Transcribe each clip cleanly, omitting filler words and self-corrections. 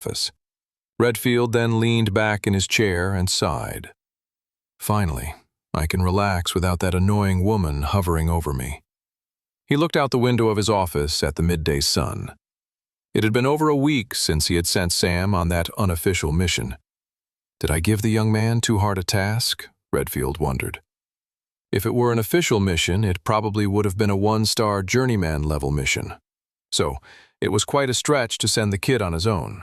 office. Redfield then leaned back in his chair and sighed. Finally, I can relax without that annoying woman hovering over me. He looked out the window of his office at the midday sun. It had been over a week since he had sent Sam on that unofficial mission. Did I give the young man too hard a task? Redfield wondered. If it were an official mission, it probably would have been a one-star journeyman-level mission. So, it was quite a stretch to send the kid on his own.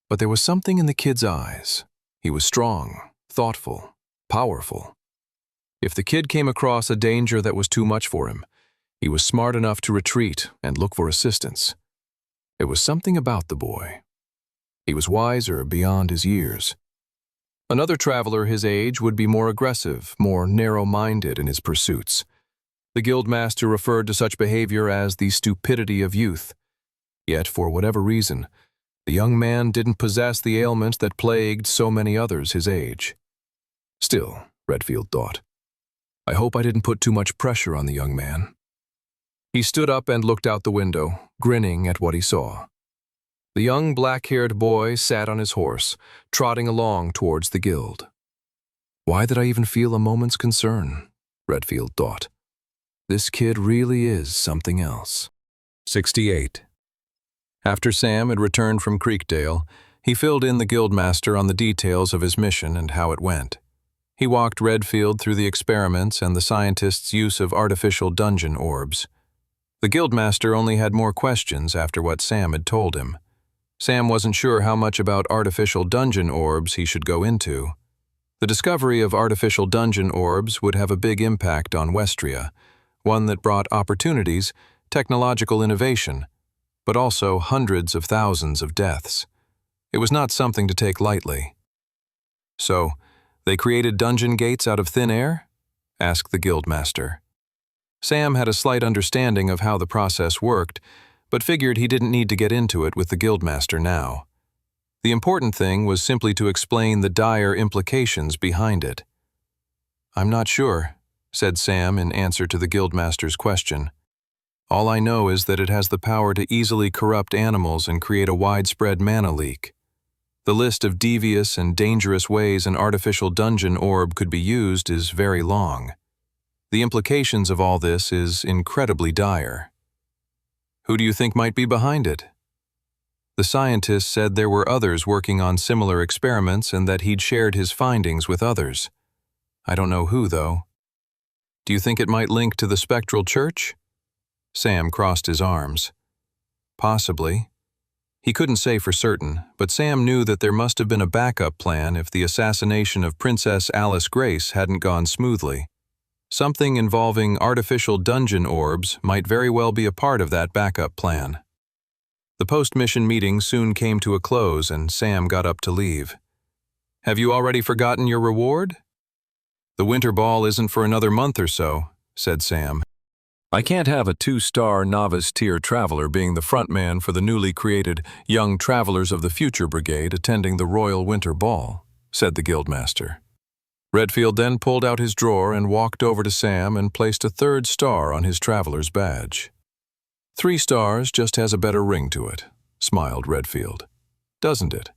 But there was something in the kid's eyes. He was strong, thoughtful, powerful. If the kid came across a danger that was too much for him, he was smart enough to retreat and look for assistance. There was something about the boy. He was wiser beyond his years. Another traveler his age would be more aggressive, more narrow-minded in his pursuits. The guildmaster referred to such behavior as the stupidity of youth. Yet, for whatever reason, the young man didn't possess the ailment that plagued so many others his age. Still, Redfield thought, I hope I didn't put too much pressure on the young man. He stood up and looked out the window, grinning at what he saw. The young black-haired boy sat on his horse, trotting along towards the guild. Why did I even feel a moment's concern? Redfield thought. This kid really is something else. 68. After Sam had returned from Creekdale, he filled in the guildmaster on the details of his mission and how it went. He walked Redfield through the experiments and the scientists' use of artificial dungeon orbs. The guildmaster only had more questions after what Sam had told him. Sam wasn't sure how much about artificial dungeon orbs he should go into. The discovery of artificial dungeon orbs would have a big impact on Westria, one that brought opportunities, technological innovation, but also hundreds of thousands of deaths. It was not something to take lightly. So, they created dungeon gates out of thin air? Asked the guildmaster. Sam had a slight understanding of how the process worked, but figured he didn't need to get into it with the guildmaster now. The important thing was simply to explain the dire implications behind it. I'm not sure, said Sam in answer to the guildmaster's question. All I know is that it has the power to easily corrupt animals and create a widespread mana leak. The list of devious and dangerous ways an artificial dungeon orb could be used is very long. The implications of all this is incredibly dire. Who do you think might be behind it? The scientist said there were others working on similar experiments and that he'd shared his findings with others. I don't know who, though. Do you think it might link to the spectral church? Sam crossed his arms. Possibly. He couldn't say for certain, but Sam knew that there must have been a backup plan if the assassination of Princess Alice Grace hadn't gone smoothly. Something involving artificial dungeon orbs might very well be a part of that backup plan. The post-mission meeting soon came to a close and Sam got up to leave. Have you already forgotten your reward? The winter ball isn't for another month or so, said Sam. I can't have a 2-star novice-tier traveler being the front man for the newly created Young Travelers of the Future Brigade attending the Royal Winter Ball, said the guildmaster. Redfield then pulled out his drawer and walked over to Sam and placed a 3rd star on his traveler's badge. 3 stars just has a better ring to it, smiled Redfield. Doesn't it?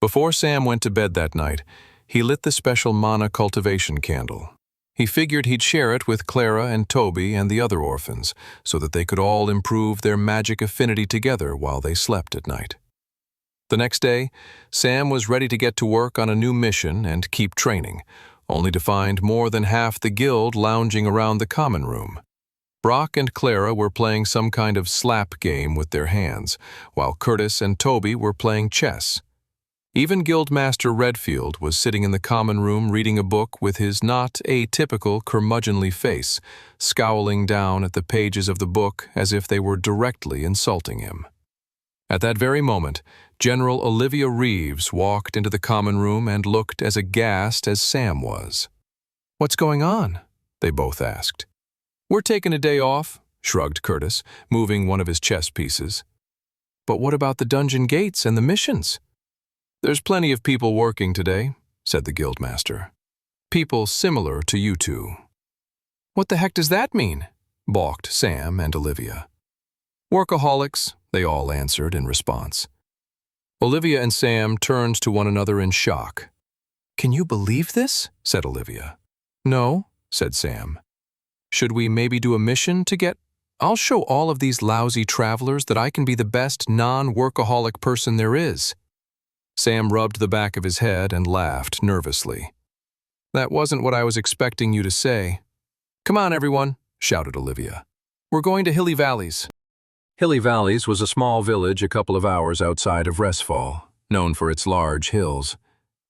Before Sam went to bed that night, he lit the special mana cultivation candle. He figured he'd share it with Clara and Toby and the other orphans so that they could all improve their magic affinity together while they slept at night. The next day, Sam was ready to get to work on a new mission and keep training, only to find more than half the guild lounging around the common room. Brock and Clara were playing some kind of slap game with their hands, while Curtis and Toby were playing chess. Even Guildmaster Redfield was sitting in the common room reading a book with his not atypical curmudgeonly face, scowling down at the pages of the book as if they were directly insulting him. At that very moment, General Olivia Reeves walked into the common room and looked as aghast as Sam was. "What's going on?" they both asked. "We're taking a day off," shrugged Curtis, moving one of his chess pieces. "But what about the dungeon gates and the missions?" "There's plenty of people working today," said the guildmaster. "People similar to you two." "What the heck does that mean?" balked Sam and Olivia. "Workaholics," they all answered in response. Olivia and Sam turned to one another in shock. "Can you believe this?" said Olivia. "No," said Sam. "Should we maybe do a mission to get— I'll show all of these lousy travelers that I can be the best non-workaholic person there is." Sam rubbed the back of his head and laughed nervously. "That wasn't what I was expecting you to say." "Come on, everyone," shouted Olivia. "We're going to Hilly Valleys." Hilly Valleys was a small village a couple of hours outside of Resfall, known for its large hills.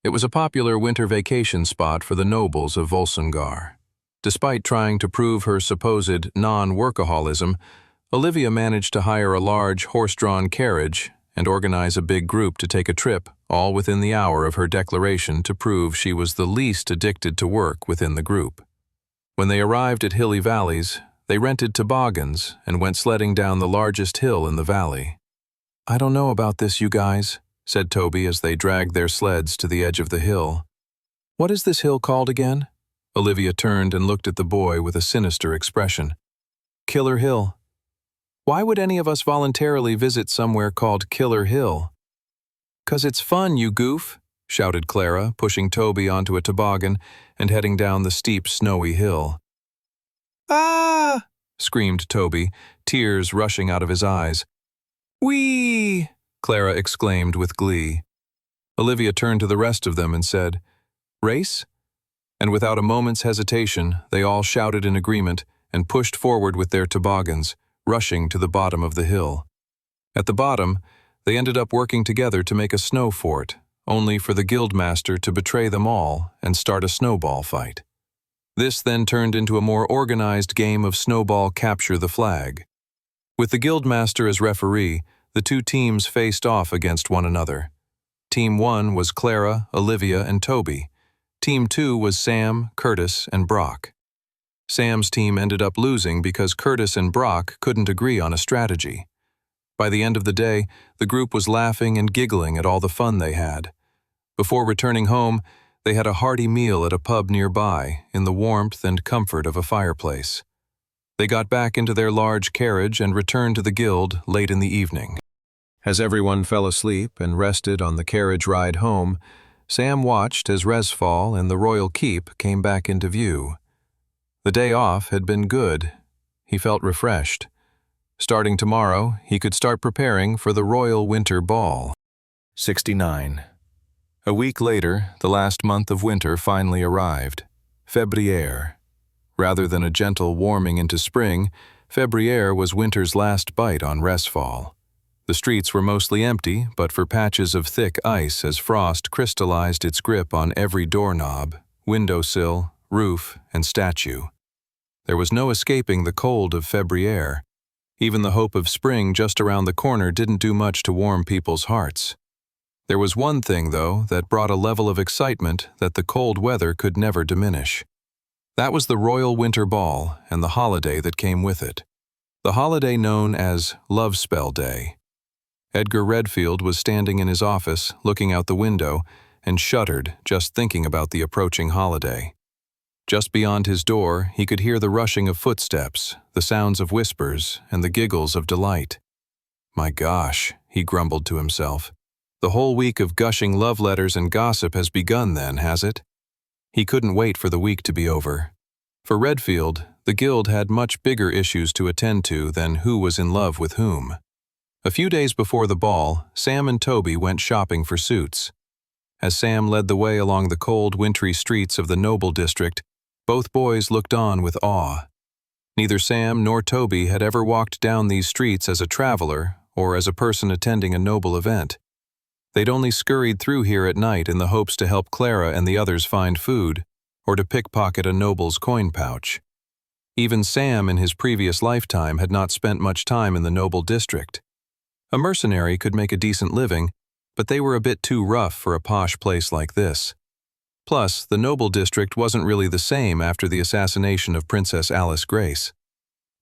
It was a popular winter vacation spot for the nobles of Volsungar. Despite trying to prove her supposed non-workaholism, Olivia managed to hire a large horse-drawn carriage and organize a big group to take a trip, all within the hour of her declaration to prove she was the least addicted to work within the group. When they arrived at Hilly Valleys, they rented toboggans and went sledding down the largest hill in the valley. "I don't know about this, you guys," said Toby as they dragged their sleds to the edge of the hill. "What is this hill called again?" Olivia turned and looked at the boy with a sinister expression. "Killer Hill." "Why would any of us voluntarily visit somewhere called Killer Hill?" "'Cause it's fun, you goof," shouted Clara, pushing Toby onto a toboggan and heading down the steep, snowy hill. "Ah!" screamed Toby, tears rushing out of his eyes. "Whee!" Clara exclaimed with glee. Olivia turned to the rest of them and said, "Race?" And without a moment's hesitation, they all shouted in agreement and pushed forward with their toboggans, rushing to the bottom of the hill. At the bottom, they ended up working together to make a snow fort, only for the guildmaster to betray them all and start a snowball fight. This then turned into a more organized game of snowball capture the flag. With the guildmaster as referee, the two teams faced off against one another. Team 1 was Clara, Olivia, and Toby. Team 2 was Sam, Curtis, and Brock. Sam's team ended up losing because Curtis and Brock couldn't agree on a strategy. By the end of the day, the group was laughing and giggling at all the fun they had. Before returning home, they had a hearty meal at a pub nearby in the warmth and comfort of a fireplace. They got back into their large carriage and returned to the guild late in the evening. As everyone fell asleep and rested on the carriage ride home, Sam watched as Resfall and the Royal Keep came back into view. The day off had been good. He felt refreshed. Starting tomorrow, he could start preparing for the Royal Winter Ball. 69. A week later, the last month of winter finally arrived. Février. Rather than a gentle warming into spring, Février was winter's last bite on Resfall. The streets were mostly empty, but for patches of thick ice as frost crystallized its grip on every doorknob, windowsill, roof, and statue. There was no escaping the cold of Février. Even the hope of spring just around the corner didn't do much to warm people's hearts. There was one thing, though, that brought a level of excitement that the cold weather could never diminish. That was the Royal Winter Ball and the holiday that came with it. The holiday known as Love Spell Day. Edgar Redfield was standing in his office, looking out the window, and shuddered just thinking about the approaching holiday. Just beyond his door, he could hear the rushing of footsteps, the sounds of whispers, and the giggles of delight. "My gosh," he grumbled to himself. "The whole week of gushing love letters and gossip has begun then, has it?" He couldn't wait for the week to be over. For Redfield, the guild had much bigger issues to attend to than who was in love with whom. A few days before the ball, Sam and Toby went shopping for suits. As Sam led the way along the cold, wintry streets of the Noble District, both boys looked on with awe. Neither Sam nor Toby had ever walked down these streets as a traveler or as a person attending a noble event. They'd only scurried through here at night in the hopes to help Clara and the others find food, or to pickpocket a noble's coin pouch. Even Sam in his previous lifetime had not spent much time in the Noble District. A mercenary could make a decent living, but they were a bit too rough for a posh place like this. Plus, the Noble District wasn't really the same after the assassination of Princess Alice Grace.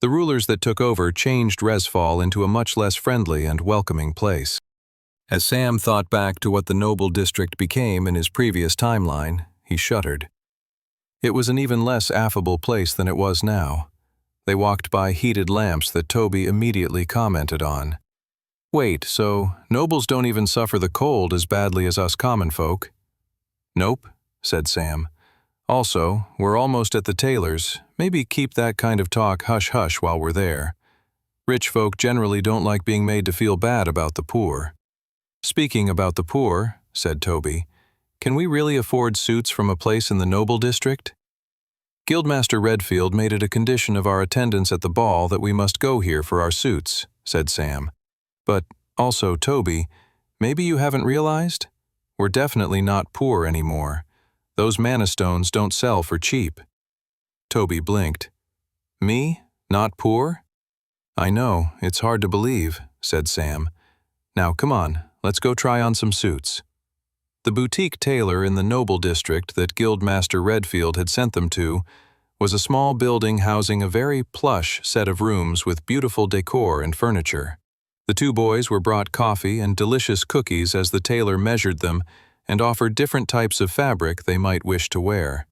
The rulers that took over changed Resfall into a much less friendly and welcoming place. As Sam thought back to what the Noble District became in his previous timeline, he shuddered. It was an even less affable place than it was now. They walked by heated lamps that Toby immediately commented on. Wait, so nobles don't even suffer the cold as badly as us common folk? Nope, said Sam. Also, we're almost at the tailor's. Maybe keep that kind of talk hush-hush while we're there. Rich folk generally don't like being made to feel bad about the poor. Speaking about the poor, said Toby, can we really afford suits from a place in the noble district? Guildmaster Redfield made it a condition of our attendance at the ball that we must go here for our suits, said Sam. But also, Toby, maybe you haven't realized? We're definitely not poor anymore. Those mana stones don't sell for cheap. Toby blinked. Me? Not poor? I know, it's hard to believe, said Sam. Now come on, let's go try on some suits. The boutique tailor in the noble district that Guildmaster Redfield had sent them to was a small building housing a very plush set of rooms with beautiful decor and furniture. The two boys were brought coffee and delicious cookies as the tailor measured them and offered different types of fabric they might wish to wear.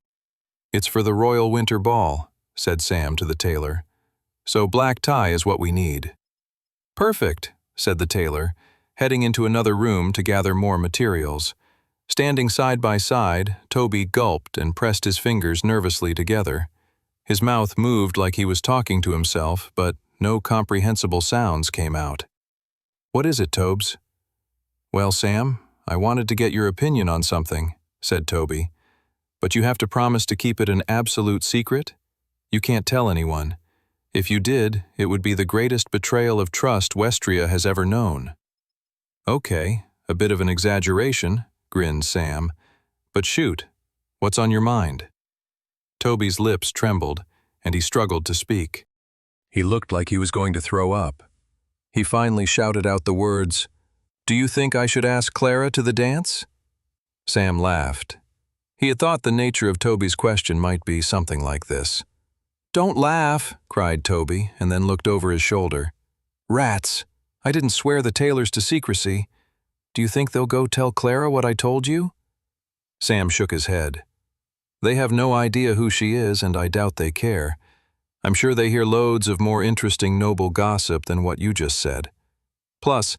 It's for the Royal Winter Ball, said Sam to the tailor. So black tie is what we need. Perfect, said the tailor, heading into another room to gather more materials. Standing side by side, Toby gulped and pressed his fingers nervously together. His mouth moved like he was talking to himself, but no comprehensible sounds came out. What is it, Tobes? Well, Sam, I wanted to get your opinion on something, said Toby. But you have to promise to keep it an absolute secret. You can't tell anyone. If you did, it would be the greatest betrayal of trust Westria has ever known. Okay, a bit of an exaggeration, grinned Sam. But shoot, what's on your mind? Toby's lips trembled, and he struggled to speak. He looked like he was going to throw up. He finally shouted out the words, "Do you think I should ask Clara to the dance?" Sam laughed. He had thought the nature of Toby's question might be something like this. "Don't laugh," cried Toby, and then looked over his shoulder. "Rats! I didn't swear the tailors to secrecy. Do you think they'll go tell Clara what I told you?" Sam shook his head. "They have no idea who she is, and I doubt they care. I'm sure they hear loads of more interesting noble gossip than what you just said. Plus,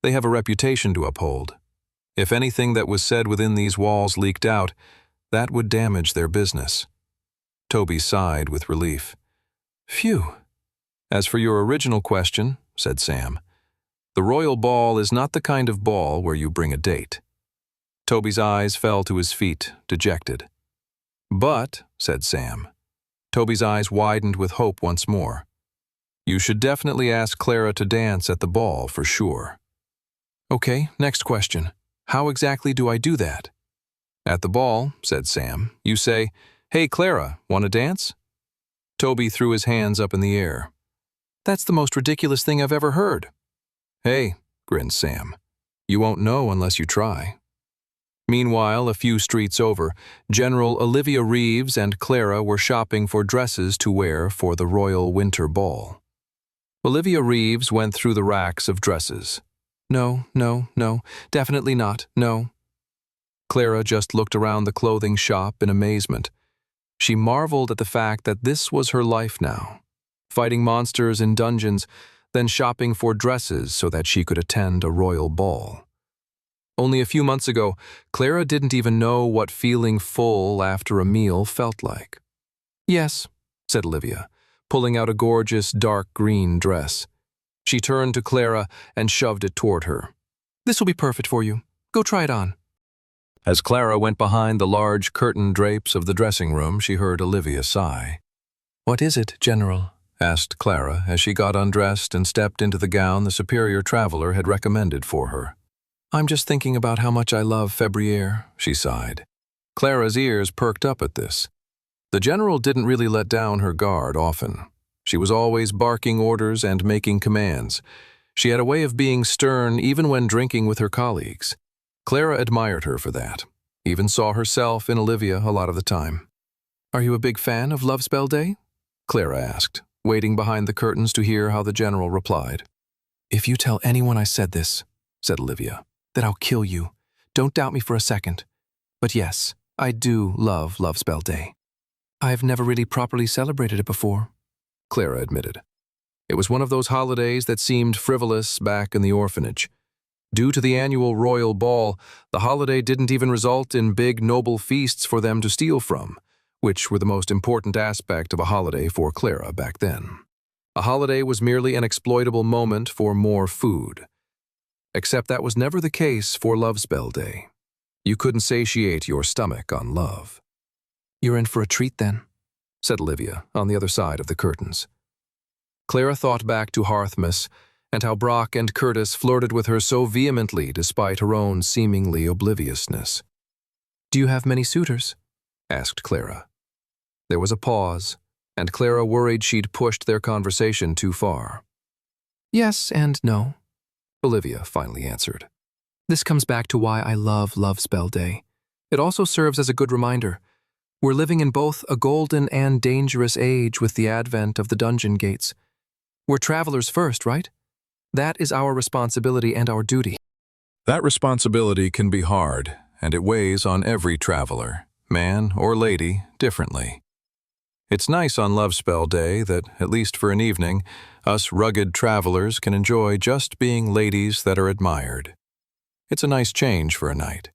they have a reputation to uphold. If anything that was said within these walls leaked out, that would damage their business." Toby sighed with relief. "Phew. As for your original question," said Sam, "the royal ball is not the kind of ball where you bring a date." Toby's eyes fell to his feet, dejected. "But," said Sam. Toby's eyes widened with hope once more. "You should definitely ask Clara to dance at the ball for sure." "Okay, next question. How exactly do I do that?" "At the ball," said Sam, "you say, 'Hey, Clara, want to dance?'" Toby threw his hands up in the air. "That's the most ridiculous thing I've ever heard." "Hey," grinned Sam, "you won't know unless you try." Meanwhile, a few streets over, General Olivia Reeves and Clara were shopping for dresses to wear for the Royal Winter Ball. Olivia Reeves went through the racks of dresses. "No, no, no, definitely not, no." Clara just looked around the clothing shop in amazement. She marveled at the fact that this was her life now, fighting monsters in dungeons, then shopping for dresses so that she could attend a royal ball. Only a few months ago, Clara didn't even know what feeling full after a meal felt like. "Yes," said Olivia, pulling out a gorgeous dark green dress. She turned to Clara and shoved it toward her. "This will be perfect for you. Go try it on." As Clara went behind the large curtain drapes of the dressing room, she heard Olivia sigh. "What is it, General?" asked Clara as she got undressed and stepped into the gown the superior traveler had recommended for her. "I'm just thinking about how much I love Février," she sighed. Clara's ears perked up at this. The general didn't really let down her guard often. She was always barking orders and making commands. She had a way of being stern even when drinking with her colleagues. Clara admired her for that, even saw herself in Olivia a lot of the time. "Are you a big fan of Love Spell Day?" Clara asked, waiting behind the curtains to hear how the general replied. "If you tell anyone I said this," said Olivia, "then I'll kill you. Don't doubt me for a second. But yes, I do love Love Spell Day. I've never really properly celebrated it before," Clara admitted. It was one of those holidays that seemed frivolous back in the orphanage. Due to the annual royal ball, the holiday didn't even result in big noble feasts for them to steal from, which were the most important aspect of a holiday for Clara back then. A holiday was merely an exploitable moment for more food. Except that was never the case for Love Spell Day. You couldn't satiate your stomach on love. "You're in for a treat then," said Olivia on the other side of the curtains. Clara thought back to Hearthmas and how Brock and Curtis flirted with her so vehemently despite her own seemingly obliviousness. "Do you have many suitors?" asked Clara. There was a pause, and Clara worried she'd pushed their conversation too far. "Yes and no," Olivia finally answered. "This comes back to why I love Love Spell Day. It also serves as a good reminder. We're living in both a golden and dangerous age with the advent of the dungeon gates. We're travelers first, right? That is our responsibility and our duty." That responsibility can be hard, and it weighs on every traveler, man or lady, differently. It's nice on Love Spell Day that, at least for an evening, us rugged travelers can enjoy just being ladies that are admired. It's a nice change for a night.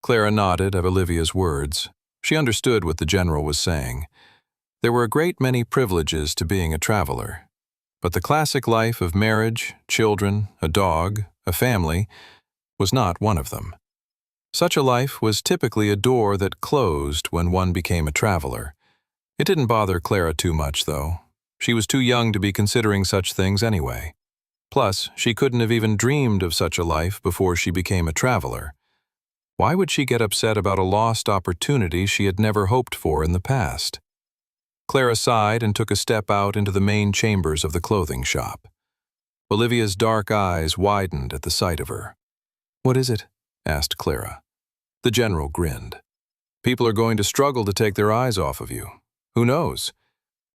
Clara nodded at Olivia's words. She understood what the general was saying. There were a great many privileges to being a traveler, but the classic life of marriage, children, a dog, a family, was not one of them. Such a life was typically a door that closed when one became a traveler. It didn't bother Clara too much, though. She was too young to be considering such things anyway. Plus, she couldn't have even dreamed of such a life before she became a traveler. Why would she get upset about a lost opportunity she had never hoped for in the past? Clara sighed and took a step out into the main chambers of the clothing shop. Olivia's dark eyes widened at the sight of her. "What is it?" asked Clara. The general grinned. "People are going to struggle to take their eyes off of you. Who knows?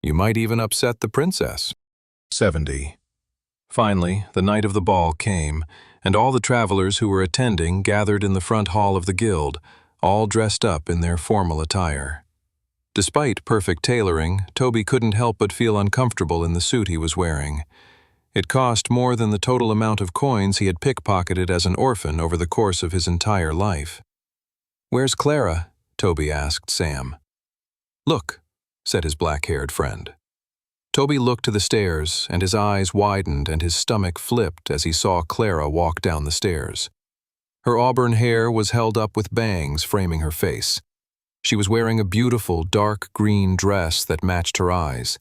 You might even upset the princess." 70. Finally, the night of the ball came, and all the travelers who were attending gathered in the front hall of the guild, all dressed up in their formal attire. Despite perfect tailoring, Toby couldn't help but feel uncomfortable in the suit he was wearing. It cost more than the total amount of coins he had pickpocketed as an orphan over the course of his entire life. "Where's Clara?" Toby asked Sam. "Look," said his black-haired friend. Toby looked to the stairs, and his eyes widened and his stomach flipped as he saw Clara walk down the stairs. Her auburn hair was held up with bangs framing her face. She was wearing a beautiful dark green dress that matched her eyes.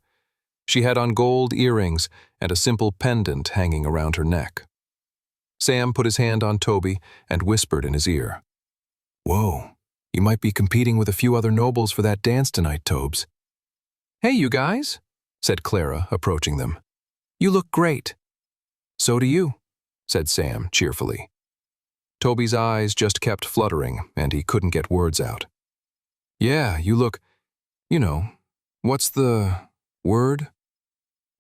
She had on gold earrings and a simple pendant hanging around her neck. Sam put his hand on Toby and whispered in his ear. "Whoa, you might be competing with a few other nobles for that dance tonight, Tobes." "Hey, you guys," said Clara, approaching them. "You look great." "So do you," said Sam cheerfully. Toby's eyes just kept fluttering, and he couldn't get words out. "Yeah, you look, what's the word?"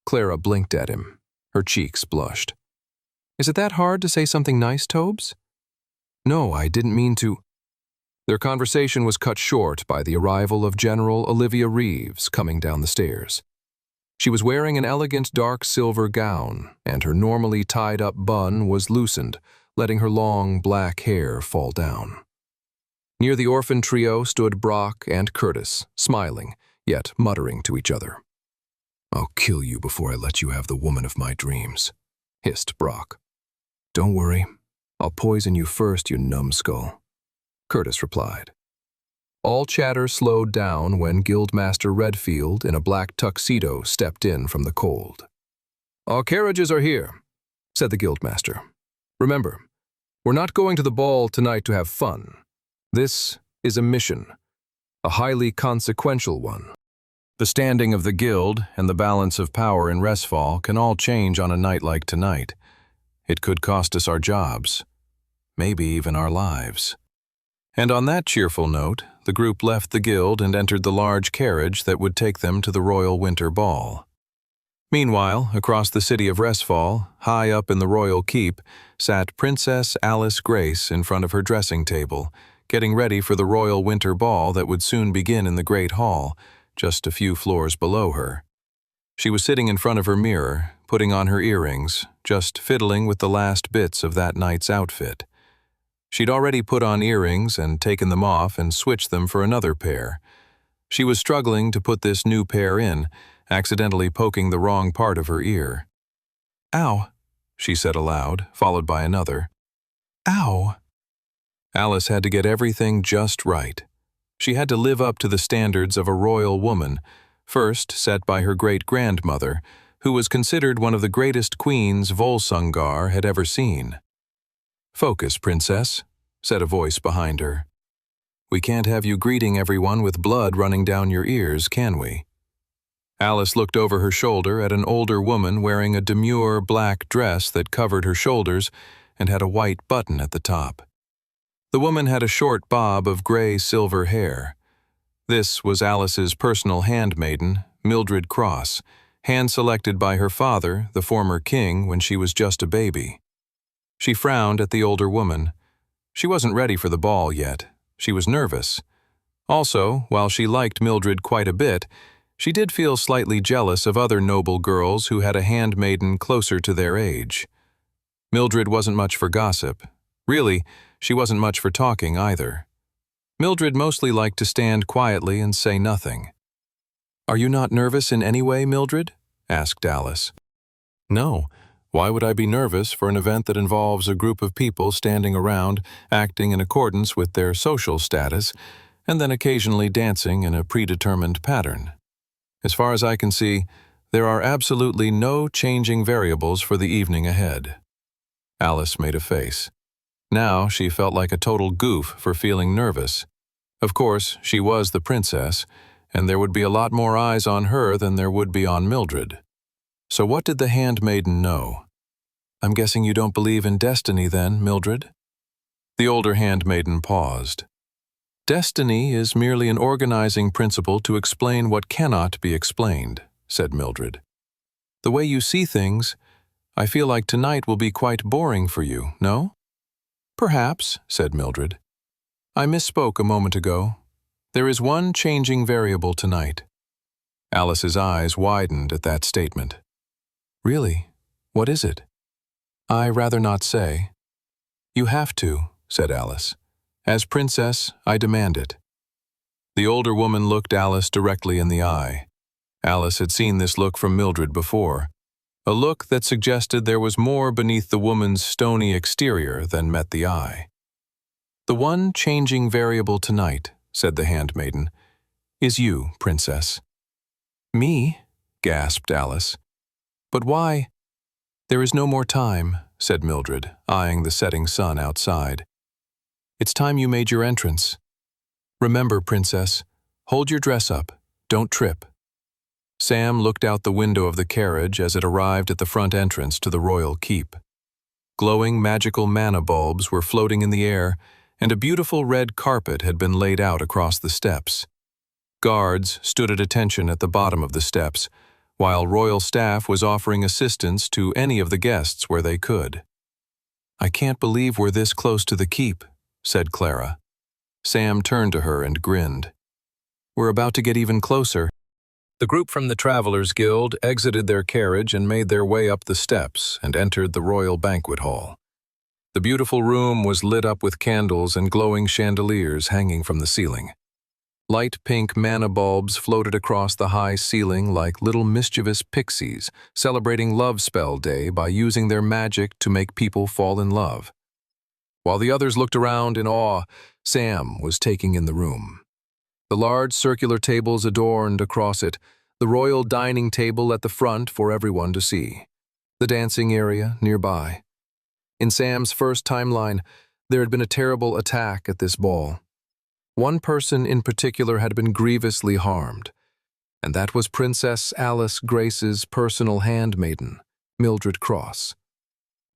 Clara blinked at him. Her cheeks blushed. "Is it that hard to say something nice, Tobes?" "No, I didn't mean to." Their conversation was cut short by the arrival of General Olivia Reeves coming down the stairs. She was wearing an elegant dark silver gown, and her normally tied-up bun was loosened, letting her long black hair fall down. Near the orphan trio stood Brock and Curtis, smiling, yet muttering to each other. "I'll kill you before I let you have the woman of my dreams," hissed Brock. "Don't worry, I'll poison you first, you numbskull," Curtis replied. All chatter slowed down when Guildmaster Redfield in a black tuxedo stepped in from the cold. "Our carriages are here," said the Guildmaster. "Remember, we're not going to the ball tonight to have fun. This is a mission, a highly consequential one. The standing of the guild and the balance of power in Resfall can all change on a night like tonight. It could cost us our jobs, maybe even our lives." And on that cheerful note, the group left the guild and entered the large carriage that would take them to the Royal Winter Ball. Meanwhile, across the city of Resfall, high up in the royal keep, sat Princess Alice Grace in front of her dressing table, getting ready for the Royal Winter Ball that would soon begin in the Great Hall, just a few floors below her. She was sitting in front of her mirror, putting on her earrings, just fiddling with the last bits of that night's outfit. She'd already put on earrings and taken them off and switched them for another pair. She was struggling to put this new pair in, accidentally poking the wrong part of her ear. "Ow," she said aloud, followed by another. "Ow." Alice had to get everything just right. She had to live up to the standards of a royal woman, first set by her great-grandmother, who was considered one of the greatest queens Volsungar had ever seen. "Focus, princess," said a voice behind her. "We can't have you greeting everyone with blood running down your ears, can we?" Alice looked over her shoulder at an older woman wearing a demure black dress that covered her shoulders and had a white button at the top. The woman had a short bob of gray-silver hair. This was Alice's personal handmaiden, Mildred Cross, hand-selected by her father, the former king, when she was just a baby. She frowned at the older woman. She wasn't ready for the ball yet. She was nervous. Also, while she liked Mildred quite a bit, she did feel slightly jealous of other noble girls who had a handmaiden closer to their age. Mildred wasn't much for gossip. Really, she wasn't much for talking either. Mildred mostly liked to stand quietly and say nothing. "Are you not nervous in any way, Mildred?" asked Alice. "No. Why would I be nervous for an event that involves a group of people standing around, acting in accordance with their social status, and then occasionally dancing in a predetermined pattern? As far as I can see, there are absolutely no changing variables for the evening ahead." Alice made a face. Now she felt like a total goof for feeling nervous. Of course, she was the princess, and there would be a lot more eyes on her than there would be on Mildred. So what did the handmaiden know? "I'm guessing you don't believe in destiny then, Mildred?" The older handmaiden paused. "Destiny is merely an organizing principle to explain what cannot be explained," said Mildred. "The way you see things, I feel like tonight will be quite boring for you, no?" "Perhaps," said Mildred. "I misspoke a moment ago. There is one changing variable tonight." Alice's eyes widened at that statement. "Really? What is it?" "I rather not say." "You have to," said Alice. "As princess, I demand it." The older woman looked Alice directly in the eye. Alice had seen this look from Mildred before, a look that suggested there was more beneath the woman's stony exterior than met the eye. "The one changing variable tonight," said the handmaiden, "is you, princess." "Me?" gasped Alice. "But why?" "There is no more time," said Mildred, eyeing the setting sun outside. "It's time you made your entrance. Remember, princess, hold your dress up, don't trip." Sam looked out the window of the carriage as it arrived at the front entrance to the royal keep. Glowing magical manna bulbs were floating in the air, and a beautiful red carpet had been laid out across the steps. Guards stood at attention at the bottom of the steps, while royal staff was offering assistance to any of the guests where they could. "I can't believe we're this close to the keep," said Clara. Sam turned to her and grinned. "We're about to get even closer." The group from the Travelers Guild exited their carriage and made their way up the steps and entered the royal banquet hall. The beautiful room was lit up with candles and glowing chandeliers hanging from the ceiling. Light pink manna bulbs floated across the high ceiling like little mischievous pixies celebrating Love Spell Day by using their magic to make people fall in love. While the others looked around in awe, Sam was taking in the room. The large circular tables adorned across it, the royal dining table at the front for everyone to see, the dancing area nearby. In Sam's first timeline, there had been a terrible attack at this ball. One person in particular had been grievously harmed, and that was Princess Alice Grace's personal handmaiden, Mildred Cross.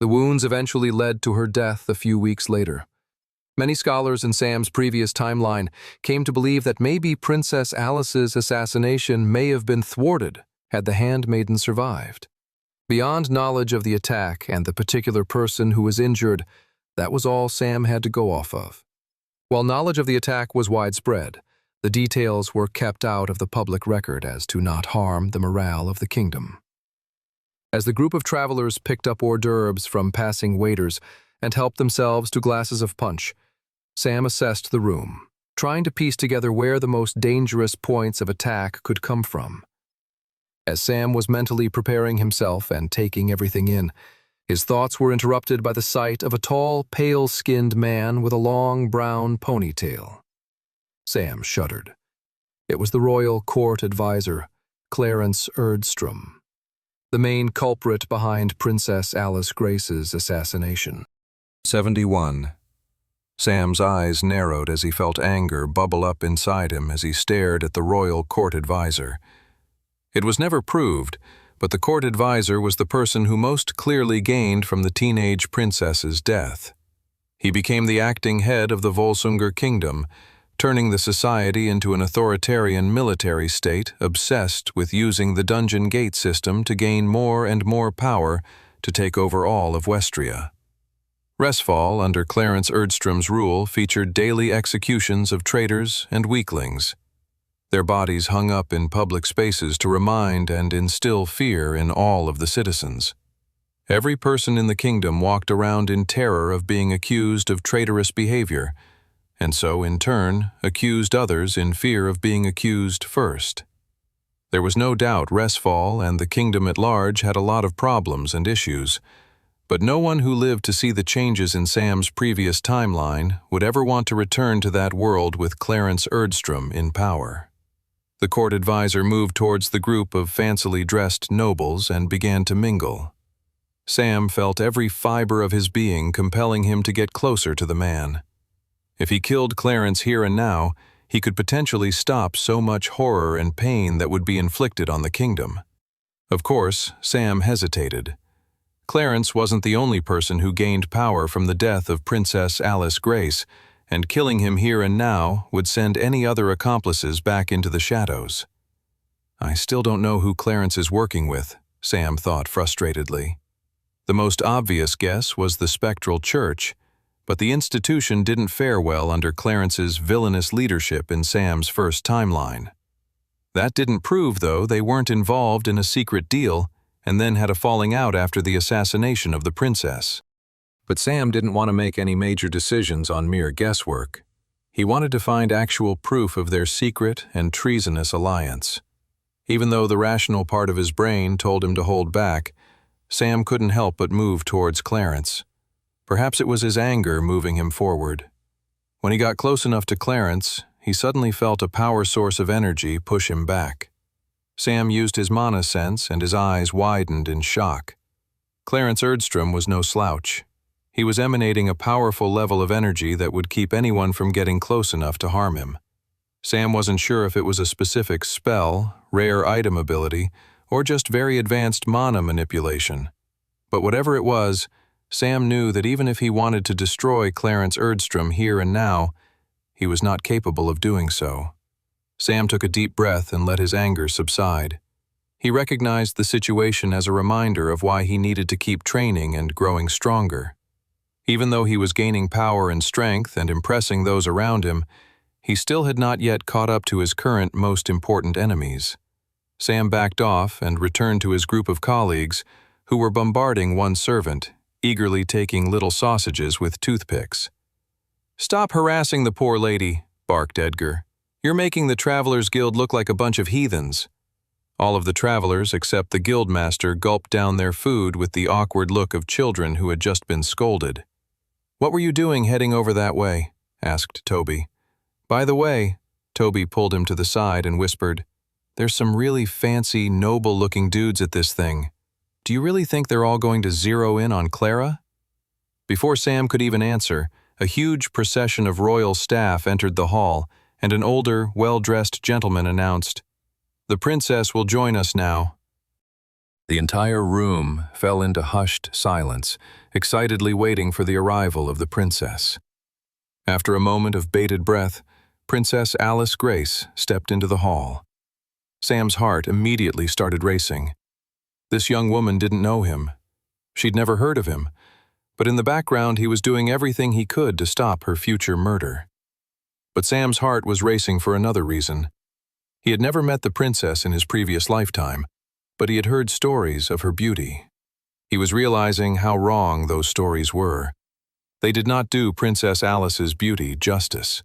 The wounds eventually led to her death a few weeks later. Many scholars in Sam's previous timeline came to believe that maybe Princess Alice's assassination may have been thwarted had the handmaiden survived. Beyond knowledge of the attack and the particular person who was injured, that was all Sam had to go off of. While knowledge of the attack was widespread, The details were kept out of the public record as to not harm the morale of the kingdom. As the group of travelers picked up hors d'oeuvres from passing waiters and helped themselves to glasses of punch, Sam assessed the room, trying to piece together where the most dangerous points of attack could come from. As Sam was mentally preparing himself and taking everything in, his thoughts were interrupted by the sight of a tall, pale-skinned man with a long brown ponytail. Sam shuddered. It was the royal court advisor, Clarence Erdstrom, the main culprit behind Princess Alice Grace's assassination. 71. Sam's eyes narrowed as he felt anger bubble up inside him as he stared at the royal court advisor. It was never proved, but the court advisor was the person who most clearly gained from the teenage princess's death. He became the acting head of the Volsunger kingdom, turning the society into an authoritarian military state obsessed with using the dungeon gate system to gain more and more power to take over all of Westria. Resfall, under Clarence Erdstrom's rule, featured daily executions of traitors and weaklings. Their bodies hung up in public spaces to remind and instill fear in all of the citizens. Every person in the kingdom walked around in terror of being accused of traitorous behavior, and so, in turn, accused others in fear of being accused first. There was no doubt Resfall and the kingdom at large had a lot of problems and issues, but no one who lived to see the changes in Sam's previous timeline would ever want to return to that world with Clarence Erdstrom in power. The court advisor moved towards the group of fancily dressed nobles and began to mingle. Sam felt every fiber of his being compelling him to get closer to the man. If he killed Clarence here and now, he could potentially stop so much horror and pain that would be inflicted on the kingdom. Of course, Sam hesitated. Clarence wasn't the only person who gained power from the death of Princess Alice Grace, and killing him here and now would send any other accomplices back into the shadows. I still don't know who Clarence is working with, Sam thought frustratedly. The most obvious guess was the Spectral Church, but the institution didn't fare well under Clarence's villainous leadership in Sam's first timeline. That didn't prove, though, they weren't involved in a secret deal and then had a falling out after the assassination of the princess. But Sam didn't want to make any major decisions on mere guesswork. He wanted to find actual proof of their secret and treasonous alliance. Even though the rational part of his brain told him to hold back, Sam couldn't help but move towards Clarence. Perhaps it was his anger moving him forward. When he got close enough to Clarence, he suddenly felt a power source of energy push him back. Sam used his mana sense and his eyes widened in shock. Clarence Erdstrom was no slouch. He was emanating a powerful level of energy that would keep anyone from getting close enough to harm him. Sam wasn't sure if it was a specific spell, rare item ability, or just very advanced mana manipulation. But whatever it was, Sam knew that even if he wanted to destroy Clarence Erdstrom here and now, he was not capable of doing so. Sam took a deep breath and let his anger subside. He recognized the situation as a reminder of why he needed to keep training and growing stronger. Even though he was gaining power and strength and impressing those around him, he still had not yet caught up to his current most important enemies. Sam backed off and returned to his group of colleagues, who were bombarding one servant, eagerly taking little sausages with toothpicks. "Stop harassing the poor lady," barked Edgar. "You're making the Travelers Guild look like a bunch of heathens." All of the travelers, except the guildmaster, gulped down their food with the awkward look of children who had just been scolded. "What were you doing heading over that way?" asked Toby. "By the way," Toby pulled him to the side and whispered, "there's some really fancy, noble-looking dudes at this thing. Do you really think they're all going to zero in on Clara?" Before Sam could even answer, a huge procession of royal staff entered the hall, and an older, well-dressed gentleman announced, "The princess will join us now." The entire room fell into hushed silence, excitedly waiting for the arrival of the princess. After a moment of bated breath, Princess Alice Grace stepped into the hall. Sam's heart immediately started racing. This young woman didn't know him. She'd never heard of him, but in the background he was doing everything he could to stop her future murder. But Sam's heart was racing for another reason. He had never met the princess in his previous lifetime, but he had heard stories of her beauty. He was realizing how wrong those stories were. They did not do Princess Alice's beauty justice.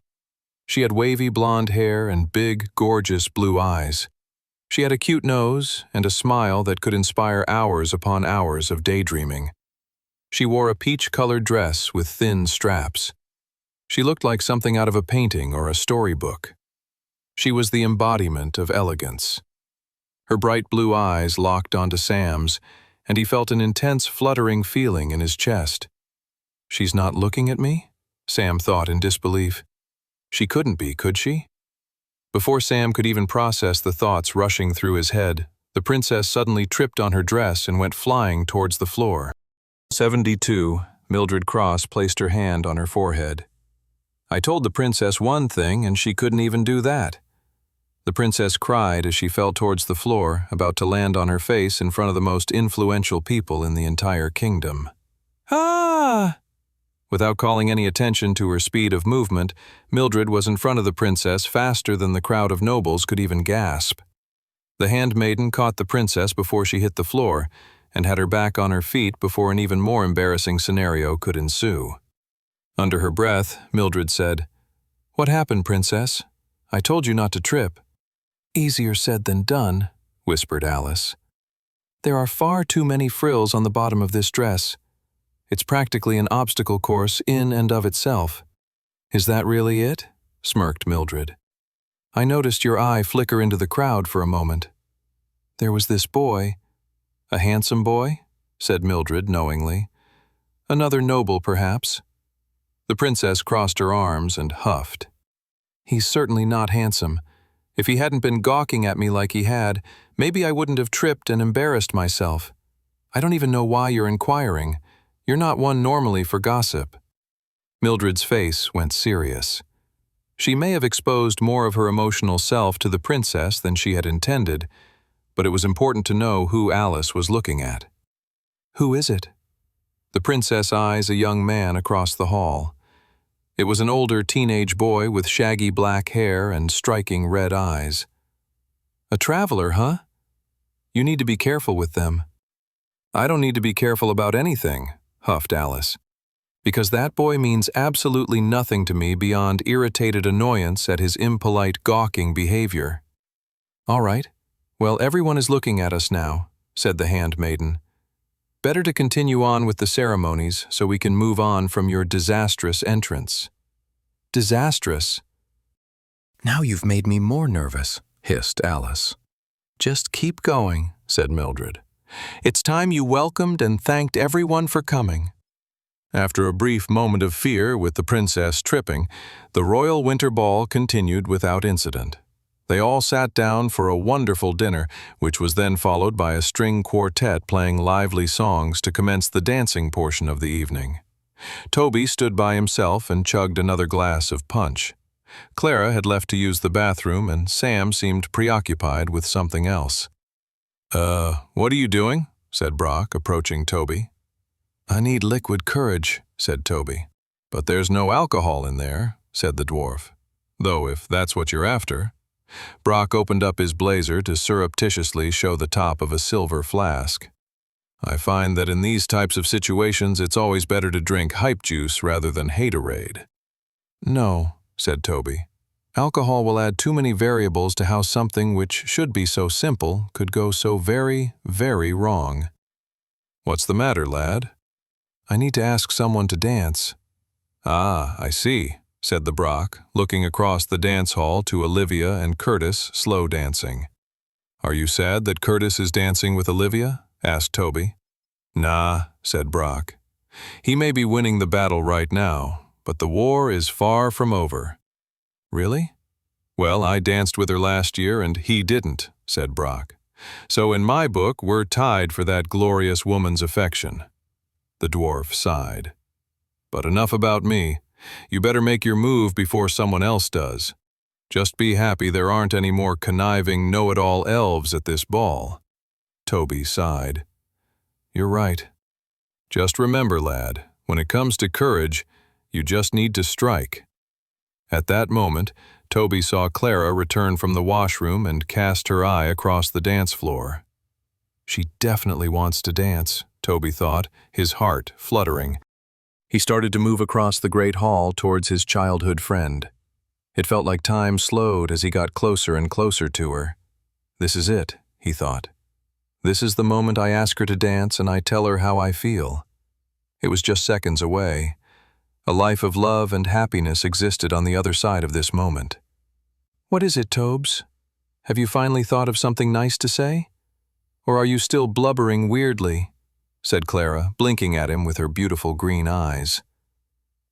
She had wavy blonde hair and big, gorgeous blue eyes. She had a cute nose and a smile that could inspire hours upon hours of daydreaming. She wore a peach-colored dress with thin straps. She looked like something out of a painting or a storybook. She was the embodiment of elegance. Her bright blue eyes locked onto Sam's, and he felt an intense fluttering feeling in his chest. "She's not looking at me?" Sam thought in disbelief. She couldn't be, could she? Before Sam could even process the thoughts rushing through his head, the princess suddenly tripped on her dress and went flying towards the floor. 72, Mildred Cross placed her hand on her forehead. "I told the princess one thing and she couldn't even do that." The princess cried as she fell towards the floor, about to land on her face in front of the most influential people in the entire kingdom. "Ah!" Without calling any attention to her speed of movement, Mildred was in front of the princess faster than the crowd of nobles could even gasp. The handmaiden caught the princess before she hit the floor and had her back on her feet before an even more embarrassing scenario could ensue. Under her breath, Mildred said, "What happened, princess? I told you not to trip." "Easier said than done," whispered Alice. "There are far too many frills on the bottom of this dress. It's practically an obstacle course in and of itself." "Is that really it?" smirked Mildred. "I noticed your eye flicker into the crowd for a moment. There was this boy." "A handsome boy?" said Mildred knowingly. "Another noble, perhaps." The princess crossed her arms and huffed. "He's certainly not handsome. If he hadn't been gawking at me like he had, maybe I wouldn't have tripped and embarrassed myself. I don't even know why you're inquiring. You're not one normally for gossip." Mildred's face went serious. She may have exposed more of her emotional self to the princess than she had intended, but it was important to know who Alice was looking at. "Who is it?" The princess eyes a young man across the hall. It was an older teenage boy with shaggy black hair and striking red eyes. "A traveler, huh? You need to be careful with them." "I don't need to be careful about anything," huffed Alice, "because that boy means absolutely nothing to me beyond irritated annoyance at his impolite, gawking behavior." "All right. Well, everyone is looking at us now," said the handmaiden. "Better to continue on with the ceremonies so we can move on from your disastrous entrance." "Disastrous?" "Now you've made me more nervous," hissed Alice. "Just keep going," said Mildred. "It's time you welcomed and thanked everyone for coming." After a brief moment of fear with the princess tripping, the royal winter ball continued without incident. They all sat down for a wonderful dinner, which was then followed by a string quartet playing lively songs to commence the dancing portion of the evening. Toby stood by himself and chugged another glass of punch. Clara had left to use the bathroom, and Sam seemed preoccupied with something else. What are you doing?" said Brock, approaching Toby. "I need liquid courage," said Toby. "But there's no alcohol in there," said the dwarf. "Though if that's what you're after." Brock opened up his blazer to surreptitiously show the top of a silver flask. "I find that in these types of situations it's always better to drink hype juice rather than haterade." "No," said Toby. "Alcohol will add too many variables to how something which should be so simple could go so very, very wrong." "What's the matter, lad?" "I need to ask someone to dance." "Ah, I see," said the Brock, looking across the dance hall to Olivia and Curtis slow dancing. "Are you sad that Curtis is dancing with Olivia?" asked Toby. "Nah," said Brock. "He may be winning the battle right now, but the war is far from over." "Really?" "Well, I danced with her last year and he didn't," said Brock. "So in my book, we're tied for that glorious woman's affection." The dwarf sighed. "But enough about me. You better make your move before someone else does. Just be happy there aren't any more conniving know-it-all elves at this ball." Toby sighed. "You're right. Just remember, lad, when it comes to courage, you just need to strike." At that moment, Toby saw Clara return from the washroom and cast her eye across the dance floor. She definitely wants to dance, Toby thought, his heart fluttering. He started to move across the great hall towards his childhood friend. It felt like time slowed as he got closer and closer to her. This is it, he thought. This is the moment I ask her to dance and I tell her how I feel. It was just seconds away. A life of love and happiness existed on the other side of this moment. What is it, Tobes? Have you finally thought of something nice to say? Or are you still blubbering weirdly? Said Clara, blinking at him with her beautiful green eyes.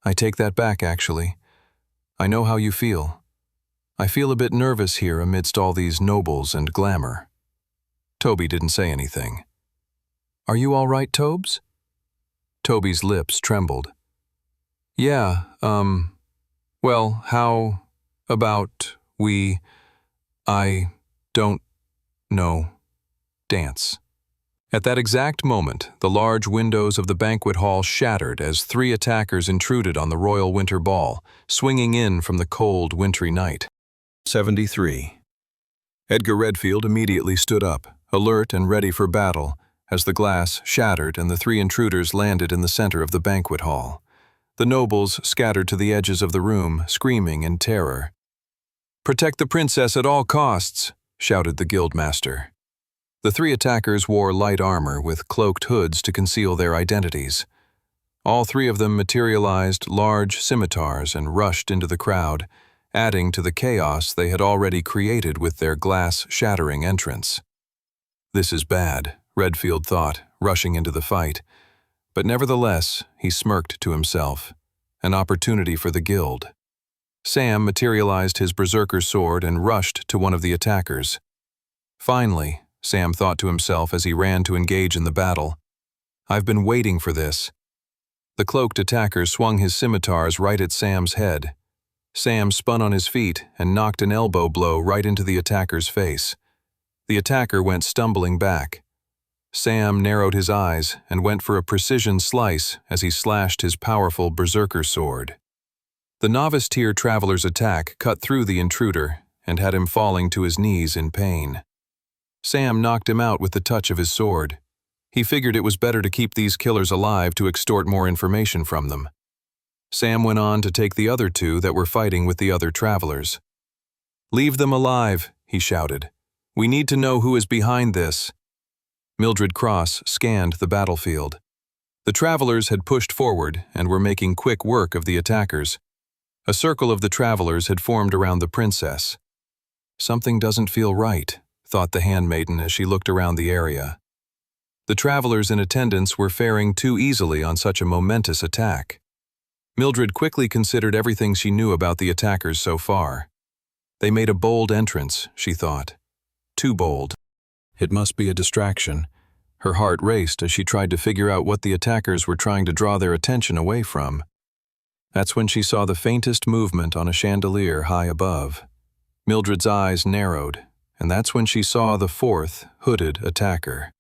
I take that back, actually. I know how you feel. I feel a bit nervous here amidst all these nobles and glamour. Toby didn't say anything. Are you all right, Tobes? Toby's lips trembled. Yeah, well, how about I don't know, dance. At that exact moment, the large windows of the banquet hall shattered as 3 attackers intruded on the royal winter ball, swinging in from the cold, wintry night. 73. Edgar Redfield immediately stood up, alert and ready for battle, as the glass shattered and the 3 intruders landed in the center of the banquet hall. The nobles scattered to the edges of the room, screaming in terror. "Protect the princess at all costs," shouted the guildmaster. The 3 attackers wore light armor with cloaked hoods to conceal their identities. All 3 of them materialized large scimitars and rushed into the crowd, adding to the chaos they had already created with their glass-shattering entrance. This is bad, Redfield thought, rushing into the fight. But nevertheless, he smirked to himself. An opportunity for the guild. Sam materialized his berserker sword and rushed to one of the attackers. Finally, Sam thought to himself as he ran to engage in the battle, I've been waiting for this. The cloaked attacker swung his scimitars right at Sam's head. Sam spun on his feet and knocked an elbow blow right into the attacker's face. The attacker went stumbling back. Sam narrowed his eyes and went for a precision slice as he slashed his powerful berserker sword. The novice-tier traveler's attack cut through the intruder and had him falling to his knees in pain. Sam knocked him out with the touch of his sword. He figured it was better to keep these killers alive to extort more information from them. Sam went on to take the other 2 that were fighting with the other travelers. "Leave them alive," he shouted. "We need to know who is behind this." Mildred Cross scanned the battlefield. The travelers had pushed forward and were making quick work of the attackers. A circle of the travelers had formed around the princess. Something doesn't feel right, thought the handmaiden as she looked around the area. The travelers in attendance were faring too easily on such a momentous attack. Mildred quickly considered everything she knew about the attackers so far. They made a bold entrance, she thought. Too bold. It must be a distraction. Her heart raced as she tried to figure out what the attackers were trying to draw their attention away from. That's when she saw the faintest movement on a chandelier high above. Mildred's eyes narrowed, and that's when she saw the 4th hooded attacker.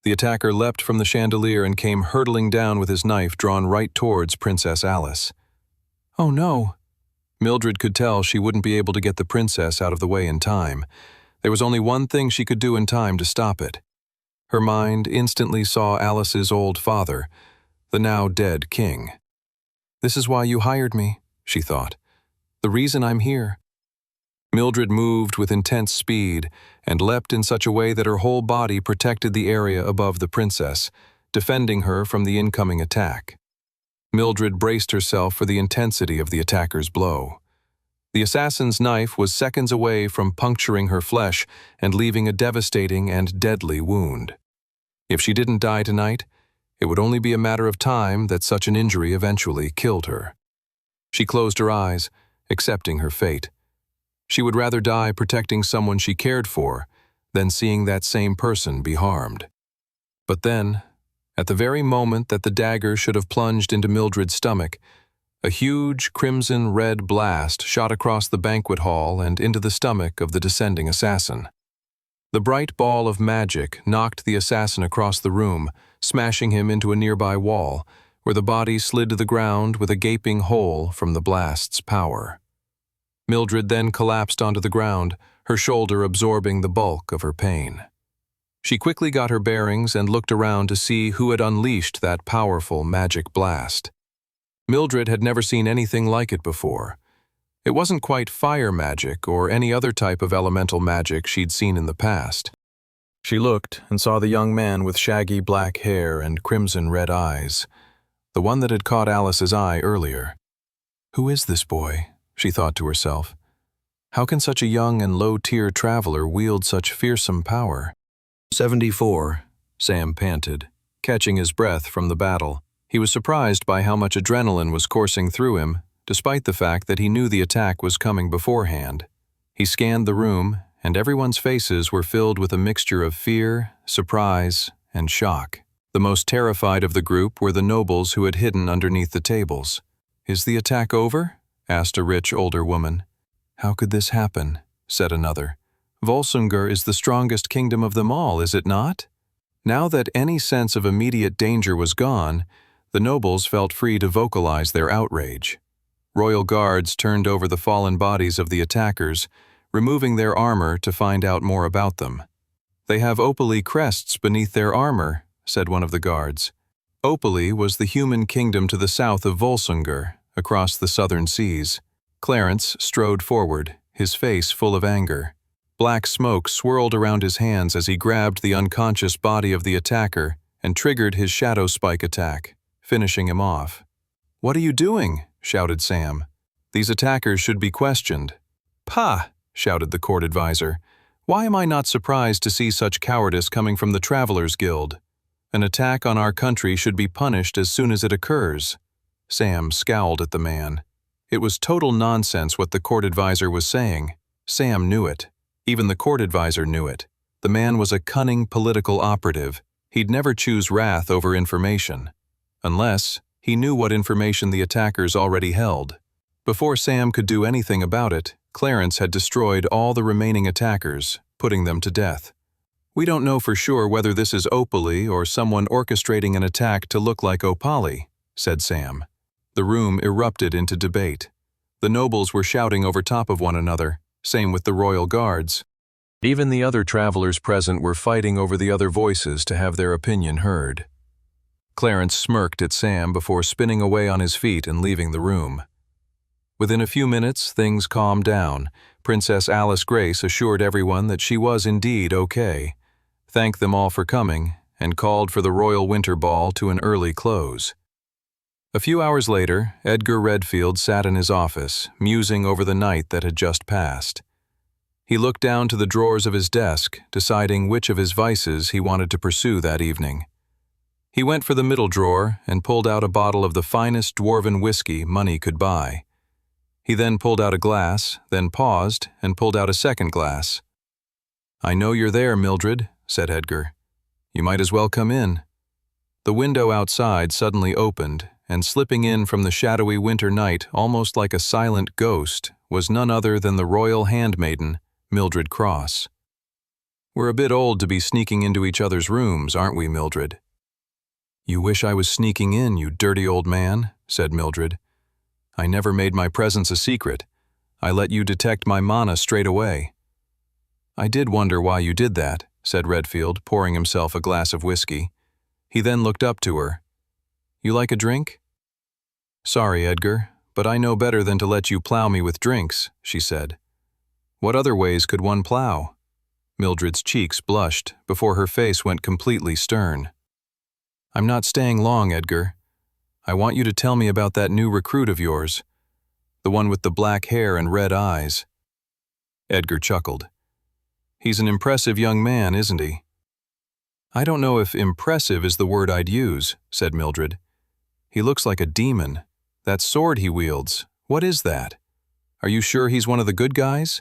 The attacker leapt from the chandelier and came hurtling down with his knife drawn right towards Princess Alice. Oh no! Mildred could tell she wouldn't be able to get the princess out of the way in time. There was only one thing she could do in time to stop it. Her mind instantly saw Alice's old father, the now dead king. This is why you hired me, she thought. The reason I'm here. Mildred moved with intense speed and leapt in such a way that her whole body protected the area above the princess, defending her from the incoming attack. Mildred braced herself for the intensity of the attacker's blow. The assassin's knife was seconds away from puncturing her flesh and leaving a devastating and deadly wound. If she didn't die tonight, it would only be a matter of time that such an injury eventually killed her. She closed her eyes, accepting her fate. She would rather die protecting someone she cared for than seeing that same person be harmed. But then, at the very moment that the dagger should have plunged into Mildred's stomach, a huge crimson-red blast shot across the banquet hall and into the stomach of the descending assassin. The bright ball of magic knocked the assassin across the room, smashing him into a nearby wall, where the body slid to the ground with a gaping hole from the blast's power. Mildred then collapsed onto the ground, her shoulder absorbing the bulk of her pain. She quickly got her bearings and looked around to see who had unleashed that powerful magic blast. Mildred had never seen anything like it before. It wasn't quite fire magic or any other type of elemental magic she'd seen in the past. She looked and saw the young man with shaggy black hair and crimson-red eyes, the one that had caught Alice's eye earlier. Who is this boy? She thought to herself. How can such a young and low-tier traveler wield such fearsome power? 74, Sam panted, catching his breath from the battle. He was surprised by how much adrenaline was coursing through him, despite the fact that he knew the attack was coming beforehand. He scanned the room, and everyone's faces were filled with a mixture of fear, surprise, and shock. The most terrified of the group were the nobles who had hidden underneath the tables. "Is the attack over?" asked a rich older woman. "How could this happen?" said another. "Volsungur is the strongest kingdom of them all, is it not?" Now that any sense of immediate danger was gone, the nobles felt free to vocalize their outrage. Royal guards turned over the fallen bodies of the attackers, removing their armor to find out more about them. "They have opaly crests beneath their armor," said one of the guards. Opaly was the human kingdom to the south of Volsungur, across the southern seas. Clarence strode forward, his face full of anger. Black smoke swirled around his hands as he grabbed the unconscious body of the attacker and triggered his shadow spike attack, finishing him off. "What are you doing?" shouted Sam. "These attackers should be questioned." "Pah!" shouted the court advisor. "Why am I not surprised to see such cowardice coming from the Travelers Guild? An attack on our country should be punished as soon as it occurs." Sam scowled at the man. It was total nonsense what the court advisor was saying. Sam knew it. Even the court advisor knew it. The man was a cunning political operative. He'd never choose wrath over information. Unless he knew what information the attackers already held. Before Sam could do anything about it, Clarence had destroyed all the remaining attackers, putting them to death. "We don't know for sure whether this is Opaly or someone orchestrating an attack to look like Opaly," said Sam. The room erupted into debate. The nobles were shouting over top of one another, same with the royal guards. Even the other travelers present were fighting over the other voices to have their opinion heard. Clarence smirked at Sam before spinning away on his feet and leaving the room. Within a few minutes, things calmed down. Princess Alice Grace assured everyone that she was indeed okay, thanked them all for coming, and called for the Royal Winter Ball to an early close. A few hours later, Edgar Redfield sat in his office, musing over the night that had just passed. He looked down to the drawers of his desk, deciding which of his vices he wanted to pursue that evening. He went for the middle drawer and pulled out a bottle of the finest dwarven whiskey money could buy. He then pulled out a glass, then paused and pulled out a second glass. "I know you're there, Mildred," said Edgar. "You might as well come in." The window outside suddenly opened, and slipping in from the shadowy winter night almost like a silent ghost was none other than the royal handmaiden, Mildred Cross. "We're a bit old to be sneaking into each other's rooms, aren't we, Mildred?" "You wish I was sneaking in, you dirty old man," said Mildred. "I never made my presence a secret. I let you detect my mana straight away." "I did wonder why you did that," said Redfield, pouring himself a glass of whiskey. He then looked up to her. "You like a drink?" "Sorry, Edgar, but I know better than to let you plow me with drinks," she said. "What other ways could one plow?" Mildred's cheeks blushed before her face went completely stern. "I'm not staying long, Edgar. I want you to tell me about that new recruit of yours, the one with the black hair and red eyes." Edgar chuckled. "He's an impressive young man, isn't he?" "I don't know if impressive is the word I'd use," said Mildred. "He looks like a demon. That sword he wields, what is that? Are you sure he's one of the good guys?"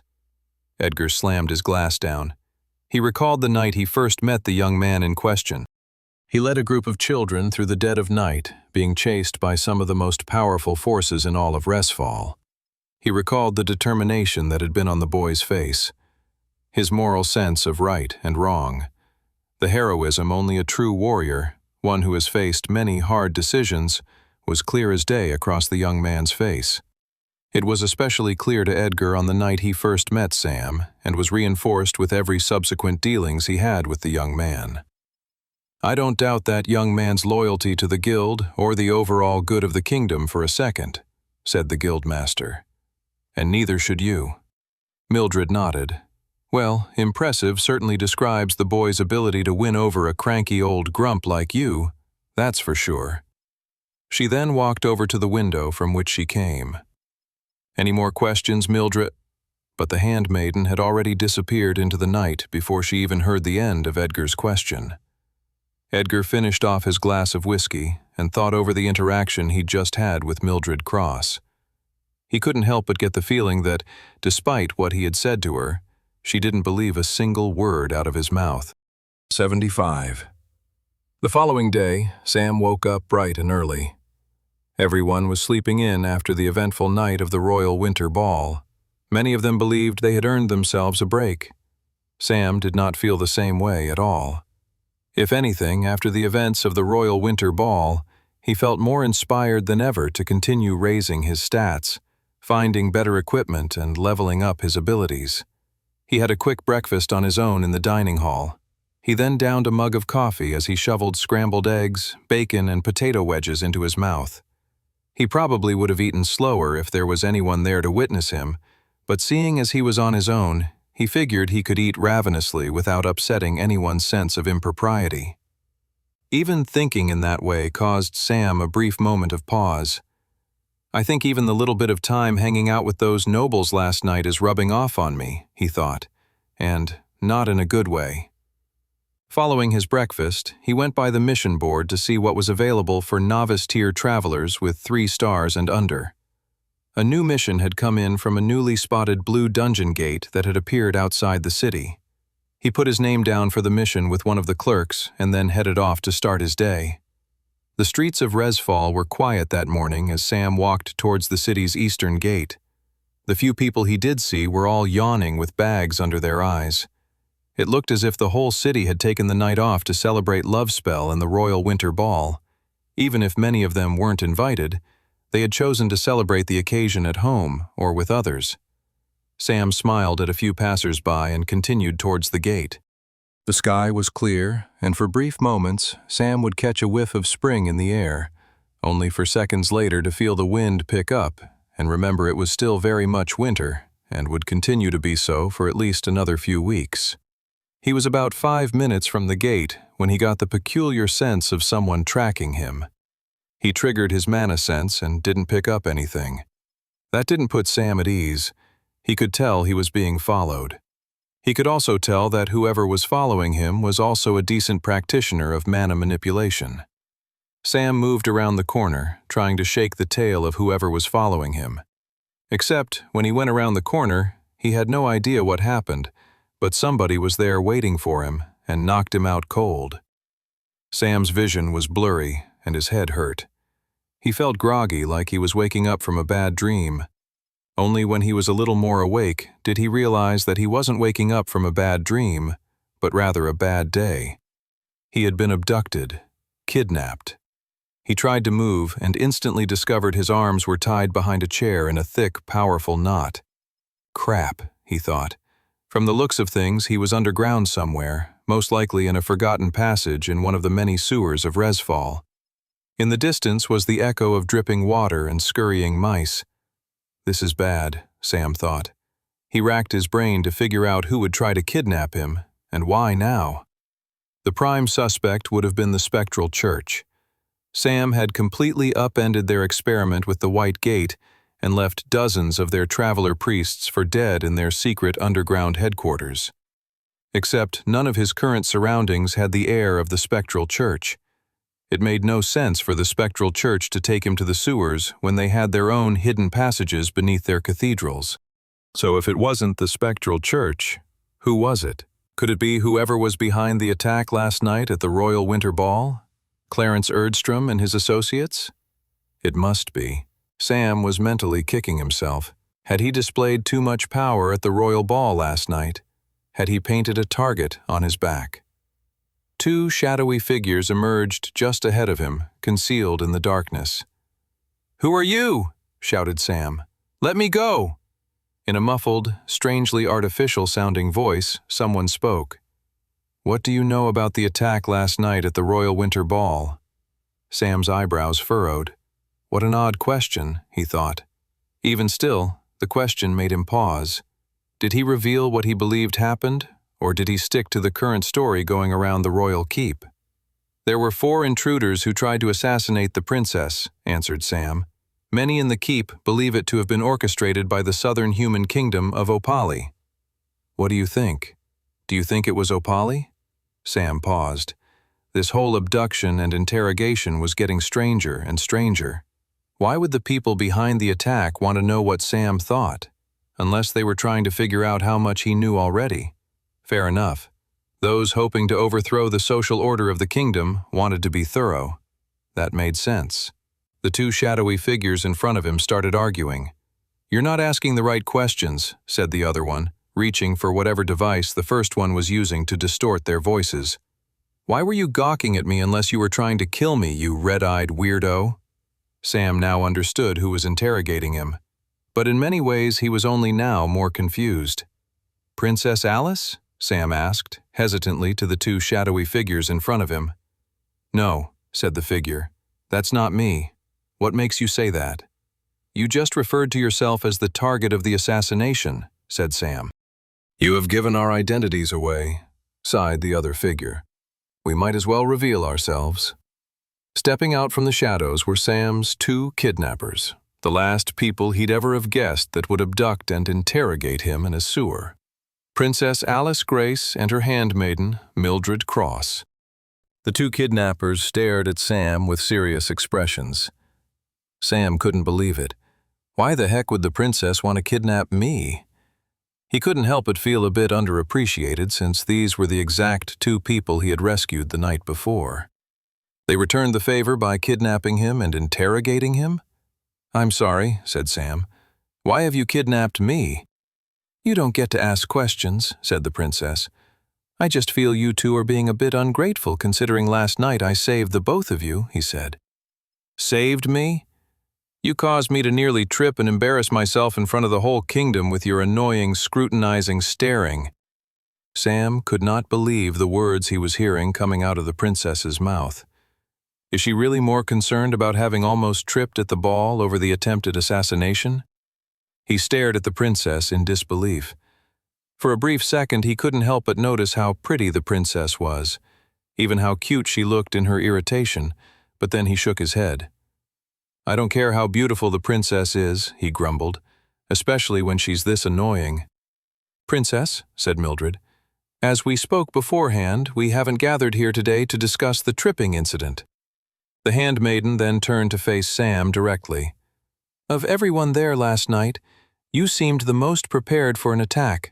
Edgar slammed his glass down. He recalled the night he first met the young man in question. He led a group of children through the dead of night, being chased by some of the most powerful forces in all of Resfall. He recalled the determination that had been on the boy's face, his moral sense of right and wrong, the heroism only a true warrior, one who has faced many hard decisions, was clear as day across the young man's face. It was especially clear to Edgar on the night he first met Sam, and was reinforced with every subsequent dealings he had with the young man. "I don't doubt that young man's loyalty to the guild or the overall good of the kingdom for a second," said the guildmaster. "And neither should you." Mildred nodded. "Well, impressive certainly describes the boy's ability to win over a cranky old grump like you, that's for sure." She then walked over to the window from which she came. "Any more questions, Mildred?" But the handmaiden had already disappeared into the night before she even heard the end of Edgar's question. Edgar finished off his glass of whiskey and thought over the interaction he'd just had with Mildred Cross. He couldn't help but get the feeling that, despite what he had said to her, she didn't believe a single word out of his mouth. 75. The following day, Sam woke up bright and early. Everyone was sleeping in after the eventful night of the Royal Winter Ball. Many of them believed they had earned themselves a break. Sam did not feel the same way at all. If anything, after the events of the Royal Winter Ball, he felt more inspired than ever to continue raising his stats, finding better equipment and leveling up his abilities. He had a quick breakfast on his own in the dining hall. He then downed a mug of coffee as he shoveled scrambled eggs, bacon, and potato wedges into his mouth. He probably would have eaten slower if there was anyone there to witness him, but seeing as he was on his own, he figured he could eat ravenously without upsetting anyone's sense of impropriety. Even thinking in that way caused Sam a brief moment of pause. "I think even the little bit of time hanging out with those nobles last night is rubbing off on me," he thought, and not in a good way. Following his breakfast, he went by the mission board to see what was available for novice-tier travelers with 3 stars and under. A new mission had come in from a newly spotted blue dungeon gate that had appeared outside the city. He put his name down for the mission with one of the clerks and then headed off to start his day. The streets of Resfall were quiet that morning as Sam walked towards the city's eastern gate. The few people he did see were all yawning with bags under their eyes. It looked as if the whole city had taken the night off to celebrate Lovespell and the Royal Winter Ball. Even if many of them weren't invited, they had chosen to celebrate the occasion at home or with others. Sam smiled at a few passers-by and continued towards the gate. The sky was clear, and for brief moments, Sam would catch a whiff of spring in the air, only for seconds later to feel the wind pick up and remember it was still very much winter and would continue to be so for at least another few weeks. He was about 5 minutes from the gate when he got the peculiar sense of someone tracking him. He triggered his mana sense and didn't pick up anything. That didn't put Sam at ease. He could tell he was being followed. He could also tell that whoever was following him was also a decent practitioner of mana manipulation. Sam moved around the corner, trying to shake the tail of whoever was following him. Except, when he went around the corner, he had no idea what happened, but somebody was there waiting for him and knocked him out cold. Sam's vision was blurry and his head hurt. He felt groggy, like he was waking up from a bad dream. Only when he was a little more awake did he realize that he wasn't waking up from a bad dream, but rather a bad day. He had been abducted, kidnapped. He tried to move and instantly discovered his arms were tied behind a chair in a thick, powerful knot. Crap, he thought. From the looks of things, he was underground somewhere, most likely in a forgotten passage in one of the many sewers of Resfall. In the distance was the echo of dripping water and scurrying mice. This is bad, Sam thought. He racked his brain to figure out who would try to kidnap him, and why now. The prime suspect would have been the Spectral Church. Sam had completely upended their experiment with the White Gate and left dozens of their traveler priests for dead in their secret underground headquarters. Except none of his current surroundings had the air of the Spectral Church. It made no sense for the Spectral Church to take him to the sewers when they had their own hidden passages beneath their cathedrals. So if it wasn't the Spectral Church, who was it? Could it be whoever was behind the attack last night at the Royal Winter Ball? Clarence Erdstrom and his associates? It must be. Sam was mentally kicking himself. Had he displayed too much power at the Royal Ball last night? Had he painted a target on his back? 2 shadowy figures emerged just ahead of him, concealed in the darkness. "Who are you?" shouted Sam. Let me go! In a muffled, strangely artificial-sounding voice, someone spoke. What do you know about the attack last night at the Royal Winter Ball? Sam's eyebrows furrowed. What an odd question, he thought. Even still, the question made him pause. Did he reveal what he believed happened, or did he stick to the current story going around the royal keep? There were 4 intruders who tried to assassinate the princess, answered Sam. Many in the keep believe it to have been orchestrated by the southern human kingdom of Opali. What do you think? Do you think it was Opali? Sam paused. This whole abduction and interrogation was getting stranger and stranger. Why would the people behind the attack want to know what Sam thought, unless they were trying to figure out how much he knew already? Fair enough. Those hoping to overthrow the social order of the kingdom wanted to be thorough. That made sense. The 2 shadowy figures in front of him started arguing. You're not asking the right questions, said the other one, reaching for whatever device the first one was using to distort their voices. Why were you gawking at me unless you were trying to kill me, you red-eyed weirdo? Sam now understood who was interrogating him, but in many ways he was only now more confused. Princess Alice? Sam asked, hesitantly to the 2 shadowy figures in front of him. No, said the figure. That's not me. What makes you say that? You just referred to yourself as the target of the assassination, said Sam. You have given our identities away, sighed the other figure. We might as well reveal ourselves. Stepping out from the shadows were Sam's 2 kidnappers, the last people he'd ever have guessed that would abduct and interrogate him in a sewer. Princess Alice Grace and her handmaiden, Mildred Cross. The 2 kidnappers stared at Sam with serious expressions. Sam couldn't believe it. Why the heck would the princess want to kidnap me? He couldn't help but feel a bit underappreciated since these were the exact 2 people he had rescued the night before. They returned the favor by kidnapping him and interrogating him? I'm sorry, said Sam. Why have you kidnapped me? You don't get to ask questions, said the princess. I just feel you 2 are being a bit ungrateful considering last night I saved the both of you, he said. Saved me? You caused me to nearly trip and embarrass myself in front of the whole kingdom with your annoying, scrutinizing staring. Sam could not believe the words he was hearing coming out of the princess's mouth. Is she really more concerned about having almost tripped at the ball over the attempted assassination? He stared at the princess in disbelief. For a brief second, he couldn't help but notice how pretty the princess was, even how cute she looked in her irritation, but then he shook his head. I don't care how beautiful the princess is, he grumbled, especially when she's this annoying. Princess, said Mildred, as we spoke beforehand, we haven't gathered here today to discuss the tripping incident. The handmaiden then turned to face Sam directly. Of everyone there last night, you seemed the most prepared for an attack.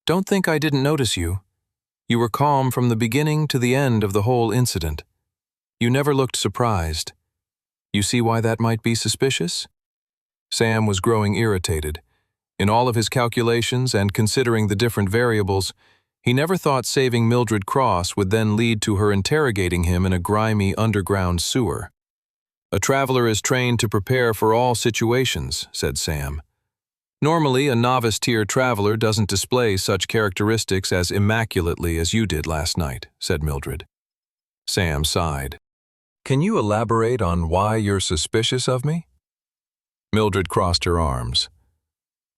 Don't think I didn't notice you. You were calm from the beginning to the end of the whole incident. You never looked surprised. You see why that might be suspicious? Sam was growing irritated. In all of his calculations and considering the different variables, he never thought saving Mildred Cross would then lead to her interrogating him in a grimy underground sewer. A traveler is trained to prepare for all situations, said Sam. Normally, a novice-tier traveler doesn't display such characteristics as immaculately as you did last night, said Mildred. Sam sighed. Can you elaborate on why you're suspicious of me? Mildred crossed her arms.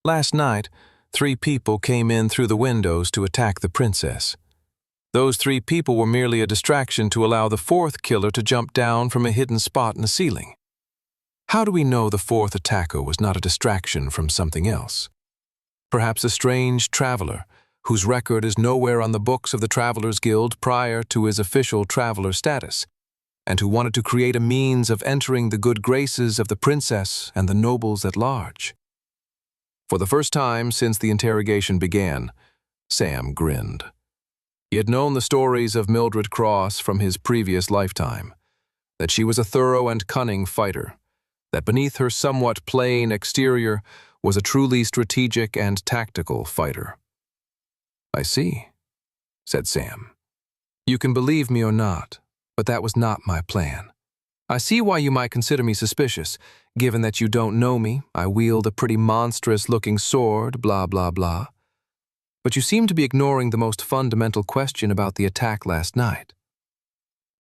Last night, 3 people came in through the windows to attack the princess. Those 3 people were merely a distraction to allow the 4th killer to jump down from a hidden spot in the ceiling. How do we know the 4th attacker was not a distraction from something else? Perhaps a strange traveler, whose record is nowhere on the books of the Travelers Guild prior to his official traveler status, and who wanted to create a means of entering the good graces of the princess and the nobles at large. For the first time since the interrogation began, Sam grinned. He had known the stories of Mildred Cross from his previous lifetime, that she was a thorough and cunning fighter, that beneath her somewhat plain exterior was a truly strategic and tactical fighter. I see, said Sam. You can believe me or not, but that was not my plan. I see why you might consider me suspicious, Given that you don't know me, I wield a pretty monstrous-looking sword, blah, blah, blah. But you seem to be ignoring the most fundamental question about the attack last night.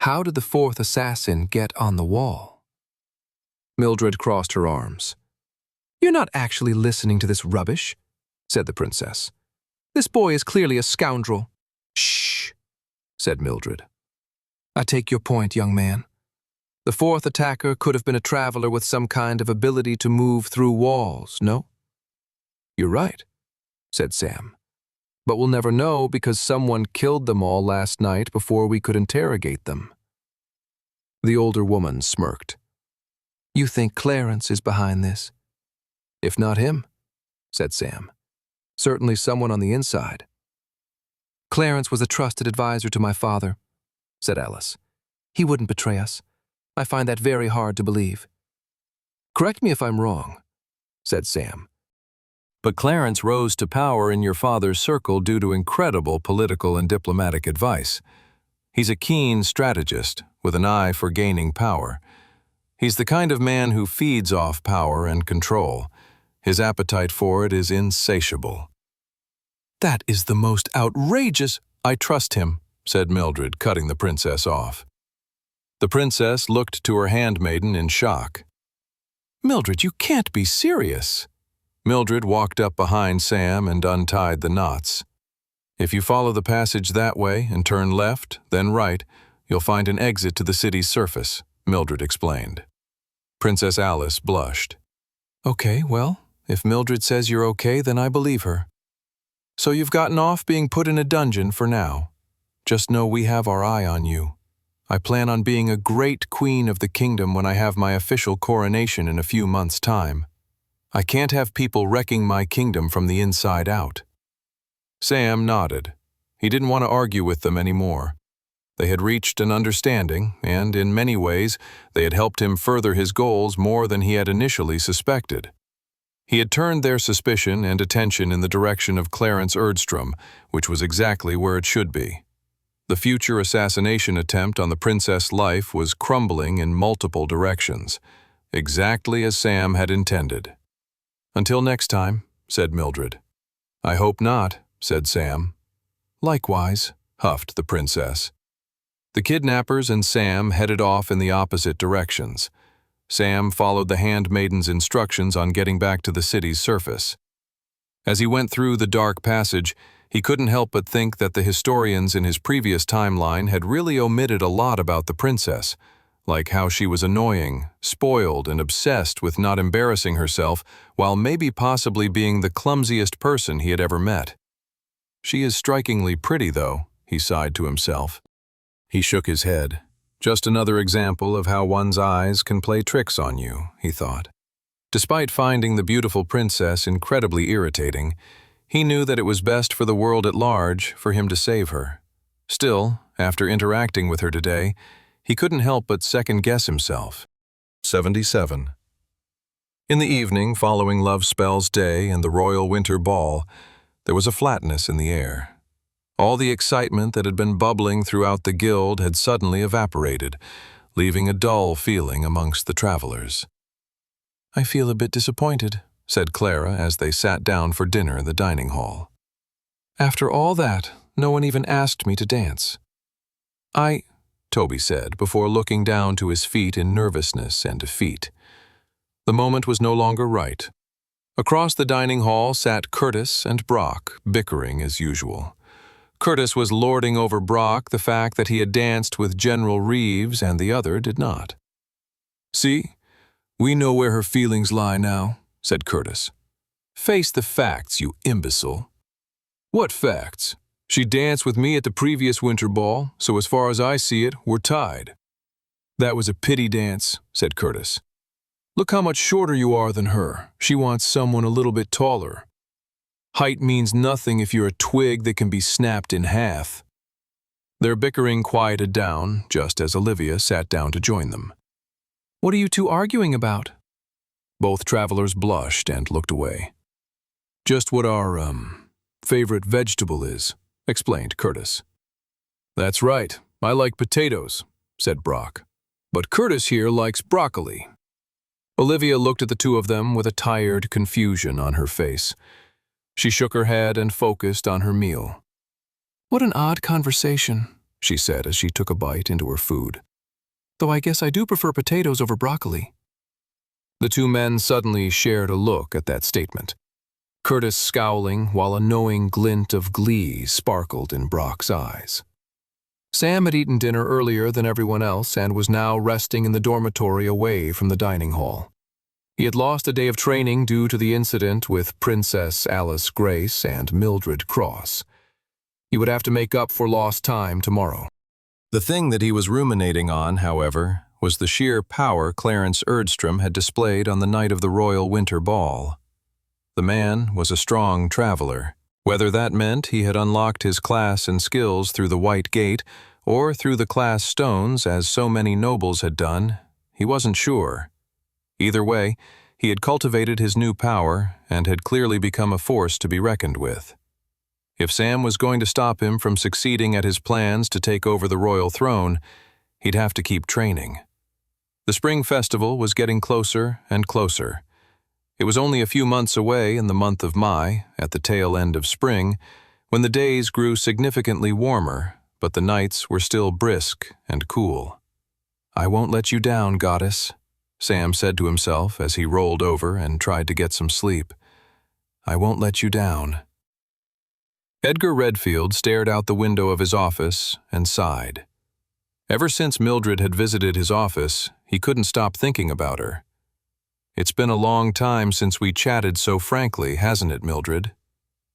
How did the fourth assassin get on the wall?" Mildred crossed her arms. "You're not actually listening to this rubbish," said the princess. "This boy is clearly a scoundrel." "Shh," said Mildred. "I take your point, young man. The fourth attacker could have been a traveler with some kind of ability to move through walls, no?" "You're right," said Sam. "But we'll never know because someone killed them all last night before we could interrogate them." The older woman smirked. "You think Clarence is behind this?" "If not him," said Sam. "Certainly someone on the inside." "Clarence was a trusted advisor to my father," said Alice. "He wouldn't betray us. I find that very hard to believe." "Correct me if I'm wrong," said Sam. "But Clarence rose to power in your father's circle due to incredible political and diplomatic advice. He's a keen strategist with an eye for gaining power. He's the kind of man who feeds off power and control. His appetite for it is insatiable." "That is the most outrageous—" "I trust him," said Mildred, cutting the princess off. The princess looked to her handmaiden in shock. "Mildred, you can't be serious." Mildred walked up behind Sam and untied the knots. "If you follow the passage that way and turn left, then right, you'll find an exit to the city's surface," Mildred explained. Princess Alice blushed. "Okay, well, if Mildred says you're okay, then I believe her. So you've gotten off being put in a dungeon for now. Just know we have our eye on you. I plan on being a great queen of the kingdom when I have my official coronation in a few months' time. I can't have people wrecking my kingdom from the inside out." Sam nodded. He didn't want to argue with them anymore. They had reached an understanding, and in many ways, they had helped him further his goals more than he had initially suspected. He had turned their suspicion and attention in the direction of Clarence Erdstrom, which was exactly where it should be. The future assassination attempt on the princess' life was crumbling in multiple directions, exactly as Sam had intended. "Until next time," said Mildred. "I hope not," said Sam. "Likewise," huffed the princess. The kidnappers and Sam headed off in the opposite directions. Sam followed the handmaiden's instructions on getting back to the city's surface. As he went through the dark passage, he couldn't help but think that the historians in his previous timeline had really omitted a lot about the princess, like how she was annoying, spoiled, and obsessed with not embarrassing herself, while maybe possibly being the clumsiest person he had ever met. "She is strikingly pretty, though," he sighed to himself. He shook his head. "Just another example of how one's eyes can play tricks on you," he thought. Despite finding the beautiful princess incredibly irritating, he knew that it was best for the world at large for him to save her. Still, after interacting with her today, he couldn't help but second-guess himself. 77. In the evening following Love Spell's day and the Royal Winter Ball, there was a flatness in the air. All the excitement that had been bubbling throughout the guild had suddenly evaporated, leaving a dull feeling amongst the travelers. "I feel a bit disappointed," said Clara as they sat down for dinner in the dining hall. "After all that, no one even asked me to dance." Toby said, before looking down to his feet in nervousness and defeat. The moment was no longer right. Across the dining hall sat Curtis and Brock, bickering as usual. Curtis was lording over Brock the fact that he had danced with General Reeves and the other did not. "See, we know where her feelings lie now," said Curtis. "Face the facts, you imbecile." "What facts? She danced with me at the previous winter ball, so as far as I see it, we're tied." "That was a pity dance," said Curtis. "Look how much shorter you are than her. She wants someone a little bit taller. Height means nothing if you're a twig that can be snapped in half." Their bickering quieted down, just as Olivia sat down to join them. "What are you two arguing about?" Both travelers blushed and looked away. "Just what our, favorite vegetable is," explained Curtis. "That's right, I like potatoes," said Brock. "But Curtis here likes broccoli." Olivia looked at the two of them with a tired confusion on her face. She shook her head and focused on her meal. "What an odd conversation," she said as she took a bite into her food. "Though I guess I do prefer potatoes over broccoli." The two men suddenly shared a look at that statement, Curtis scowling while a knowing glint of glee sparkled in Brock's eyes. Sam had eaten dinner earlier than everyone else and was now resting in the dormitory away from the dining hall. He had lost a day of training due to the incident with Princess Alice Grace and Mildred Cross. He would have to make up for lost time tomorrow. The thing that he was ruminating on, however, was the sheer power Clarence Erdstrom had displayed on the night of the Royal Winter Ball. The man was a strong traveler. Whether that meant he had unlocked his class and skills through the White Gate or through the class stones as so many nobles had done, he wasn't sure. Either way, he had cultivated his new power and had clearly become a force to be reckoned with. If Sam was going to stop him from succeeding at his plans to take over the royal throne, he'd have to keep training. The spring festival was getting closer and closer. It was only a few months away in the month of Mai, at the tail end of spring, when the days grew significantly warmer, but the nights were still brisk and cool. "I won't let you down, goddess," Sam said to himself as he rolled over and tried to get some sleep. "I won't let you down." Edgar Redfield stared out the window of his office and sighed. Ever since Mildred had visited his office, he couldn't stop thinking about her. "It's been a long time since we chatted so frankly, hasn't it, Mildred?"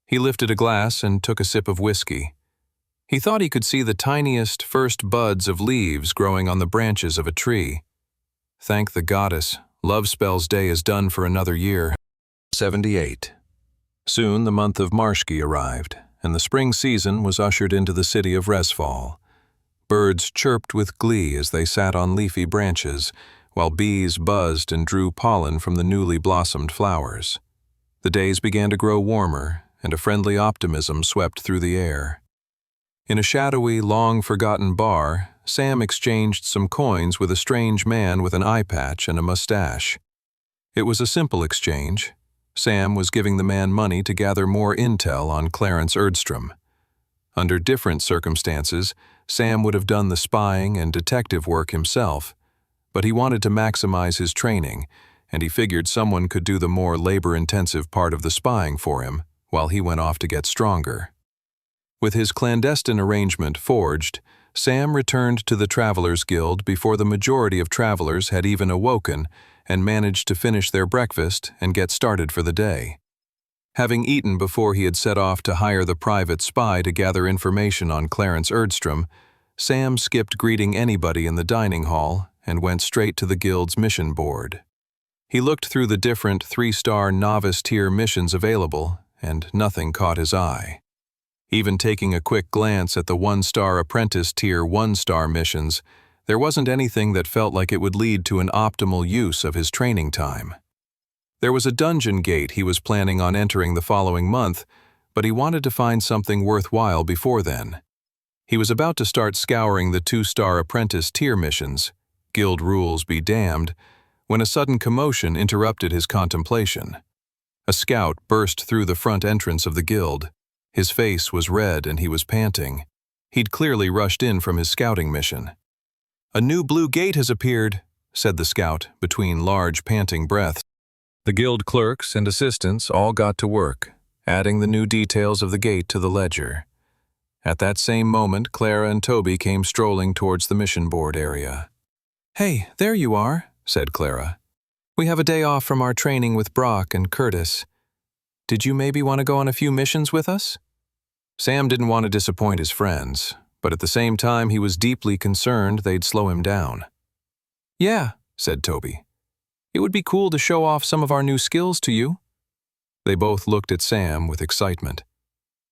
He lifted a glass and took a sip of whiskey. He thought he could see the tiniest first buds of leaves growing on the branches of a tree. Thank the goddess, Love Spell's Day is done for another year. 78. Soon the month of Marshki arrived, and the spring season was ushered into the city of Resfall. Birds chirped with glee as they sat on leafy branches, while bees buzzed and drew pollen from the newly blossomed flowers. The days began to grow warmer, and a friendly optimism swept through the air. In a shadowy, long-forgotten bar, Sam exchanged some coins with a strange man with an eye patch and a mustache. It was a simple exchange. Sam was giving the man money to gather more intel on Clarence Erdstrom. Under different circumstances, Sam would have done the spying and detective work himself, but he wanted to maximize his training, and he figured someone could do the more labor-intensive part of the spying for him while he went off to get stronger. With his clandestine arrangement forged, Sam returned to the Travelers Guild before the majority of travelers had even awoken and managed to finish their breakfast and get started for the day. Having eaten before he had set off to hire the private spy to gather information on Clarence Erdstrom, Sam skipped greeting anybody in the dining hall and went straight to the Guild's mission board. He looked through the different 3-star novice-tier missions available, and nothing caught his eye. Even taking a quick glance at the 1-star apprentice-tier 1-star missions, there wasn't anything that felt like it would lead to an optimal use of his training time. There was a dungeon gate he was planning on entering the following month, but he wanted to find something worthwhile before then. He was about to start scouring the 2-star apprentice-tier missions, Guild rules be damned, when a sudden commotion interrupted his contemplation. A scout burst through the front entrance of the Guild. His face was red and he was panting. He'd clearly rushed in from his scouting mission. "A new blue gate has appeared," said the scout between large panting breaths. The Guild clerks and assistants all got to work, adding the new details of the gate to the ledger. At that same moment, Clara and Toby came strolling towards the mission board area. "Hey, there you are," said Clara. "We have a day off from our training with Brock and Curtis. Did you maybe want to go on a few missions with us?" Sam didn't want to disappoint his friends, but at the same time he was deeply concerned they'd slow him down. "Yeah," said Toby. "It would be cool to show off some of our new skills to you." They both looked at Sam with excitement.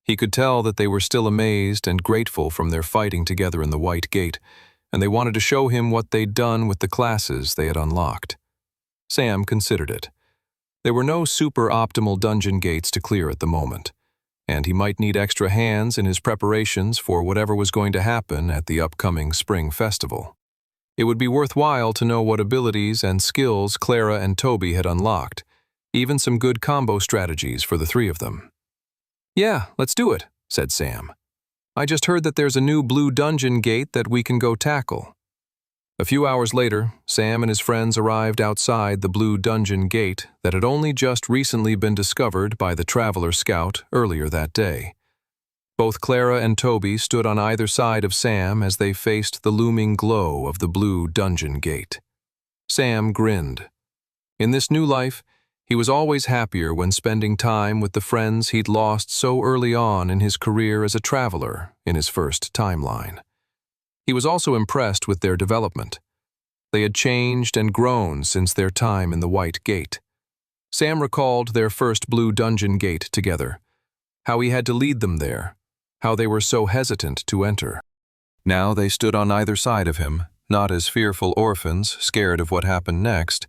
He could tell that they were still amazed and grateful from their fighting together in the White Gate, and they wanted to show him what they'd done with the classes they had unlocked. Sam considered it. There were no super-optimal dungeon gates to clear at the moment, and he might need extra hands in his preparations for whatever was going to happen at the upcoming spring festival. It would be worthwhile to know what abilities and skills Clara and Toby had unlocked, even some good combo strategies for the three of them. "Yeah, let's do it," said Sam. "I just heard that there's a new blue dungeon gate that we can go tackle." A few hours later, Sam and his friends arrived outside the blue dungeon gate that had only just recently been discovered by the Traveler Scout earlier that day. Both Clara and Toby stood on either side of Sam as they faced the looming glow of the blue dungeon gate. Sam grinned. In this new life, he was always happier when spending time with the friends he'd lost so early on in his career as a traveler in his first timeline. He was also impressed with their development. They had changed and grown since their time in the White Gate. Sam recalled their first blue dungeon gate together, how he had to lead them there, how they were so hesitant to enter. Now they stood on either side of him, not as fearful orphans scared of what happened next,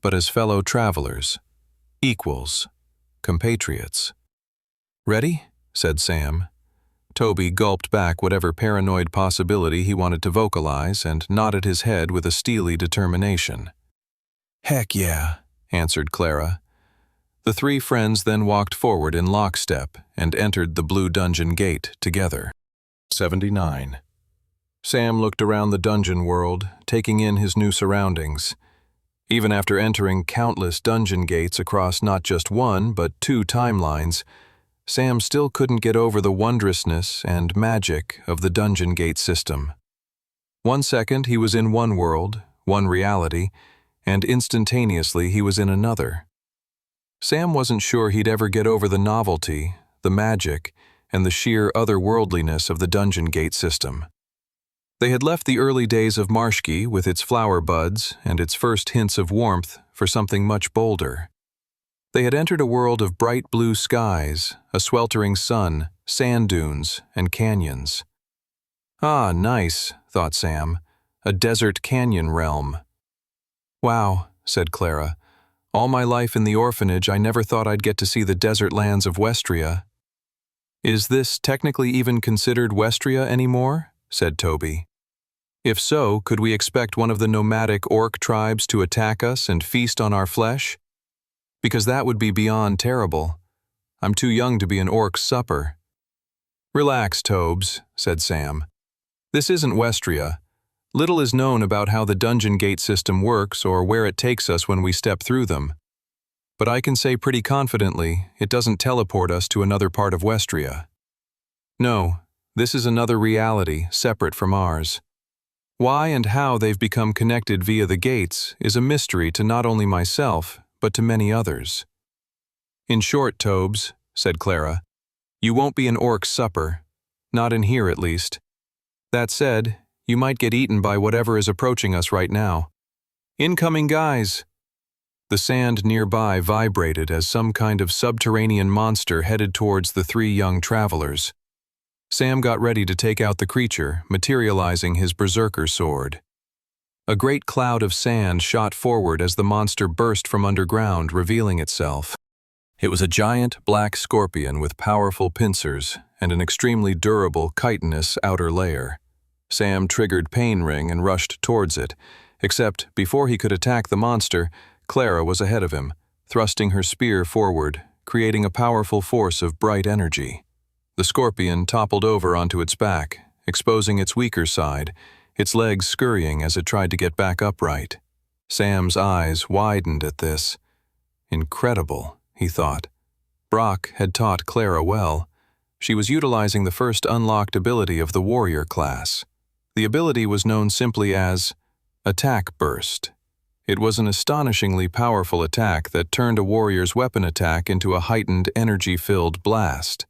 but as fellow travelers, equals, compatriots. "Ready?" said Sam. Toby gulped back whatever paranoid possibility he wanted to vocalize and nodded his head with a steely determination. "Heck yeah," answered Clara. The three friends then walked forward in lockstep and entered the blue dungeon gate together. 79. Sam looked around the dungeon world, taking in his new surroundings. Even after entering countless dungeon gates across not just one but two timelines, Sam still couldn't get over the wondrousness and magic of the dungeon gate system. 1 second he was in one world, one reality, and instantaneously he was in another. Sam wasn't sure he'd ever get over the novelty, the magic, and the sheer otherworldliness of the dungeon gate system. They had left the early days of Marshki with its flower buds and its first hints of warmth for something much bolder. They had entered a world of bright blue skies, a sweltering sun, sand dunes, and canyons. "Ah, nice," thought Sam, "a desert canyon realm." "Wow," said Clara. "All my life in the orphanage I never thought I'd get to see the desert lands of Westria." "Is this technically even considered Westria anymore?" said Toby. "If so, could we expect one of the nomadic orc tribes to attack us and feast on our flesh? Because that would be beyond terrible. I'm too young to be an orc's supper." "Relax, Tobes," said Sam. "This isn't Westria. Little is known about how the dungeon gate system works or where it takes us when we step through them. But I can say pretty confidently it doesn't teleport us to another part of Westria. No, this is another reality separate from ours. Why and how they've become connected via the gates is a mystery to not only myself, but to many others." "In short, Tobes," said Clara, "you won't be an orc's supper. Not in here, at least. That said, you might get eaten by whatever is approaching us right now. Incoming, guys!" The sand nearby vibrated as some kind of subterranean monster headed towards the three young travelers. Sam got ready to take out the creature, materializing his berserker sword. A great cloud of sand shot forward as the monster burst from underground, revealing itself. It was a giant black scorpion with powerful pincers and an extremely durable chitinous outer layer. Sam triggered Pain Ring and rushed towards it, except before he could attack the monster, Clara was ahead of him, thrusting her spear forward, creating a powerful force of bright energy. The scorpion toppled over onto its back, exposing its weaker side, its legs scurrying as it tried to get back upright. Sam's eyes widened at this. Incredible, he thought. Brock had taught Clara well. She was utilizing the first unlocked ability of the warrior class. The ability was known simply as Attack Burst. It was an astonishingly powerful attack that turned a warrior's weapon attack into a heightened energy-filled blast.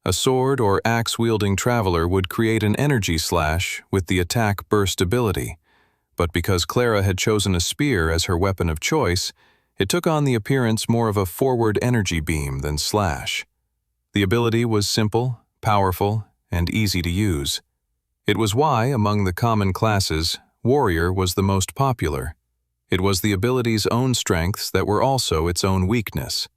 A sword or axe-wielding traveler would create an energy slash with the Attack Burst ability, but because Clara had chosen a spear as her weapon of choice, it took on the appearance more of a forward energy beam than slash. The ability was simple, powerful, and easy to use. It was why, among the common classes, warrior was the most popular. It was the ability's own strengths that were also its own weakness.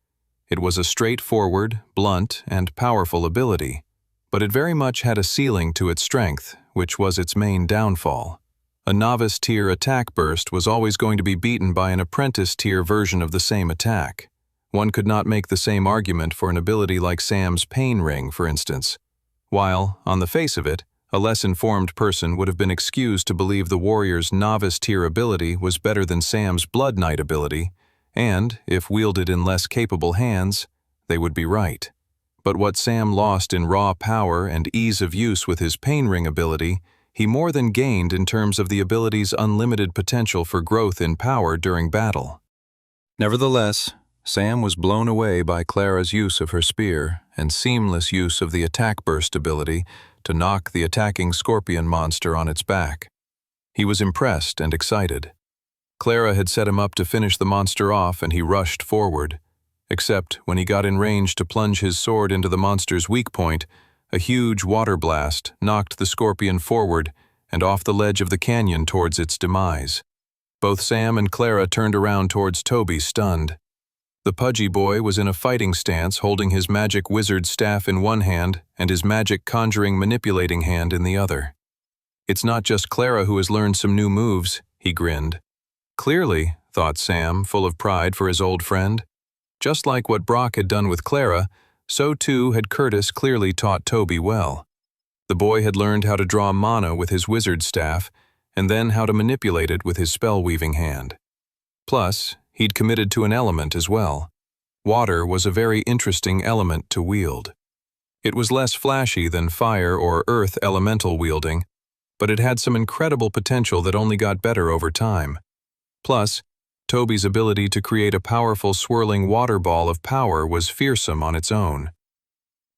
It was a straightforward, blunt, and powerful ability, but it very much had a ceiling to its strength, which was its main downfall. A novice-tier attack burst was always going to be beaten by an apprentice-tier version of the same attack. One could not make the same argument for an ability like Sam's Pain Ring, for instance. While, on the face of it, a less informed person would have been excused to believe the warrior's novice-tier ability was better than Sam's Blood Knight ability, and, if wielded in less capable hands, they would be right. But what Sam lost in raw power and ease of use with his Pain Ring ability, he more than gained in terms of the ability's unlimited potential for growth in power during battle. Nevertheless, Sam was blown away by Clara's use of her spear and seamless use of the attack burst ability to knock the attacking scorpion monster on its back. He was impressed and excited. Clara had set him up to finish the monster off, and he rushed forward. Except when he got in range to plunge his sword into the monster's weak point, a huge water blast knocked the scorpion forward and off the ledge of the canyon towards its demise. Both Sam and Clara turned around towards Toby, stunned. The pudgy boy was in a fighting stance, holding his magic wizard staff in one hand and his magic conjuring manipulating hand in the other. "It's not just Clara who has learned some new moves," he grinned. Clearly, thought Sam, full of pride for his old friend. Just like what Brock had done with Clara, so too had Curtis clearly taught Toby well. The boy had learned how to draw mana with his wizard staff, and then how to manipulate it with his spell-weaving hand. Plus, he'd committed to an element as well. Water was a very interesting element to wield. It was less flashy than fire or earth elemental wielding, but it had some incredible potential that only got better over time. Plus, Toby's ability to create a powerful swirling water ball of power was fearsome on its own.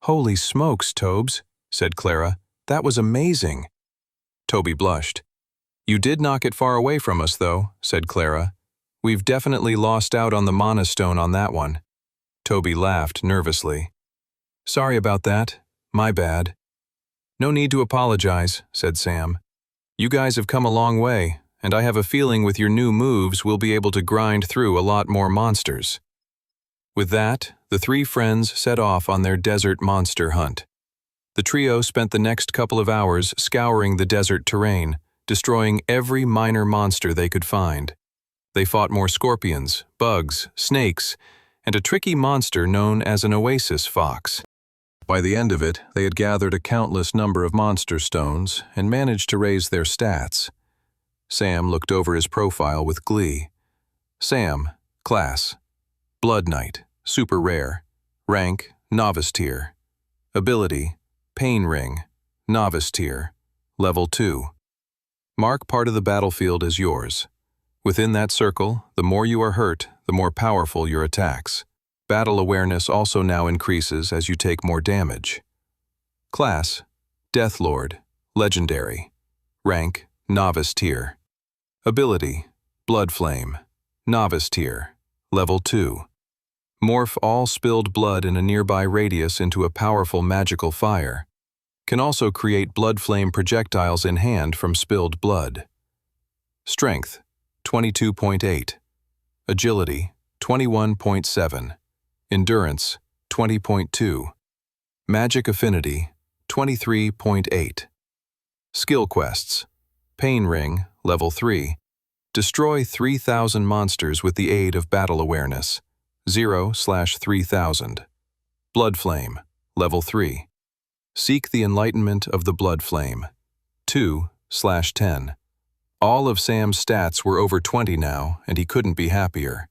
"Holy smokes, Tobes," said Clara. "That was amazing." Toby blushed. "You did knock it far away from us, though," said Clara. "We've definitely lost out on the mana stone on that one." Toby laughed nervously. "Sorry about that. My bad." "No need to apologize," said Sam. "You guys have come a long way, and I have a feeling with your new moves we'll be able to grind through a lot more monsters." With that, the three friends set off on their desert monster hunt. The trio spent the next couple of hours scouring the desert terrain, destroying every minor monster they could find. They fought more scorpions, bugs, snakes, and a tricky monster known as an oasis fox. By the end of it, they had gathered a countless number of monster stones and managed to raise their stats. Sam looked over his profile with glee. Sam, class, Blood Knight, super rare, rank, novice tier, ability, Pain Ring, novice tier, level 2. Mark part of the battlefield as yours. Within that circle, the more you are hurt, the more powerful your attacks. Battle awareness also now increases as you take more damage. Class, Death Lord, legendary. Rank, novice tier. Ability, Blood Flame, novice tier, level 2. Morph all spilled blood in a nearby radius into a powerful magical fire. Can also create blood flame projectiles in hand from spilled blood. Strength, 22.8. Agility, 21.7. Endurance, 20.2. Magic Affinity, 23.8. Skill Quests. Pain Ring, level 3. Destroy 3,000 monsters with the aid of battle awareness, 0/3000. Blood Flame, level 3. Seek the enlightenment of the Blood Flame, 2/10. All of Sam's stats were over 20 now, and he couldn't be happier.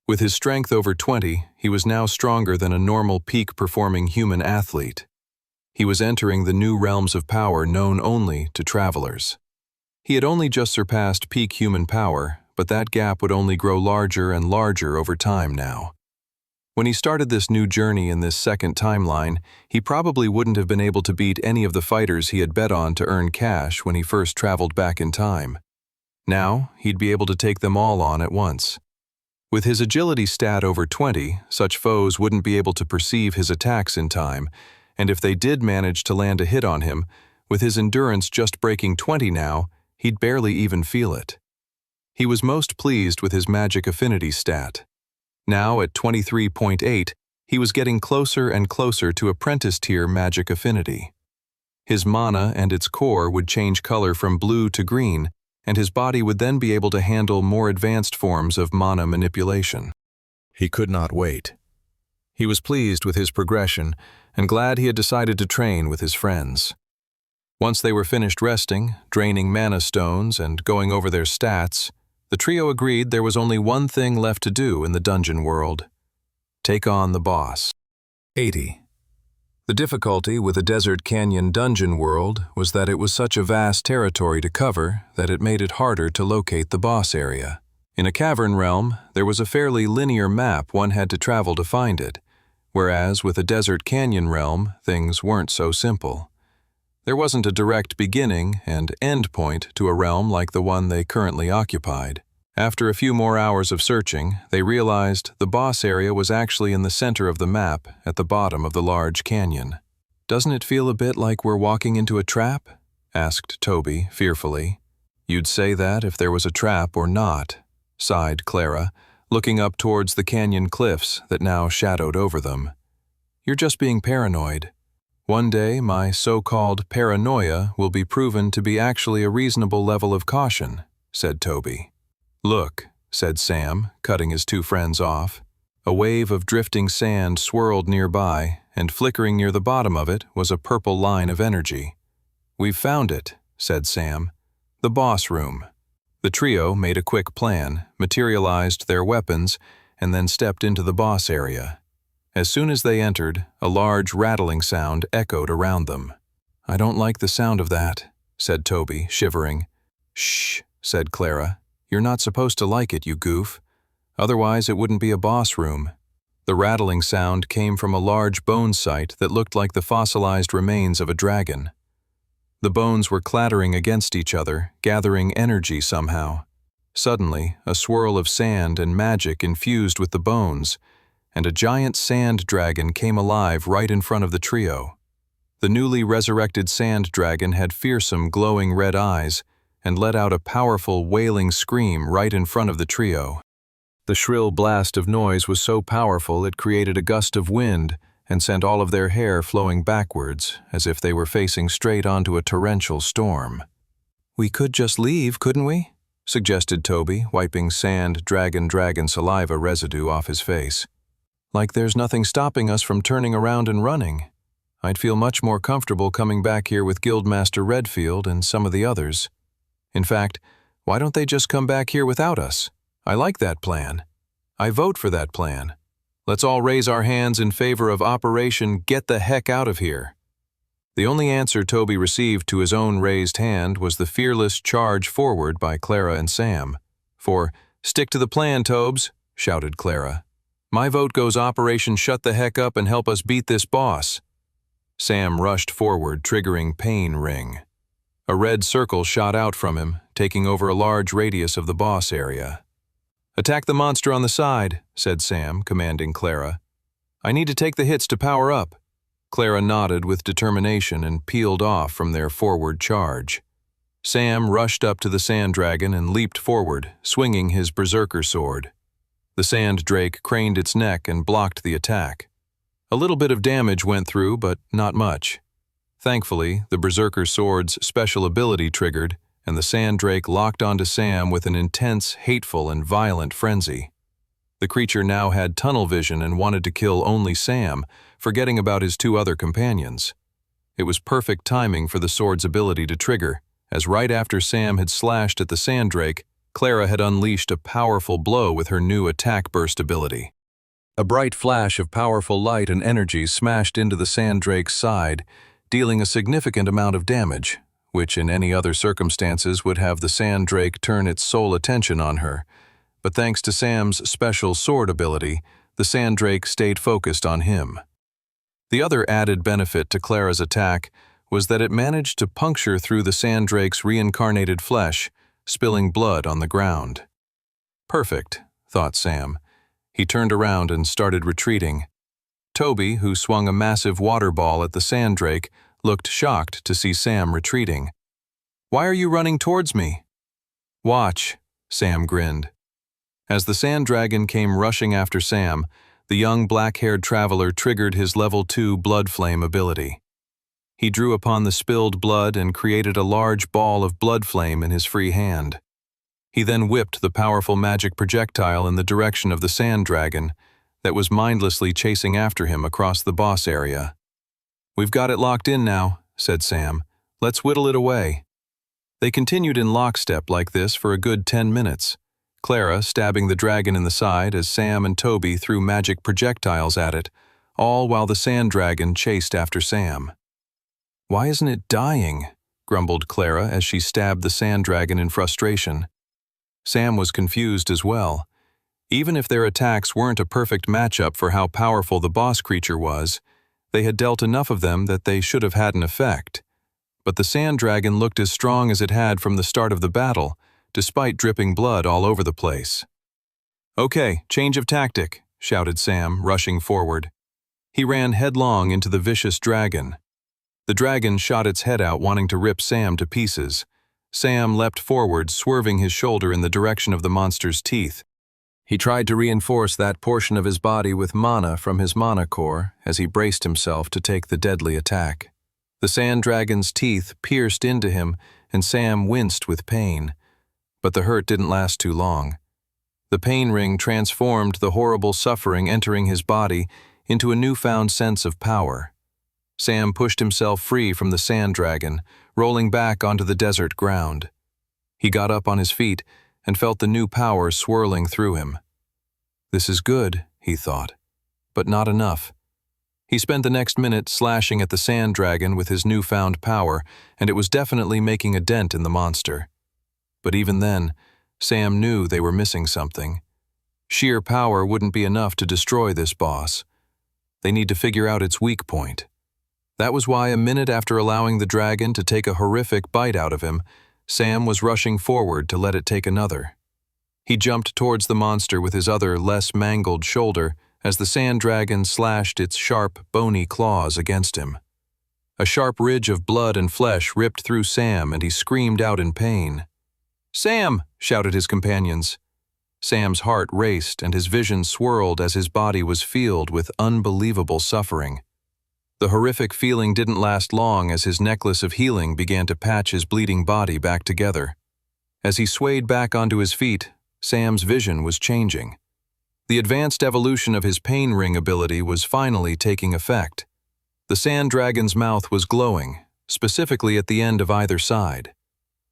With his strength over 20, he was now stronger than a normal peak-performing human athlete. He was entering the new realms of power known only to travelers. He had only just surpassed peak human power, but that gap would only grow larger and larger over time now. When he started this new journey in this second timeline, he probably wouldn't have been able to beat any of the fighters he had bet on to earn cash when he first traveled back in time. Now, he'd be able to take them all on at once. With his agility stat over 20, such foes wouldn't be able to perceive his attacks in time, and if they did manage to land a hit on him, with his endurance just breaking 20 now, he'd barely even feel it. He was most pleased with his magic affinity stat. Now at 23.8, he was getting closer and closer to apprentice-tier magic affinity. His mana and its core would change color from blue to green, and his body would then be able to handle more advanced forms of mana manipulation. He could not wait. He was pleased with his progression and glad he had decided to train with his friends. Once they were finished resting, draining mana stones, and going over their stats, the trio agreed there was only one thing left to do in the dungeon world: take on the boss. 80. The difficulty with the Desert Canyon dungeon world was that it was such a vast territory to cover that it made it harder to locate the boss area. In a cavern realm, there was a fairly linear map one had to travel to find it, whereas with a Desert Canyon realm, things weren't so simple. There wasn't a direct beginning and end point to a realm like the one they currently occupied. After a few more hours of searching, they realized the boss area was actually in the center of the map at the bottom of the large canyon. "Doesn't it feel a bit like we're walking into a trap?" asked Toby fearfully. "You'd say that if there was a trap or not," sighed Clara, looking up towards the canyon cliffs that now shadowed over them. "You're just being paranoid. One day, my so-called paranoia will be proven to be actually a reasonable level of caution," said Toby. "Look," said Sam, cutting his two friends off. A wave of drifting sand swirled nearby, and flickering near the bottom of it was a purple line of energy. "We've found it," said Sam. "The boss room." The trio made a quick plan, materialized their weapons, and then stepped into the boss area. As soon as they entered, a large rattling sound echoed around them. "I don't like the sound of that," said Toby, shivering. "Shh," said Clara. "You're not supposed to like it, you goof. Otherwise it wouldn't be a boss room." The rattling sound came from a large bone site that looked like the fossilized remains of a dragon. The bones were clattering against each other, gathering energy somehow. Suddenly, a swirl of sand and magic infused with the bones, and a giant sand dragon came alive right in front of the trio. The newly resurrected sand dragon had fearsome, glowing red eyes and let out a powerful, wailing scream right in front of the trio. The shrill blast of noise was so powerful it created a gust of wind and sent all of their hair flowing backwards, as if they were facing straight onto a torrential storm. "We could just leave, couldn't we?" suggested Toby, wiping sand dragon saliva residue off his face. "Like there's nothing stopping us from turning around and running. I'd feel much more comfortable coming back here with Guildmaster Redfield and some of the others. In fact, why don't they just come back here without us? I like that plan. I vote for that plan. Let's all raise our hands in favor of Operation Get the Heck Out of Here." The only answer Toby received to his own raised hand was the fearless charge forward by Clara and Sam. For, "Stick to the plan, Tobes," shouted Clara. "My vote goes Operation Shut the Heck Up and help us beat this boss." Sam rushed forward, triggering Pain Ring. A red circle shot out from him, taking over a large radius of the boss area. "Attack the monster on the side," said Sam, commanding Clara. "I need to take the hits to power up." Clara nodded with determination and peeled off from their forward charge. Sam rushed up to the sand dragon and leaped forward, swinging his berserker sword. The sand drake craned its neck and blocked the attack. A little bit of damage went through, but not much. Thankfully, the berserker sword's special ability triggered, and the sand drake locked onto Sam with an intense, hateful, and violent frenzy. The creature now had tunnel vision and wanted to kill only Sam, forgetting about his two other companions. It was perfect timing for the sword's ability to trigger, as right after Sam had slashed at the sand drake, Clara had unleashed a powerful blow with her new attack burst ability. A bright flash of powerful light and energy smashed into the sand drake's side, dealing a significant amount of damage, which in any other circumstances would have the sand drake turn its sole attention on her. But thanks to Sam's special sword ability, the sand drake stayed focused on him. The other added benefit to Clara's attack was that it managed to puncture through the sand drake's reincarnated flesh, spilling blood on the ground. "Perfect," thought Sam. He turned around and started retreating. Toby, who swung a massive water ball at the sand drake, looked shocked to see Sam retreating. "Why are you running towards me?" "Watch," Sam grinned. As the sand dragon came rushing after Sam, the young black-haired traveler triggered his level 2 blood flame ability. He drew upon the spilled blood and created a large ball of blood flame in his free hand. He then whipped the powerful magic projectile in the direction of the sand dragon that was mindlessly chasing after him across the boss area. "We've got it locked in now," said Sam. "Let's whittle it away." They continued in lockstep like this for a good 10 minutes, Clara stabbing the dragon in the side as Sam and Toby threw magic projectiles at it, all while the sand dragon chased after Sam. "Why isn't it dying?" grumbled Clara as she stabbed the sand dragon in frustration. Sam was confused as well. Even if their attacks weren't a perfect matchup for how powerful the boss creature was, they had dealt enough of them that they should have had an effect. But the sand dragon looked as strong as it had from the start of the battle, despite dripping blood all over the place. "Okay, change of tactic," shouted Sam, rushing forward. He ran headlong into the vicious dragon. The dragon shot its head out, wanting to rip Sam to pieces. Sam leapt forward, swerving his shoulder in the direction of the monster's teeth. He tried to reinforce that portion of his body with mana from his mana core as he braced himself to take the deadly attack. The sand dragon's teeth pierced into him, and Sam winced with pain. But the hurt didn't last too long. The pain ring transformed the horrible suffering entering his body into a newfound sense of power. Sam pushed himself free from the sand dragon, rolling back onto the desert ground. He got up on his feet and felt the new power swirling through him. "This is good," he thought, but not enough. He spent the next minute slashing at the sand dragon with his newfound power, and it was definitely making a dent in the monster. But even then, Sam knew they were missing something. Sheer power wouldn't be enough to destroy this boss. They need to figure out its weak point. That was why a minute after allowing the dragon to take a horrific bite out of him, Sam was rushing forward to let it take another. He jumped towards the monster with his other, less mangled shoulder as the sand dragon slashed its sharp, bony claws against him. A sharp ridge of blood and flesh ripped through Sam, and he screamed out in pain. "Sam!" shouted his companions. Sam's heart raced and his vision swirled as his body was filled with unbelievable suffering. The horrific feeling didn't last long as his necklace of healing began to patch his bleeding body back together. As he swayed back onto his feet, Sam's vision was changing. The advanced evolution of his pain ring ability was finally taking effect. The sand dragon's mouth was glowing, specifically at the end of either side.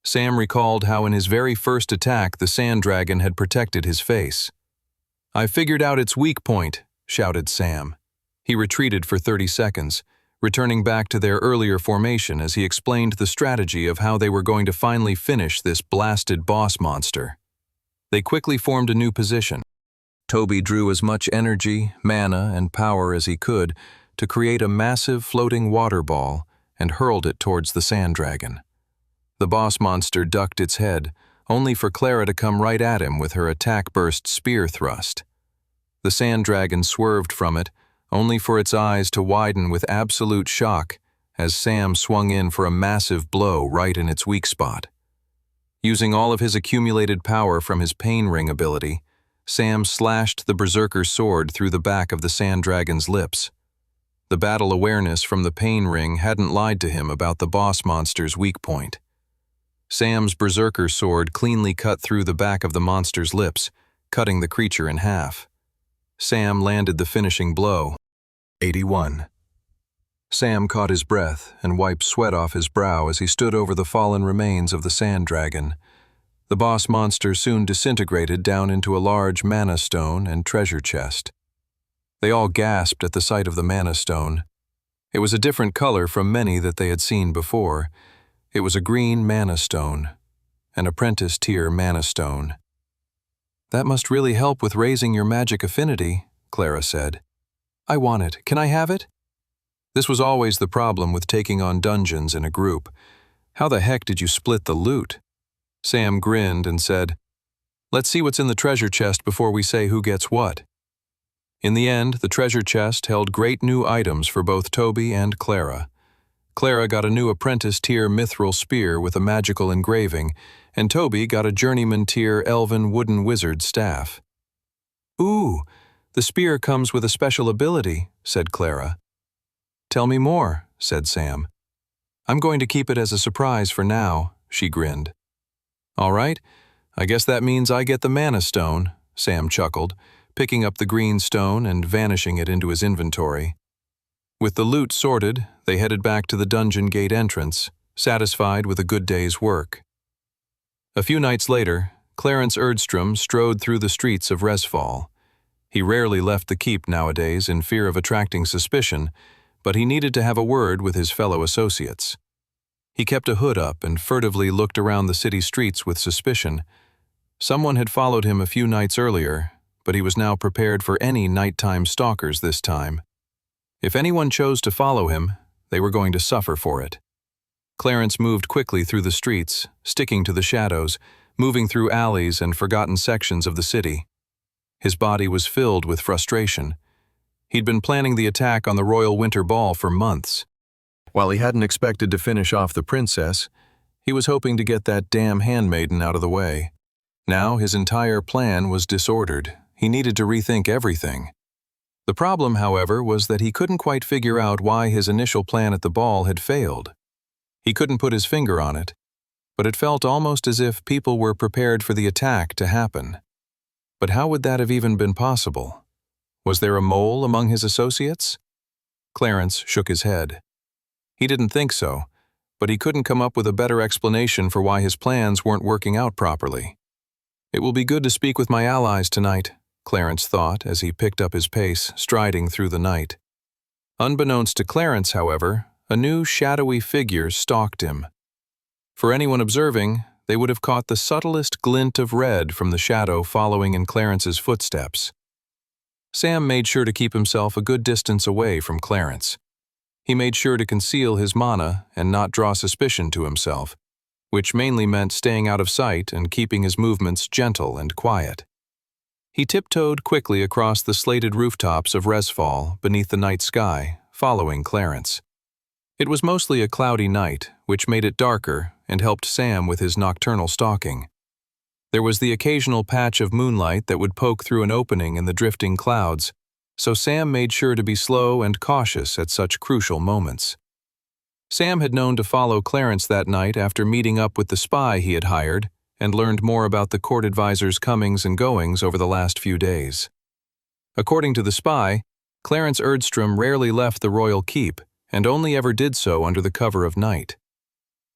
Sam recalled how in his very first attack the sand dragon had protected his face. "I figured out its weak point," shouted Sam. He retreated for 30 seconds, returning back to their earlier formation as he explained the strategy of how they were going to finally finish this blasted boss monster. They quickly formed a new position. Toby drew as much energy, mana, and power as he could to create a massive floating water ball and hurled it towards the sand dragon. The boss monster ducked its head, only for Clara to come right at him with her attack-burst spear thrust. The sand dragon swerved from it, only for its eyes to widen with absolute shock as Sam swung in for a massive blow right in its weak spot. Using all of his accumulated power from his pain ring ability, Sam slashed the berserker sword through the back of the sand dragon's lips. The battle awareness from the pain ring hadn't lied to him about the boss monster's weak point. Sam's berserker sword cleanly cut through the back of the monster's lips, cutting the creature in half. Sam landed the finishing blow. 81. Sam caught his breath and wiped sweat off his brow as he stood over the fallen remains of the sand dragon. The boss monster soon disintegrated down into a large mana stone and treasure chest. They all gasped at the sight of the mana stone. It was a different color from many that they had seen before. It was a green mana stone, an apprentice tier mana stone. "That must really help with raising your magic affinity," Clara said. "I want it. Can I have it?" This was always the problem with taking on dungeons in a group. How the heck did you split the loot? Sam grinned and said, "Let's see what's in the treasure chest before we say who gets what." In the end, the treasure chest held great new items for both Toby and Clara. Clara got a new apprentice-tier mithril spear with a magical engraving, and Toby got a journeyman-tier elven wooden wizard staff. "Ooh, the spear comes with a special ability," said Clara. "Tell me more," said Sam. I'm going to keep it as a surprise for now, she grinned. All right, I guess that means I get the mana stone, Sam chuckled, picking up the green stone and vanishing it into his inventory. With the loot sorted, they headed back to the dungeon gate entrance, satisfied with a good day's work. A few nights later, Clarence Erdstrom strode through the streets of Resfall. He rarely left the keep nowadays in fear of attracting suspicion, but he needed to have a word with his fellow associates. He kept a hood up and furtively looked around the city streets with suspicion. Someone had followed him a few nights earlier, but he was now prepared for any nighttime stalkers this time. If anyone chose to follow him, they were going to suffer for it. Clarence moved quickly through the streets, sticking to the shadows, moving through alleys and forgotten sections of the city. His body was filled with frustration. He'd been planning the attack on the Royal Winter Ball for months. While he hadn't expected to finish off the princess, he was hoping to get that damn handmaiden out of the way. Now his entire plan was disordered. He needed to rethink everything. The problem, however, was that he couldn't quite figure out why his initial plan at the ball had failed. He couldn't put his finger on it, but it felt almost as if people were prepared for the attack to happen. But how would that have even been possible? Was there a mole among his associates? Clarence shook his head. He didn't think so, but he couldn't come up with a better explanation for why his plans weren't working out properly. It will be good to speak with my allies tonight, Clarence thought as he picked up his pace, striding through the night. Unbeknownst to Clarence, however, a new shadowy figure stalked him. For anyone observing, they would have caught the subtlest glint of red from the shadow following in Clarence's footsteps. Sam made sure to keep himself a good distance away from Clarence. He made sure to conceal his mana and not draw suspicion to himself, which mainly meant staying out of sight and keeping his movements gentle and quiet. He tiptoed quickly across the slated rooftops of Resfall beneath the night sky, following Clarence. It was mostly a cloudy night, which made it darker and helped Sam with his nocturnal stalking. There was the occasional patch of moonlight that would poke through an opening in the drifting clouds, so Sam made sure to be slow and cautious at such crucial moments. Sam had known to follow Clarence that night after meeting up with the spy he had hired and learned more about the court advisor's comings and goings over the last few days. According to the spy, Clarence Erdstrom rarely left the royal keep and only ever did so under the cover of night.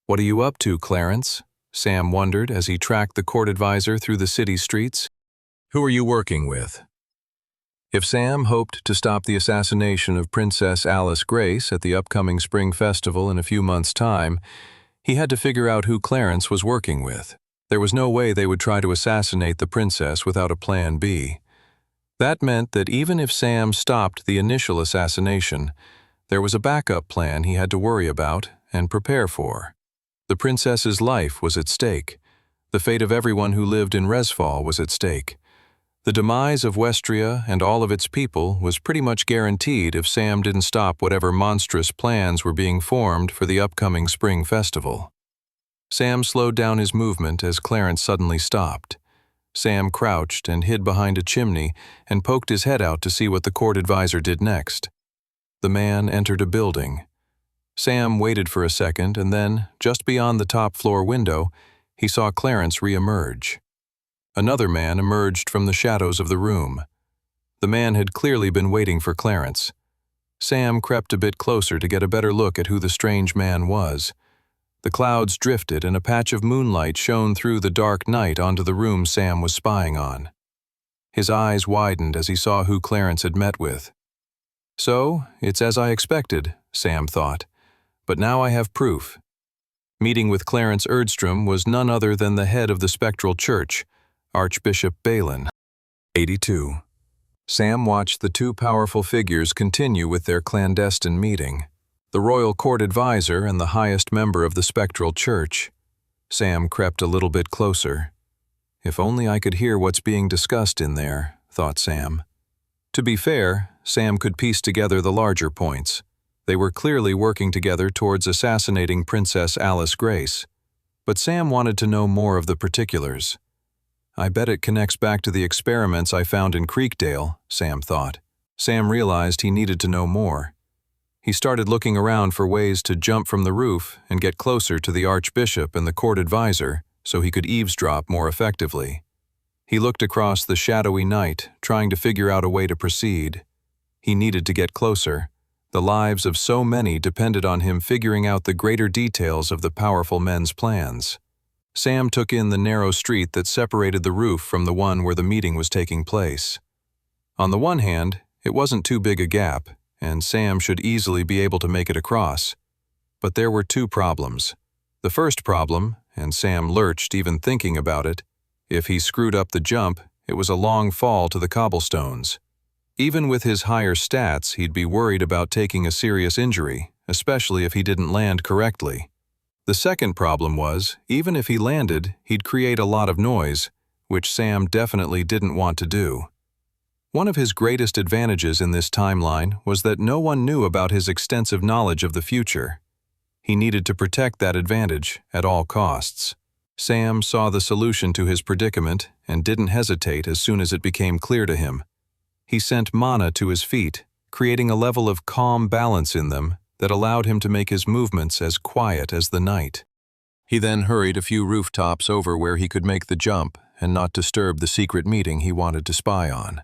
"What are you up to, Clarence?" Sam wondered as he tracked the court advisor through the city streets. "Who are you working with?" If Sam hoped to stop the assassination of Princess Alice Grace at the upcoming Spring Festival in a few months' time, he had to figure out who Clarence was working with. There was no way they would try to assassinate the princess without a plan B. That meant that even if Sam stopped the initial assassination, there was a backup plan he had to worry about and prepare for. The princess's life was at stake. The fate of everyone who lived in Resfall was at stake. The demise of Westria and all of its people was pretty much guaranteed if Sam didn't stop whatever monstrous plans were being formed for the upcoming spring festival. Sam slowed down his movement as Clarence suddenly stopped. Sam crouched and hid behind a chimney and poked his head out to see what the court advisor did next. The man entered a building. Sam waited for a second and then, just beyond the top-floor window, he saw Clarence re-emerge. Another man emerged from the shadows of the room. The man had clearly been waiting for Clarence. Sam crept a bit closer to get a better look at who the strange man was. The clouds drifted and a patch of moonlight shone through the dark night onto the room Sam was spying on. His eyes widened as he saw who Clarence had met with. "So, it's as I expected," Sam thought. "But now I have proof." Meeting with Clarence Erdstrom was none other than the head of the Spectral Church, Archbishop Balin. 82. Sam watched the two powerful figures continue with their clandestine meeting. The royal court advisor and the highest member of the Spectral Church. Sam crept a little bit closer. If only I could hear what's being discussed in there, thought Sam. To be fair, Sam could piece together the larger points. They were clearly working together towards assassinating Princess Alice Grace. But Sam wanted to know more of the particulars. I bet it connects back to the experiments I found in Creekdale, Sam thought. Sam realized he needed to know more. he started looking around for ways to jump from the roof and get closer to the Archbishop and the court advisor so he could eavesdrop more effectively. He looked across the shadowy night, trying to figure out a way to proceed. He needed to get closer. The lives of so many depended on him figuring out the greater details of the powerful men's plans. Sam took in the narrow street that separated the roof from the one where the meeting was taking place. On the one hand, it wasn't too big a gap, and Sam should easily be able to make it across. But there were two problems. The first problem, and Sam lurched even thinking about it, if he screwed up the jump, it was a long fall to the cobblestones. Even with his higher stats, he'd be worried about taking a serious injury, especially if he didn't land correctly. The second problem was, even if he landed, he'd create a lot of noise, which Sam definitely didn't want to do. One of his greatest advantages in this timeline was that no one knew about his extensive knowledge of the future. He needed to protect that advantage at all costs. Sam saw the solution to his predicament and didn't hesitate as soon as it became clear to him. He sent mana to his feet, creating a level of calm balance in them that allowed him to make his movements as quiet as the night. He then hurried a few rooftops over where he could make the jump and not disturb the secret meeting he wanted to spy on.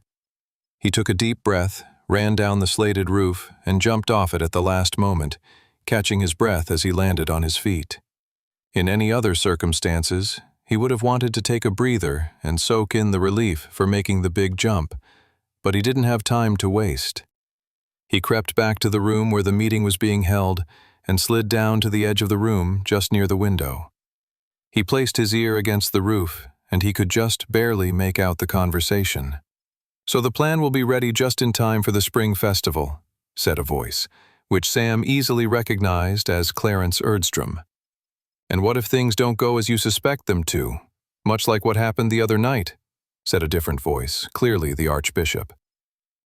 He took a deep breath, ran down the slated roof, and jumped off it at the last moment, catching his breath as he landed on his feet. In any other circumstances, he would have wanted to take a breather and soak in the relief for making the big jump, but he didn't have time to waste. He crept back to the room where the meeting was being held and slid down to the edge of the room just near the window. He placed his ear against the roof, and he could just barely make out the conversation. "So the plan will be ready just in time for the spring festival," said a voice, which Sam easily recognized as Clarence Erdstrom. "And what if things don't go as you suspect them to, much like what happened the other night?" said a different voice, clearly the Archbishop.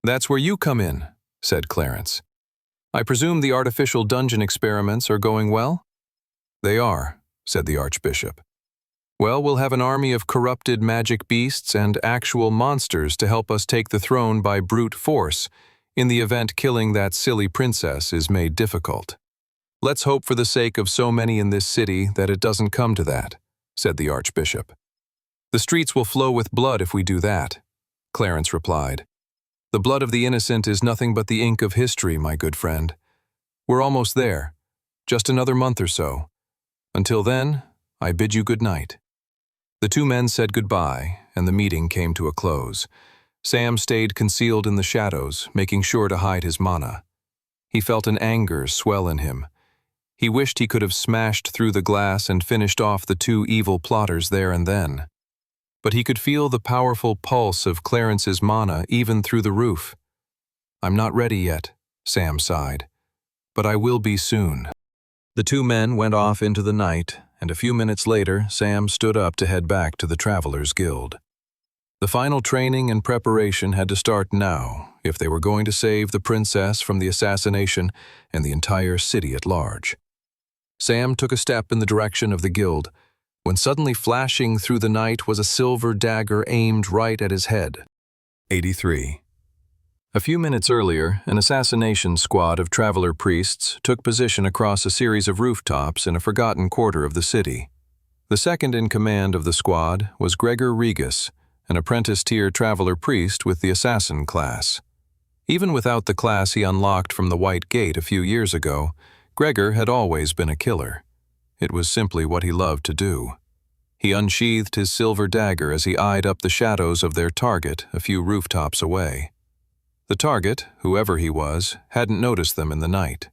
"That's where you come in," said Clarence. "I presume the artificial dungeon experiments are going well?" "They are," said the Archbishop. "Well, we'll have an army of corrupted magic beasts and actual monsters to help us take the throne by brute force, in the event killing that silly princess is made difficult. Let's hope for the sake of so many in this city that it doesn't come to that," said the Archbishop. "The streets will flow with blood if we do that," Clarence replied. "The blood of the innocent is nothing but the ink of history, my good friend. We're almost there. Just another month or so. Until then, I bid you good night." The two men said goodbye, and the meeting came to a close. Sam stayed concealed in the shadows, making sure to hide his mana. He felt an anger swell in him. He wished he could have smashed through the glass and finished off the two evil plotters there and then. But he could feel the powerful pulse of Clarence's mana even through the roof. "I'm not ready yet," Sam sighed, "but I will be soon." The two men went off into the night, and a few minutes later, Sam stood up to head back to the Travelers Guild. The final training and preparation had to start now if they were going to save the princess from the assassination and the entire city at large. Sam took a step in the direction of the guild, when suddenly flashing through the night was a silver dagger aimed right at his head. 83. A few minutes earlier, an assassination squad of traveler priests took position across a series of rooftops in a forgotten quarter of the city. The second in command of the squad was Gregor Regus, an apprentice-tier traveler priest with the assassin class. Even without the class he unlocked from the White Gate a few years ago, Gregor had always been a killer. It was simply what he loved to do. He unsheathed his silver dagger as he eyed up the shadows of their target a few rooftops away. The target, whoever he was, hadn't noticed them in the night.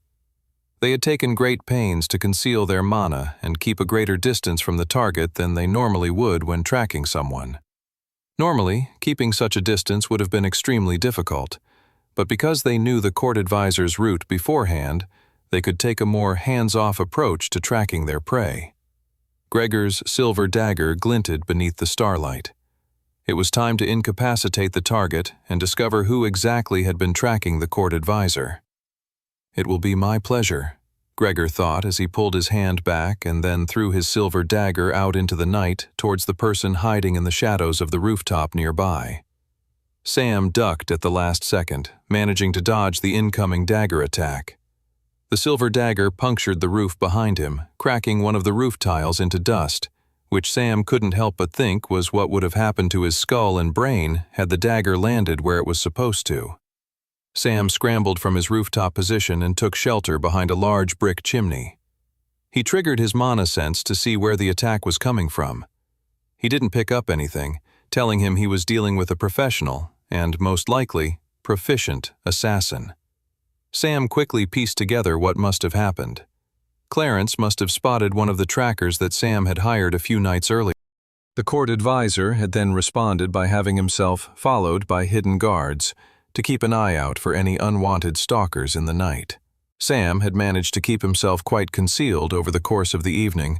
They had taken great pains to conceal their mana and keep a greater distance from the target than they normally would when tracking someone. Normally, keeping such a distance would have been extremely difficult, but because they knew the court advisor's route beforehand, they could take a more hands-off approach to tracking their prey. Gregor's silver dagger glinted beneath the starlight. It was time to incapacitate the target and discover who exactly had been tracking the court advisor. "It will be my pleasure," Gregor thought as he pulled his hand back and then threw his silver dagger out into the night towards the person hiding in the shadows of the rooftop nearby. Sam ducked at the last second, managing to dodge the incoming dagger attack. The silver dagger punctured the roof behind him, cracking one of the roof tiles into dust, which Sam couldn't help but think was what would have happened to his skull and brain had the dagger landed where it was supposed to. Sam scrambled from his rooftop position and took shelter behind a large brick chimney. He triggered his mana sense to see where the attack was coming from. He didn't pick up anything, telling him he was dealing with a professional and, most likely, proficient assassin. Sam quickly pieced together what must have happened. Clarence must have spotted one of the trackers that Sam had hired a few nights earlier. The court advisor had then responded by having himself followed by hidden guards to keep an eye out for any unwanted stalkers in the night. Sam had managed to keep himself quite concealed over the course of the evening,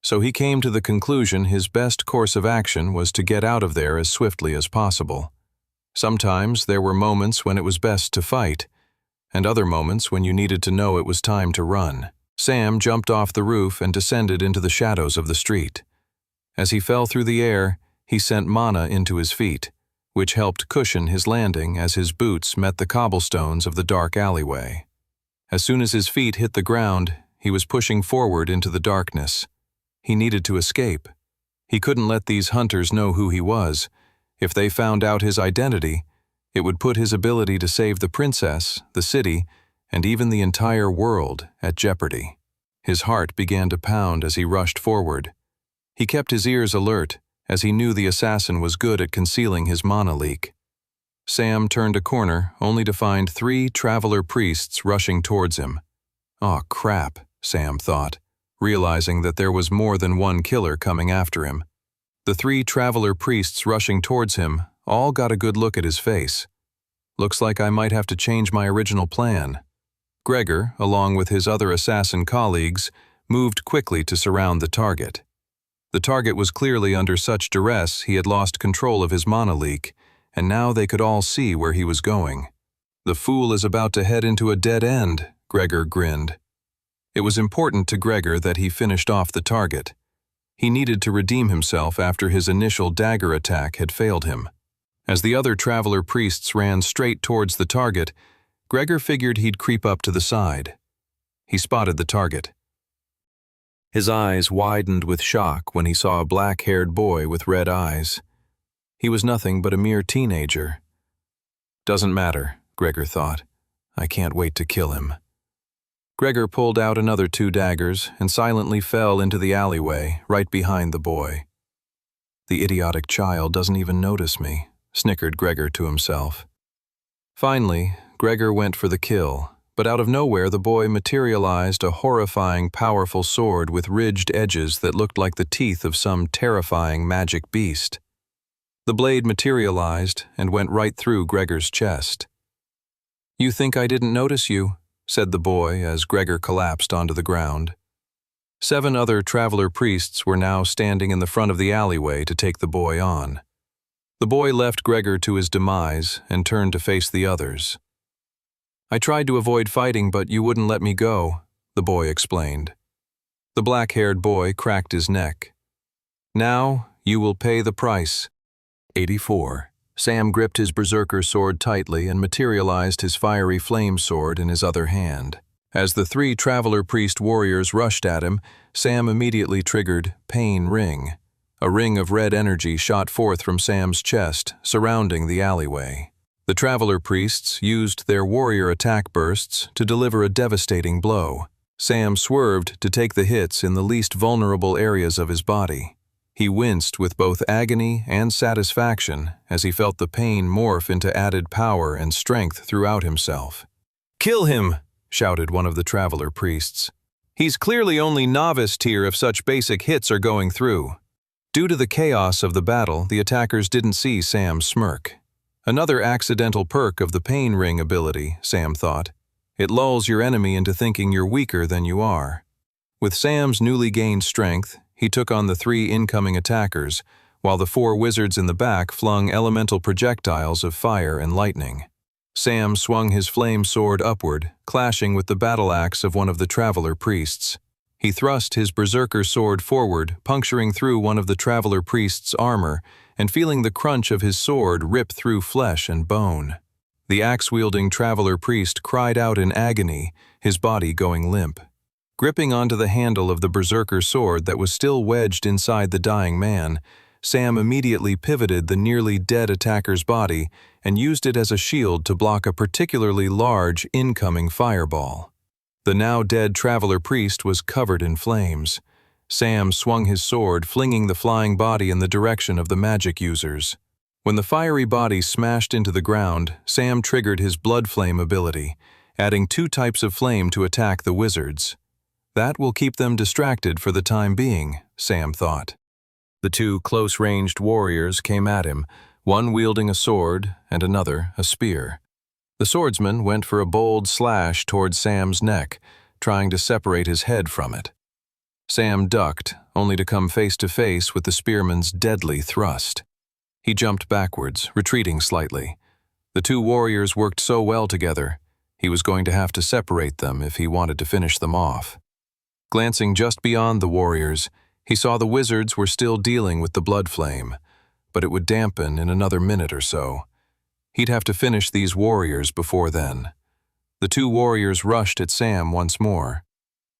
so he came to the conclusion his best course of action was to get out of there as swiftly as possible. Sometimes there were moments when it was best to fight, and other moments when you needed to know it was time to run. Sam jumped off the roof and descended into the shadows of the street. As he fell through the air, he sent mana into his feet, which helped cushion his landing as his boots met the cobblestones of the dark alleyway. As soon as his feet hit the ground, he was pushing forward into the darkness. He needed to escape. He couldn't let these hunters know who he was. If they found out his identity, it would put his ability to save the princess, the city, and even the entire world at jeopardy. His heart began to pound as he rushed forward. He kept his ears alert, as he knew the assassin was good at concealing his mana leak. Sam turned a corner, only to find 3 traveler priests rushing towards him. "Aw, crap," Sam thought, realizing that there was more than one killer coming after him. The 3 traveler priests rushing towards him all got a good look at his face. "Looks like I might have to change my original plan." Gregor, along with his other assassin colleagues, moved quickly to surround the target. The target was clearly under such duress he had lost control of his mana leak, and now they could all see where he was going. "The fool is about to head into a dead end," Gregor grinned. It was important to Gregor that he finished off the target. He needed to redeem himself after his initial dagger attack had failed him. As the other traveler priests ran straight towards the target, Gregor figured he'd creep up to the side. He spotted the target. His eyes widened with shock when he saw a black-haired boy with red eyes. He was nothing but a mere teenager. "Doesn't matter," Gregor thought. "I can't wait to kill him." Gregor pulled out another 2 daggers and silently fell into the alleyway right behind the boy. "The idiotic child doesn't even notice me," snickered Gregor to himself. Finally, Gregor went for the kill, but out of nowhere the boy materialized a horrifying, powerful sword with ridged edges that looked like the teeth of some terrifying magic beast. The blade materialized and went right through Gregor's chest. "You think I didn't notice you?" said the boy as Gregor collapsed onto the ground. 7 other traveler priests were now standing in the front of the alleyway to take the boy on. The boy left Gregor to his demise and turned to face the others. "I tried to avoid fighting, but you wouldn't let me go," the boy explained. The black-haired boy cracked his neck. "Now you will pay the price." 84. Sam gripped his berserker sword tightly and materialized his fiery flame sword in his other hand. As the 3 traveler priest warriors rushed at him, Sam immediately triggered Pain Ring. A ring of red energy shot forth from Sam's chest, surrounding the alleyway. The traveler priests used their warrior attack bursts to deliver a devastating blow. Sam swerved to take the hits in the least vulnerable areas of his body. He winced with both agony and satisfaction as he felt the pain morph into added power and strength throughout himself. "Kill him!" shouted one of the traveler priests. "He's clearly only novice tier if such basic hits are going through." Due to the chaos of the battle, the attackers didn't see Sam smirk. Another accidental perk of the Pain Ring ability, Sam thought. It lulls your enemy into thinking you're weaker than you are. With Sam's newly gained strength, he took on the 3 incoming attackers, while the 4 wizards in the back flung elemental projectiles of fire and lightning. Sam swung his flame sword upward, clashing with the battle axe of one of the traveler priests. He thrust his berserker sword forward, puncturing through one of the traveler priest's armor and feeling the crunch of his sword rip through flesh and bone. The axe-wielding traveler priest cried out in agony, his body going limp. Gripping onto the handle of the berserker sword that was still wedged inside the dying man, Sam immediately pivoted the nearly dead attacker's body and used it as a shield to block a particularly large incoming fireball. The now dead traveler priest was covered in flames. Sam swung his sword, flinging the flying body in the direction of the magic users. When the fiery body smashed into the ground, Sam triggered his blood flame ability, adding 2 types of flame to attack the wizards. That will keep them distracted for the time being, Sam thought. The 2 close-ranged warriors came at him, one wielding a sword and another a spear. The swordsman went for a bold slash towards Sam's neck, trying to separate his head from it. Sam ducked, only to come face to face with the spearman's deadly thrust. He jumped backwards, retreating slightly. The 2 warriors worked so well together, he was going to have to separate them if he wanted to finish them off. Glancing just beyond the warriors, he saw the wizards were still dealing with the blood flame, but it would dampen in another minute or so. He'd have to finish these warriors before then. The 2 warriors rushed at Sam once more.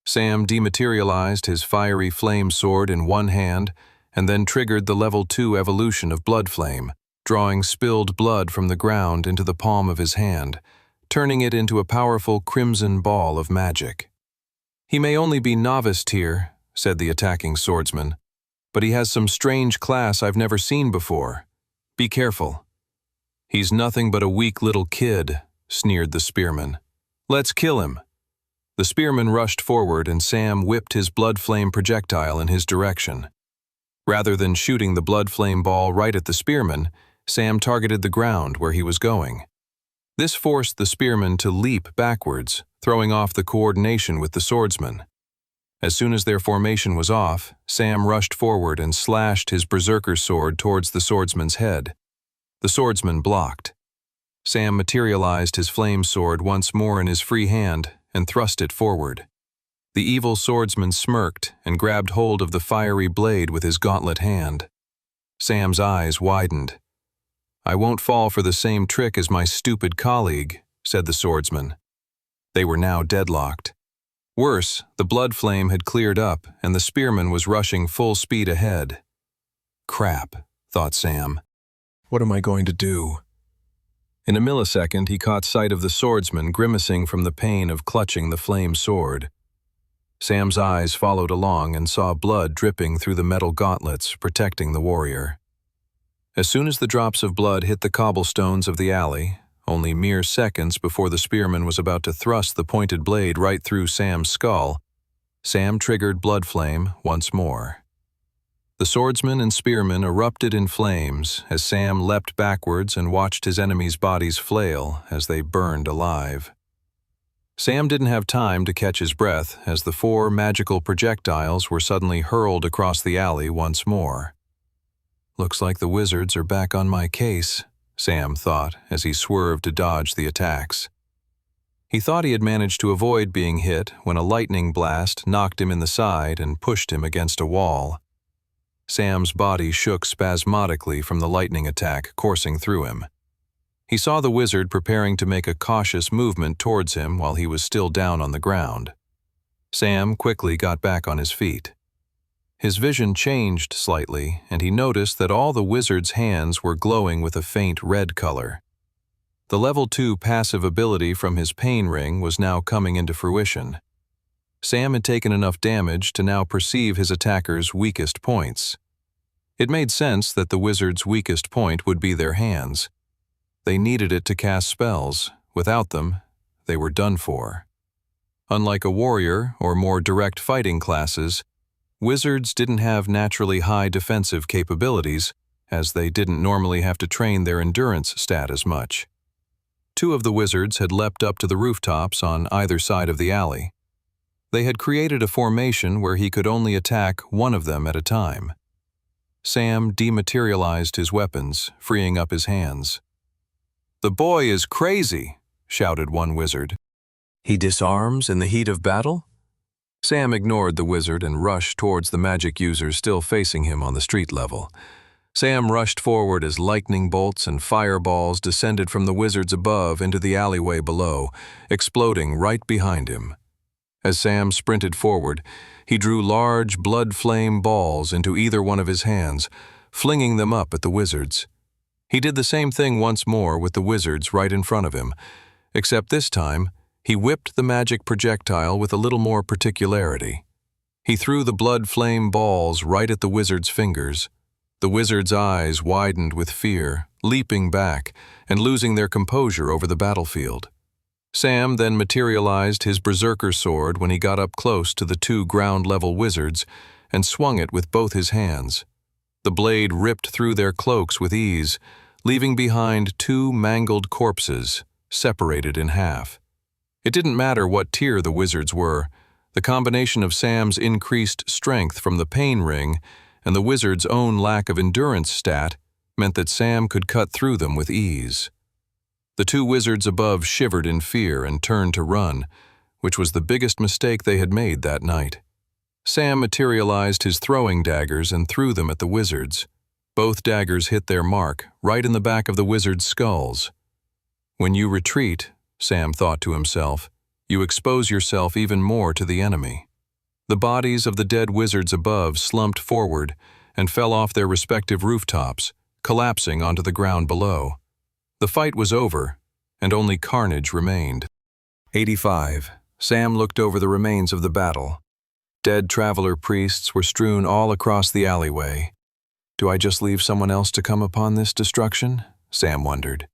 Sam dematerialized his fiery flame sword in one hand and then triggered the level 2 evolution of blood flame, drawing spilled blood from the ground into the palm of his hand, turning it into a powerful crimson ball of magic. "He may only be noviced here," said the attacking swordsman, "but he has some strange class I've never seen before. Be careful." "He's nothing but a weak little kid," sneered the spearman. "Let's kill him." The spearman rushed forward and Sam whipped his blood flame projectile in his direction. Rather than shooting the blood flame ball right at the spearman, Sam targeted the ground where he was going. This forced the spearman to leap backwards, throwing off the coordination with the swordsman. As soon as their formation was off, Sam rushed forward and slashed his berserker sword towards the swordsman's head. The swordsman blocked. Sam materialized his flame sword once more in his free hand and thrust it forward. The evil swordsman smirked and grabbed hold of the fiery blade with his gauntlet hand. Sam's eyes widened. "I won't fall for the same trick as my stupid colleague," said the swordsman. They were now deadlocked. Worse, the blood flame had cleared up and the spearman was rushing full speed ahead. "Crap," thought Sam. "What am I going to do?" In a millisecond, he caught sight of the swordsman grimacing from the pain of clutching the flame sword. Sam's eyes followed along and saw blood dripping through the metal gauntlets protecting the warrior. As soon as the drops of blood hit the cobblestones of the alley, only mere seconds before the spearman was about to thrust the pointed blade right through Sam's skull, Sam triggered blood flame once more. The swordsman and spearman erupted in flames as Sam leapt backwards and watched his enemies' bodies flail as they burned alive. Sam didn't have time to catch his breath as the 4 magical projectiles were suddenly hurled across the alley once more. "Looks like the wizards are back on my case," Sam thought as he swerved to dodge the attacks. He thought he had managed to avoid being hit when a lightning blast knocked him in the side and pushed him against a wall. Sam's body shook spasmodically from the lightning attack coursing through him. He saw the wizard preparing to make a cautious movement towards him while he was still down on the ground. Sam quickly got back on his feet. His vision changed slightly, and he noticed that all the wizard's hands were glowing with a faint red color. The level 2 passive ability from his pain ring was now coming into fruition. Sam had taken enough damage to now perceive his attacker's weakest points. It made sense that the wizard's weakest point would be their hands. They needed it to cast spells. Without them, they were done for. Unlike a warrior or more direct fighting classes, wizards didn't have naturally high defensive capabilities, as they didn't normally have to train their endurance stat as much. 2 of the wizards had leapt up to the rooftops on either side of the alley. They had created a formation where he could only attack one of them at a time. Sam dematerialized his weapons, freeing up his hands. "The boy is crazy," shouted one wizard. "He disarms in the heat of battle?" Sam ignored the wizard and rushed towards the magic users still facing him on the street level. Sam rushed forward as lightning bolts and fireballs descended from the wizards above into the alleyway below, exploding right behind him. As Sam sprinted forward, he drew large blood flame balls into either one of his hands, flinging them up at the wizards. He did the same thing once more with the wizards right in front of him, except this time he whipped the magic projectile with a little more particularity. He threw the blood flame balls right at the wizard's fingers. The wizard's eyes widened with fear, leaping back and losing their composure over the battlefield. Sam then materialized his berserker sword when he got up close to the two ground-level wizards and swung it with both his hands. The blade ripped through their cloaks with ease, leaving behind two mangled corpses, separated in half. It didn't matter what tier the wizards were. The combination of Sam's increased strength from the pain ring and the wizard's own lack of endurance stat meant that Sam could cut through them with ease. The two wizards above shivered in fear and turned to run, which was the biggest mistake they had made that night. Sam materialized his throwing daggers and threw them at the wizards. Both daggers hit their mark, right in the back of the wizards' skulls. When you retreat, Sam thought to himself, you expose yourself even more to the enemy. The bodies of the dead wizards above slumped forward and fell off their respective rooftops, collapsing onto the ground below. The fight was over, and only carnage remained. 85. Sam looked over the remains of the battle. Dead traveler priests were strewn all across the alleyway. Do I just leave someone else to come upon this destruction? Sam wondered.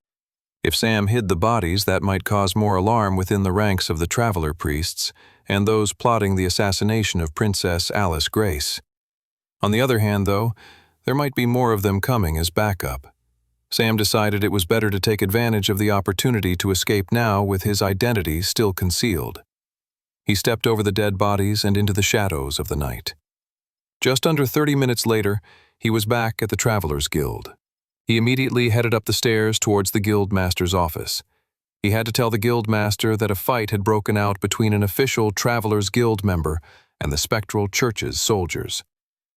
If Sam hid the bodies, that might cause more alarm within the ranks of the traveler priests and those plotting the assassination of Princess Alice Grace. On the other hand, though, there might be more of them coming as backup. Sam decided it was better to take advantage of the opportunity to escape now with his identity still concealed. He stepped over the dead bodies and into the shadows of the night. Just under 30 minutes later, he was back at the Travelers Guild. He immediately headed up the stairs towards the guild master's office. He had to tell the guild master that a fight had broken out between an official Travelers Guild member and the Spectral Church's soldiers.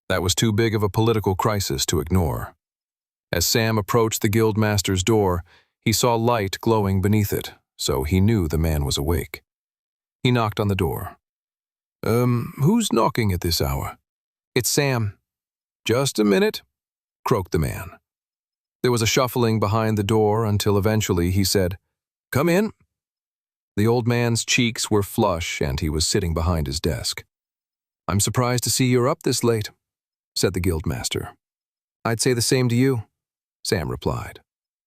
That was too big of a political crisis to ignore. As Sam approached the guild master's door, he saw light glowing beneath it, so he knew the man was awake. He knocked on the door. Who's knocking at this hour?" "It's Sam." "Just a minute," croaked the man. There was a shuffling behind the door until eventually he said, "Come in." The old man's cheeks were flush and he was sitting behind his desk. "I'm surprised to see you're up this late," said the guildmaster. "I'd say the same to you," Sam replied.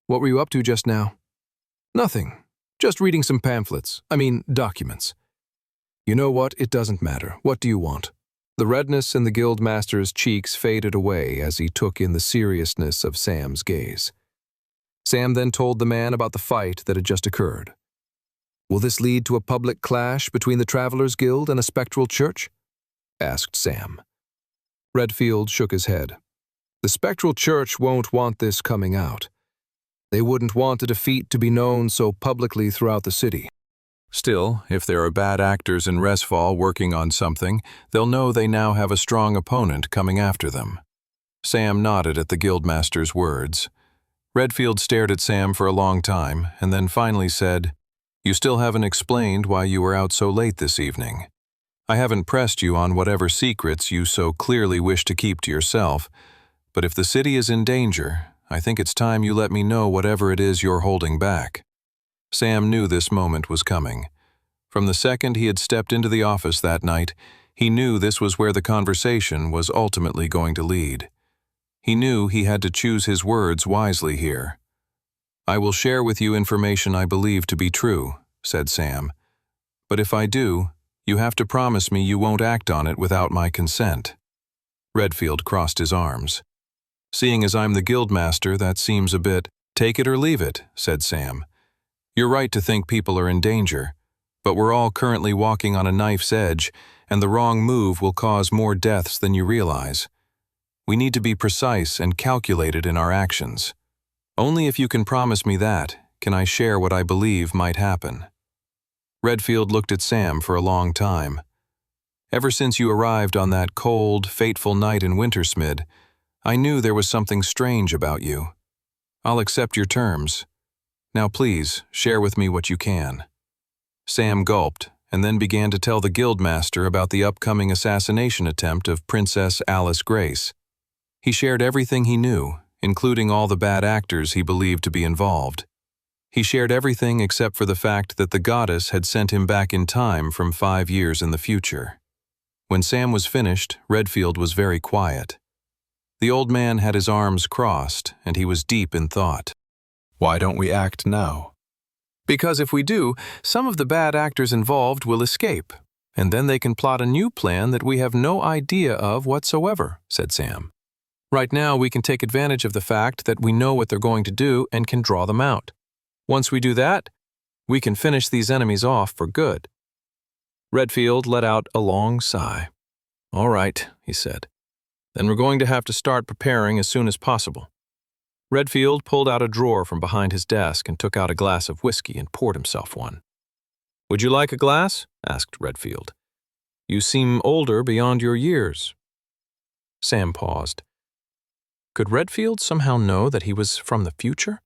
"What were you up to just now?" "Nothing. Just reading some documents." "You know what? It doesn't matter. What do you want?" The redness in the guildmaster's cheeks faded away as he took in the seriousness of Sam's gaze. Sam then told the man about the fight that had just occurred. "Will this lead to a public clash between the Travelers Guild and a spectral church?" asked Sam. Redfield shook his head. "The spectral church won't want this coming out. They wouldn't want a defeat to be known so publicly throughout the city. Still, if there are bad actors in Resfall working on something, they'll know they now have a strong opponent coming after them." Sam nodded at the guildmaster's words. Redfield stared at Sam for a long time and then finally said, "You still haven't explained why you were out so late this evening. I haven't pressed you on whatever secrets you so clearly wish to keep to yourself, but if the city is in danger, I think it's time you let me know whatever it is you're holding back." Sam knew this moment was coming. From the second he had stepped into the office that night, he knew this was where the conversation was ultimately going to lead. He knew he had to choose his words wisely here. "I will share with you information I believe to be true," said Sam. "But if I do, you have to promise me you won't act on it without my consent." Redfield crossed his arms. "Seeing as I'm the guildmaster, that seems a bit, take it or leave it," said Sam. "You're right to think people are in danger, but we're all currently walking on a knife's edge, and the wrong move will cause more deaths than you realize. We need to be precise and calculated in our actions. Only if you can promise me that can I share what I believe might happen." Redfield looked at Sam for a long time. "Ever since you arrived on that cold, fateful night in Wintersmid, I knew there was something strange about you. I'll accept your terms. Now please, share with me what you can." Sam gulped, and then began to tell the guildmaster about the upcoming assassination attempt of Princess Alice Grace. He shared everything he knew, including all the bad actors he believed to be involved. He shared everything except for the fact that the goddess had sent him back in time from 5 years in the future. When Sam was finished, Redfield was very quiet. The old man had his arms crossed, and he was deep in thought. Why don't we act now? Because if we do, some of the bad actors involved will escape, and then they can plot a new plan that we have no idea of whatsoever, said Sam. Right now, we can take advantage of the fact that we know what they're going to do and can draw them out. Once we do that, we can finish these enemies off for good. Redfield let out a long sigh. All right, he said. Then we're going to have to start preparing as soon as possible. Redfield pulled out a drawer from behind his desk and took out a glass of whiskey and poured himself one. Would you like a glass? Asked Redfield. You seem older beyond your years. Sam paused. Could Redfield somehow know that he was from the future?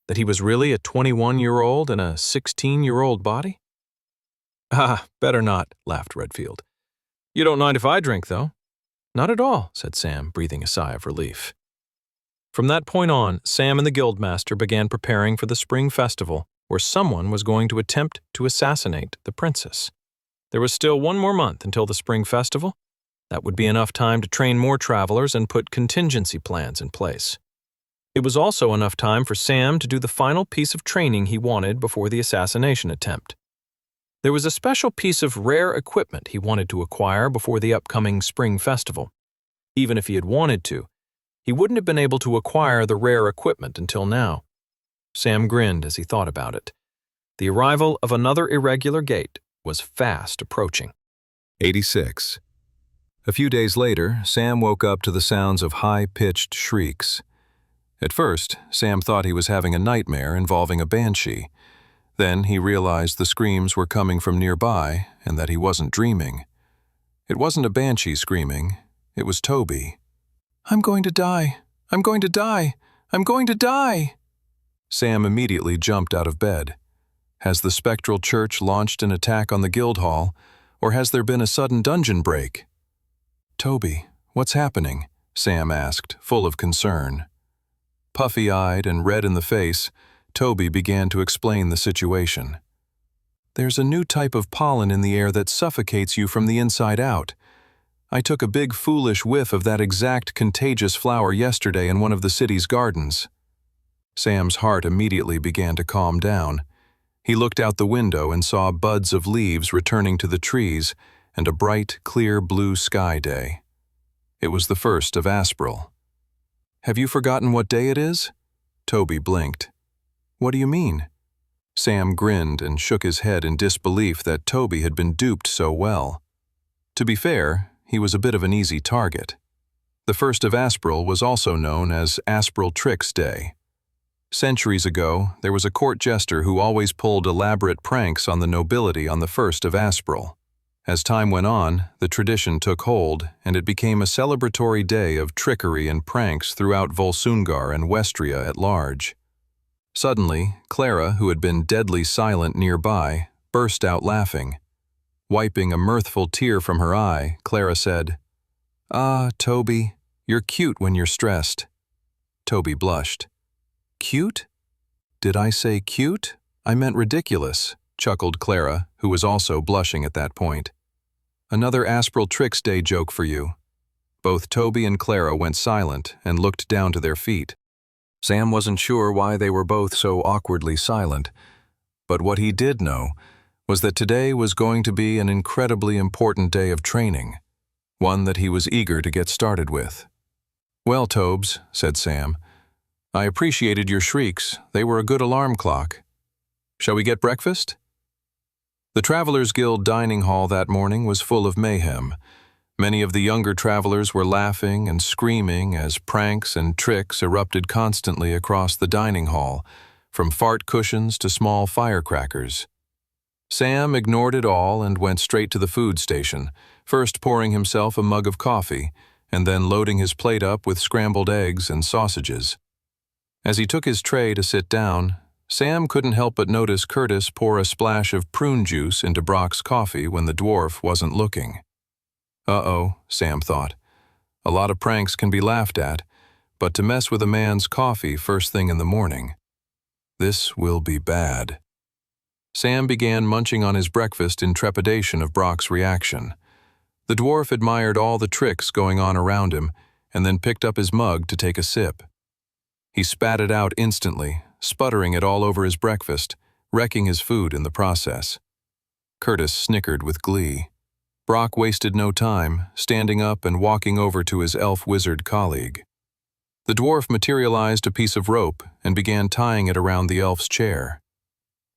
That he was really a 21-year-old in a 16-year-old body? Ah, better not, laughed Redfield. You don't mind if I drink, though? Not at all, said Sam, breathing a sigh of relief. From that point on, Sam and the guildmaster began preparing for the spring festival, where someone was going to attempt to assassinate the princess. There was still 1 more month until the spring festival. That would be enough time to train more travelers and put contingency plans in place. It was also enough time for Sam to do the final piece of training he wanted before the assassination attempt. There was a special piece of rare equipment he wanted to acquire before the upcoming spring festival. Even if he had wanted to, he wouldn't have been able to acquire the rare equipment until now. Sam grinned as he thought about it. The arrival of another irregular gate was fast approaching. 86. A few days later, Sam woke up to the sounds of high-pitched shrieks. At first, Sam thought he was having a nightmare involving a banshee. Then he realized the screams were coming from nearby and that he wasn't dreaming. It wasn't a banshee screaming. It was Toby. I'm going to die. I'm going to die. I'm going to die. Sam immediately jumped out of bed. Has the spectral church launched an attack on the guild hall, or has there been a sudden dungeon break? Toby, what's happening? Sam asked, full of concern. Puffy-eyed and red in the face, Toby began to explain the situation. There's a new type of pollen in the air that suffocates you from the inside out. I took a big foolish whiff of that exact contagious flower yesterday in one of the city's gardens. Sam's heart immediately began to calm down. He looked out the window and saw buds of leaves returning to the trees and a bright, clear blue sky day. It was the 1st of April. Have you forgotten what day it is? Toby blinked. What do you mean? Sam grinned and shook his head in disbelief that Toby had been duped so well. To be fair, he was a bit of an easy target. The 1st of April was also known as April Tricks Day. Centuries ago, there was a court jester who always pulled elaborate pranks on the nobility on the 1st of April. As time went on, the tradition took hold, and it became a celebratory day of trickery and pranks throughout Volsungar and Westria at large. Suddenly, Clara, who had been deadly silent nearby, burst out laughing. Wiping a mirthful tear from her eye, Clara said, "Ah, Toby, you're cute when you're stressed." Toby blushed. "Cute? Did I say cute? I meant ridiculous," chuckled Clara, who was also blushing at that point. "Another April Tricks Day joke for you." Both Toby and Clara went silent and looked down to their feet. Sam wasn't sure why they were both so awkwardly silent, but what he did know was that today was going to be an incredibly important day of training, one that he was eager to get started with. "Well, Tobes," said Sam, "I appreciated your shrieks. They were a good alarm clock. Shall we get breakfast?" The Travelers' Guild dining hall that morning was full of mayhem. Many of the younger travelers were laughing and screaming as pranks and tricks erupted constantly across the dining hall, from fart cushions to small firecrackers. Sam ignored it all and went straight to the food station, first pouring himself a mug of coffee, and then loading his plate up with scrambled eggs and sausages. As he took his tray to sit down, Sam couldn't help but notice Curtis pour a splash of prune juice into Brock's coffee when the dwarf wasn't looking. Uh-oh, Sam thought. A lot of pranks can be laughed at, but to mess with a man's coffee first thing in the morning. This will be bad. Sam began munching on his breakfast in trepidation of Brock's reaction. The dwarf admired all the tricks going on around him and then picked up his mug to take a sip. He spat it out instantly, sputtering it all over his breakfast, wrecking his food in the process. Curtis snickered with glee. Brock wasted no time, standing up and walking over to his elf-wizard colleague. The dwarf materialized a piece of rope and began tying it around the elf's chair.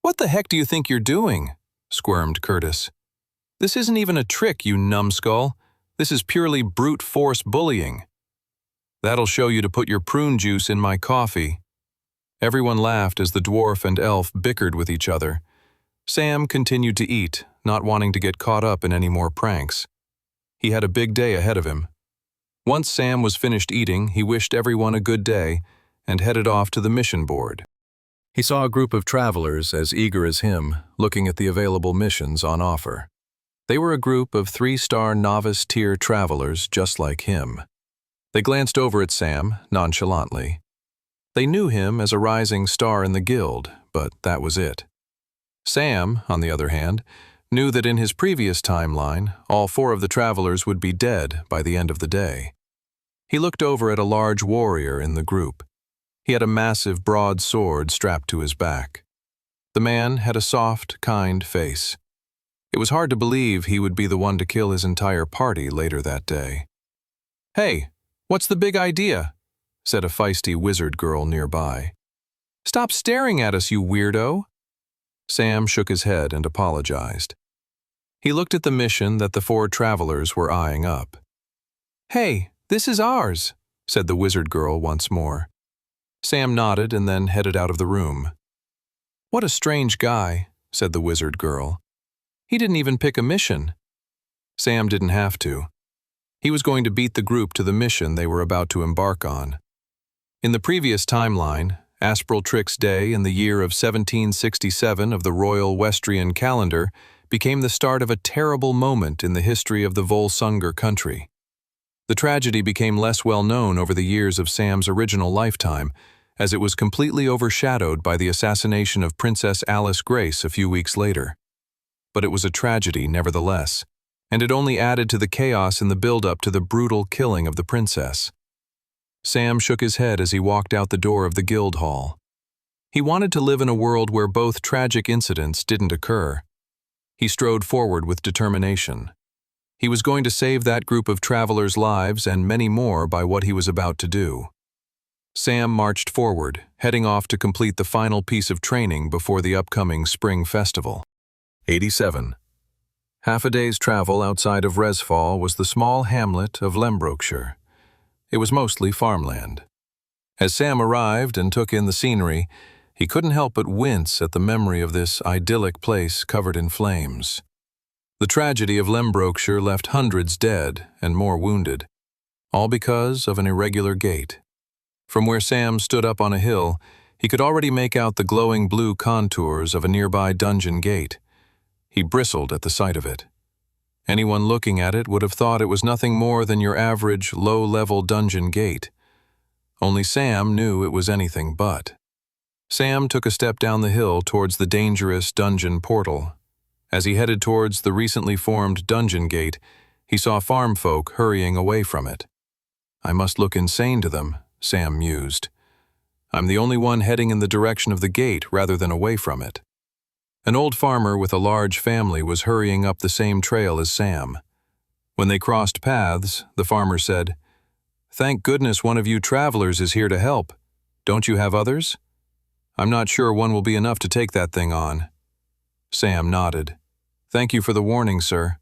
"What the heck do you think you're doing?" squirmed Curtis. "This isn't even a trick, you numbskull. This is purely brute force bullying." "That'll show you to put your prune juice in my coffee." Everyone laughed as the dwarf and elf bickered with each other. Sam continued to eat, not wanting to get caught up in any more pranks. He had a big day ahead of him. Once Sam was finished eating, he wished everyone a good day and headed off to the mission board. He saw a group of travelers as eager as him, looking at the available missions on offer. They were a group of 3-star novice-tier travelers just like him. They glanced over at Sam, nonchalantly. They knew him as a rising star in the guild, but that was it. Sam, on the other hand, knew that in his previous timeline, all 4 of the travelers would be dead by the end of the day. He looked over at a large warrior in the group. He had a massive, broad sword strapped to his back. The man had a soft, kind face. It was hard to believe he would be the one to kill his entire party later that day. "Hey, what's the big idea?" said a feisty wizard girl nearby. "Stop staring at us, you weirdo." Sam shook his head and apologized. He looked at the mission that the 4 travelers were eyeing up. "Hey, this is ours," said the wizard girl once more. Sam nodded and then headed out of the room. "What a strange guy," said the wizard girl. "He didn't even pick a mission." Sam didn't have to. He was going to beat the group to the mission they were about to embark on. In the previous timeline, Aspral Trix Day in the year of 1767 of the Royal Westrian calendar became the start of a terrible moment in the history of the Volsungur country. The tragedy became less well known over the years of Sam's original lifetime, as it was completely overshadowed by the assassination of Princess Alice Grace a few weeks later. But it was a tragedy nevertheless, and it only added to the chaos in the build-up to the brutal killing of the princess. Sam shook his head as he walked out the door of the guild hall. He wanted to live in a world where both tragic incidents didn't occur. He strode forward with determination. He was going to save that group of travelers' lives and many more by what he was about to do. Sam marched forward, heading off to complete the final piece of training before the upcoming spring festival. 87. Half a day's travel outside of Resfall was the small hamlet of Lembrokeshire. It was mostly farmland. As Sam arrived and took in the scenery, he couldn't help but wince at the memory of this idyllic place covered in flames. The tragedy of Lembrokeshire left hundreds dead and more wounded, all because of an irregular gate. From where Sam stood up on a hill, he could already make out the glowing blue contours of a nearby dungeon gate. He bristled at the sight of it. Anyone looking at it would have thought it was nothing more than your average, low-level dungeon gate. Only Sam knew it was anything but. Sam took a step down the hill towards the dangerous dungeon portal. As he headed towards the recently formed dungeon gate, he saw farm folk hurrying away from it. "I must look insane to them," Sam mused. "I'm the only one heading in the direction of the gate rather than away from it." An old farmer with a large family was hurrying up the same trail as Sam. When they crossed paths, the farmer said, "Thank goodness one of you travelers is here to help. Don't you have others?" "I'm not sure one will be enough to take that thing on." Sam nodded. "Thank you for the warning, sir."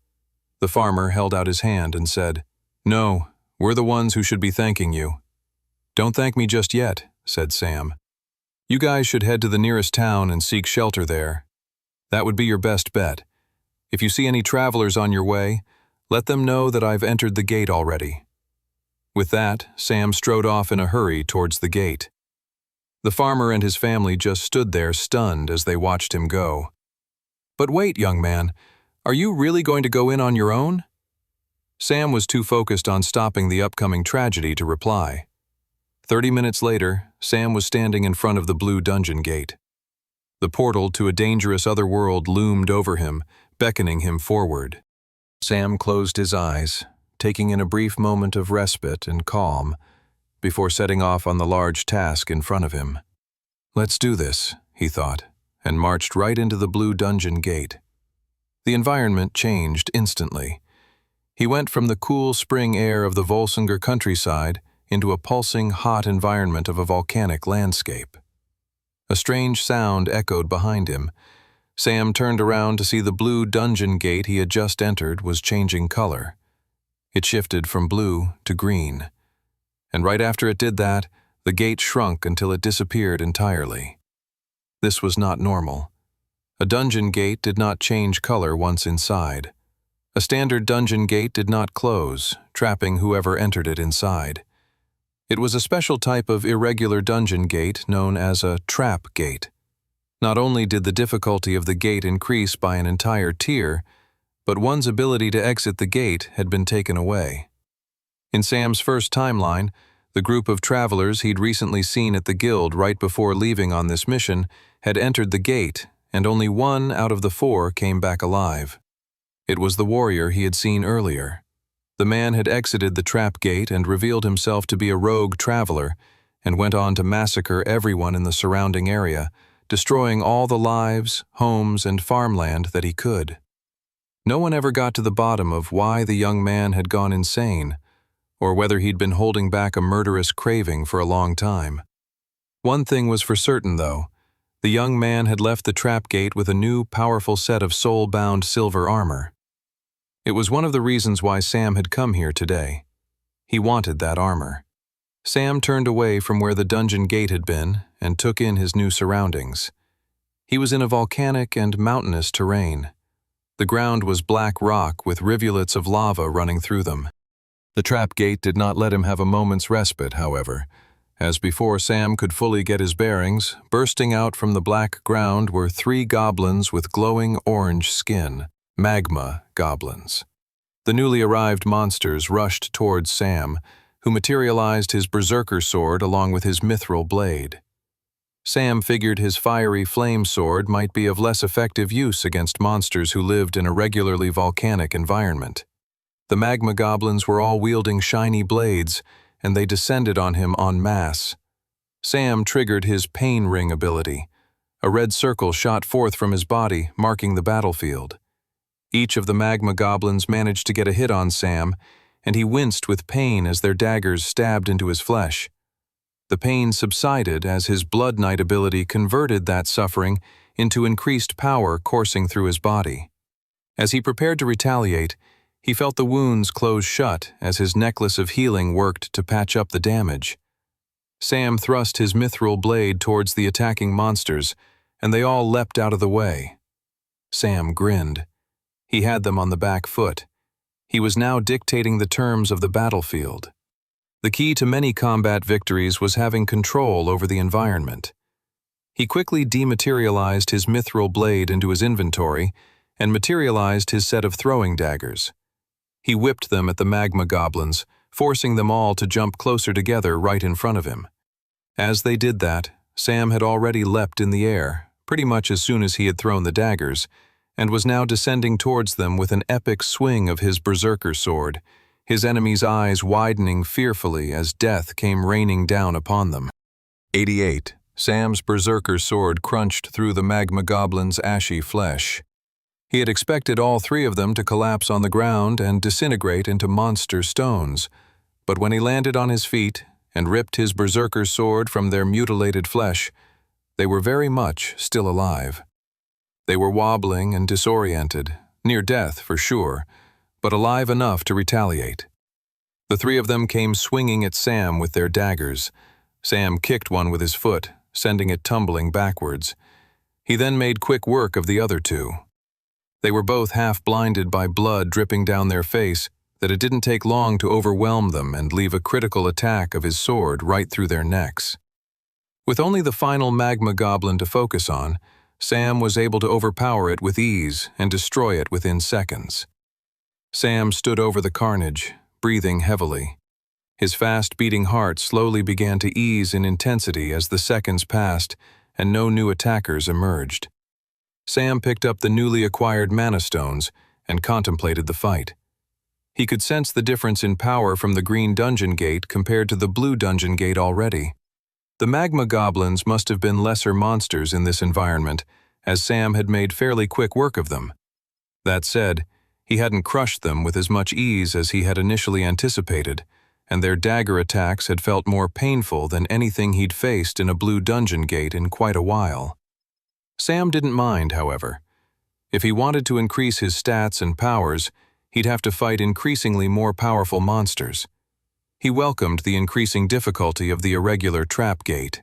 The farmer held out his hand and said, "No, we're the ones who should be thanking you." "Don't thank me just yet," said Sam. "You guys should head to the nearest town and seek shelter there. That would be your best bet. If you see any travelers on your way, let them know that I've entered the gate already." With that, Sam strode off in a hurry towards the gate. The farmer and his family just stood there stunned as they watched him go. "But wait, young man, are you really going to go in on your own?" Sam was too focused on stopping the upcoming tragedy to reply. 30 minutes later, Sam was standing in front of the blue dungeon gate. The portal to a dangerous other world loomed over him, beckoning him forward. Sam closed his eyes, taking in a brief moment of respite and calm, before setting off on the large task in front of him. "Let's do this," he thought, and marched right into the blue dungeon gate. The environment changed instantly. He went from the cool spring air of the Volsinger countryside into a pulsing, hot environment of a volcanic landscape. A strange sound echoed behind him. Sam turned around to see the blue dungeon gate he had just entered was changing color. It shifted from blue to green. And right after it did that, the gate shrunk until it disappeared entirely. This was not normal. A dungeon gate did not change color once inside. A standard dungeon gate did not close, trapping whoever entered it inside. It was a special type of irregular dungeon gate known as a trap gate. Not only did the difficulty of the gate increase by an entire tier, but one's ability to exit the gate had been taken away. In Sam's first timeline, the group of travelers he'd recently seen at the guild right before leaving on this mission had entered the gate, and only 1 out of the 4 came back alive. It was the warrior he had seen earlier. The man had exited the trap gate and revealed himself to be a rogue traveler, and went on to massacre everyone in the surrounding area, destroying all the lives, homes, and farmland that he could. No one ever got to the bottom of why the young man had gone insane, or whether he'd been holding back a murderous craving for a long time. One thing was for certain, though. The young man had left the trap gate with a new, powerful set of soul-bound silver armor. It was one of the reasons why Sam had come here today. He wanted that armor. Sam turned away from where the dungeon gate had been and took in his new surroundings. He was in a volcanic and mountainous terrain. The ground was black rock with rivulets of lava running through them. The trap gate did not let him have a moment's respite, however. As before Sam could fully get his bearings, bursting out from the black ground were 3 goblins with glowing orange skin, magma goblins. The newly arrived monsters rushed towards Sam, who materialized his berserker sword along with his mithril blade. Sam figured his fiery flame sword might be of less effective use against monsters who lived in a regularly volcanic environment. The magma goblins were all wielding shiny blades, and they descended on him en masse. Sam triggered his pain ring ability. A red circle shot forth from his body, marking the battlefield. Each of the magma goblins managed to get a hit on Sam, and he winced with pain as their daggers stabbed into his flesh. The pain subsided as his Blood Knight ability converted that suffering into increased power coursing through his body. As he prepared to retaliate, he felt the wounds close shut as his necklace of healing worked to patch up the damage. Sam thrust his mithril blade towards the attacking monsters, and they all leapt out of the way. Sam grinned. He had them on the back foot. He was now dictating the terms of the battlefield. The key to many combat victories was having control over the environment. He quickly dematerialized his mithril blade into his inventory and materialized his set of throwing daggers. He whipped them at the magma goblins, forcing them all to jump closer together right in front of him. As they did that, Sam had already leapt in the air, pretty much as soon as he had thrown the daggers, and was now descending towards them with an epic swing of his berserker sword, his enemy's eyes widening fearfully as death came raining down upon them. 88. Sam's berserker sword crunched through the magma goblin's ashy flesh. He had expected all 3 of them to collapse on the ground and disintegrate into monster stones, but when he landed on his feet and ripped his berserker sword from their mutilated flesh, they were very much still alive. They were wobbling and disoriented, near death for sure, but alive enough to retaliate. The 3 of them came swinging at Sam with their daggers. Sam kicked one with his foot, sending it tumbling backwards. He then made quick work of the other 2. They were both half blinded by blood dripping down their face, that it didn't take long to overwhelm them and leave a critical attack of his sword right through their necks. With only the final magma goblin to focus on, Sam was able to overpower it with ease and destroy it within seconds. Sam stood over the carnage, breathing heavily. His fast-beating heart slowly began to ease in intensity as the seconds passed and no new attackers emerged. Sam picked up the newly acquired mana stones and contemplated the fight. He could sense the difference in power from the green dungeon gate compared to the blue dungeon gate already. The magma goblins must have been lesser monsters in this environment, as Sam had made fairly quick work of them. That said, he hadn't crushed them with as much ease as he had initially anticipated, and their dagger attacks had felt more painful than anything he'd faced in a blue dungeon gate in quite a while. Sam didn't mind, however. If he wanted to increase his stats and powers, he'd have to fight increasingly more powerful monsters. He welcomed the increasing difficulty of the irregular trap gate.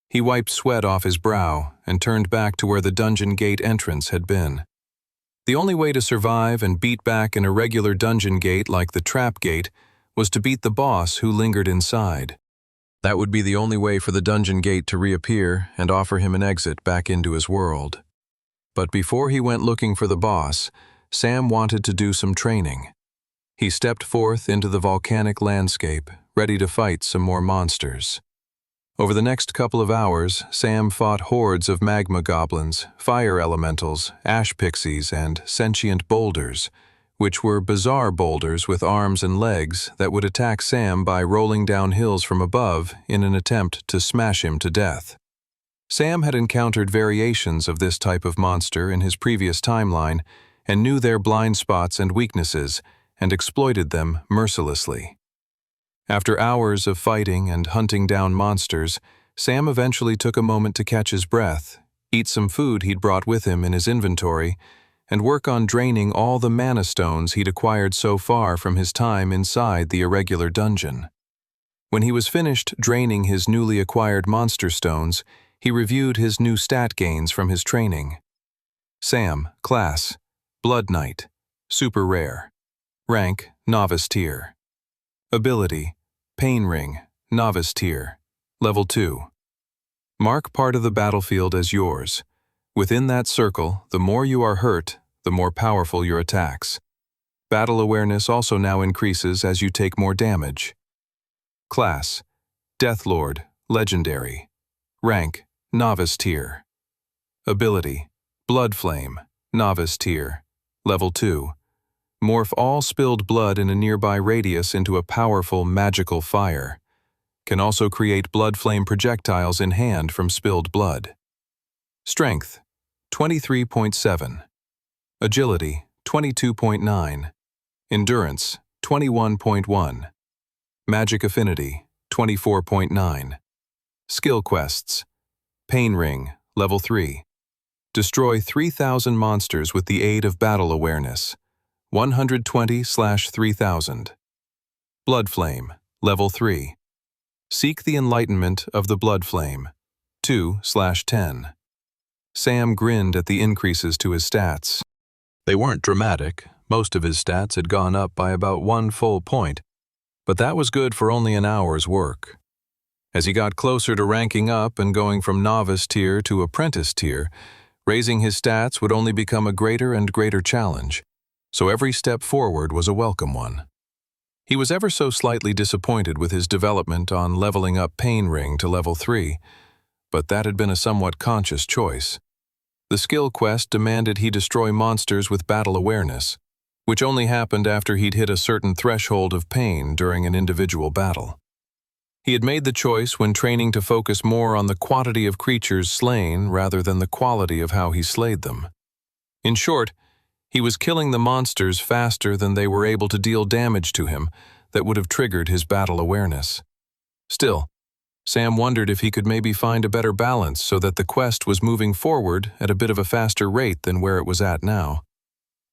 He wiped sweat off his brow and turned back to where the dungeon gate entrance had been. The only way to survive and beat back an irregular dungeon gate like the trap gate was to beat the boss who lingered inside. That would be the only way for the dungeon gate to reappear and offer him an exit back into his world. But before he went looking for the boss, Sam wanted to do some training. He stepped forth into the volcanic landscape, ready to fight some more monsters. Over the next couple of hours, Sam fought hordes of magma goblins, fire elementals, ash pixies, and sentient boulders, which were bizarre boulders with arms and legs that would attack Sam by rolling down hills from above in an attempt to smash him to death. Sam had encountered variations of this type of monster in his previous timeline and knew their blind spots and weaknesses, and exploited them mercilessly. After hours of fighting and hunting down monsters, Sam eventually took a moment to catch his breath, eat some food he'd brought with him in his inventory, and work on draining all the mana stones he'd acquired so far from his time inside the irregular dungeon. When he was finished draining his newly acquired monster stones, he reviewed his new stat gains from his training. Sam, Class, Blood Knight, Super Rare. Rank, Novice Tier. Ability, Pain Ring, Novice Tier. Level 2. Mark part of the battlefield as yours. Within that circle, the more you are hurt, the more powerful your attacks. Battle awareness also now increases as you take more damage. Class, Deathlord, Legendary. Rank, Novice Tier. Ability, Blood Flame, Novice Tier. Level 2. Morph all spilled blood in a nearby radius into a powerful magical fire. Can also create blood flame projectiles in hand from spilled blood. Strength, 23.7. Agility, 22.9. Endurance, 21.1. Magic Affinity, 24.9. Skill Quests. Pain Ring, Level 3. Destroy 3,000 monsters with the aid of battle awareness. 120/3000. Blood Flame, Level 3. Seek the enlightenment of the Blood Flame. 2/10. Sam grinned at the increases to his stats. They weren't dramatic. Most of his stats had gone up by about 1 full point, but that was good for only an hour's work. As he got closer to ranking up and going from Novice Tier to Apprentice Tier, raising his stats would only become a greater and greater challenge, so every step forward was a welcome one. He was ever so slightly disappointed with his development on leveling up Pain Ring to Level 3, but that had been a somewhat conscious choice. The skill quest demanded he destroy monsters with battle awareness, which only happened after he'd hit a certain threshold of pain during an individual battle. He had made the choice when training to focus more on the quantity of creatures slain rather than the quality of how he slayed them. In short, he was killing the monsters faster than they were able to deal damage to him that would have triggered his battle awareness. Still, Sam wondered if he could maybe find a better balance so that the quest was moving forward at a bit of a faster rate than where it was at now.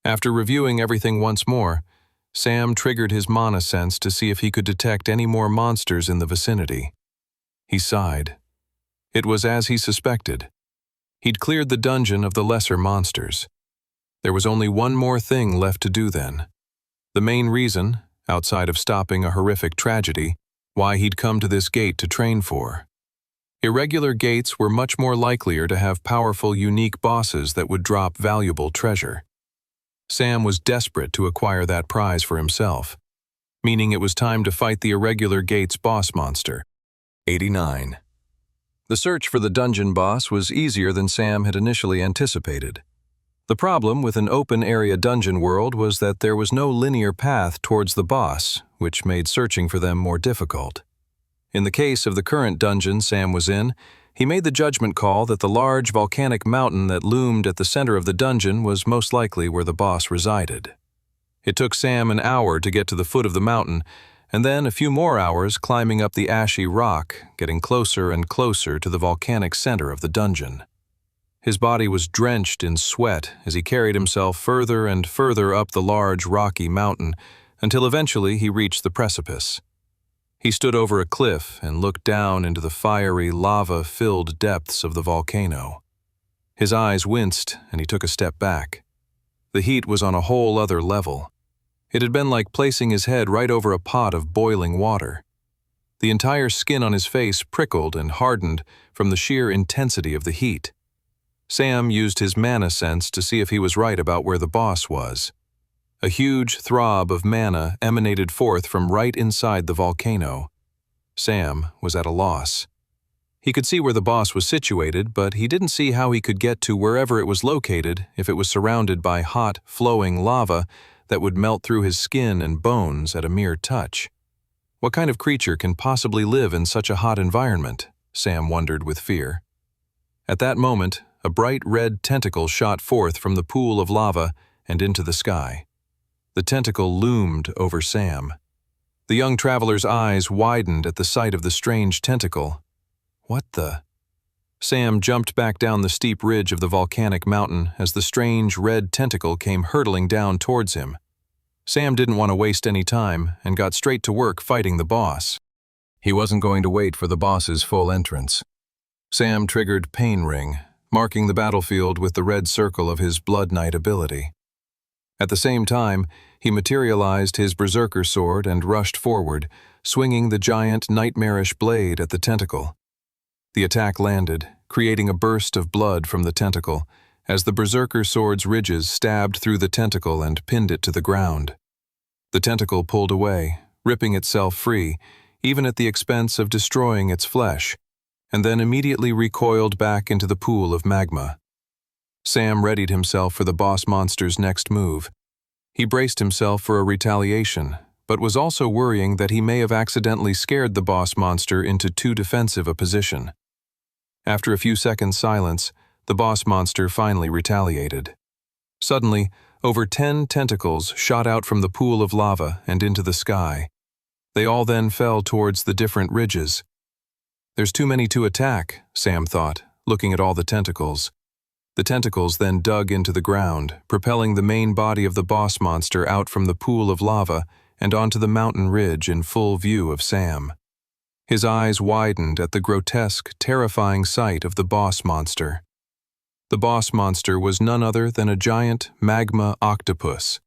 After reviewing everything once more, Sam triggered his mana sense to see if he could detect any more monsters in the vicinity. He sighed. It was as he suspected. He'd cleared the dungeon of the lesser monsters. There was only one more thing left to do then. The main reason, outside of stopping a horrific tragedy, why he'd come to this gate to train for. Irregular gates were much more likelier to have powerful, unique bosses that would drop valuable treasure. Sam was desperate to acquire that prize for himself, meaning it was time to fight the Irregular Gates boss monster. 89. The search for the dungeon boss was easier than Sam had initially anticipated. The problem with an open-area dungeon world was that there was no linear path towards the boss, which made searching for them more difficult. In the case of the current dungeon Sam was in, he made the judgment call that the large volcanic mountain that loomed at the center of the dungeon was most likely where the boss resided. It took Sam an hour to get to the foot of the mountain, and then a few more hours climbing up the ashy rock, getting closer and closer to the volcanic center of the dungeon. His body was drenched in sweat as he carried himself further and further up the large rocky mountain until eventually he reached the precipice. He stood over a cliff and looked down into the fiery, lava-filled depths of the volcano. His eyes winced and he took a step back. The heat was on a whole other level. It had been like placing his head right over a pot of boiling water. The entire skin on his face prickled and hardened from the sheer intensity of the heat. Sam used his mana sense to see if he was right about where the boss was. A huge throb of mana emanated forth from right inside the volcano. Sam was at a loss. He could see where the boss was situated, but he didn't see how he could get to wherever it was located if it was surrounded by hot, flowing lava that would melt through his skin and bones at a mere touch. What kind of creature can possibly live in such a hot environment? Sam wondered with fear. At that moment, a bright red tentacle shot forth from the pool of lava and into the sky. The tentacle loomed over Sam. The young traveler's eyes widened at the sight of the strange tentacle. What the? Sam jumped back down the steep ridge of the volcanic mountain as the strange red tentacle came hurtling down towards him. Sam didn't want to waste any time and got straight to work fighting the boss. He wasn't going to wait for the boss's full entrance. Sam triggered Pain Ring, marking the battlefield with the red circle of his Blood Knight ability. At the same time, he materialized his berserker sword and rushed forward, swinging the giant nightmarish blade at the tentacle. The attack landed, creating a burst of blood from the tentacle, as the berserker sword's ridges stabbed through the tentacle and pinned it to the ground. The tentacle pulled away, ripping itself free, even at the expense of destroying its flesh, and then immediately recoiled back into the pool of magma. Sam readied himself for the boss monster's next move. He braced himself for a retaliation, but was also worrying that he may have accidentally scared the boss monster into too defensive a position. After a few seconds' silence, the boss monster finally retaliated. Suddenly, over 10 tentacles shot out from the pool of lava and into the sky. They all then fell towards the different ridges. There's too many to attack, Sam thought, looking at all the tentacles. The tentacles then dug into the ground, propelling the main body of the boss monster out from the pool of lava and onto the mountain ridge in full view of Sam. His eyes widened at the grotesque, terrifying sight of the boss monster. The boss monster was none other than a giant magma octopus.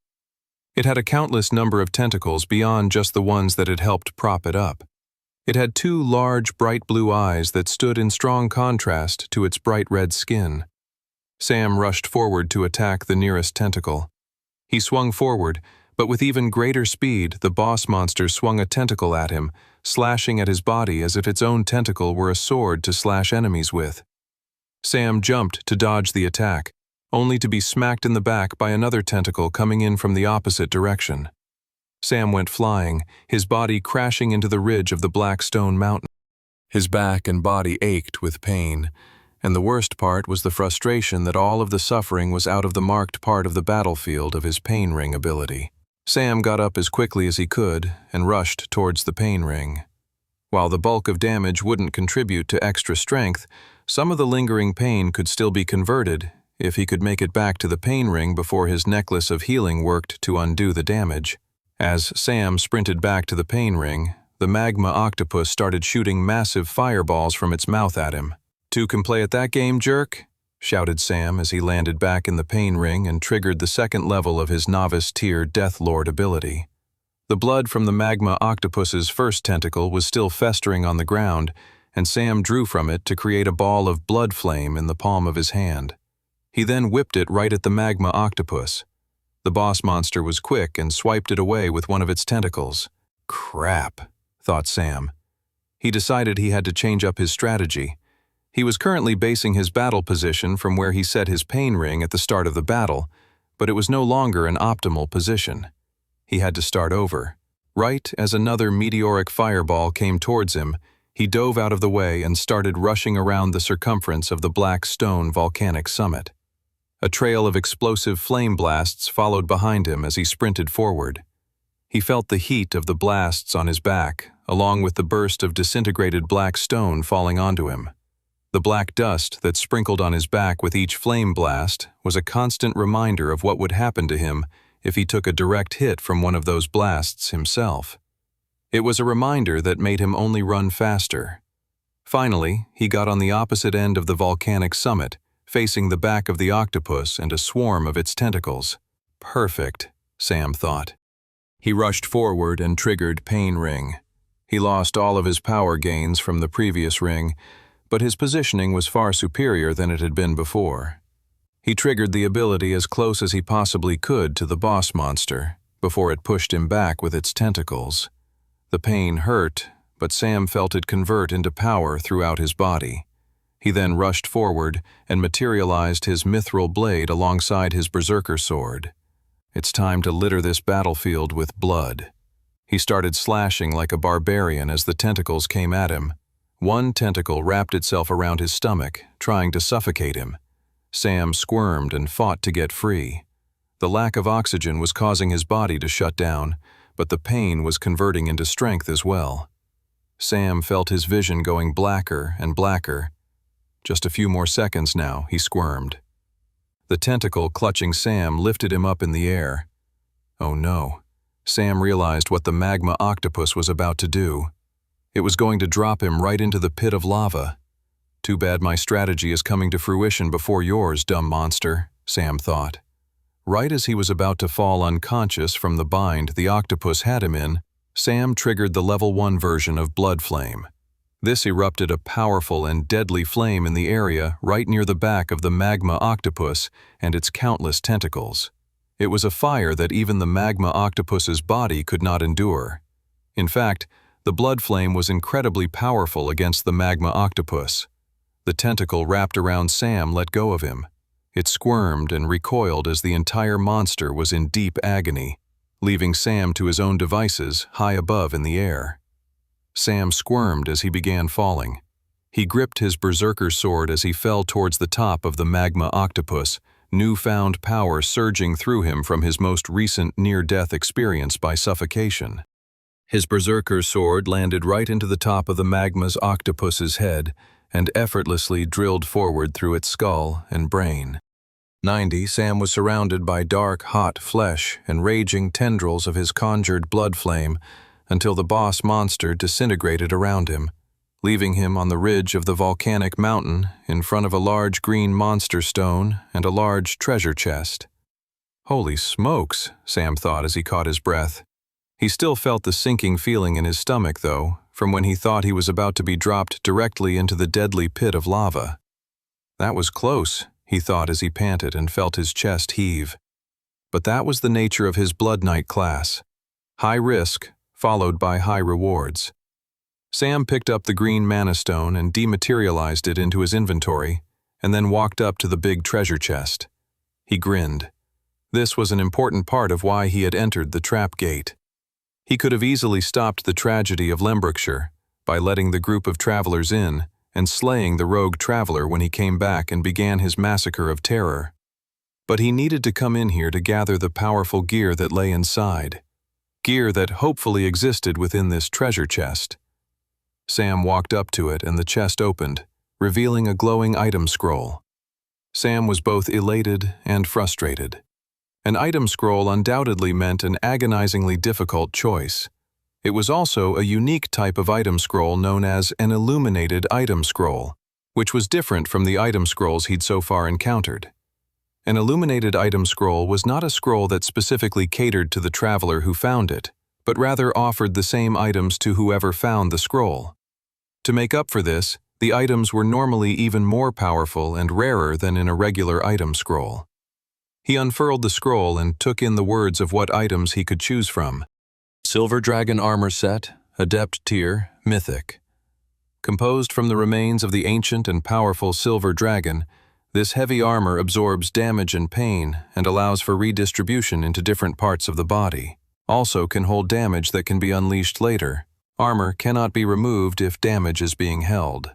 It had a countless number of tentacles beyond just the ones that had helped prop it up. It had 2 large, bright blue eyes that stood in strong contrast to its bright red skin. Sam rushed forward to attack the nearest tentacle. He swung forward, but with even greater speed, the boss monster swung a tentacle at him, slashing at his body as if its own tentacle were a sword to slash enemies with. Sam jumped to dodge the attack, only to be smacked in the back by another tentacle coming in from the opposite direction. Sam went flying, his body crashing into the ridge of the black stone mountain. His back and body ached with pain, and the worst part was the frustration that all of the suffering was out of the marked part of the battlefield of his Pain Ring ability. Sam got up as quickly as he could and rushed towards the Pain Ring. While the bulk of damage wouldn't contribute to extra strength, some of the lingering pain could still be converted if he could make it back to the Pain Ring before his necklace of healing worked to undo the damage. As Sam sprinted back to the Pain Ring, the magma octopus started shooting massive fireballs from its mouth at him. "Two can play at that game, jerk?" shouted Sam as he landed back in the pain ring and triggered the second level of his novice-tier Death Lord ability. The blood from the magma octopus's first tentacle was still festering on the ground, and Sam drew from it to create a ball of blood flame in the palm of his hand. He then whipped it right at the magma octopus. The boss monster was quick and swiped it away with one of its tentacles. Crap, thought Sam. He decided he had to change up his strategy. He was currently basing his battle position from where he set his pain ring at the start of the battle, but it was no longer an optimal position. He had to start over. Right as another meteoric fireball came towards him, he dove out of the way and started rushing around the circumference of the black stone volcanic summit. A trail of explosive flame blasts followed behind him as he sprinted forward. He felt the heat of the blasts on his back, along with the burst of disintegrated black stone falling onto him. The black dust that sprinkled on his back with each flame blast was a constant reminder of what would happen to him if he took a direct hit from one of those blasts himself. It was a reminder that made him only run faster. Finally, he got on the opposite end of the volcanic summit, facing the back of the octopus and a swarm of its tentacles. Perfect, Sam thought. He rushed forward and triggered Pain Ring. He lost all of his power gains from the previous ring, but his positioning was far superior than it had been before. He triggered the ability as close as he possibly could to the boss monster, before it pushed him back with its tentacles. The pain hurt, but Sam felt it convert into power throughout his body. He then rushed forward and materialized his mithril blade alongside his berserker sword. It's time to litter this battlefield with blood. He started slashing like a barbarian as the tentacles came at him. One tentacle wrapped itself around his stomach, trying to suffocate him. Sam squirmed and fought to get free. The lack of oxygen was causing his body to shut down, but the pain was converting into strength as well. Sam felt his vision going blacker and blacker. Just a few more seconds now, he squirmed. The tentacle clutching Sam lifted him up in the air. Oh no. Sam realized what the magma octopus was about to do. It was going to drop him right into the pit of lava. Too bad my strategy is coming to fruition before yours, dumb monster, Sam thought. Right as he was about to fall unconscious from the bind the octopus had him in, Sam triggered the level 1 version of Blood Flame. This erupted a powerful and deadly flame in the area right near the back of the magma octopus and its countless tentacles. It was a fire that even the magma octopus's body could not endure. In fact, the blood flame was incredibly powerful against the magma octopus. The tentacle wrapped around Sam let go of him. It squirmed and recoiled as the entire monster was in deep agony, leaving Sam to his own devices high above in the air. Sam squirmed as he began falling. He gripped his berserker sword as he fell towards the top of the magma octopus, newfound power surging through him from his most recent near-death experience by suffocation. His berserker sword landed right into the top of the magma's octopus's head and effortlessly drilled forward through its skull and brain. Sam was surrounded by dark, hot flesh and raging tendrils of his conjured blood flame until the boss monster disintegrated around him, leaving him on the ridge of the volcanic mountain in front of a large green monster stone and a large treasure chest. Holy smokes, Sam thought as he caught his breath. He still felt the sinking feeling in his stomach, though, from when he thought he was about to be dropped directly into the deadly pit of lava. That was close, he thought as he panted and felt his chest heave. But that was the nature of his Blood Knight class. High risk, followed by high rewards. Sam picked up the green mana stone and dematerialized it into his inventory, and then walked up to the big treasure chest. He grinned. This was an important part of why he had entered the trap gate. He could have easily stopped the tragedy of Lembrukshire by letting the group of travelers in and slaying the rogue traveler when he came back and began his massacre of terror. But he needed to come in here to gather the powerful gear that lay inside. Gear that hopefully existed within this treasure chest. Sam walked up to it and the chest opened, revealing a glowing item scroll. Sam was both elated and frustrated. An item scroll undoubtedly meant an agonizingly difficult choice. It was also a unique type of item scroll known as an illuminated item scroll, which was different from the item scrolls he'd so far encountered. An illuminated item scroll was not a scroll that specifically catered to the traveler who found it, but rather offered the same items to whoever found the scroll. To make up for this, the items were normally even more powerful and rarer than in a regular item scroll. He unfurled the scroll and took in the words of what items he could choose from. Silver Dragon Armor Set, Adept Tier, Mythic. Composed from the remains of the ancient and powerful Silver Dragon, this heavy armor absorbs damage and pain and allows for redistribution into different parts of the body. Also can hold damage that can be unleashed later. Armor cannot be removed if damage is being held.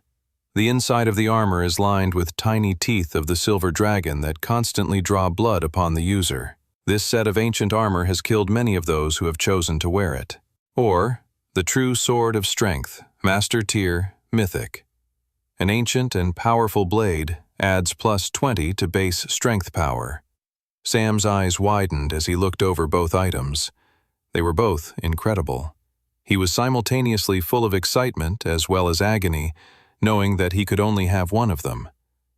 The inside of the armor is lined with tiny teeth of the Silver Dragon that constantly draw blood upon the user. This set of ancient armor has killed many of those who have chosen to wear it. Or, the True Sword of Strength, Master Tier, Mythic. An ancient and powerful blade adds +20 to base strength power. Sam's eyes widened as he looked over both items. They were both incredible. He was simultaneously full of excitement as well as agony, knowing that he could only have one of them.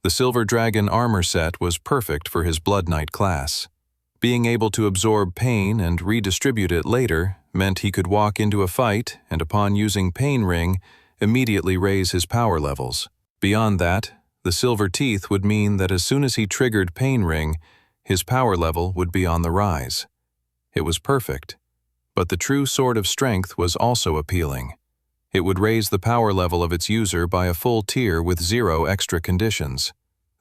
The Silver Dragon armor set was perfect for his Blood Knight class. Being able to absorb pain and redistribute it later meant he could walk into a fight and, upon using Pain Ring, immediately raise his power levels. Beyond that, the silver teeth would mean that as soon as he triggered Pain Ring, his power level would be on the rise. It was perfect. But the True Sword of Strength was also appealing. It would raise the power level of its user by a full tier with 0 extra conditions.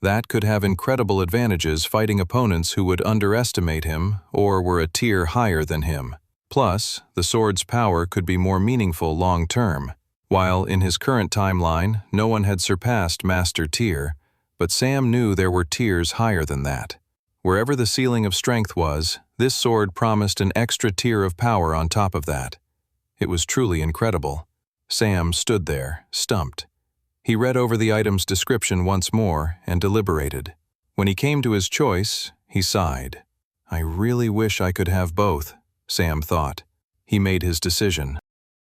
That could have incredible advantages fighting opponents who would underestimate him or were a tier higher than him. Plus, the sword's power could be more meaningful long-term. While in his current timeline, no one had surpassed Master Tier, but Sam knew there were tiers higher than that. Wherever the ceiling of strength was, this sword promised an extra tier of power on top of that. It was truly incredible. Sam stood there, stumped. He read over the item's description once more and deliberated. When he came to his choice, he sighed. I really wish I could have both, Sam thought. He made his decision.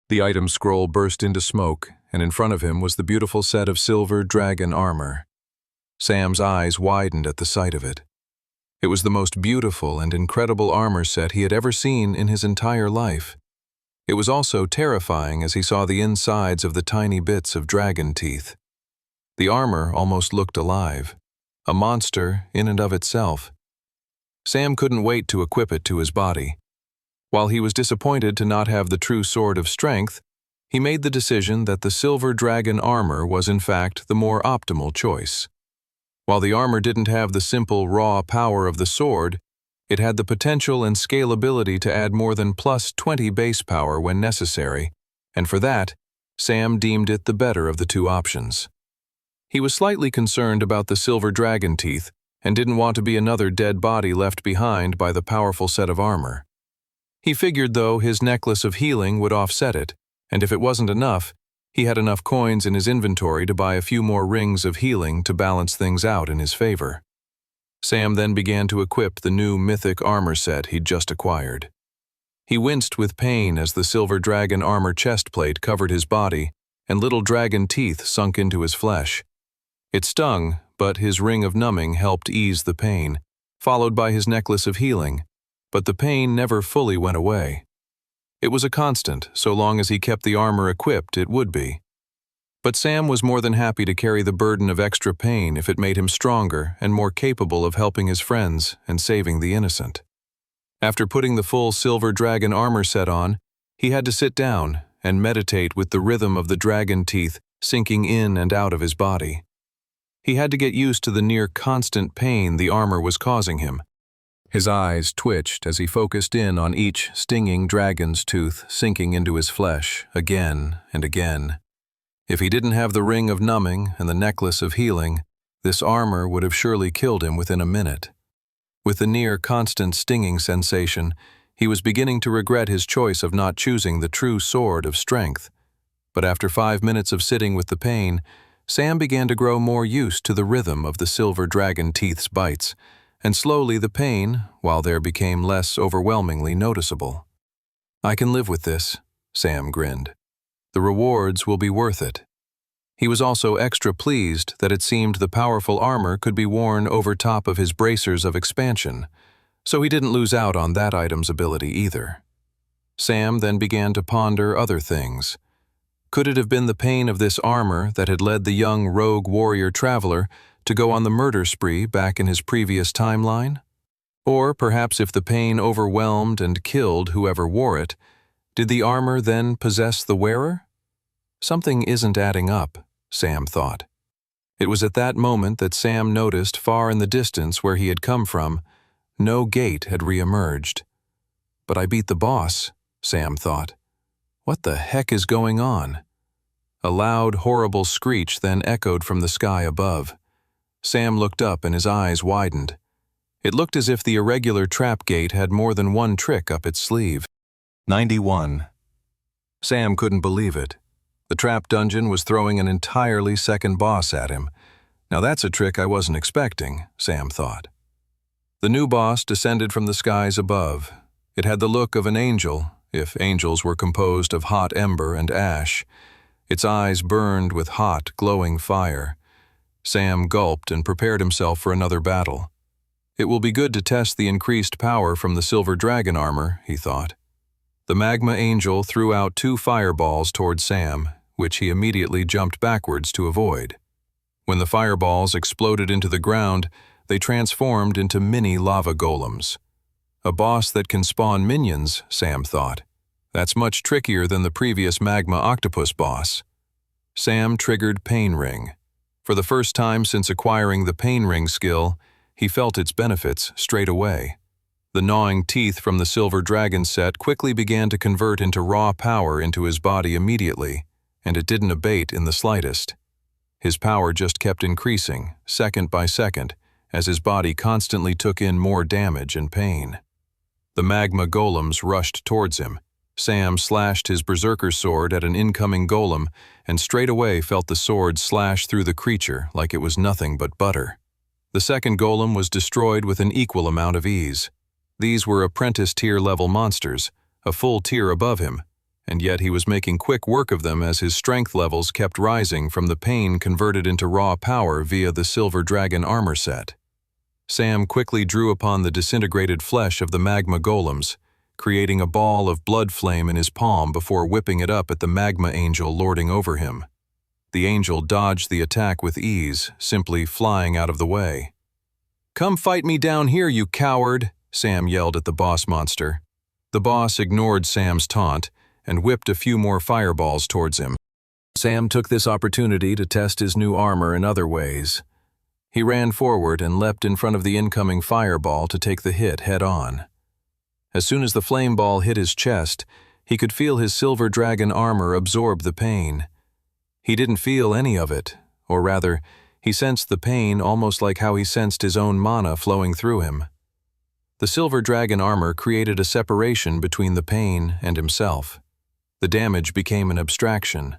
The item scroll burst into smoke, and in front of him was the beautiful set of Silver Dragon armor. Sam's eyes widened at the sight of it. It was the most beautiful and incredible armor set he had ever seen in his entire life. It was also terrifying as he saw the insides of the tiny bits of dragon teeth. The armor almost looked alive, a monster in and of itself. Sam couldn't wait to equip it to his body. While he was disappointed to not have the True Sword of Strength, he made the decision that the Silver Dragon armor was in fact the more optimal choice. While the armor didn't have the simple raw power of the sword, it had the potential and scalability to add more than +20 base power when necessary, and for that, Sam deemed it the better of the two options. He was slightly concerned about the Silver Dragon teeth and didn't want to be another dead body left behind by the powerful set of armor. He figured, though, his necklace of healing would offset it, and if it wasn't enough, he had enough coins in his inventory to buy a few more rings of healing to balance things out in his favor. Sam then began to equip the new mythic armor set he'd just acquired. He winced with pain as the Silver Dragon armor chestplate covered his body and little dragon teeth sunk into his flesh. It stung, but his ring of numbing helped ease the pain, followed by his necklace of healing, but the pain never fully went away. It was a constant, so long as he kept the armor equipped, it would be. But Sam was more than happy to carry the burden of extra pain if it made him stronger and more capable of helping his friends and saving the innocent. After putting the full Silver Dragon armor set on, he had to sit down and meditate with the rhythm of the dragon teeth sinking in and out of his body. He had to get used to the near-constant pain the armor was causing him. His eyes twitched as he focused in on each stinging dragon's tooth sinking into his flesh again and again. If he didn't have the ring of numbing and the necklace of healing, this armor would have surely killed him within a minute. With the near-constant stinging sensation, he was beginning to regret his choice of not choosing the True Sword of Strength. But after 5 minutes of sitting with the pain, Sam began to grow more used to the rhythm of the Silver Dragon teeth's bites, and slowly the pain, while there became less overwhelmingly noticeable. I can live with this, Sam grinned. The rewards will be worth it. He was also extra pleased that it seemed the powerful armor could be worn over top of his bracers of expansion, so he didn't lose out on that item's ability either. Sam then began to ponder other things. Could it have been the pain of this armor that had led the young rogue warrior traveler to go on the murder spree back in his previous timeline? Or perhaps if the pain overwhelmed and killed whoever wore it, did the armor then possess the wearer? Something isn't adding up, Sam thought. It was at that moment that Sam noticed far in the distance where he had come from, no gate had re-emerged. But I beat the boss, Sam thought. What the heck is going on? A loud, horrible screech then echoed from the sky above. Sam looked up and his eyes widened. It looked as if the irregular trap gate had more than one trick up its sleeve. 91. Sam couldn't believe it. The trap dungeon was throwing an entirely second boss at him. Now that's a trick I wasn't expecting, Sam thought. The new boss descended from the skies above. It had the look of an angel, if angels were composed of hot ember and ash. Its eyes burned with hot, glowing fire. Sam gulped and prepared himself for another battle. It will be good to test the increased power from the silver dragon armor, he thought. The magma angel threw out 2 fireballs toward Sam, which he immediately jumped backwards to avoid. When the fireballs exploded into the ground, they transformed into mini lava golems. A boss that can spawn minions, Sam thought. That's much trickier than the previous magma octopus boss. Sam triggered Pain Ring. For the first time since acquiring the Pain Ring skill, he felt its benefits straight away. The gnawing teeth from the silver dragon set quickly began to convert into raw power into his body immediately, and it didn't abate in the slightest. His power just kept increasing, second by second, as his body constantly took in more damage and pain. The magma golems rushed towards him. Sam slashed his berserker sword at an incoming golem and straight away felt the sword slash through the creature like it was nothing but butter. The second golem was destroyed with an equal amount of ease. These were apprentice tier level monsters, a full tier above him, and yet he was making quick work of them as his strength levels kept rising from the pain converted into raw power via the silver dragon armor set. Sam quickly drew upon the disintegrated flesh of the magma golems, creating a ball of blood flame in his palm before whipping it up at the magma angel lording over him. The angel dodged the attack with ease, simply flying out of the way. "Come fight me down here, you coward!" Sam yelled at the boss monster. The boss ignored Sam's taunt and whipped a few more fireballs towards him. Sam took this opportunity to test his new armor in other ways. He ran forward and leapt in front of the incoming fireball to take the hit head-on. As soon as the flame ball hit his chest, he could feel his silver dragon armor absorb the pain. He didn't feel any of it, or rather, he sensed the pain almost like how he sensed his own mana flowing through him. The silver dragon armor created a separation between the pain and himself. The damage became an abstraction.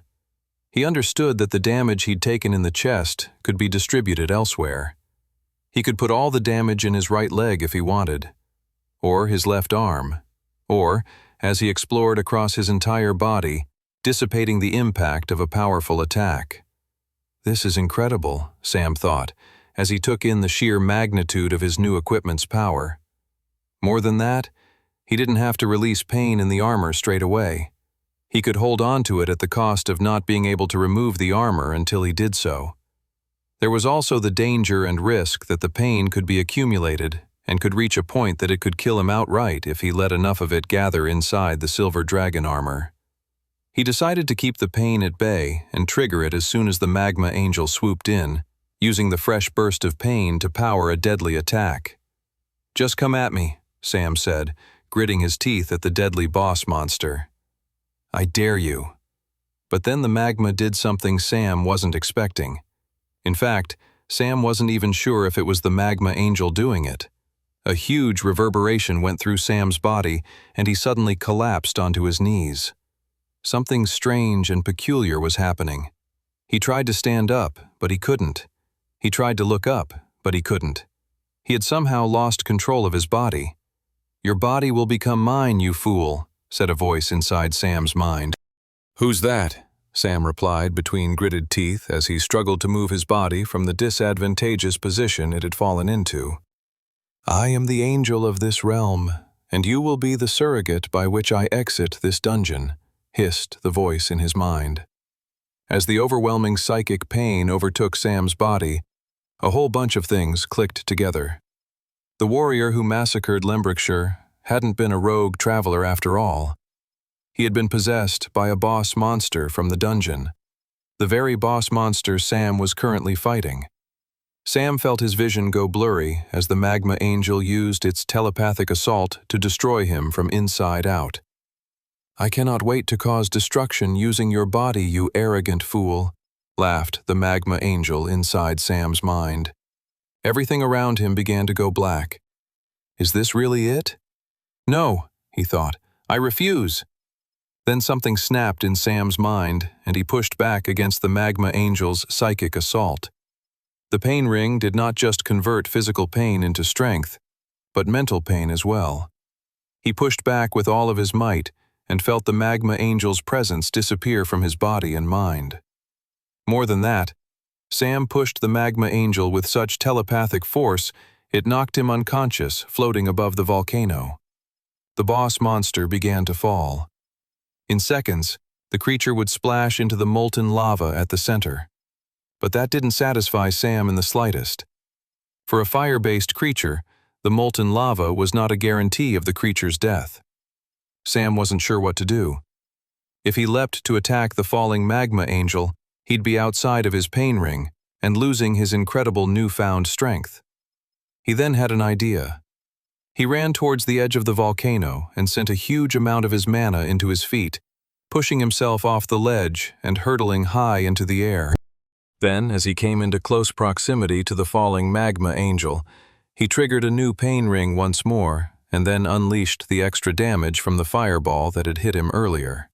He understood that the damage he'd taken in the chest could be distributed elsewhere. He could put all the damage in his right leg if he wanted, or his left arm, or, as he explored across his entire body, dissipating the impact of a powerful attack. This is incredible, Sam thought, as he took in the sheer magnitude of his new equipment's power. More than that, he didn't have to release pain in the armor straight away. He could hold on to it at the cost of not being able to remove the armor until he did so. There was also the danger and risk that the pain could be accumulated and could reach a point that it could kill him outright if he let enough of it gather inside the silver dragon armor. He decided to keep the pain at bay and trigger it as soon as the magma angel swooped in, using the fresh burst of pain to power a deadly attack. "Just come at me," Sam said, gritting his teeth at the deadly boss monster. "I dare you." But then the magma did something Sam wasn't expecting. In fact, Sam wasn't even sure if it was the magma angel doing it. A huge reverberation went through Sam's body, and he suddenly collapsed onto his knees. Something strange and peculiar was happening. He tried to stand up, but he couldn't. He tried to look up, but he couldn't. He had somehow lost control of his body. "Your body will become mine, you fool," said a voice inside Sam's mind. "Who's that?" Sam replied between gritted teeth as he struggled to move his body from the disadvantageous position it had fallen into. "I am the angel of this realm, and you will be the surrogate by which I exit this dungeon," hissed the voice in his mind. As the overwhelming psychic pain overtook Sam's body, a whole bunch of things clicked together. The warrior who massacred Lembrickshire hadn't been a rogue traveler after all. He had been possessed by a boss monster from the dungeon, the very boss monster Sam was currently fighting. Sam felt his vision go blurry as the magma angel used its telepathic assault to destroy him from inside out. "I cannot wait to cause destruction using your body, you arrogant fool," laughed the magma angel inside Sam's mind. Everything around him began to go black. Is this really it? "No," he thought, "I refuse." Then something snapped in Sam's mind, and he pushed back against the magma angel's psychic assault. The pain ring did not just convert physical pain into strength, but mental pain as well. He pushed back with all of his might and felt the magma angel's presence disappear from his body and mind. More than that, Sam pushed the magma angel with such telepathic force it knocked him unconscious, floating above the volcano. The boss monster began to fall. In seconds, the creature would splash into the molten lava at the center. But that didn't satisfy Sam in the slightest. For a fire-based creature, the molten lava was not a guarantee of the creature's death. Sam wasn't sure what to do. If he leapt to attack the falling magma angel, he'd be outside of his pain ring and losing his incredible newfound strength. He then had an idea. He ran towards the edge of the volcano and sent a huge amount of his mana into his feet, pushing himself off the ledge and hurtling high into the air. Then, as he came into close proximity to the falling magma angel, he triggered a new pain ring once more and then unleashed the extra damage from the fireball that had hit him earlier.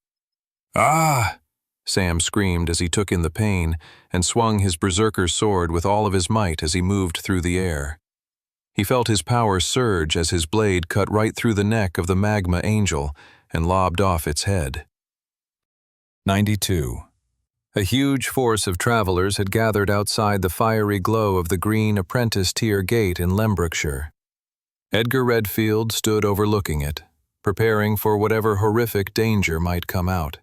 "Ah!" Sam screamed as he took in the pain and swung his berserker's sword with all of his might as he moved through the air. He felt his power surge as his blade cut right through the neck of the magma angel and lobbed off its head. 92. A huge force of travelers had gathered outside the fiery glow of the green apprentice-tier gate in Lembrickshire. Edgar Redfield stood overlooking it, preparing for whatever horrific danger might come out.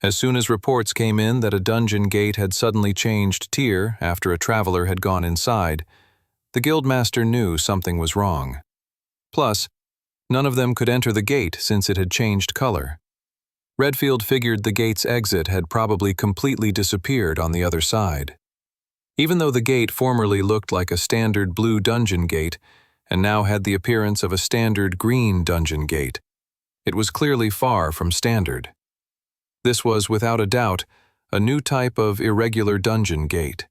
As soon as reports came in that a dungeon gate had suddenly changed tier after a traveler had gone inside, the guildmaster knew something was wrong. Plus, none of them could enter the gate since it had changed color. Redfield figured the gate's exit had probably completely disappeared on the other side. Even though the gate formerly looked like a standard blue dungeon gate and now had the appearance of a standard green dungeon gate, it was clearly far from standard. This was, without a doubt, a new type of irregular dungeon gate.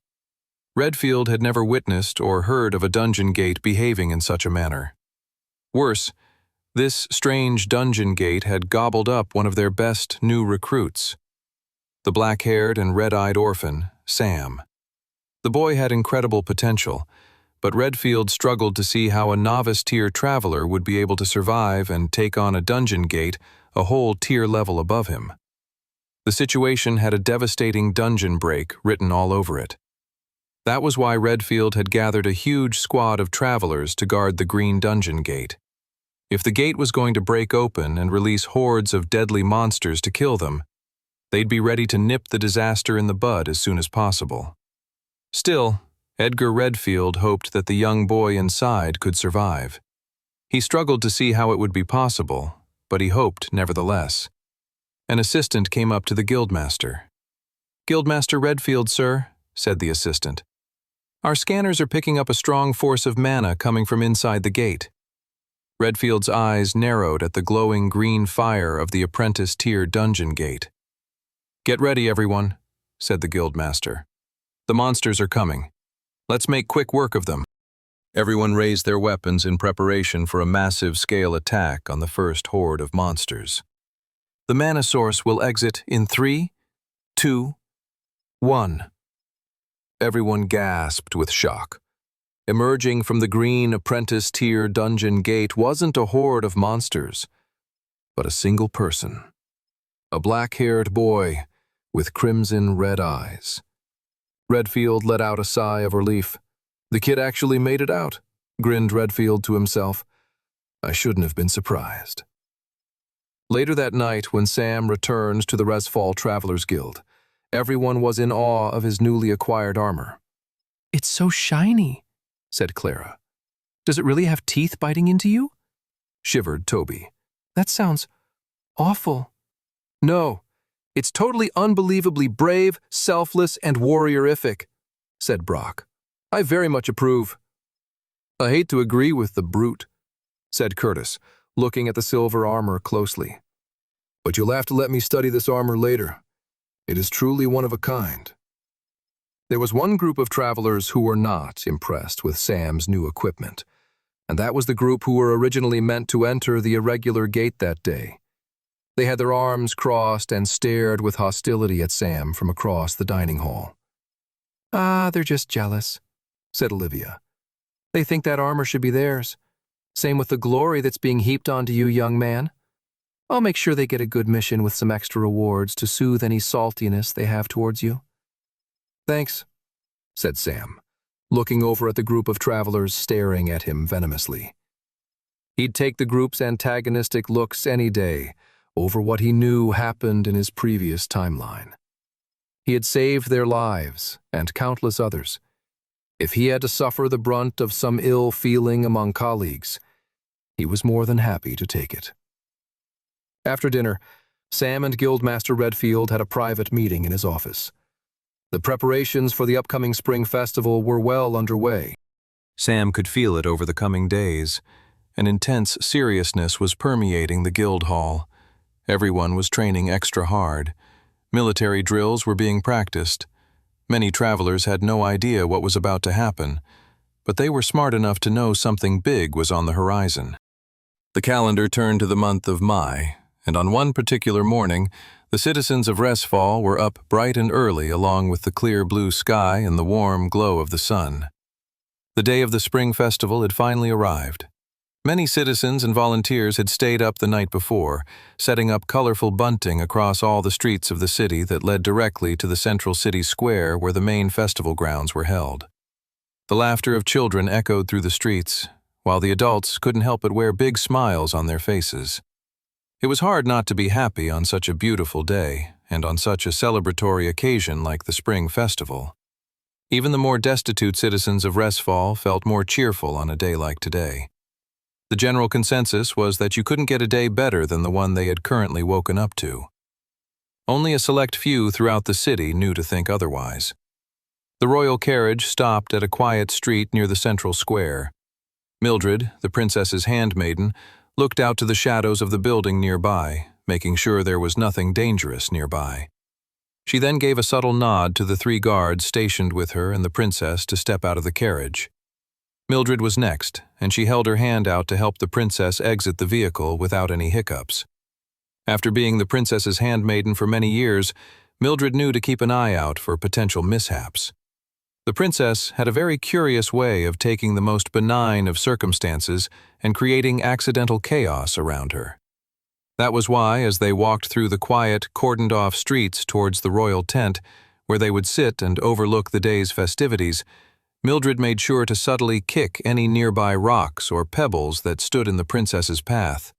Redfield had never witnessed or heard of a dungeon gate behaving in such a manner. Worse, this strange dungeon gate had gobbled up one of their best new recruits, the black-haired and red-eyed orphan, Sam. The boy had incredible potential, but Redfield struggled to see how a novice-tier traveler would be able to survive and take on a dungeon gate a whole tier level above him. The situation had a devastating dungeon break written all over it. That was why Redfield had gathered a huge squad of travelers to guard the green dungeon gate. If the gate was going to break open and release hordes of deadly monsters to kill them, they'd be ready to nip the disaster in the bud as soon as possible. Still, Edgar Redfield hoped that the young boy inside could survive. He struggled to see how it would be possible, but he hoped nevertheless. An assistant came up to the guildmaster. "Guildmaster Redfield, sir," said the assistant. "Our scanners are picking up a strong force of mana coming from inside the gate." Redfield's eyes narrowed at the glowing green fire of the apprentice-tier dungeon gate. "Get ready, everyone," said the guildmaster. "The monsters are coming. Let's make quick work of them." Everyone raised their weapons in preparation for a massive-scale attack on the first horde of monsters. "The mana source will exit in 3, 2, 1. Everyone gasped with shock. Emerging from the green apprentice-tier dungeon gate wasn't a horde of monsters, but a single person. A black-haired boy, with crimson-red eyes. Redfield let out a sigh of relief. "The kid actually made it out," grinned Redfield to himself. "I shouldn't have been surprised." Later that night, when Sam returned to the Resfall Travelers Guild, everyone was in awe of his newly acquired armor. "It's so shiny," said Clara. "Does it really have teeth biting into you?" shivered Toby. "That sounds awful." "No, it's totally unbelievably brave, selfless, and warriorific," said Brock. "I very much approve." "I hate to agree with the brute," said Curtis, looking at the silver armor closely. "But you'll have to let me study this armor later. It is truly one of a kind." There was one group of travelers who were not impressed with Sam's new equipment, and that was the group who were originally meant to enter the irregular gate that day. They had their arms crossed and stared with hostility at Sam from across the dining hall. "Ah, they're just jealous," said Olivia. "They think that armor should be theirs. Same with the glory that's being heaped onto you, young man. I'll make sure they get a good mission with some extra rewards to soothe any saltiness they have towards you." "Thanks," said Sam, looking over at the group of travelers staring at him venomously. He'd take the group's antagonistic looks any day over what he knew happened in his previous timeline. He had saved their lives and countless others. If he had to suffer the brunt of some ill feeling among colleagues, he was more than happy to take it. After dinner, Sam and Guildmaster Redfield had a private meeting in his office. The preparations for the upcoming spring festival were well underway. Sam could feel it over the coming days. An intense seriousness was permeating the guild hall. Everyone was training extra hard. Military drills were being practiced. Many travelers had no idea what was about to happen, but they were smart enough to know something big was on the horizon. The calendar turned to the month of Mai, and on one particular morning, the citizens of Resfall were up bright and early along with the clear blue sky and the warm glow of the sun. The day of the spring festival had finally arrived. Many citizens and volunteers had stayed up the night before, setting up colorful bunting across all the streets of the city that led directly to the central city square where the main festival grounds were held. The laughter of children echoed through the streets, while the adults couldn't help but wear big smiles on their faces. It was hard not to be happy on such a beautiful day and on such a celebratory occasion like the spring festival. Even the more destitute citizens of Resfall felt more cheerful on a day like today. The general consensus was that you couldn't get a day better than the one they had currently woken up to. Only a select few throughout the city knew to think otherwise. The royal carriage stopped at a quiet street near the central square. Mildred, the princess's handmaiden, looked out to the shadows of the building nearby, making sure there was nothing dangerous nearby. She then gave a subtle nod to the 3 guards stationed with her and the princess to step out of the carriage. Mildred was next, and she held her hand out to help the princess exit the vehicle without any hiccups. After being the princess's handmaiden for many years, Mildred knew to keep an eye out for potential mishaps. The princess had a very curious way of taking the most benign of circumstances and creating accidental chaos around her. That was why, as they walked through the quiet, cordoned-off streets towards the royal tent, where they would sit and overlook the day's festivities, Mildred made sure to subtly kick any nearby rocks or pebbles that stood in the princess's path.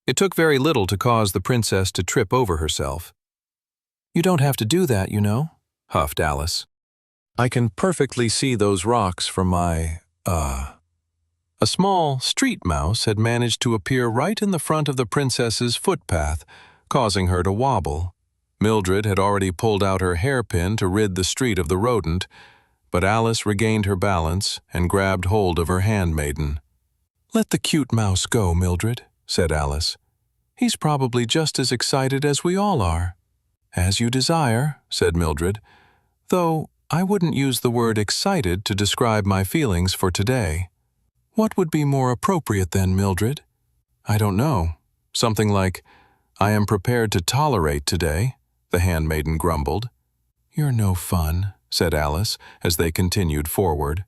It took very little to cause the princess to trip over herself. "You don't have to do that, you know," huffed Alice. "I can perfectly see those rocks from my, A small street mouse had managed to appear right in the front of the princess's footpath, causing her to wobble. Mildred had already pulled out her hairpin to rid the street of the rodent, but Alice regained her balance and grabbed hold of her handmaiden. "Let the cute mouse go, Mildred," said Alice. "He's probably just as excited as we all are." "As you desire," said Mildred, "though I wouldn't use the word excited to describe my feelings for today." "What would be more appropriate then, Mildred?" "I don't know. Something like, 'I am prepared to tolerate today,'" the handmaiden grumbled. "You're no fun," said Alice, as they continued forward.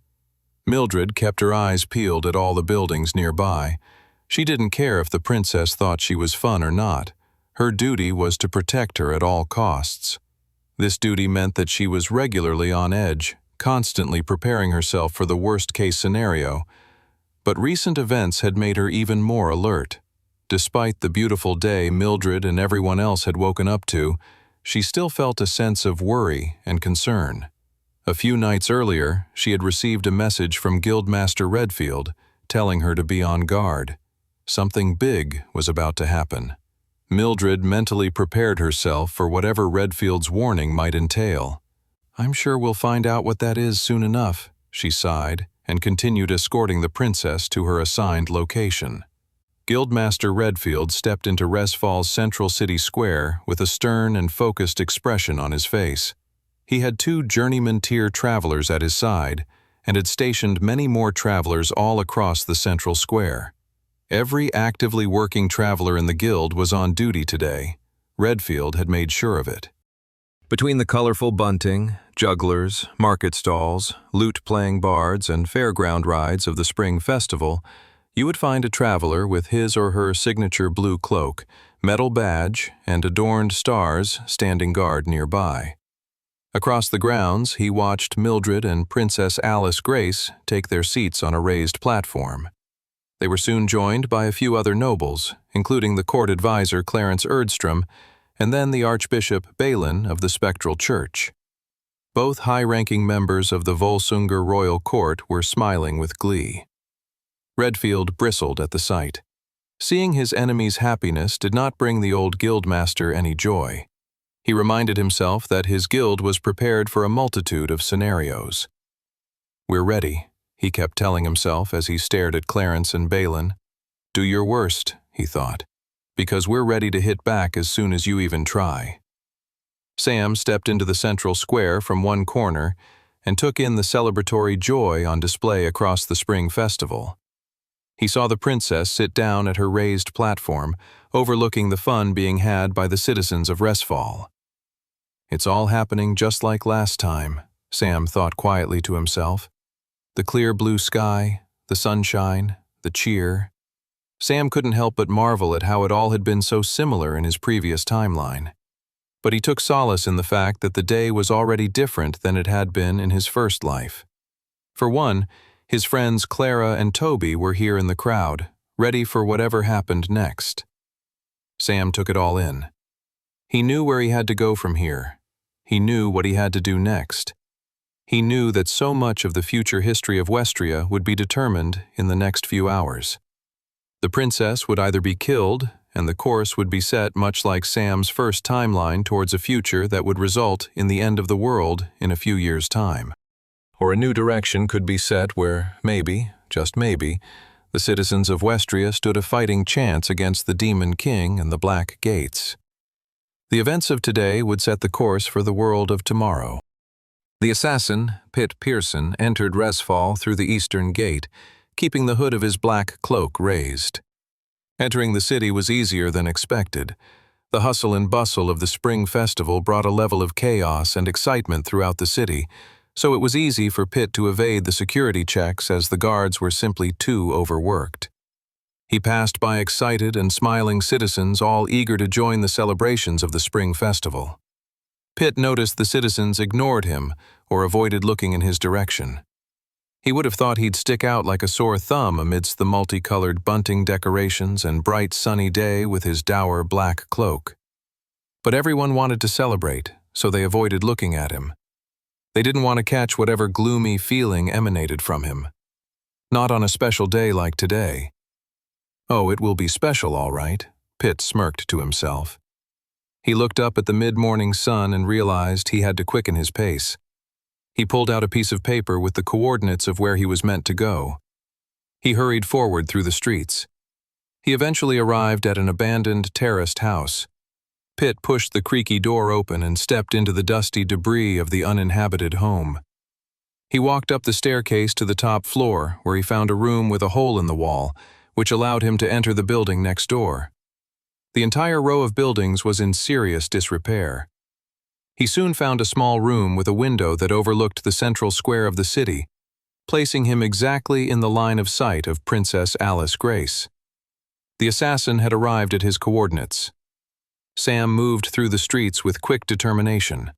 Mildred kept her eyes peeled at all the buildings nearby. She didn't care if the princess thought she was fun or not. Her duty was to protect her at all costs. This duty meant that she was regularly on edge, constantly preparing herself for the worst-case scenario. But recent events had made her even more alert. Despite the beautiful day Mildred and everyone else had woken up to, she still felt a sense of worry and concern. A few nights earlier, she had received a message from Guildmaster Redfield, telling her to be on guard. Something big was about to happen. Mildred mentally prepared herself for whatever Redfield's warning might entail. "I'm sure we'll find out what that is soon enough," she sighed, and continued escorting the princess to her assigned location. Guildmaster Redfield stepped into Resfall's central city square with a stern and focused expression on his face. He had 2 journeyman tier travelers at his side, and had stationed many more travelers all across the central square. Every actively working traveler in the guild was on duty today. Redfield had made sure of it. Between the colorful bunting, jugglers, market stalls, lute-playing bards, and fairground rides of the spring festival, you would find a traveler with his or her signature blue cloak, metal badge, and adorned stars standing guard nearby. Across the grounds, he watched Mildred and Princess Alice Grace take their seats on a raised platform. They were soon joined by a few other nobles, including the court advisor Clarence Erdstrom, and then the Archbishop Balin of the Spectral Church. Both high-ranking members of the Volsunger royal court were smiling with glee. Redfield bristled at the sight. Seeing his enemy's happiness did not bring the old guildmaster any joy. He reminded himself that his guild was prepared for a multitude of scenarios. "We're ready," he kept telling himself as he stared at Clarence and Balin. "Do your worst," he thought, "because we're ready to hit back as soon as you even try." Sam stepped into the central square from one corner and took in the celebratory joy on display across the spring festival. He saw the princess sit down at her raised platform, overlooking the fun being had by the citizens of Resfall. "It's all happening just like last time," Sam thought quietly to himself. The clear blue sky, the sunshine, the cheer. Sam couldn't help but marvel at how it all had been so similar in his previous timeline. But he took solace in the fact that the day was already different than it had been in his first life. For one, his friends Clara and Toby were here in the crowd, ready for whatever happened next. Sam took it all in. He knew where he had to go from here. He knew what he had to do next. He knew that so much of the future history of Westria would be determined in the next few hours. The princess would either be killed, and the course would be set much like Sam's first timeline towards a future that would result in the end of the world in a few years' time. Or a new direction could be set where maybe, just maybe, the citizens of Westria stood a fighting chance against the Demon King and the Black Gates. The events of today would set the course for the world of tomorrow. The assassin, Pitt Pearson, entered Resfall through the eastern gate, keeping the hood of his black cloak raised. Entering the city was easier than expected. The hustle and bustle of the spring festival brought a level of chaos and excitement throughout the city, so it was easy for Pitt to evade the security checks as the guards were simply too overworked. He passed by excited and smiling citizens all eager to join the celebrations of the spring festival. Pitt noticed the citizens ignored him or avoided looking in his direction. He would have thought he'd stick out like a sore thumb amidst the multicolored bunting decorations and bright sunny day with his dour black cloak. But everyone wanted to celebrate, so they avoided looking at him. They didn't want to catch whatever gloomy feeling emanated from him. Not on a special day like today. "Oh, it will be special, all right," Pitt smirked to himself. He looked up at the mid-morning sun and realized he had to quicken his pace. He pulled out a piece of paper with the coordinates of where he was meant to go. He hurried forward through the streets. He eventually arrived at an abandoned terraced house. Pitt pushed the creaky door open and stepped into the dusty debris of the uninhabited home. He walked up the staircase to the top floor, where he found a room with a hole in the wall, which allowed him to enter the building next door. The entire row of buildings was in serious disrepair. He soon found a small room with a window that overlooked the central square of the city, placing him exactly in the line of sight of Princess Alice Grace. The assassin had arrived at his coordinates. Sam moved through the streets with quick determination.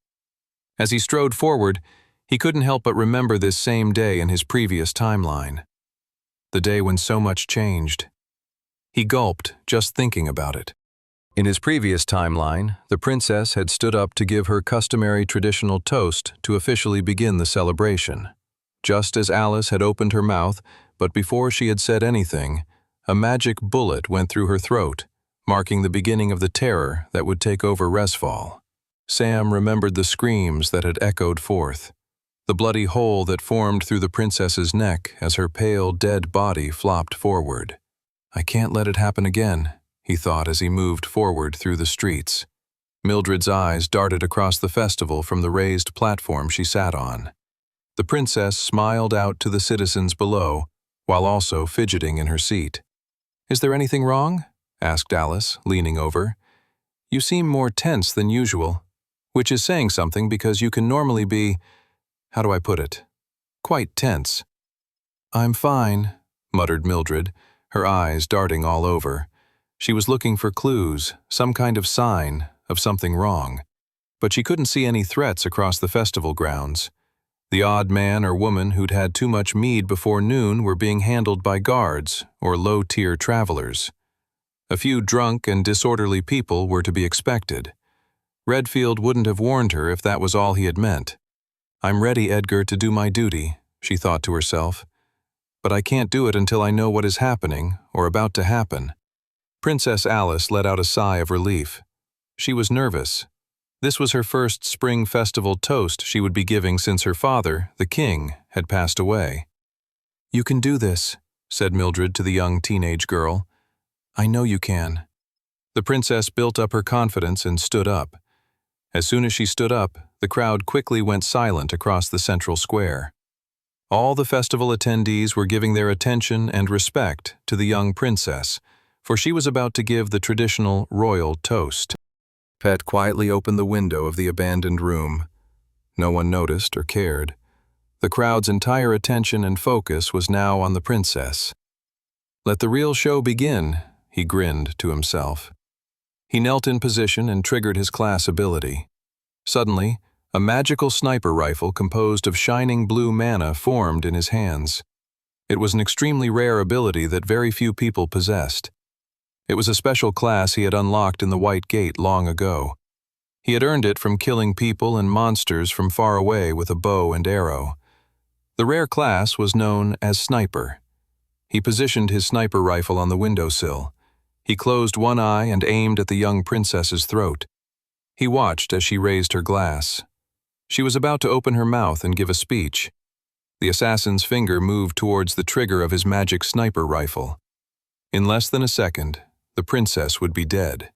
As he strode forward, he couldn't help but remember this same day in his previous timeline. The day when so much changed. He gulped, just thinking about it. In his previous timeline, the princess had stood up to give her customary traditional toast to officially begin the celebration. Just as Alice had opened her mouth, but before she had said anything, a magic bullet went through her throat, marking the beginning of the terror that would take over Resfall. Sam remembered the screams that had echoed forth, the bloody hole that formed through the princess's neck as her pale, dead body flopped forward. I can't let it happen again, he thought as he moved forward through the streets. Mildred's eyes darted across the festival from the raised platform she sat on. The princess smiled out to the citizens below, while also fidgeting in her seat. Is there anything wrong? Asked Alice, leaning over. You seem more tense than usual, which is saying something because you can normally be, how do I put it, quite tense. I'm fine, muttered Mildred, her eyes darting all over. She was looking for clues, some kind of sign of something wrong. But she couldn't see any threats across the festival grounds. The odd man or woman who'd had too much mead before noon were being handled by guards or low-tier travelers. A few drunk and disorderly people were to be expected. Redfield wouldn't have warned her if that was all he had meant. I'm ready, Edgar, to do my duty, she thought to herself. But I can't do it until I know what is happening or about to happen. Princess Alice let out a sigh of relief. She was nervous. This was her first spring festival toast she would be giving since her father, the king, had passed away. You can do this, said Mildred to the young teenage girl. I know you can. The princess built up her confidence and stood up. As soon as she stood up, the crowd quickly went silent across the central square. All the festival attendees were giving their attention and respect to the young princess, for she was about to give the traditional royal toast. Pet quietly opened the window of the abandoned room. No one noticed or cared. The crowd's entire attention and focus was now on the princess. Let the real show begin, he grinned to himself. He knelt in position and triggered his class ability. Suddenly, a magical sniper rifle composed of shining blue mana formed in his hands. It was an extremely rare ability that very few people possessed. It was a special class he had unlocked in the White Gate long ago. He had earned it from killing people and monsters from far away with a bow and arrow. The rare class was known as Sniper. He positioned his sniper rifle on the windowsill. He closed one eye and aimed at the young princess's throat. He watched as she raised her glass. She was about to open her mouth and give a speech. The assassin's finger moved towards the trigger of his magic sniper rifle. In less than a second, the princess would be dead.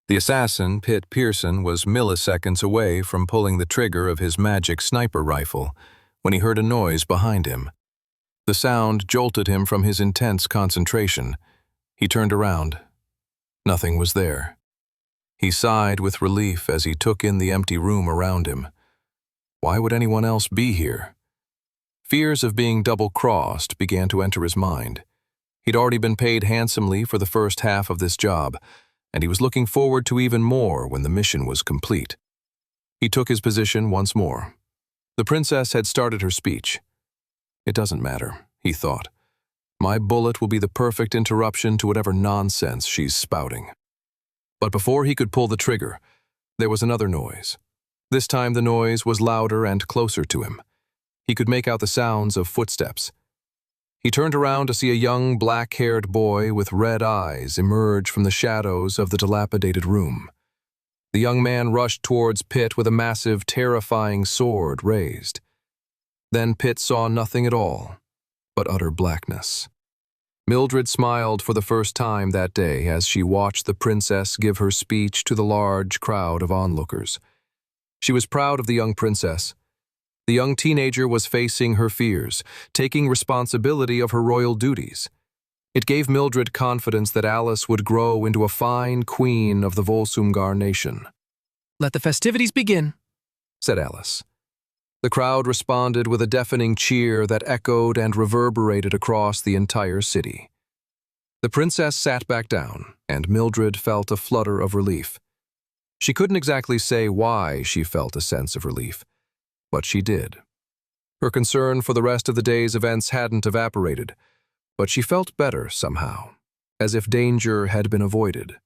The assassin, Pitt Pearson, was milliseconds away from pulling the trigger of his magic sniper rifle when he heard a noise behind him. The sound jolted him from his intense concentration. He turned around. Nothing was there. He sighed with relief as he took in the empty room around him. Why would anyone else be here? Fears of being double-crossed began to enter his mind. He'd already been paid handsomely for the first half of this job, and he was looking forward to even more when the mission was complete. He took his position once more. The princess had started her speech. It doesn't matter, he thought. My bullet will be the perfect interruption to whatever nonsense she's spouting. But before he could pull the trigger, there was another noise. This time the noise was louder and closer to him. He could make out the sounds of footsteps. He turned around to see a young, black-haired boy with red eyes emerge from the shadows of the dilapidated room. The young man rushed towards Pitt with a massive, terrifying sword raised. Then Pitt saw nothing at all but utter blackness. Mildred smiled for the first time that day as she watched the princess give her speech to the large crowd of onlookers. She was proud of the young princess. The young teenager was facing her fears, taking responsibility of her royal duties. It gave Mildred confidence that Alice would grow into a fine queen of the Volsumgar nation. Let the festivities begin, said Alice. The crowd responded with a deafening cheer that echoed and reverberated across the entire city. The princess sat back down, and Mildred felt a flutter of relief. She couldn't exactly say why she felt a sense of relief, but she did. Her concern for the rest of the day's events hadn't evaporated, but she felt better somehow, as if danger had been avoided.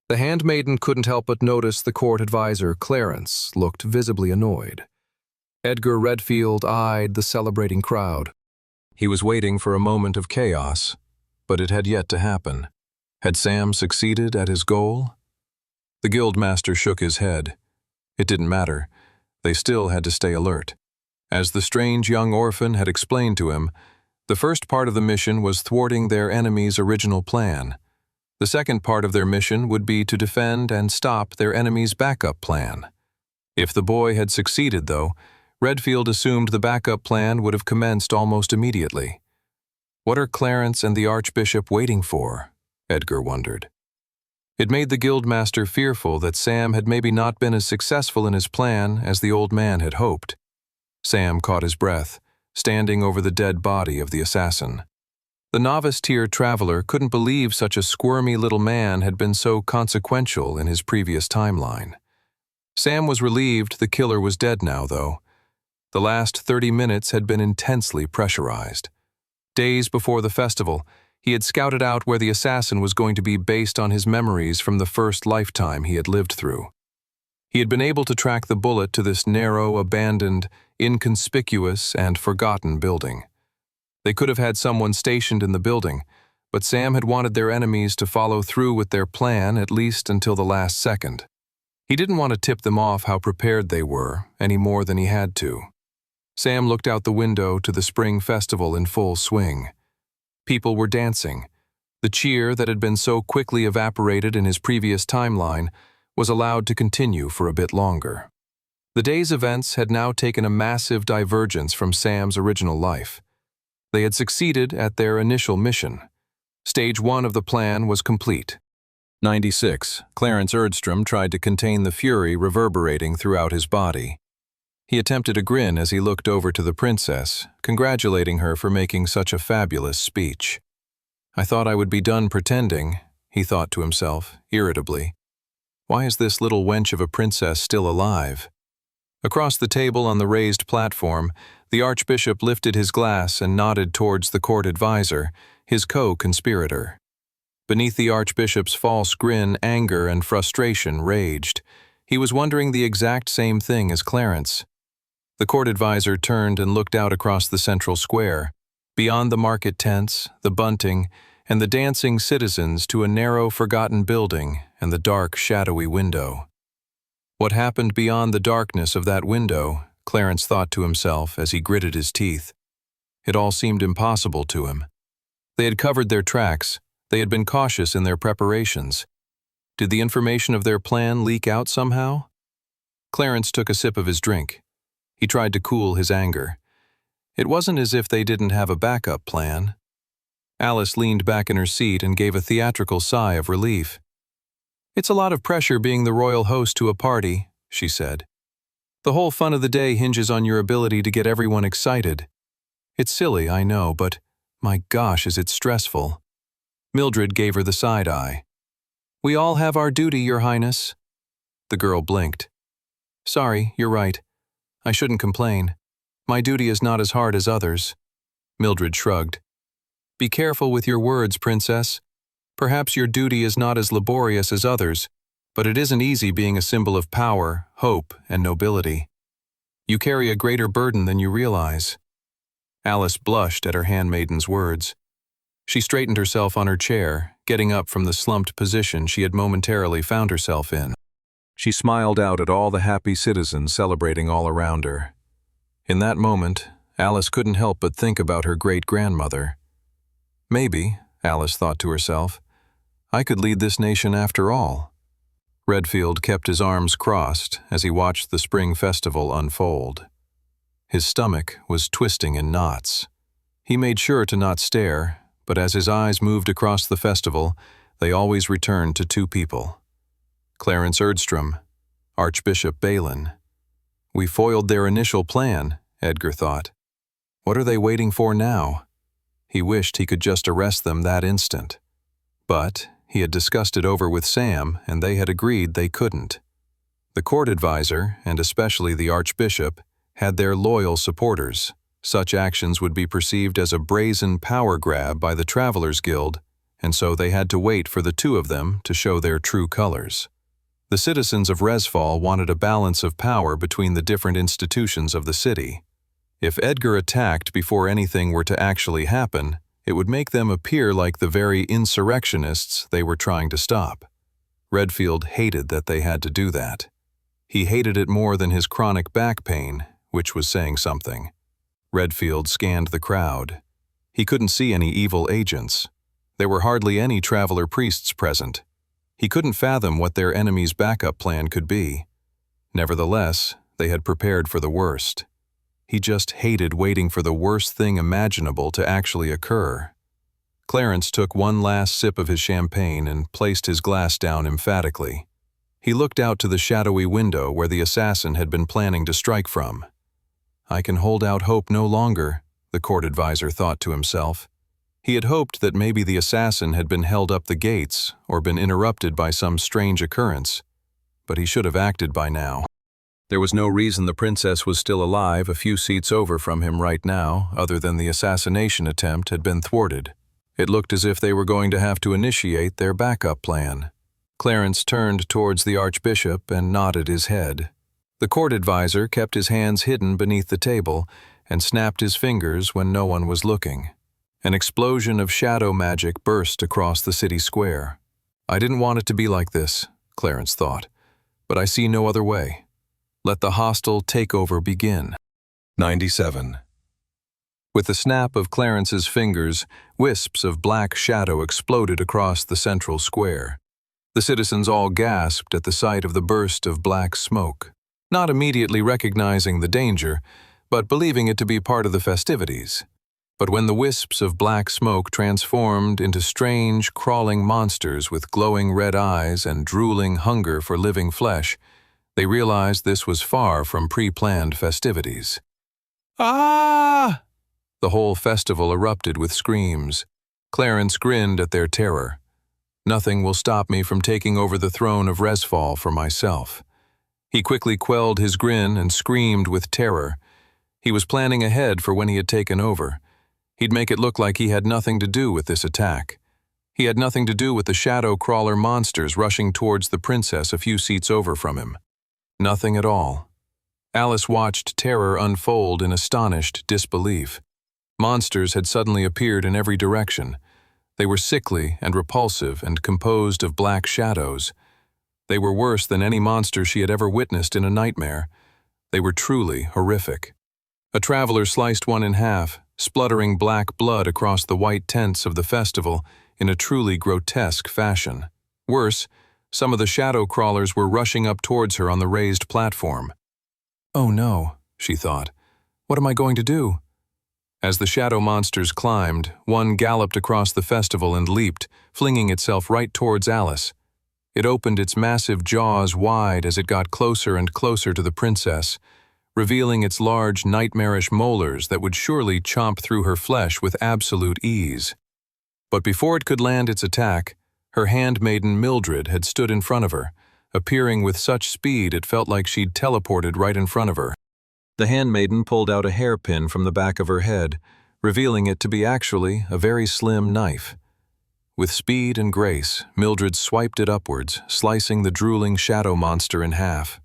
The handmaiden couldn't help but notice the court advisor, Clarence, looked visibly annoyed. Edgar Redfield eyed the celebrating crowd. He was waiting for a moment of chaos, but it had yet to happen. Had Sam succeeded at his goal? The guildmaster shook his head. It didn't matter. They still had to stay alert. As the strange young orphan had explained to him, the first part of the mission was thwarting their enemy's original plan. The second part of their mission would be to defend and stop their enemy's backup plan. If the boy had succeeded, though, Redfield assumed the backup plan would have commenced almost immediately. What are Clarence and the Archbishop waiting for? Edgar wondered. It made the guildmaster fearful that Sam had maybe not been as successful in his plan as the old man had hoped. Sam caught his breath, standing over the dead body of the assassin. The novice-tier traveler couldn't believe such a squirmy little man had been so consequential in his previous timeline. Sam was relieved the killer was dead now, though. The last 30 minutes had been intensely pressurized. Days before the festival, he had scouted out where the assassin was going to be based on his memories from the first lifetime he had lived through. He had been able to track the bullet to this narrow, abandoned, inconspicuous, and forgotten building. They could have had someone stationed in the building, but Sam had wanted their enemies to follow through with their plan at least until the last second. He didn't want to tip them off how prepared they were, any more than he had to. Sam looked out the window to the spring festival in full swing. People were dancing. The cheer that had been so quickly evaporated in his previous timeline was allowed to continue for a bit longer. The day's events had now taken a massive divergence from Sam's original life. They had succeeded at their initial mission. Stage 1 of the plan was complete. 96. Clarence Erdstrom tried to contain the fury reverberating throughout his body. He attempted a grin as he looked over to the princess, congratulating her for making such a fabulous speech. I thought I would be done pretending, he thought to himself, irritably. Why is this little wench of a princess still alive? Across the table on the raised platform, the Archbishop lifted his glass and nodded towards the court advisor, his co-conspirator. Beneath the Archbishop's false grin, anger and frustration raged. He was wondering the exact same thing as Clarence. The court advisor turned and looked out across the central square, beyond the market tents, the bunting, and the dancing citizens to a narrow, forgotten building and the dark, shadowy window. What happened beyond the darkness of that window, Clarence thought to himself as he gritted his teeth. It all seemed impossible to him. They had covered their tracks. They had been cautious in their preparations. Did the information of their plan leak out somehow? Clarence took a sip of his drink. He tried to cool his anger. It wasn't as if they didn't have a backup plan. Alice leaned back in her seat and gave a theatrical sigh of relief. It's a lot of pressure being the royal host to a party, she said. The whole fun of the day hinges on your ability to get everyone excited. It's silly, I know, but my gosh, is it stressful. Mildred gave her the side eye. We all have our duty, Your Highness. The girl blinked. Sorry, you're right. I shouldn't complain. My duty is not as hard as others. Mildred shrugged. Be careful with your words, Princess. Perhaps your duty is not as laborious as others, but it isn't easy being a symbol of power, hope, and nobility. You carry a greater burden than you realize. Alice blushed at her handmaiden's words. She straightened herself on her chair, getting up from the slumped position she had momentarily found herself in. She smiled out at all the happy citizens celebrating all around her. In that moment, Alice couldn't help but think about her great-grandmother. Maybe, Alice thought to herself, I could lead this nation after all. Redfield kept his arms crossed as he watched the spring festival unfold. His stomach was twisting in knots. He made sure to not stare, but as his eyes moved across the festival, they always returned to two people. Clarence Erdstrom, Archbishop Balin. We foiled their initial plan, Edgar thought. What are they waiting for now? He wished he could just arrest them that instant. But He had discussed it over with Sam, and they had agreed they couldn't. The court advisor, and especially the archbishop, had their loyal supporters. Such actions would be perceived as a brazen power grab by the Travelers Guild, and so they had to wait for the two of them to show their true colors. The citizens of Resfall wanted a balance of power between the different institutions of the city. If Edgar attacked before anything were to actually happen, it would make them appear like the very insurrectionists they were trying to stop. Redfield hated that they had to do that. He hated it more than his chronic back pain, which was saying something. Redfield scanned the crowd. He couldn't see any evil agents. There were hardly any Traveler priests present. He couldn't fathom what their enemy's backup plan could be. Nevertheless, they had prepared for the worst. He just hated waiting for the worst thing imaginable to actually occur. Clarence took one last sip of his champagne and placed his glass down emphatically. He looked out to the shadowy window where the assassin had been planning to strike from. I can hold out hope no longer, the court advisor thought to himself. He had hoped that maybe the assassin had been held up the gates or been interrupted by some strange occurrence, but he should have acted by now. There was no reason the princess was still alive a few seats over from him right now, other than the assassination attempt had been thwarted. It looked as if they were going to have to initiate their backup plan. Clarence turned towards the archbishop and nodded his head. The court advisor kept his hands hidden beneath the table and snapped his fingers when no one was looking. An explosion of shadow magic burst across the city square. I didn't want it to be like this, Clarence thought, but I see no other way. Let the hostile takeover begin. 97. With the snap of Clarence's fingers, wisps of black shadow exploded across the central square. The citizens all gasped at the sight of the burst of black smoke, not immediately recognizing the danger, but believing it to be part of the festivities. But when the wisps of black smoke transformed into strange, crawling monsters with glowing red eyes and drooling hunger for living flesh, they realized this was far from pre-planned festivities. Ah! The whole festival erupted with screams. Clarence grinned at their terror. Nothing will stop me from taking over the throne of Resfall for myself. He quickly quelled his grin and screamed with terror. He was planning ahead for when he had taken over. He'd make it look like he had nothing to do with this attack. He had nothing to do with the shadow crawler monsters rushing towards the princess a few seats over from him. Nothing at all. Alice watched terror unfold in astonished disbelief. Monsters had suddenly appeared in every direction. They were sickly and repulsive and composed of black shadows. They were worse than any monster she had ever witnessed in a nightmare. They were truly horrific. A traveler sliced one in half, spluttering black blood across the white tents of the festival in a truly grotesque fashion. Worse, some of the shadow crawlers were rushing up towards her on the raised platform. Oh no, she thought. What am I going to do? As the shadow monsters climbed, one galloped across the festival and leaped, flinging itself right towards Alice. It opened its massive jaws wide as it got closer and closer to the princess, revealing its large, nightmarish molars that would surely chomp through her flesh with absolute ease. But before it could land its attack, her handmaiden Mildred had stood in front of her, appearing with such speed it felt like she'd teleported right in front of her. The handmaiden pulled out a hairpin from the back of her head, revealing it to be actually a very slim knife. With speed and grace, Mildred swiped it upwards, slicing the drooling shadow monster in half.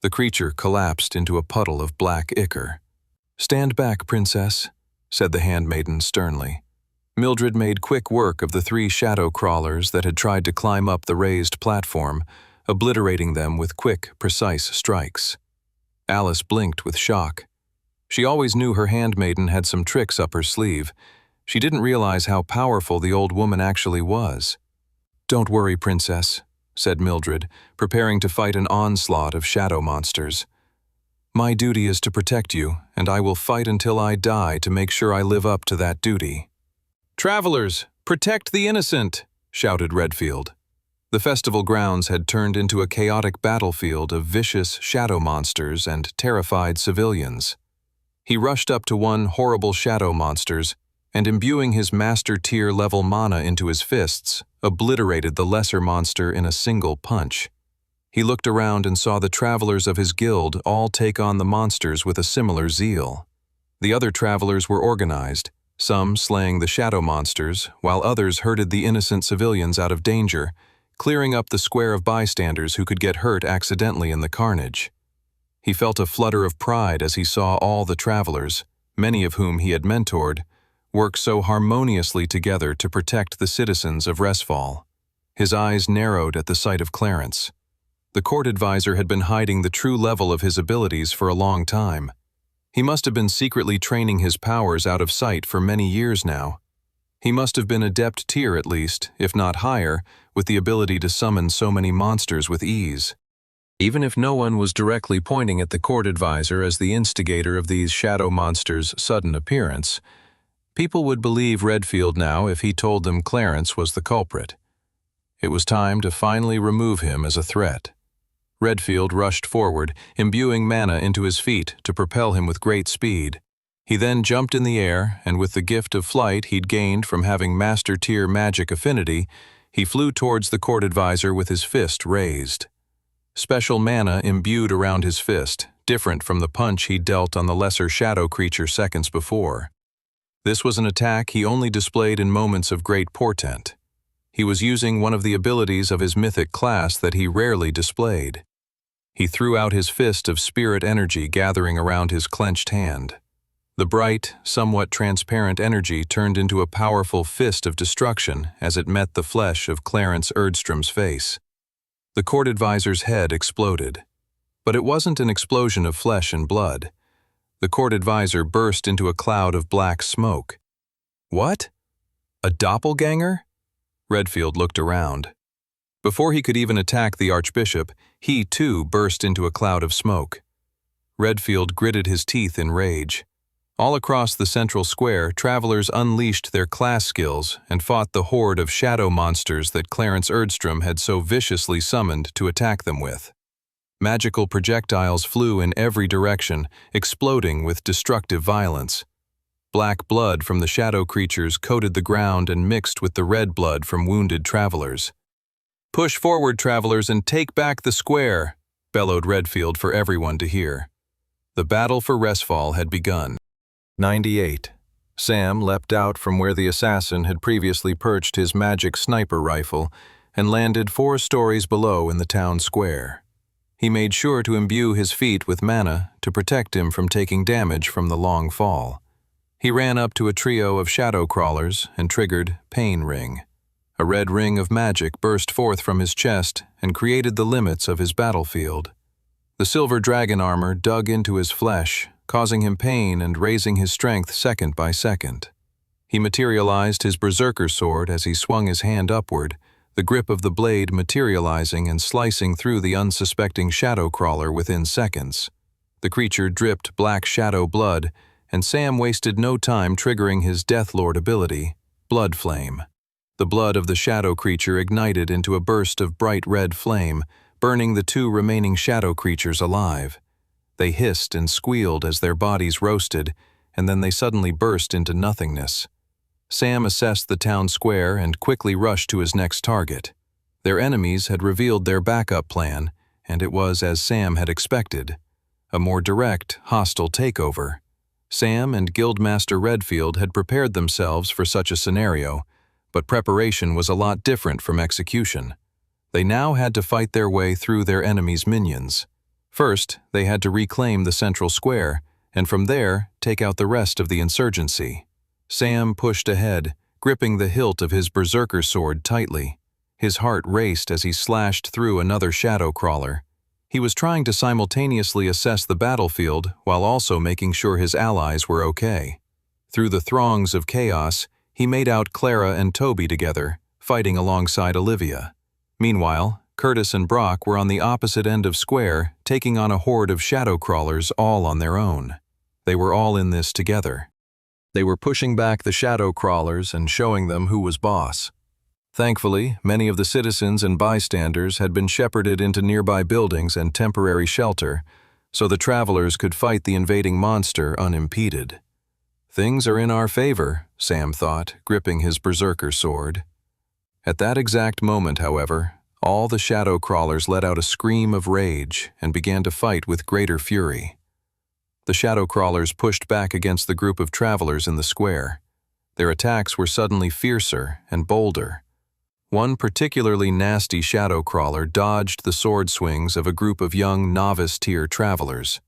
The creature collapsed into a puddle of black ichor. "Stand back, princess," said the handmaiden sternly. Mildred made quick work of the 3 shadow crawlers that had tried to climb up the raised platform, obliterating them with quick, precise strikes. Alice blinked with shock. She always knew her handmaiden had some tricks up her sleeve. She didn't realize how powerful the old woman actually was. "Don't worry, princess," said Mildred, preparing to fight an onslaught of shadow monsters. "My duty is to protect you, and I will fight until I die to make sure I live up to that duty." "Travelers, protect the innocent!" shouted Redfield. The festival grounds had turned into a chaotic battlefield of vicious shadow monsters and terrified civilians. He rushed up to one horrible shadow monsters, and imbuing his master-tier level mana into his fists, obliterated the lesser monster in a single punch. He looked around and saw the travelers of his guild all take on the monsters with a similar zeal. The other travelers were organized, some slaying the shadow monsters, while others herded the innocent civilians out of danger, clearing up the square of bystanders who could get hurt accidentally in the carnage. He felt a flutter of pride as he saw all the travelers, many of whom he had mentored, work so harmoniously together to protect the citizens of Resfall. His eyes narrowed at the sight of Clarence. The court advisor had been hiding the true level of his abilities for a long time. He must have been secretly training his powers out of sight for many years now. He must have been adept tier at least, if not higher, with the ability to summon so many monsters with ease. Even if no one was directly pointing at the court advisor as the instigator of these shadow monsters' sudden appearance, people would believe Redfield now if he told them Clarence was the culprit. It was time to finally remove him as a threat. Redfield rushed forward, imbuing mana into his feet to propel him with great speed. He then jumped in the air, and with the gift of flight he'd gained from having master-tier magic affinity, he flew towards the court advisor with his fist raised. Special mana imbued around his fist, different from the punch he'd dealt on the lesser shadow creature seconds before. This was an attack he only displayed in moments of great portent. He was using one of the abilities of his mythic class that he rarely displayed. He threw out his fist of spirit energy gathering around his clenched hand. The bright, somewhat transparent energy turned into a powerful fist of destruction as it met the flesh of Clarence Erdstrom's face. The court advisor's head exploded. But it wasn't an explosion of flesh and blood. The court advisor burst into a cloud of black smoke. What? A doppelganger? Redfield looked around. Before he could even attack the archbishop, he too burst into a cloud of smoke. Redfield gritted his teeth in rage. All across the central square, travelers unleashed their class skills and fought the horde of shadow monsters that Clarence Erdstrom had so viciously summoned to attack them with. Magical projectiles flew in every direction, exploding with destructive violence. Black blood from the shadow creatures coated the ground and mixed with the red blood from wounded travelers. "Push forward, travelers, and take back the square," bellowed Redfield for everyone to hear. The battle for Resfall had begun. 98. Sam leapt out from where the assassin had previously perched his magic sniper rifle and landed 4 stories below in the town square. He made sure to imbue his feet with mana to protect him from taking damage from the long fall. He ran up to a trio of shadow crawlers and triggered Pain Ring. A red ring of magic burst forth from his chest and created the limits of his battlefield. The silver dragon armor dug into his flesh, causing him pain and raising his strength second by second. He materialized his berserker sword as he swung his hand upward, the grip of the blade materializing and slicing through the unsuspecting shadow crawler within seconds. The creature dripped black shadow blood, and Sam wasted no time triggering his Deathlord ability, Blood Flame. The blood of the shadow creature ignited into a burst of bright red flame, burning the 2 remaining shadow creatures alive. They hissed and squealed as their bodies roasted, and then they suddenly burst into nothingness. Sam assessed the town square and quickly rushed to his next target. Their enemies had revealed their backup plan, and it was as Sam had expected. A more direct, hostile takeover. Sam and Guildmaster Redfield had prepared themselves for such a scenario, but preparation was a lot different from execution. They now had to fight their way through their enemies' minions. First, they had to reclaim the central square, and from there, take out the rest of the insurgency. Sam pushed ahead, gripping the hilt of his berserker sword tightly. His heart raced as he slashed through another shadow crawler. He was trying to simultaneously assess the battlefield while also making sure his allies were okay. Through the throngs of chaos, he made out Clara and Toby together, fighting alongside Olivia. Meanwhile, Curtis and Brock were on the opposite end of square, taking on a horde of shadow crawlers all on their own. They were all in this together. They were pushing back the shadow crawlers and showing them who was boss. Thankfully, many of the citizens and bystanders had been shepherded into nearby buildings and temporary shelter, so the travelers could fight the invading monster unimpeded. "Things are in our favor," Sam thought, gripping his berserker sword. At that exact moment, however, all the shadow crawlers let out a scream of rage and began to fight with greater fury. The shadow crawlers pushed back against the group of travelers in the square. Their attacks were suddenly fiercer and bolder. One particularly nasty shadow crawler dodged the sword swings of a group of young novice-tier travelers.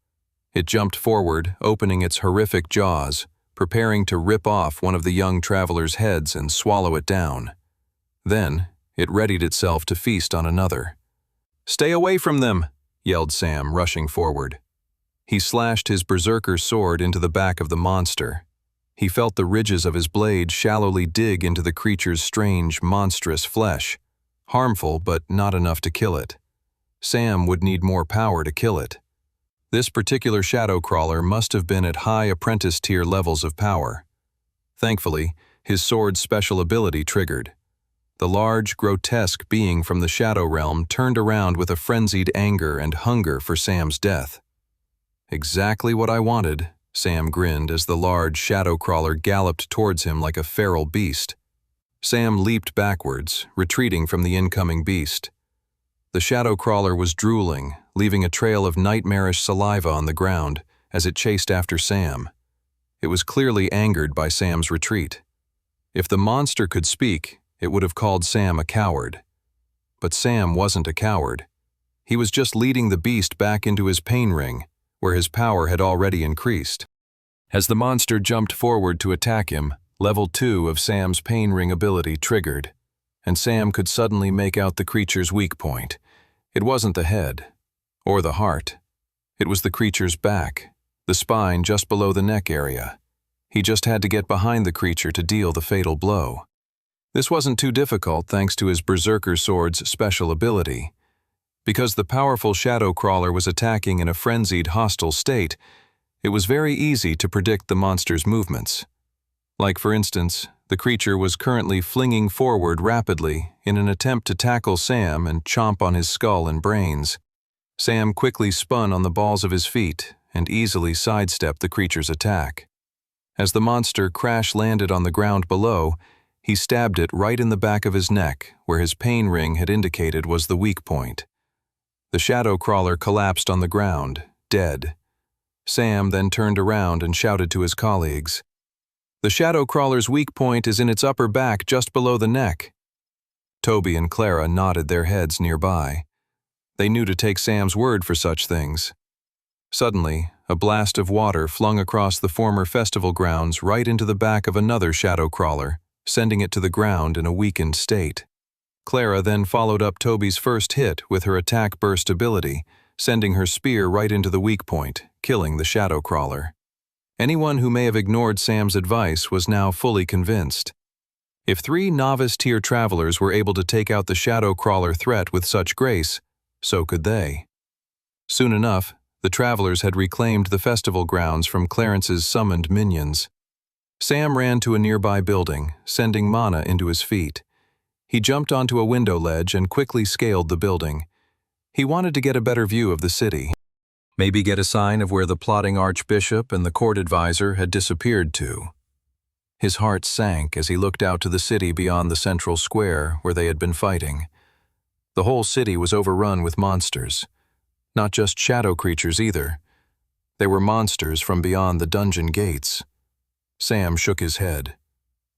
It jumped forward, opening its horrific jaws, preparing to rip off one of the young travelers' heads and swallow it down. Then, it readied itself to feast on another. "Stay away from them!" yelled Sam, rushing forward. He slashed his berserker sword into the back of the monster. He felt the ridges of his blade shallowly dig into the creature's strange, monstrous flesh. Harmful, but not enough to kill it. Sam would need more power to kill it. This particular shadow crawler must have been at high apprentice-tier levels of power. Thankfully, his sword's special ability triggered. The large, grotesque being from the shadow realm turned around with a frenzied anger and hunger for Sam's death. "Exactly what I wanted," Sam grinned as the large shadow crawler galloped towards him like a feral beast. Sam leaped backwards, retreating from the incoming beast. The shadow crawler was drooling, leaving a trail of nightmarish saliva on the ground as it chased after Sam. It was clearly angered by Sam's retreat. If the monster could speak, it would have called Sam a coward. But Sam wasn't a coward. He was just leading the beast back into his pain ring, where his power had already increased. As the monster jumped forward to attack him, level 2 of Sam's pain ring ability triggered, and Sam could suddenly make out the creature's weak point. It wasn't the head, or the heart. It was the creature's back, the spine just below the neck area. He just had to get behind the creature to deal the fatal blow. This wasn't too difficult thanks to his berserker sword's special ability. Because the powerful shadow crawler was attacking in a frenzied, hostile state, it was very easy to predict the monster's movements. Like, for instance, the creature was currently flinging forward rapidly in an attempt to tackle Sam and chomp on his skull and brains. Sam quickly spun on the balls of his feet and easily sidestepped the creature's attack. As the monster crash-landed on the ground below, he stabbed it right in the back of his neck, where his pain ring had indicated was the weak point. The shadow crawler collapsed on the ground, dead. Sam then turned around and shouted to his colleagues, "The shadow crawler's weak point is in its upper back just below the neck." Toby and Clara nodded their heads nearby. They knew to take Sam's word for such things. Suddenly, a blast of water flung across the former festival grounds right into the back of another shadow crawler, sending it to the ground in a weakened state. Clara then followed up Toby's first hit with her attack burst ability, sending her spear right into the weak point, killing the shadow crawler. Anyone who may have ignored Sam's advice was now fully convinced. If 3 novice-tier travelers were able to take out the shadow crawler threat with such grace, so could they. Soon enough, the travelers had reclaimed the festival grounds from Clarence's summoned minions. Sam ran to a nearby building, sending mana into his feet. He jumped onto a window ledge and quickly scaled the building. He wanted to get a better view of the city. Maybe get a sign of where the plotting archbishop and the court advisor had disappeared to. His heart sank as he looked out to the city beyond the central square where they had been fighting. The whole city was overrun with monsters. Not just shadow creatures either. They were monsters from beyond the dungeon gates. Sam shook his head.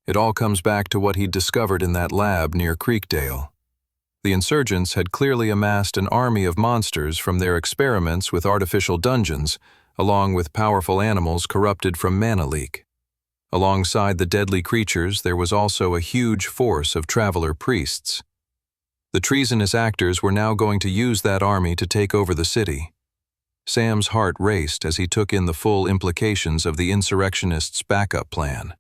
It all comes back to what he'd discovered in that lab near Creekdale. The insurgents had clearly amassed an army of monsters from their experiments with artificial dungeons, along with powerful animals corrupted from mana leak. Alongside the deadly creatures, there was also a huge force of traveler priests. The treasonous actors were now going to use that army to take over the city. Sam's heart raced as he took in the full implications of the insurrectionists' backup plan.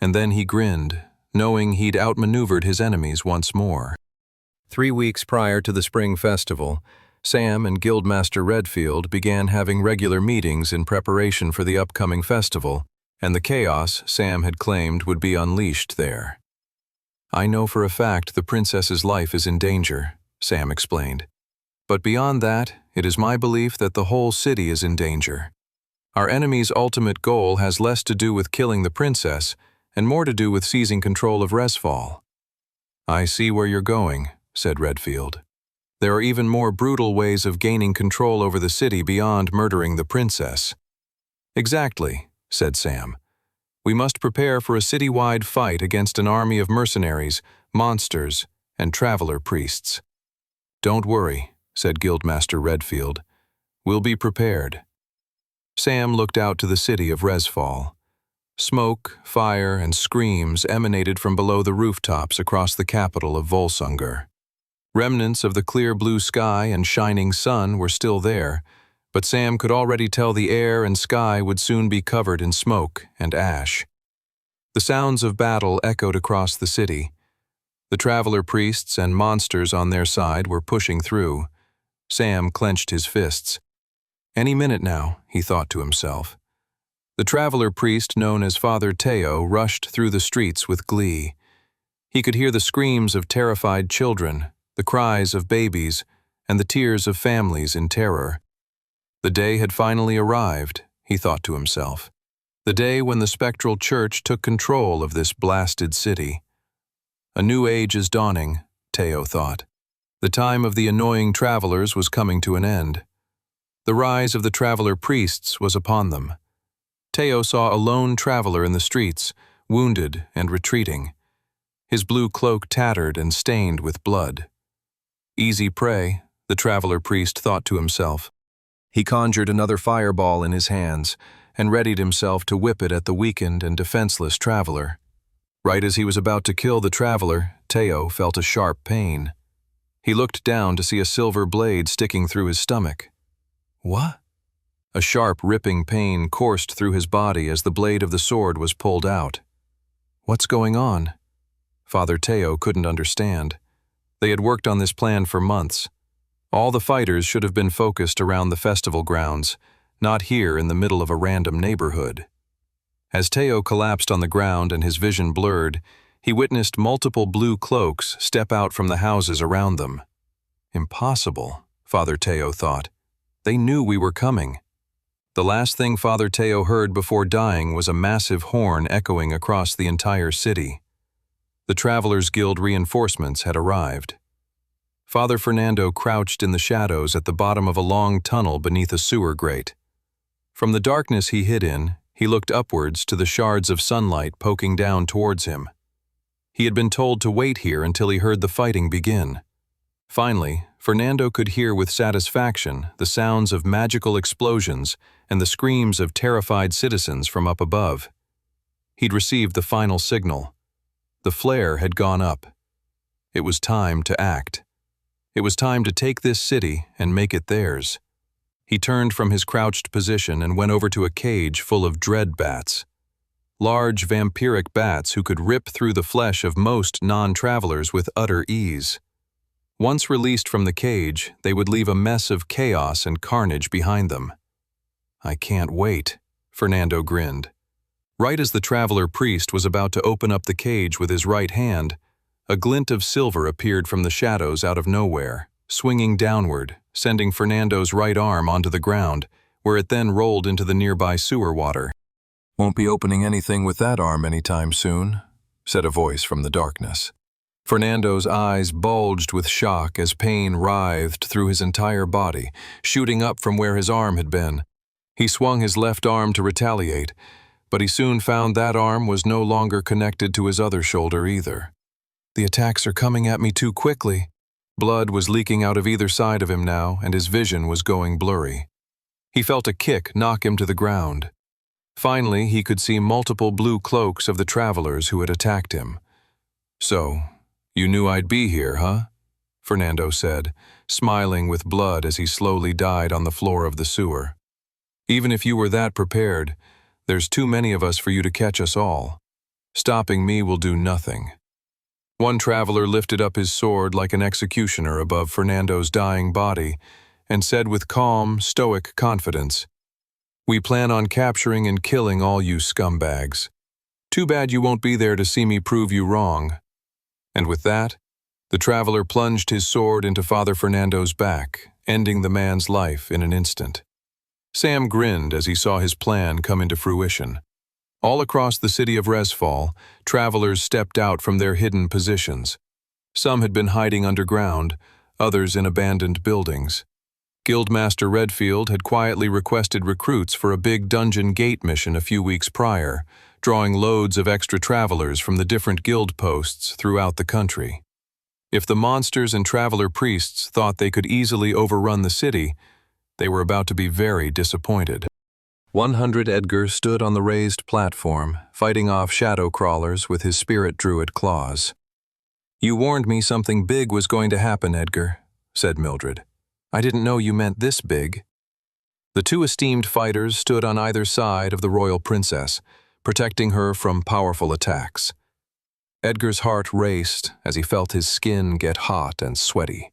And then he grinned, knowing he'd outmaneuvered his enemies once more. 3 weeks prior to the spring festival, Sam and Guildmaster Redfield began having regular meetings in preparation for the upcoming festival, and the chaos Sam had claimed would be unleashed there. "I know for a fact the princess's life is in danger," Sam explained. "But beyond that, it is my belief that the whole city is in danger. Our enemy's ultimate goal has less to do with killing the princess and more to do with seizing control of Resfall. "I see where you're going," said Redfield. "There are even more brutal ways of gaining control over the city beyond murdering the princess." "Exactly," said Sam. "We must prepare for a city-wide fight against an army of mercenaries, monsters, and traveler priests." "Don't worry," said Guildmaster Redfield. "We'll be prepared." Sam looked out to the city of Resfall. Smoke, fire, and screams emanated from below the rooftops across the capital of Volsungur. Remnants of the clear blue sky and shining sun were still there, but Sam could already tell the air and sky would soon be covered in smoke and ash. The sounds of battle echoed across the city. The traveler priests and monsters on their side were pushing through. Sam clenched his fists. Any minute now, he thought to himself. The traveler priest known as Father Teo rushed through the streets with glee. He could hear the screams of terrified children, the cries of babies, and the tears of families in terror. The day had finally arrived, he thought to himself. The day when the spectral church took control of this blasted city. A new age is dawning, Teo thought. The time of the annoying travelers was coming to an end. The rise of the traveler priests was upon them. Teo saw a lone traveler in the streets, wounded and retreating. His blue cloak tattered and stained with blood. Easy prey, the traveler priest thought to himself. He conjured another fireball in his hands and readied himself to whip it at the weakened and defenseless traveler. Right as he was about to kill the traveler, Teo felt a sharp pain. He looked down to see a silver blade sticking through his stomach. What? A sharp, ripping pain coursed through his body as the blade of the sword was pulled out. What's going on? Father Teo couldn't understand. They had worked on this plan for months. All the fighters should have been focused around the festival grounds, not here in the middle of a random neighborhood. As Teo collapsed on the ground and his vision blurred, he witnessed multiple blue cloaks step out from the houses around them. Impossible, Father Teo thought. They knew we were coming. The last thing Father Teo heard before dying was a massive horn echoing across the entire city. The Travelers' Guild reinforcements had arrived. Father Fernando crouched in the shadows at the bottom of a long tunnel beneath a sewer grate. From the darkness he hid in, he looked upwards to the shards of sunlight poking down towards him. He had been told to wait here until he heard the fighting begin. Finally, Fernando could hear with satisfaction the sounds of magical explosions and the screams of terrified citizens from up above. He'd received the final signal. The flare had gone up. It was time to act. It was time to take this city and make it theirs. He turned from his crouched position and went over to a cage full of dread bats. Large vampiric bats who could rip through the flesh of most non-travelers with utter ease. Once released from the cage, they would leave a mess of chaos and carnage behind them. "I can't wait," Fernando grinned. Right as the traveler priest was about to open up the cage with his right hand, a glint of silver appeared from the shadows out of nowhere, swinging downward, sending Fernando's right arm onto the ground, where it then rolled into the nearby sewer water. "Won't be opening anything with that arm anytime soon," said a voice from the darkness. Fernando's eyes bulged with shock as pain writhed through his entire body, shooting up from where his arm had been. He swung his left arm to retaliate, but he soon found that arm was no longer connected to his other shoulder either. "The attacks are coming at me too quickly." Blood was leaking out of either side of him now, and his vision was going blurry. He felt a kick knock him to the ground. Finally, he could see multiple blue cloaks of the travelers who had attacked him. "So, you knew I'd be here, huh?" Fernando said, smiling with blood as he slowly died on the floor of the sewer. "Even if you were that prepared, there's too many of us for you to catch us all. Stopping me will do nothing." One traveler lifted up his sword like an executioner above Fernando's dying body and said with calm, stoic confidence, "We plan on capturing and killing all you scumbags. Too bad you won't be there to see me prove you wrong." And with that, the traveler plunged his sword into Father Fernando's back, ending the man's life in an instant. Sam grinned as he saw his plan come into fruition. All across the city of Resfall, travelers stepped out from their hidden positions. Some had been hiding underground, others in abandoned buildings. Guildmaster Redfield had quietly requested recruits for a big dungeon gate mission a few weeks prior, drawing loads of extra travelers from the different guild posts throughout the country. If the monsters and traveler priests thought they could easily overrun the city, they were about to be very disappointed. 100 Edgar stood on the raised platform, fighting off shadow crawlers with his spirit druid claws. "You warned me something big was going to happen, Edgar," said Mildred. "I didn't know you meant this big." The two esteemed fighters stood on either side of the royal princess, protecting her from powerful attacks. Edgar's heart raced as he felt his skin get hot and sweaty.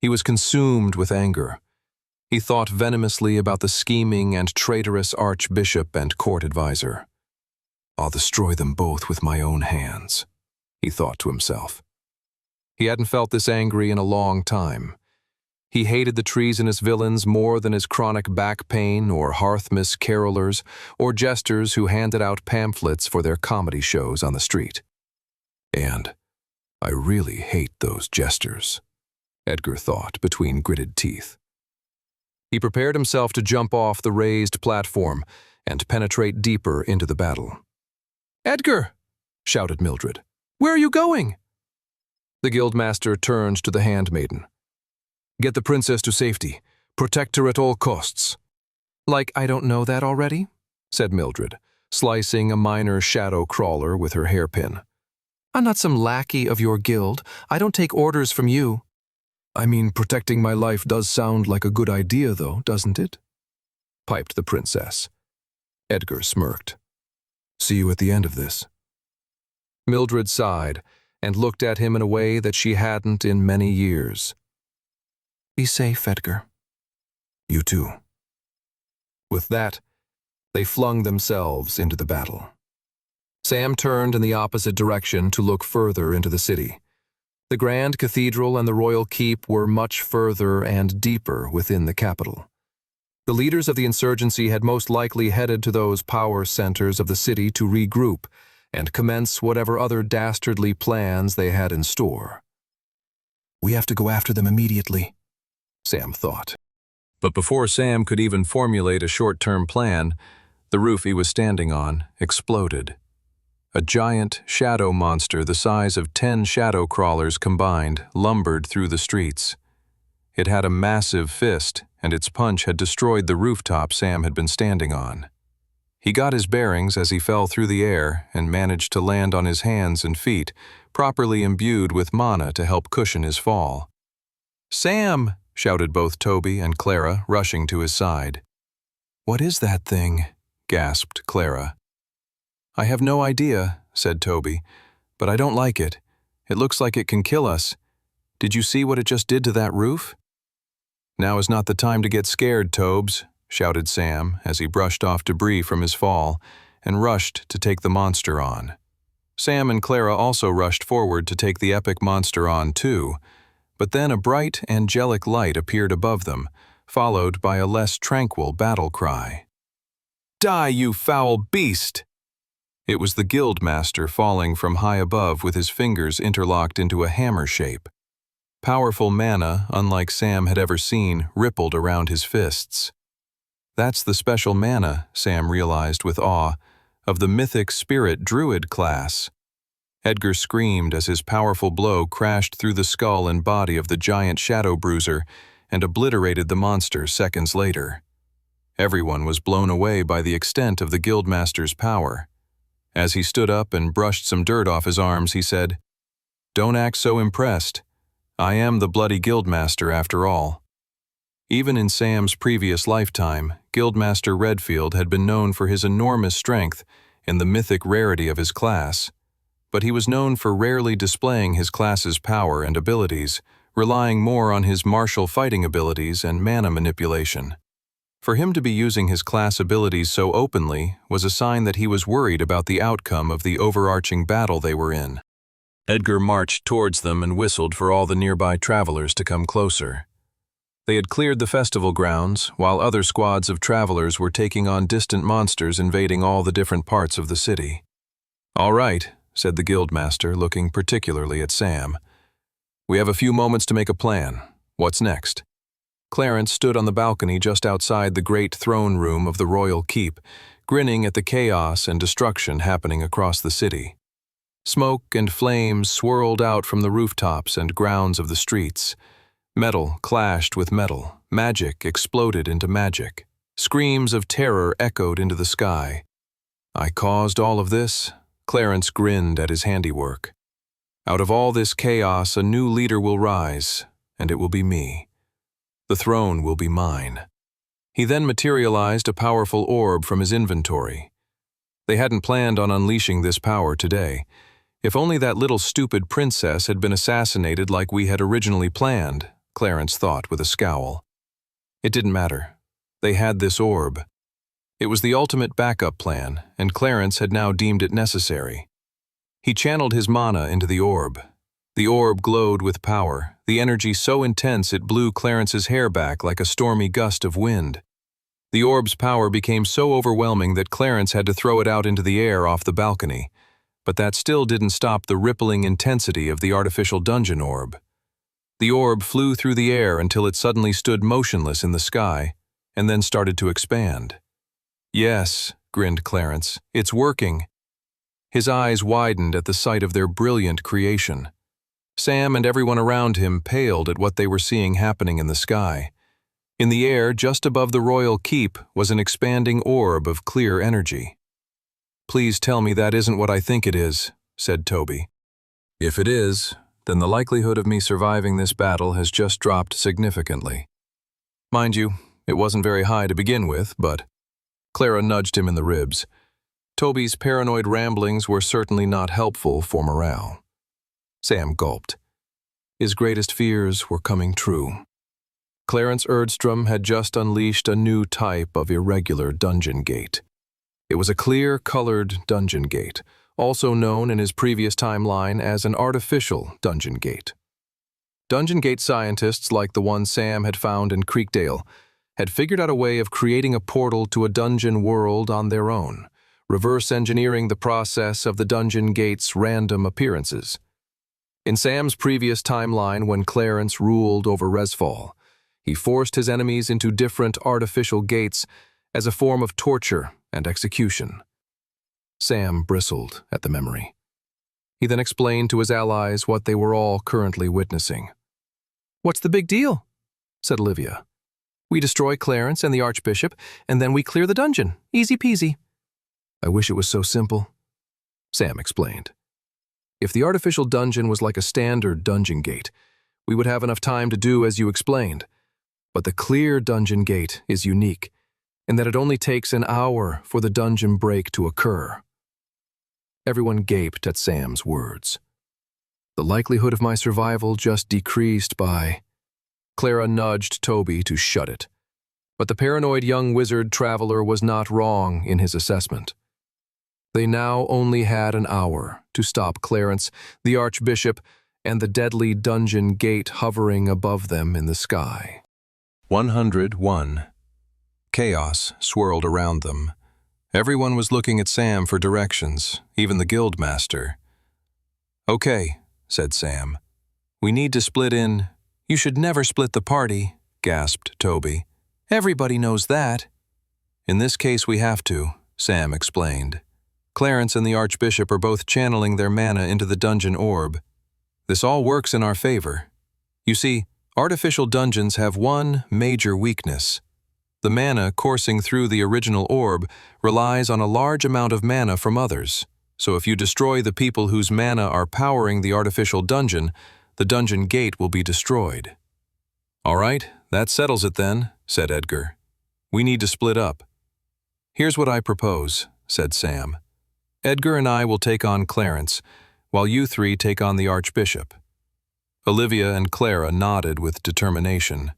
He was consumed with anger. He thought venomously about the scheming and traitorous archbishop and court advisor. "I'll destroy them both with my own hands," he thought to himself. He hadn't felt this angry in a long time. He hated the treasonous villains more than his chronic back pain or Hearthmas carolers or jesters who handed out pamphlets for their comedy shows on the street. "And I really hate those jesters," Edgar thought between gritted teeth. He prepared himself to jump off the raised platform and penetrate deeper into the battle. "Edgar!" shouted Mildred. "Where are you going?" The guildmaster turned to the handmaiden. "Get the princess to safety. Protect her at all costs." "Like I don't know that already?" said Mildred, slicing a minor shadow crawler with her hairpin. "I'm not some lackey of your guild. I don't take orders from you." "I mean, protecting my life does sound like a good idea, though, doesn't it?" piped the princess. Edgar smirked. "See you at the end of this." Mildred sighed and looked at him in a way that she hadn't in many years. "Be safe, Edgar." "You too." With that, they flung themselves into the battle. Sam turned in the opposite direction to look further into the city. The Grand Cathedral and the Royal Keep were much further and deeper within the capital. The leaders of the insurgency had most likely headed to those power centers of the city to regroup and commence whatever other dastardly plans they had in store. "We have to go after them immediately," Sam thought. But before Sam could even formulate a short-term plan, the roof he was standing on exploded. A giant shadow monster the size of 10 shadow crawlers combined lumbered through the streets. It had a massive fist, and its punch had destroyed the rooftop Sam had been standing on. He got his bearings as he fell through the air and managed to land on his hands and feet, properly imbued with mana to help cushion his fall. "Sam!" shouted both Toby and Clara, rushing to his side. "What is that thing?" gasped Clara. "I have no idea," said Toby, "but I don't like it. It looks like it can kill us. Did you see what it just did to that roof?" "Now is not the time to get scared, Tobes," shouted Sam as he brushed off debris from his fall and rushed to take the monster on. Sam and Clara also rushed forward to take the epic monster on too, but then a bright, angelic light appeared above them, followed by a less tranquil battle cry. "Die, you foul beast!" It was the guildmaster falling from high above with his fingers interlocked into a hammer shape. Powerful mana, unlike Sam had ever seen, rippled around his fists. That's the special mana, Sam realized with awe, of the mythic spirit druid class. Edgar screamed as his powerful blow crashed through the skull and body of the giant shadow bruiser and obliterated the monster seconds later. Everyone was blown away by the extent of the guildmaster's power. As he stood up and brushed some dirt off his arms, he said, "Don't act so impressed. I am the bloody guildmaster after all." Even in Sam's previous lifetime, Guildmaster Redfield had been known for his enormous strength and the mythic rarity of his class, but he was known for rarely displaying his class's power and abilities, relying more on his martial fighting abilities and mana manipulation. For him to be using his class abilities so openly was a sign that he was worried about the outcome of the overarching battle they were in. Edgar marched towards them and whistled for all the nearby travelers to come closer. They had cleared the festival grounds, while other squads of travelers were taking on distant monsters invading all the different parts of the city. "All right," said the guildmaster, looking particularly at Sam. "We have a few moments to make a plan. What's next?" Clarence stood on the balcony just outside the great throne room of the royal keep, grinning at the chaos and destruction happening across the city. Smoke and flames swirled out from the rooftops and grounds of the streets. Metal clashed with metal, magic exploded into magic. Screams of terror echoed into the sky. "I caused all of this?" Clarence grinned at his handiwork. "Out of all this chaos, a new leader will rise, and it will be me. The throne will be mine." He then materialized a powerful orb from his inventory. They hadn't planned on unleashing this power today. If only that little stupid princess had been assassinated like we had originally planned, Clarence thought with a scowl. It didn't matter. They had this orb. It was the ultimate backup plan, and Clarence had now deemed it necessary. He channeled his mana into the orb. The orb glowed with power, the energy so intense it blew Clarence's hair back like a stormy gust of wind. The orb's power became so overwhelming that Clarence had to throw it out into the air off the balcony, but that still didn't stop the rippling intensity of the artificial dungeon orb. The orb flew through the air until it suddenly stood motionless in the sky, and then started to expand. "Yes," grinned Clarence, "it's working." His eyes widened at the sight of their brilliant creation. Sam and everyone around him paled at what they were seeing happening in the sky. In the air, just above the royal keep, was an expanding orb of clear energy. "Please tell me that isn't what I think it is," said Toby. "If it is, then the likelihood of me surviving this battle has just dropped significantly. Mind you, it wasn't very high to begin with, but—" Clara nudged him in the ribs. Toby's paranoid ramblings were certainly not helpful for morale. Sam gulped. His greatest fears were coming true. Clarence Erdstrom had just unleashed a new type of irregular dungeon gate. It was a clear-colored dungeon gate, also known in his previous timeline as an artificial dungeon gate. Dungeon gate scientists like the one Sam had found in Creekdale had figured out a way of creating a portal to a dungeon world on their own, reverse engineering the process of the dungeon gate's random appearances. In Sam's previous timeline, when Clarence ruled over Resfall, he forced his enemies into different artificial gates as a form of torture and execution. Sam bristled at the memory. He then explained to his allies what they were all currently witnessing. "What's the big deal?" said Olivia. "We destroy Clarence and the Archbishop, and then we clear the dungeon. Easy peasy." "I wish it was so simple," Sam explained. "If the artificial dungeon was like a standard dungeon gate, we would have enough time to do as you explained. But the clear dungeon gate is unique, in that it only takes an hour for the dungeon break to occur." Everyone gaped at Sam's words. "The likelihood of my survival just decreased by—" Clara nudged Toby to shut it. But the paranoid young wizard traveler was not wrong in his assessment. They now only had an hour to stop Clarence, the Archbishop, and the deadly dungeon gate hovering above them in the sky. 101. Chaos swirled around them. Everyone was looking at Sam for directions, even the guildmaster. "Okay," said Sam. "We need to split in—" "You should never split the party," gasped Toby. "Everybody knows that." "In this case we have to," Sam explained. "Clarence and the Archbishop are both channeling their mana into the dungeon orb. This all works in our favor. You see, artificial dungeons have one major weakness. The mana coursing through the original orb relies on a large amount of mana from others, so if you destroy the people whose mana are powering the artificial dungeon, the dungeon gate will be destroyed." "All right, that settles it then," said Edgar. "We need to split up." "Here's what I propose," said Sam. "Edgar and I will take on Clarence, while you three take on the Archbishop." Olivia and Clara nodded with determination.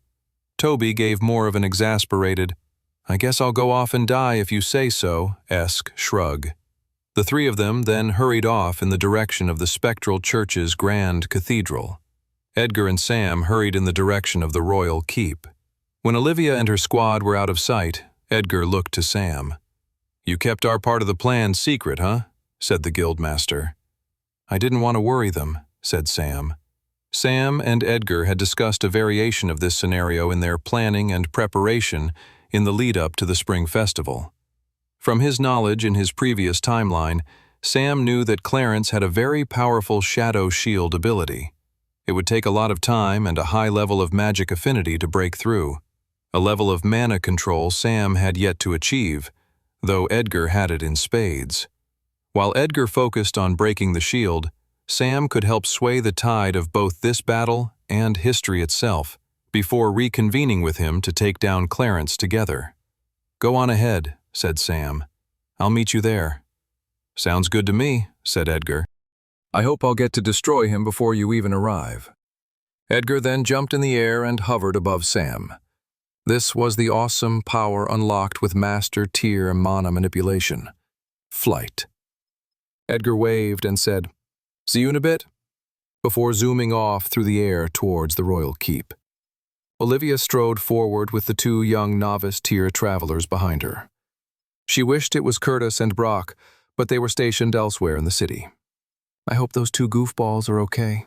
Toby gave more of an exasperated, "I guess I'll go off and die if you say so,"esque shrug. The three of them then hurried off in the direction of the spectral church's grand cathedral. Edgar and Sam hurried in the direction of the royal keep. When Olivia and her squad were out of sight, Edgar looked to Sam. "You kept our part of the plan secret, huh?" said the guildmaster. "I didn't want to worry them," said Sam. Sam and Edgar had discussed a variation of this scenario in their planning and preparation in the lead-up to the spring festival. From his knowledge in his previous timeline, Sam knew that Clarence had a very powerful shadow shield ability. It would take a lot of time and a high level of magic affinity to break through, a level of mana control Sam had yet to achieve, though Edgar had it in spades. While Edgar focused on breaking the shield, Sam could help sway the tide of both this battle and history itself, before reconvening with him to take down Clarence together. "Go on ahead," said Sam. "I'll meet you there." "Sounds good to me," said Edgar. "I hope I'll get to destroy him before you even arrive." Edgar then jumped in the air and hovered above Sam. This was the awesome power unlocked with Master Tier mana manipulation. Flight. Edgar waved and said, "See you in a bit," before zooming off through the air towards the royal keep. Olivia strode forward with the two young novice tier travelers behind her. She wished it was Curtis and Brock, but they were stationed elsewhere in the city. "I hope those two goofballs are okay,"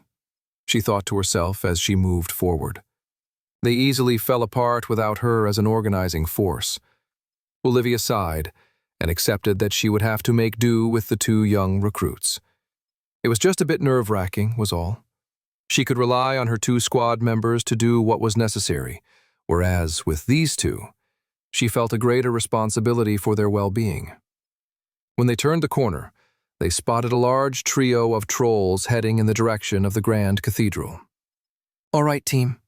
she thought to herself as she moved forward. They easily fell apart without her as an organizing force. Olivia sighed and accepted that she would have to make do with the two young recruits. It was just a bit nerve-wracking, was all. She could rely on her two squad members to do what was necessary, whereas with these two, she felt a greater responsibility for their well-being. When they turned the corner, they spotted a large trio of trolls heading in the direction of the Grand Cathedral. "All right, team,"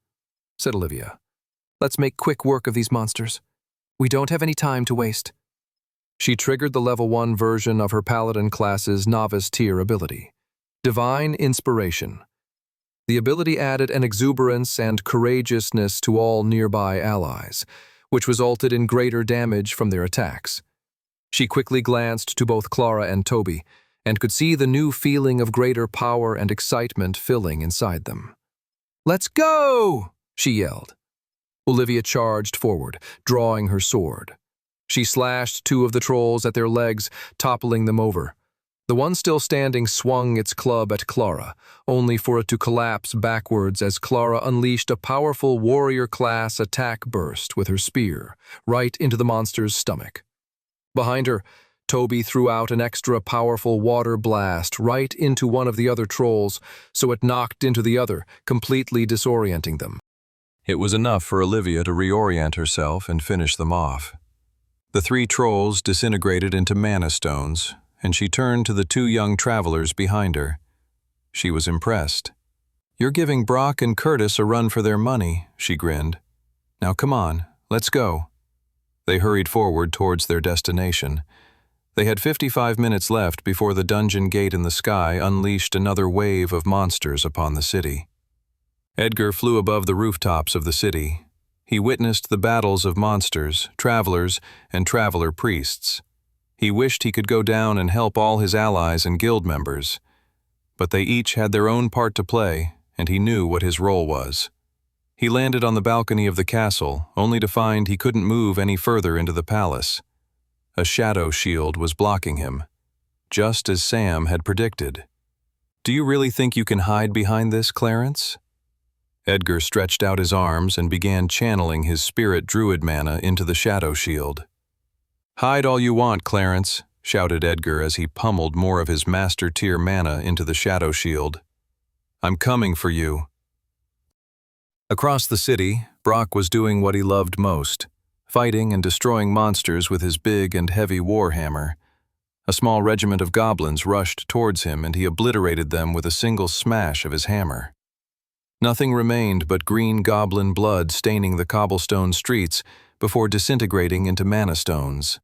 said Olivia. "Let's make quick work of these monsters. We don't have any time to waste." She triggered the level 1 version of her Paladin class's novice tier ability, Divine Inspiration. The ability added an exuberance and courageousness to all nearby allies, which resulted in greater damage from their attacks. She quickly glanced to both Clara and Toby, and could see the new feeling of greater power and excitement filling inside them. "Let's go!" she yelled. Olivia charged forward, drawing her sword. She slashed two of the trolls at their legs, toppling them over. The one still standing swung its club at Clara, only for it to collapse backwards as Clara unleashed a powerful warrior-class attack burst with her spear, right into the monster's stomach. Behind her, Toby threw out an extra powerful water blast right into one of the other trolls, so it knocked into the other, completely disorienting them. It was enough for Olivia to reorient herself and finish them off. The three trolls disintegrated into mana stones, and she turned to the two young travelers behind her. She was impressed. "You're giving Brock and Curtis a run for their money," she grinned. "Now come on, let's go." They hurried forward towards their destination. They had 55 minutes left before the dungeon gate in the sky unleashed another wave of monsters upon the city. Edgar flew above the rooftops of the city. He witnessed the battles of monsters, travelers, and traveler priests. He wished he could go down and help all his allies and guild members. But they each had their own part to play, and he knew what his role was. He landed on the balcony of the castle, only to find he couldn't move any further into the palace. A shadow shield was blocking him, just as Sam had predicted. "Do you really think you can hide behind this, Clarence?" Edgar stretched out his arms and began channeling his spirit druid mana into the shadow shield. "Hide all you want, Clarence," shouted Edgar as he pummeled more of his master tier mana into the shadow shield. "I'm coming for you." Across the city, Brock was doing what he loved most, fighting and destroying monsters with his big and heavy warhammer. A small regiment of goblins rushed towards him and he obliterated them with a single smash of his hammer. Nothing remained but green goblin blood staining the cobblestone streets before disintegrating into mana stones.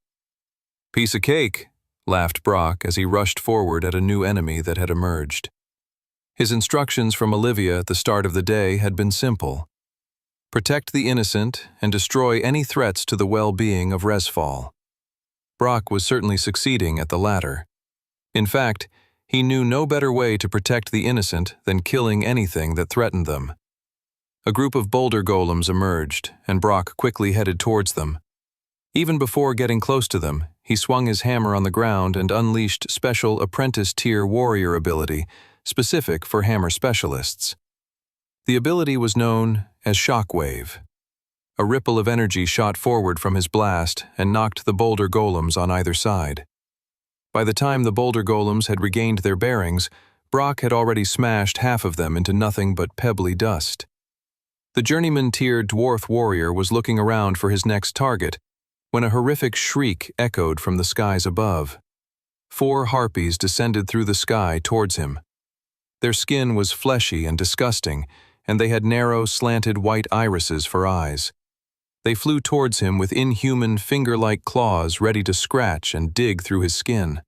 "Piece of cake," laughed Brock as he rushed forward at a new enemy that had emerged. His instructions from Olivia at the start of the day had been simple. Protect the innocent and destroy any threats to the well-being of Resfall. Brock was certainly succeeding at the latter. In fact, he knew no better way to protect the innocent than killing anything that threatened them. A group of boulder golems emerged, and Brock quickly headed towards them. Even before getting close to them, he swung his hammer on the ground and unleashed special apprentice-tier warrior ability, specific for hammer specialists. The ability was known as Shockwave. A ripple of energy shot forward from his blast and knocked the boulder golems on either side. By the time the boulder golems had regained their bearings, Brock had already smashed half of them into nothing but pebbly dust. The journeyman-tier dwarf warrior was looking around for his next target when a horrific shriek echoed from the skies above. 4 harpies descended through the sky towards him. Their skin was fleshy and disgusting, and they had narrow, slanted white irises for eyes. They flew towards him with inhuman finger-like claws ready to scratch and dig through his skin.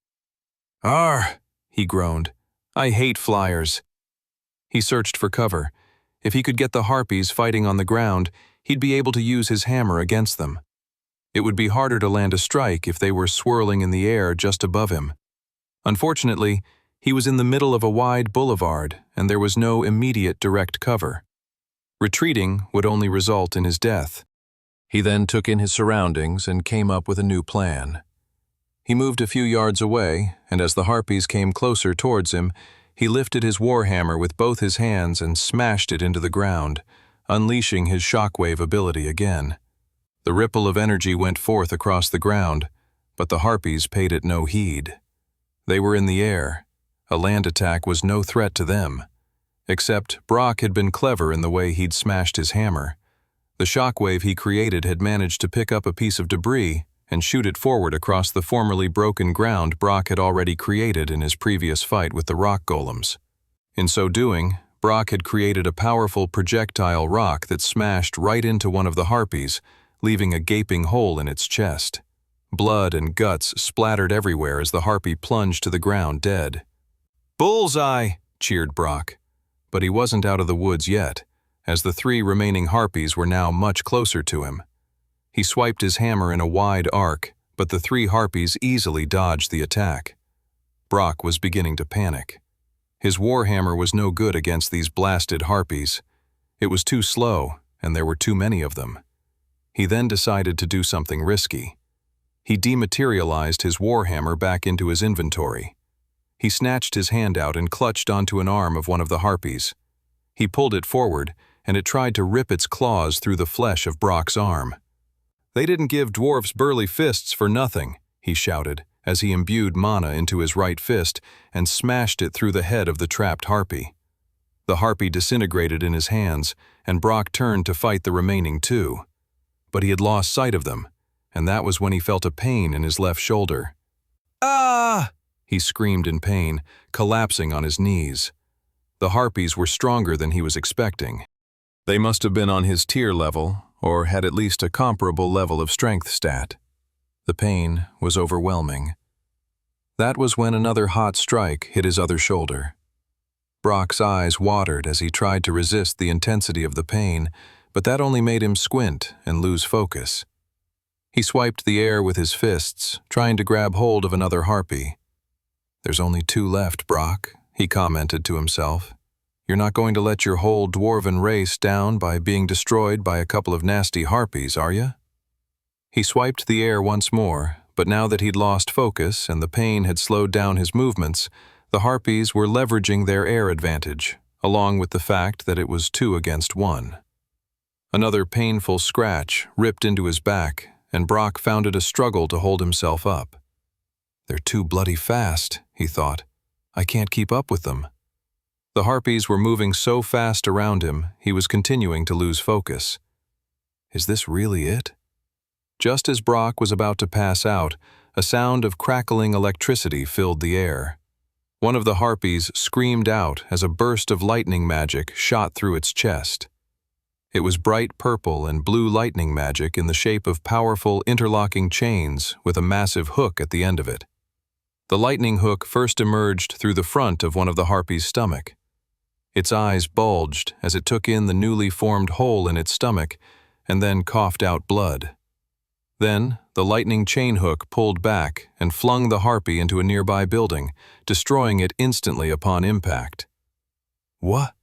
"Arr!" he groaned. "I hate flyers." He searched for cover. If he could get the harpies fighting on the ground, he'd be able to use his hammer against them. It would be harder to land a strike if they were swirling in the air just above him. Unfortunately, he was in the middle of a wide boulevard, and there was no immediate direct cover. Retreating would only result in his death. He then took in his surroundings and came up with a new plan. He moved a few yards away, and as the harpies came closer towards him, he lifted his warhammer with both his hands and smashed it into the ground, unleashing his shockwave ability again. The ripple of energy went forth across the ground, but the harpies paid it no heed. They were in the air. A land attack was no threat to them. Except Brock had been clever in the way he'd smashed his hammer. The shockwave he created had managed to pick up a piece of debris and shoot it forward across the formerly broken ground Brock had already created in his previous fight with the rock golems. In so doing, Brock had created a powerful projectile rock that smashed right into one of the harpies, leaving a gaping hole in its chest. Blood and guts splattered everywhere as the harpy plunged to the ground dead. "Bullseye!" cheered Brock. But he wasn't out of the woods yet, as the 3 remaining harpies were now much closer to him. He swiped his hammer in a wide arc, but the 3 harpies easily dodged the attack. Brock was beginning to panic. His warhammer was no good against these blasted harpies. It was too slow, and there were too many of them. He then decided to do something risky. He dematerialized his warhammer back into his inventory. He snatched his hand out and clutched onto an arm of one of the harpies. He pulled it forward, and it tried to rip its claws through the flesh of Brock's arm. "They didn't give dwarves burly fists for nothing," he shouted, as he imbued mana into his right fist and smashed it through the head of the trapped harpy. The harpy disintegrated in his hands, and Brock turned to fight the remaining 2. But he had lost sight of them, and that was when he felt a pain in his left shoulder. "Ah!" he screamed in pain, collapsing on his knees. The harpies were stronger than he was expecting. They must have been on his tier level, or had at least a comparable level of strength stat. The pain was overwhelming. That was when another hot strike hit his other shoulder. Brock's eyes watered as he tried to resist the intensity of the pain, but that only made him squint and lose focus. He swiped the air with his fists, trying to grab hold of another harpy. "There's only 2 left, Brock," he commented to himself. "You're not going to let your whole dwarven race down by being destroyed by a couple of nasty harpies, are you?" He swiped the air once more, but now that he'd lost focus and the pain had slowed down his movements, the harpies were leveraging their air advantage, along with the fact that it was 2 against 1. Another painful scratch ripped into his back, and Brock found it a struggle to hold himself up. "They're too bloody fast," he thought. "I can't keep up with them." The harpies were moving so fast around him, he was continuing to lose focus. Is this really it? Just as Brock was about to pass out, a sound of crackling electricity filled the air. One of the harpies screamed out as a burst of lightning magic shot through its chest. It was bright purple and blue lightning magic in the shape of powerful interlocking chains with a massive hook at the end of it. The lightning hook first emerged through the front of one of the harpy's stomach. Its eyes bulged as it took in the newly formed hole in its stomach and then coughed out blood. Then, the lightning chain hook pulled back and flung the harpy into a nearby building, destroying it instantly upon impact. What?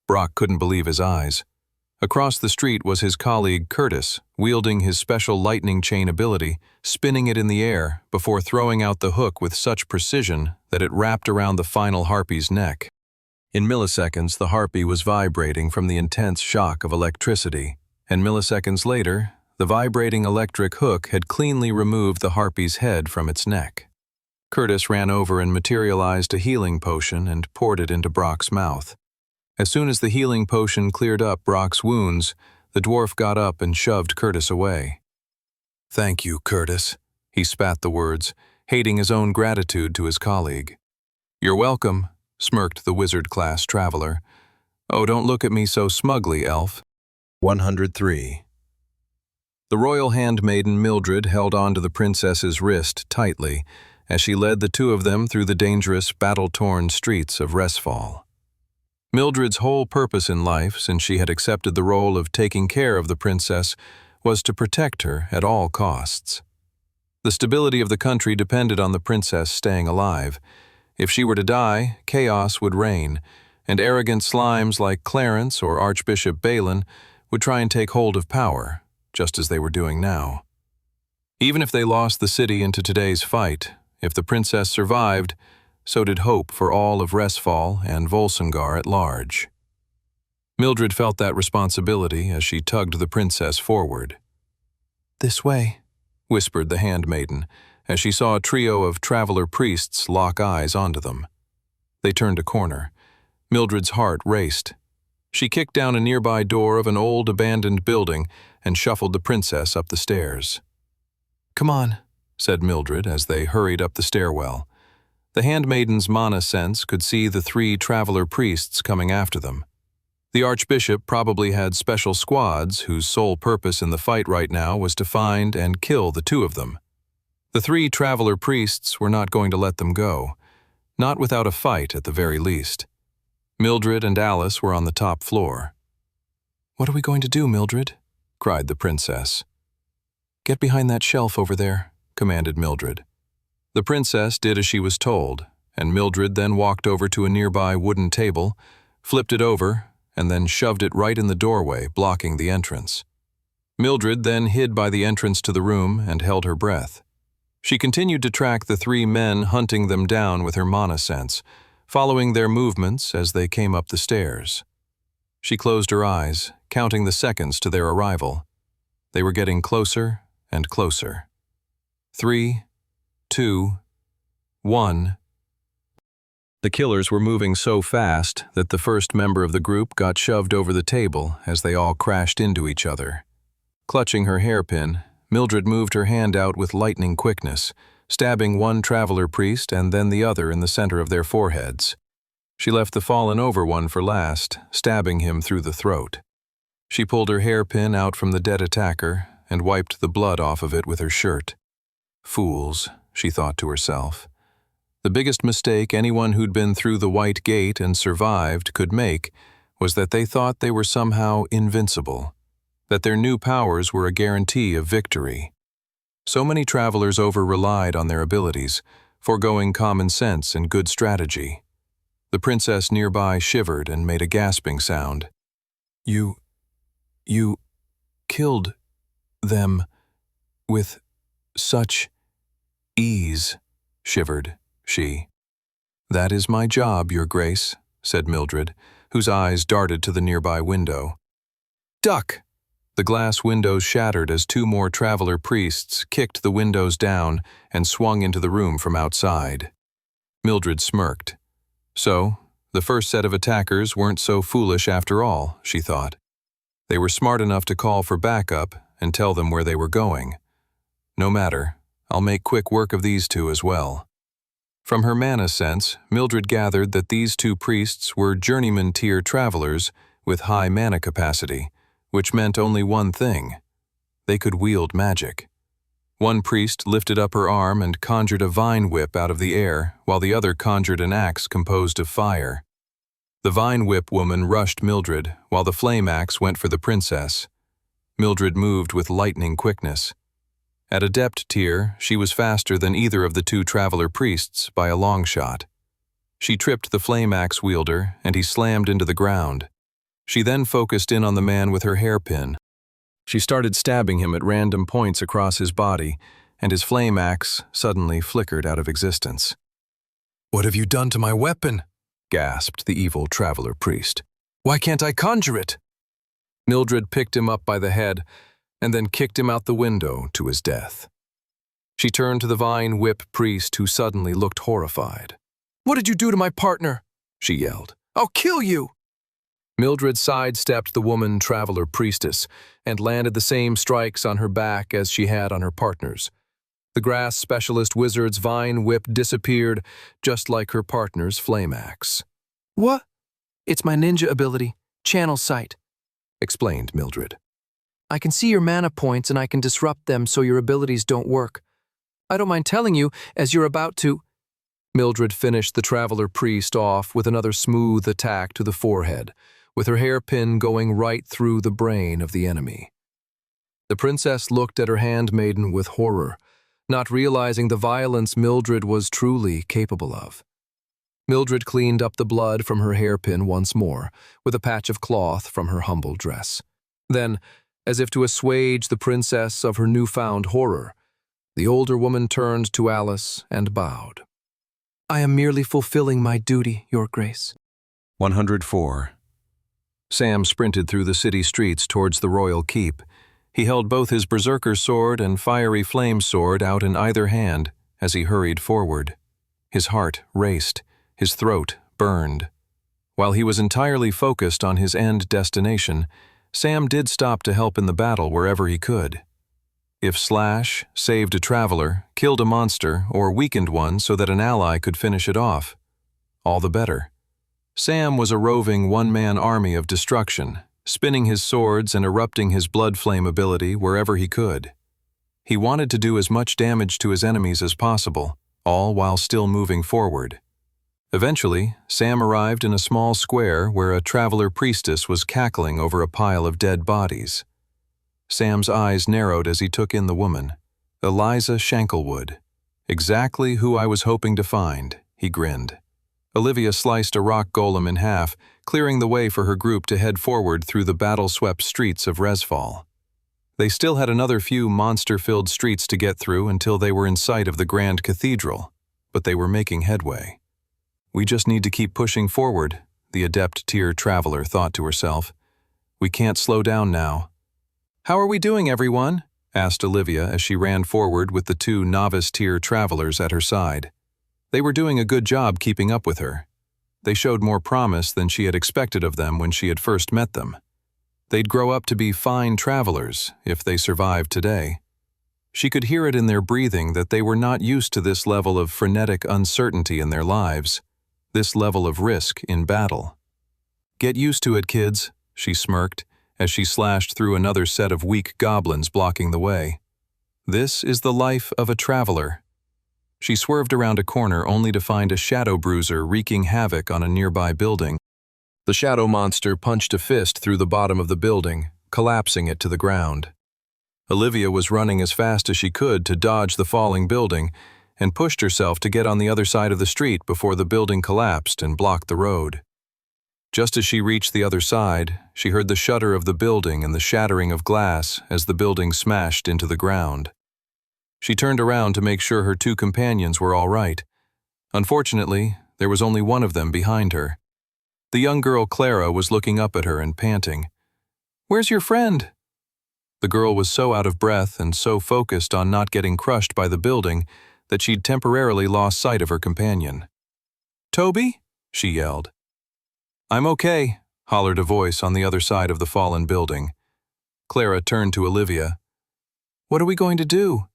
Brock couldn't believe his eyes. Across the street was his colleague Curtis, wielding his special lightning chain ability, spinning it in the air before throwing out the hook with such precision that it wrapped around the final harpy's neck. In milliseconds, the harpy was vibrating from the intense shock of electricity, and milliseconds later, the vibrating electric hook had cleanly removed the harpy's head from its neck. Curtis ran over and materialized a healing potion and poured it into Brock's mouth. As soon as the healing potion cleared up Brock's wounds, the dwarf got up and shoved Curtis away. "Thank you, Curtis," he spat the words, hating his own gratitude to his colleague. "You're welcome," smirked the wizard-class traveler. "Oh, don't look at me so smugly, elf." 103. The royal handmaiden Mildred held onto the princess's wrist tightly as she led the two of them through the dangerous, battle-torn streets of Resfall. Mildred's whole purpose in life, since she had accepted the role of taking care of the princess, was to protect her at all costs. The stability of the country depended on the princess staying alive. If she were to die, chaos would reign, and arrogant slimes like Clarence or Archbishop Balin would try and take hold of power, just as they were doing now. Even if they lost the city into today's fight, if the princess survived, so did hope for all of Resfall and Volsungar at large. Mildred felt that responsibility as she tugged the princess forward. "This way," whispered the handmaiden, as she saw a trio of traveler priests lock eyes onto them. They turned a corner. Mildred's heart raced. She kicked down a nearby door of an old abandoned building and shuffled the princess up the stairs. "Come on," said Mildred as they hurried up the stairwell. The handmaiden's mana sense could see the three traveler priests coming after them. The archbishop probably had special squads whose sole purpose in the fight right now was to find and kill the two of them. The three traveler priests were not going to let them go, not without a fight at the very least. Mildred and Alice were on the top floor. "What are we going to do, Mildred?" cried the princess. "Get behind that shelf over there," commanded Mildred. The princess did as she was told, and Mildred then walked over to a nearby wooden table, flipped it over, and then shoved it right in the doorway, blocking the entrance. Mildred then hid by the entrance to the room and held her breath. She continued to track the three men hunting them down with her mana sense, following their movements as they came up the stairs. She closed her eyes, counting the seconds to their arrival. They were getting closer and closer. 3, 2, 1. The killers were moving so fast that the first member of the group got shoved over the table as they all crashed into each other. Clutching her hairpin, Mildred moved her hand out with lightning quickness, stabbing one traveler priest and then the other in the center of their foreheads. She left the fallen over one for last, stabbing him through the throat. She pulled her hairpin out from the dead attacker and wiped the blood off of it with her shirt. Fools, she thought to herself. The biggest mistake anyone who'd been through the White Gate and survived could make was that they thought they were somehow invincible, that their new powers were a guarantee of victory. So many travelers over-relied on their abilities, foregoing common sense and good strategy. The princess nearby shivered and made a gasping sound. You killed them with such ease," shivered she. "That is my job, Your Grace," said Mildred, whose eyes darted to the nearby window. "Duck!" The glass windows shattered as two more traveler priests kicked the windows down and swung into the room from outside. Mildred smirked. So, the first set of attackers weren't so foolish after all, she thought. They were smart enough to call for backup and tell them where they were going. No matter, I'll make quick work of these two as well. From her mana sense, Mildred gathered that these two priests were journeyman-tier travelers with high mana capacity, which meant only one thing. They could wield magic. One priest lifted up her arm and conjured a vine whip out of the air, while the other conjured an axe composed of fire. The vine whip woman rushed Mildred, while the flame axe went for the princess. Mildred moved with lightning quickness. At adept tier, she was faster than either of the two traveler priests by a long shot. She tripped the flame axe wielder, and he slammed into the ground. She then focused in on the man with her hairpin. She started stabbing him at random points across his body, and his flame axe suddenly flickered out of existence. "What have you done to my weapon?" gasped the evil traveler priest. "Why can't I conjure it?" Mildred picked him up by the head and then kicked him out the window to his death. She turned to the vine whip priest, who suddenly looked horrified. "What did you do to my partner?" she yelled. "I'll kill you!" Mildred sidestepped the woman traveler priestess and landed the same strikes on her back as she had on her partner's. The grass specialist wizard's vine whip disappeared, just like her partner's flame axe. What? It's my ninja ability, Channel Sight, explained Mildred. I can see your mana points and I can disrupt them so your abilities don't work. I don't mind telling you, as you're about to... Mildred finished the traveler priest off with another smooth attack to the forehead, with her hairpin going right through the brain of the enemy. The princess looked at her handmaiden with horror, not realizing the violence Mildred was truly capable of. Mildred cleaned up the blood from her hairpin once more, with a patch of cloth from her humble dress. Then, as if to assuage the princess of her newfound horror, the older woman turned to Alice and bowed. I am merely fulfilling my duty, Your Grace. 104. Sam sprinted through the city streets towards the royal keep. He held both his berserker sword and fiery flame sword out in either hand as he hurried forward. His heart raced, his throat burned. While he was entirely focused on his end destination, Sam did stop to help in the battle wherever he could. If Slash saved a traveler, killed a monster, or weakened one so that an ally could finish it off, all the better. Sam was a roving one-man army of destruction, spinning his swords and erupting his blood flame ability wherever he could. He wanted to do as much damage to his enemies as possible, all while still moving forward. Eventually, Sam arrived in a small square where a traveler priestess was cackling over a pile of dead bodies. Sam's eyes narrowed as he took in the woman. Eliza Shanklewood. Exactly who I was hoping to find, he grinned. Olivia sliced a rock golem in half, clearing the way for her group to head forward through the battle-swept streets of Resfall. They still had another few monster-filled streets to get through until they were in sight of the Grand Cathedral, but they were making headway. We just need to keep pushing forward, the adept-tier traveler thought to herself. We can't slow down now. How are we doing, everyone? Asked Olivia as she ran forward with the two novice-tier travelers at her side. They were doing a good job keeping up with her. They showed more promise than she had expected of them when she had first met them. They'd grow up to be fine travelers if they survived today. She could hear it in their breathing that they were not used to this level of frenetic uncertainty in their lives, this level of risk in battle. Get used to it, kids, she smirked as she slashed through another set of weak goblins blocking the way. This is the life of a traveler. She swerved around a corner only to find a shadow bruiser wreaking havoc on a nearby building. The shadow monster punched a fist through the bottom of the building, collapsing it to the ground. Olivia was running as fast as she could to dodge the falling building and pushed herself to get on the other side of the street before the building collapsed and blocked the road. Just as she reached the other side, she heard the shudder of the building and the shattering of glass as the building smashed into the ground. She turned around to make sure her two companions were all right. Unfortunately, there was only one of them behind her. The young girl Clara was looking up at her and panting. "Where's your friend?" The girl was so out of breath and so focused on not getting crushed by the building that she'd temporarily lost sight of her companion. "Toby?" she yelled. "I'm okay," hollered a voice on the other side of the fallen building. Clara turned to Olivia. "What are we going to do?"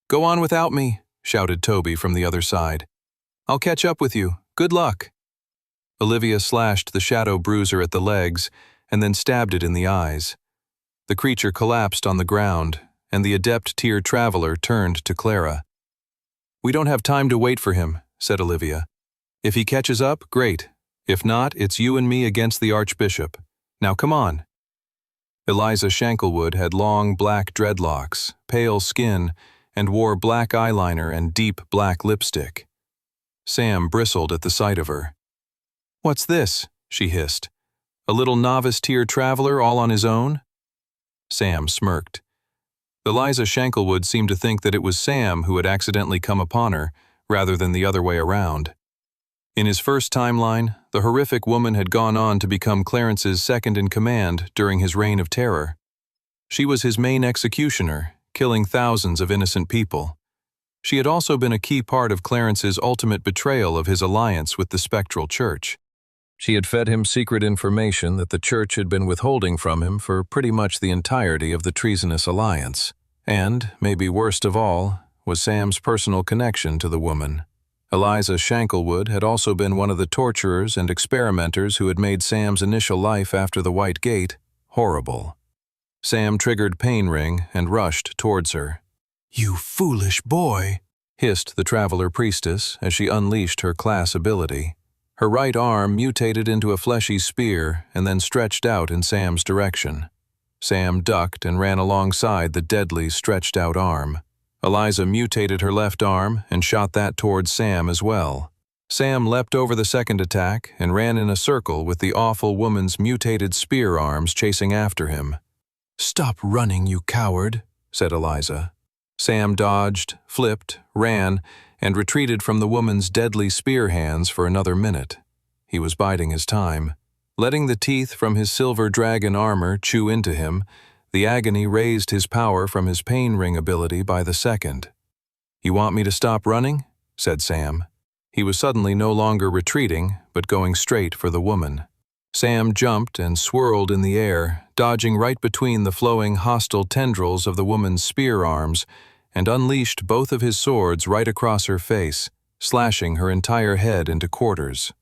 "Go on without me," shouted Toby from the other side. "I'll catch up with you. Good luck." Olivia slashed the shadow bruiser at the legs and then stabbed it in the eyes. The creature collapsed on the ground, and the adept-tier traveler turned to Clara. "We don't have time to wait for him," said Olivia. "If he catches up, great. If not, it's you and me against the Archbishop. Now come on." Eliza Shanklewood had long black dreadlocks, pale skin, and wore black eyeliner and deep black lipstick. Sam bristled at the sight of her. "What's this?" she hissed. A little novice-tier traveler all on his own? Sam smirked. Eliza Shanklewood seemed to think that it was Sam who had accidentally come upon her, rather than the other way around. In his first timeline, the horrific woman had gone on to become Clarence's second-in-command during his reign of terror. She was his main executioner, killing thousands of innocent people. She had also been a key part of Clarence's ultimate betrayal of his alliance with the Spectral Church. She had fed him secret information that the Church had been withholding from him for pretty much the entirety of the treasonous alliance. And, maybe worst of all, was Sam's personal connection to the woman. Eliza Shanklewood had also been one of the torturers and experimenters who had made Sam's initial life after the White Gate horrible. Sam triggered Pain Ring and rushed towards her. "You foolish boy," hissed the Traveler Priestess as she unleashed her class ability. Her right arm mutated into a fleshy spear and then stretched out in Sam's direction. Sam ducked and ran alongside the deadly stretched-out arm. Eliza mutated her left arm and shot that towards Sam as well. Sam leapt over the second attack and ran in a circle with the awful woman's mutated spear arms chasing after him. "Stop running, you coward," said Eliza. Sam dodged, flipped, ran, and retreated from the woman's deadly spear hands for another minute. He was biding his time. Letting the teeth from his silver dragon armor chew into him, the agony raised his power from his Pain Ring ability by the second. "You want me to stop running?" said Sam. He was suddenly no longer retreating, but going straight for the woman. Sam jumped and swirled in the air, dodging right between the flowing hostile tendrils of the woman's spear arms, and unleashed both of his swords right across her face, slashing her entire head into quarters.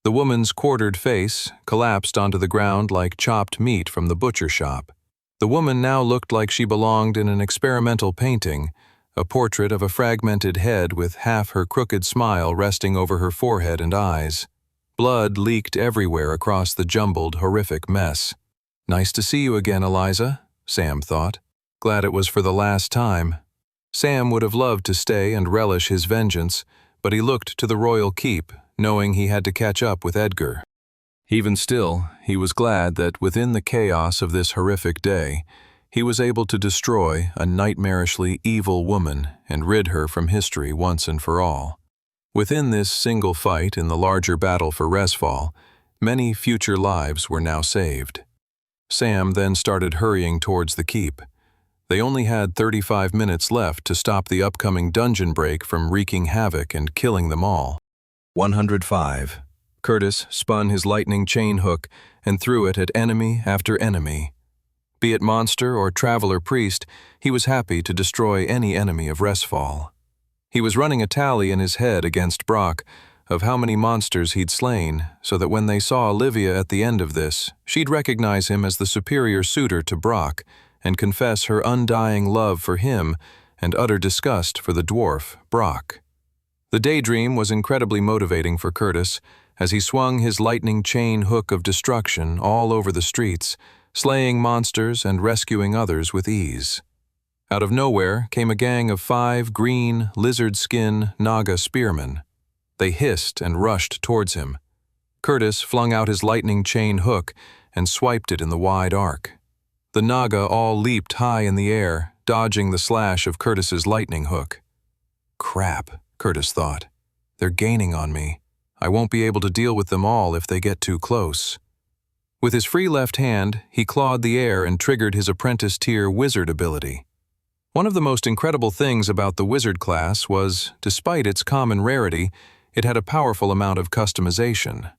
The woman's quartered face collapsed onto the ground like chopped meat from the butcher shop. The woman now looked like she belonged in an experimental painting, a portrait of a fragmented head with half her crooked smile resting over her forehead and eyes. Blood leaked everywhere across the jumbled, horrific mess. "Nice to see you again, Eliza," Sam thought. Glad it was for the last time. Sam would have loved to stay and relish his vengeance, but he looked to the royal keep, knowing he had to catch up with Edgar. Even still, he was glad that within the chaos of this horrific day, he was able to destroy a nightmarishly evil woman and rid her from history once and for all. Within this single fight in the larger battle for Resfall, many future lives were now saved. Sam then started hurrying towards the keep. They only had 35 minutes left to stop the upcoming dungeon break from wreaking havoc and killing them all. 105. Curtis spun his lightning chain hook and threw it at enemy after enemy. Be it monster or traveler priest, he was happy to destroy any enemy of Resfall. He was running a tally in his head against Brock of how many monsters he'd slain, so that when they saw Olivia at the end of this, she'd recognize him as the superior suitor to Brock and confess her undying love for him and utter disgust for the dwarf, Brock. The daydream was incredibly motivating for Curtis as he swung his lightning chain hook of destruction all over the streets, slaying monsters and rescuing others with ease. Out of nowhere came a gang of 5 green, lizard-skin Naga spearmen. They hissed and rushed towards him. Curtis flung out his lightning chain hook and swiped it in the wide arc. The Naga all leaped high in the air, dodging the slash of Curtis's lightning hook. "Crap," Curtis thought. "They're gaining on me. I won't be able to deal with them all if they get too close." With his free left hand, he clawed the air and triggered his apprentice-tier wizard ability. One of the most incredible things about the wizard class was, despite its common rarity, it had a powerful amount of customization.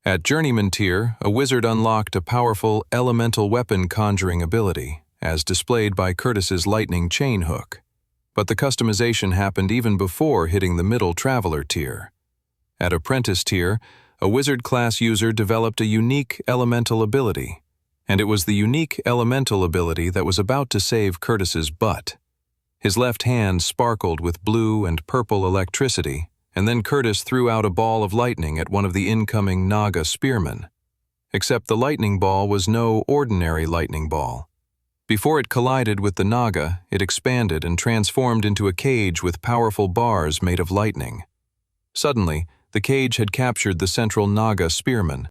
At journeyman tier, a wizard unlocked a powerful elemental weapon conjuring ability, as displayed by Curtis's lightning chain hook. But the customization happened even before hitting the middle traveler tier. At apprentice tier, a wizard class user developed a unique elemental ability, and it was the unique elemental ability that was about to save Curtis's butt. His left hand sparkled with blue and purple electricity, and then Curtis threw out a ball of lightning at one of the incoming Naga spearmen. Except the lightning ball was no ordinary lightning ball. Before it collided with the Naga, it expanded and transformed into a cage with powerful bars made of lightning. Suddenly, the cage had captured the central Naga spearman.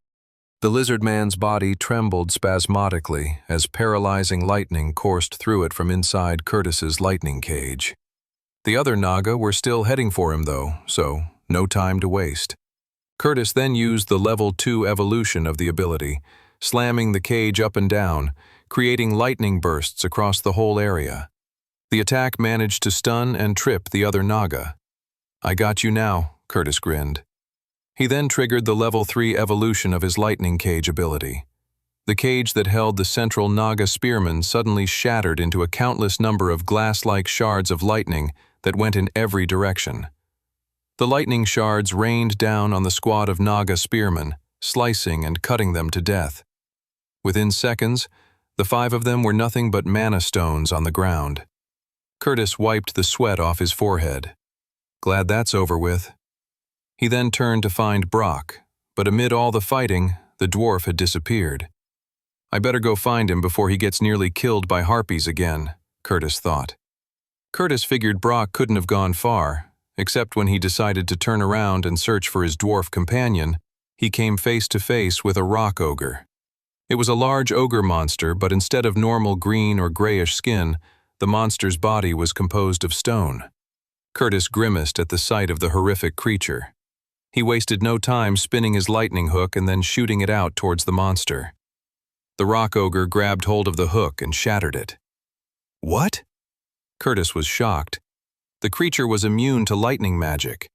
The lizard man's body trembled spasmodically as paralyzing lightning coursed through it from inside Curtis's lightning cage. The other Naga were still heading for him though, so no time to waste. Curtis then used the level 2 evolution of the ability, slamming the cage up and down, creating lightning bursts across the whole area. The attack managed to stun and trip the other Naga. "I got you now," Curtis grinned. He then triggered the level 3 evolution of his lightning cage ability. The cage that held the central Naga spearman suddenly shattered into a countless number of glass-like shards of lightning that went in every direction. The lightning shards rained down on the squad of Naga spearmen, slicing and cutting them to death. Within seconds, the 5 of them were nothing but mana stones on the ground. Curtis wiped the sweat off his forehead. Glad that's over with. He then turned to find Brock, but amid all the fighting, the dwarf had disappeared. "I better go find him before he gets nearly killed by harpies again," Curtis thought. Curtis figured Brock couldn't have gone far, except when he decided to turn around and search for his dwarf companion, he came face to face with a rock ogre. It was a large ogre monster, but instead of normal green or grayish skin, the monster's body was composed of stone. Curtis grimaced at the sight of the horrific creature. He wasted no time spinning his lightning hook and then shooting it out towards the monster. The rock ogre grabbed hold of the hook and shattered it. "What?" Curtis was shocked. The creature was immune to lightning magic.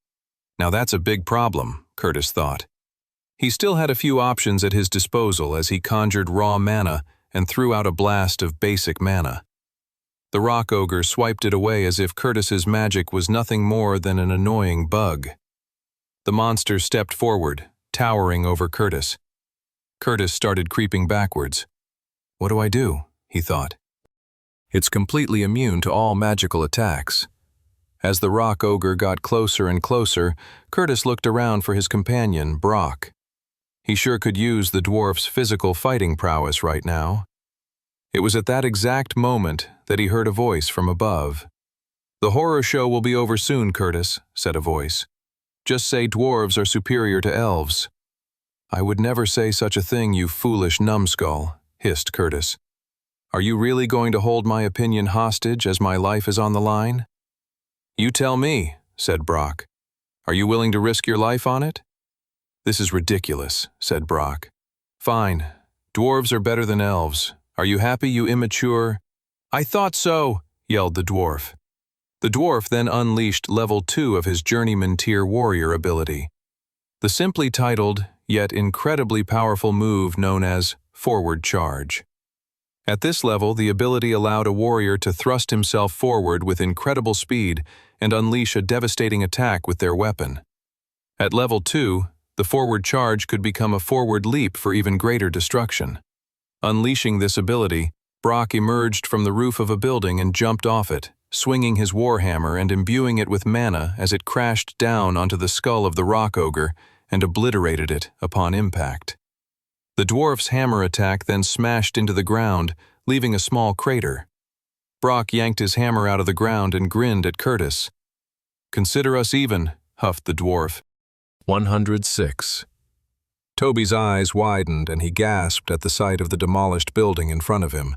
Now that's a big problem, Curtis thought. He still had a few options at his disposal as he conjured raw mana and threw out a blast of basic mana. The rock ogre swiped it away as if Curtis's magic was nothing more than an annoying bug. The monster stepped forward, towering over Curtis. Curtis started creeping backwards. "What do I do?" he thought. "It's completely immune to all magical attacks." As the rock ogre got closer and closer, Curtis looked around for his companion, Brock. He sure could use the dwarf's physical fighting prowess right now. It was at that exact moment that he heard a voice from above. "The horror show will be over soon, Curtis," said a voice. "Just say dwarves are superior to elves." "I would never say such a thing, you foolish numbskull," hissed Curtis. "Are you really going to hold my opinion hostage as my life is on the line?" "You tell me," said Brock. "Are you willing to risk your life on it?" "This is ridiculous," said Brock. "Fine. Dwarves are better than elves. Are you happy, you immature—" "I thought so," yelled the dwarf. The dwarf then unleashed level 2 of his journeyman tier warrior ability. The simply titled, yet incredibly powerful move known as forward charge. At this level, the ability allowed a warrior to thrust himself forward with incredible speed and unleash a devastating attack with their weapon. At level 2, the forward charge could become a forward leap for even greater destruction. Unleashing this ability, Brock emerged from the roof of a building and jumped off it, swinging his warhammer and imbuing it with mana as it crashed down onto the skull of the rock ogre and obliterated it upon impact. The dwarf's hammer attack then smashed into the ground, leaving a small crater. Brock yanked his hammer out of the ground and grinned at Curtis. "Consider us even," huffed the dwarf. 106. Toby's eyes widened and he gasped at the sight of the demolished building in front of him.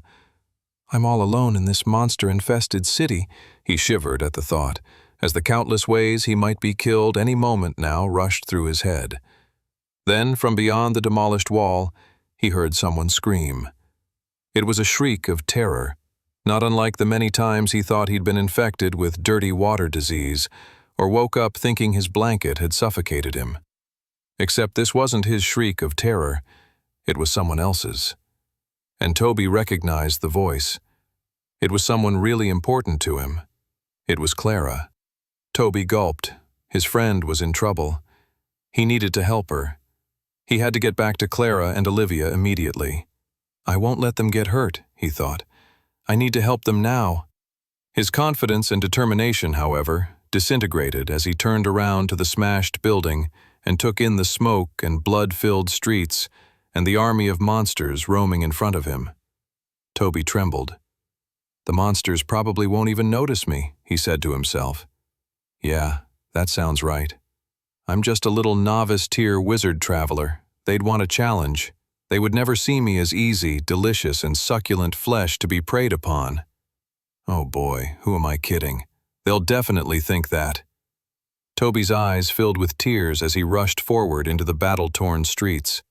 "I'm all alone in this monster-infested city," he shivered at the thought, as the countless ways he might be killed any moment now rushed through his head. Then, from beyond the demolished wall, he heard someone scream. It was a shriek of terror, not unlike the many times he thought he'd been infected with dirty water disease, or woke up thinking his blanket had suffocated him. Except this wasn't his shriek of terror, it was someone else's. And Toby recognized the voice. It was someone really important to him. It was Clara. Toby gulped. His friend was in trouble. He needed to help her. He had to get back to Clara and Olivia immediately. "I won't let them get hurt," he thought. "I need to help them now." His confidence and determination, however, disintegrated as he turned around to the smashed building and took in the smoke and blood-filled streets and the army of monsters roaming in front of him. Toby trembled. "The monsters probably won't even notice me," he said to himself. "Yeah, that sounds right. I'm just a little novice-tier wizard traveler. They'd want a challenge. They would never see me as easy, delicious, and succulent flesh to be preyed upon. Oh boy, who am I kidding? They'll definitely think that. Toby's eyes filled with tears as he rushed forward into the battle-torn streets.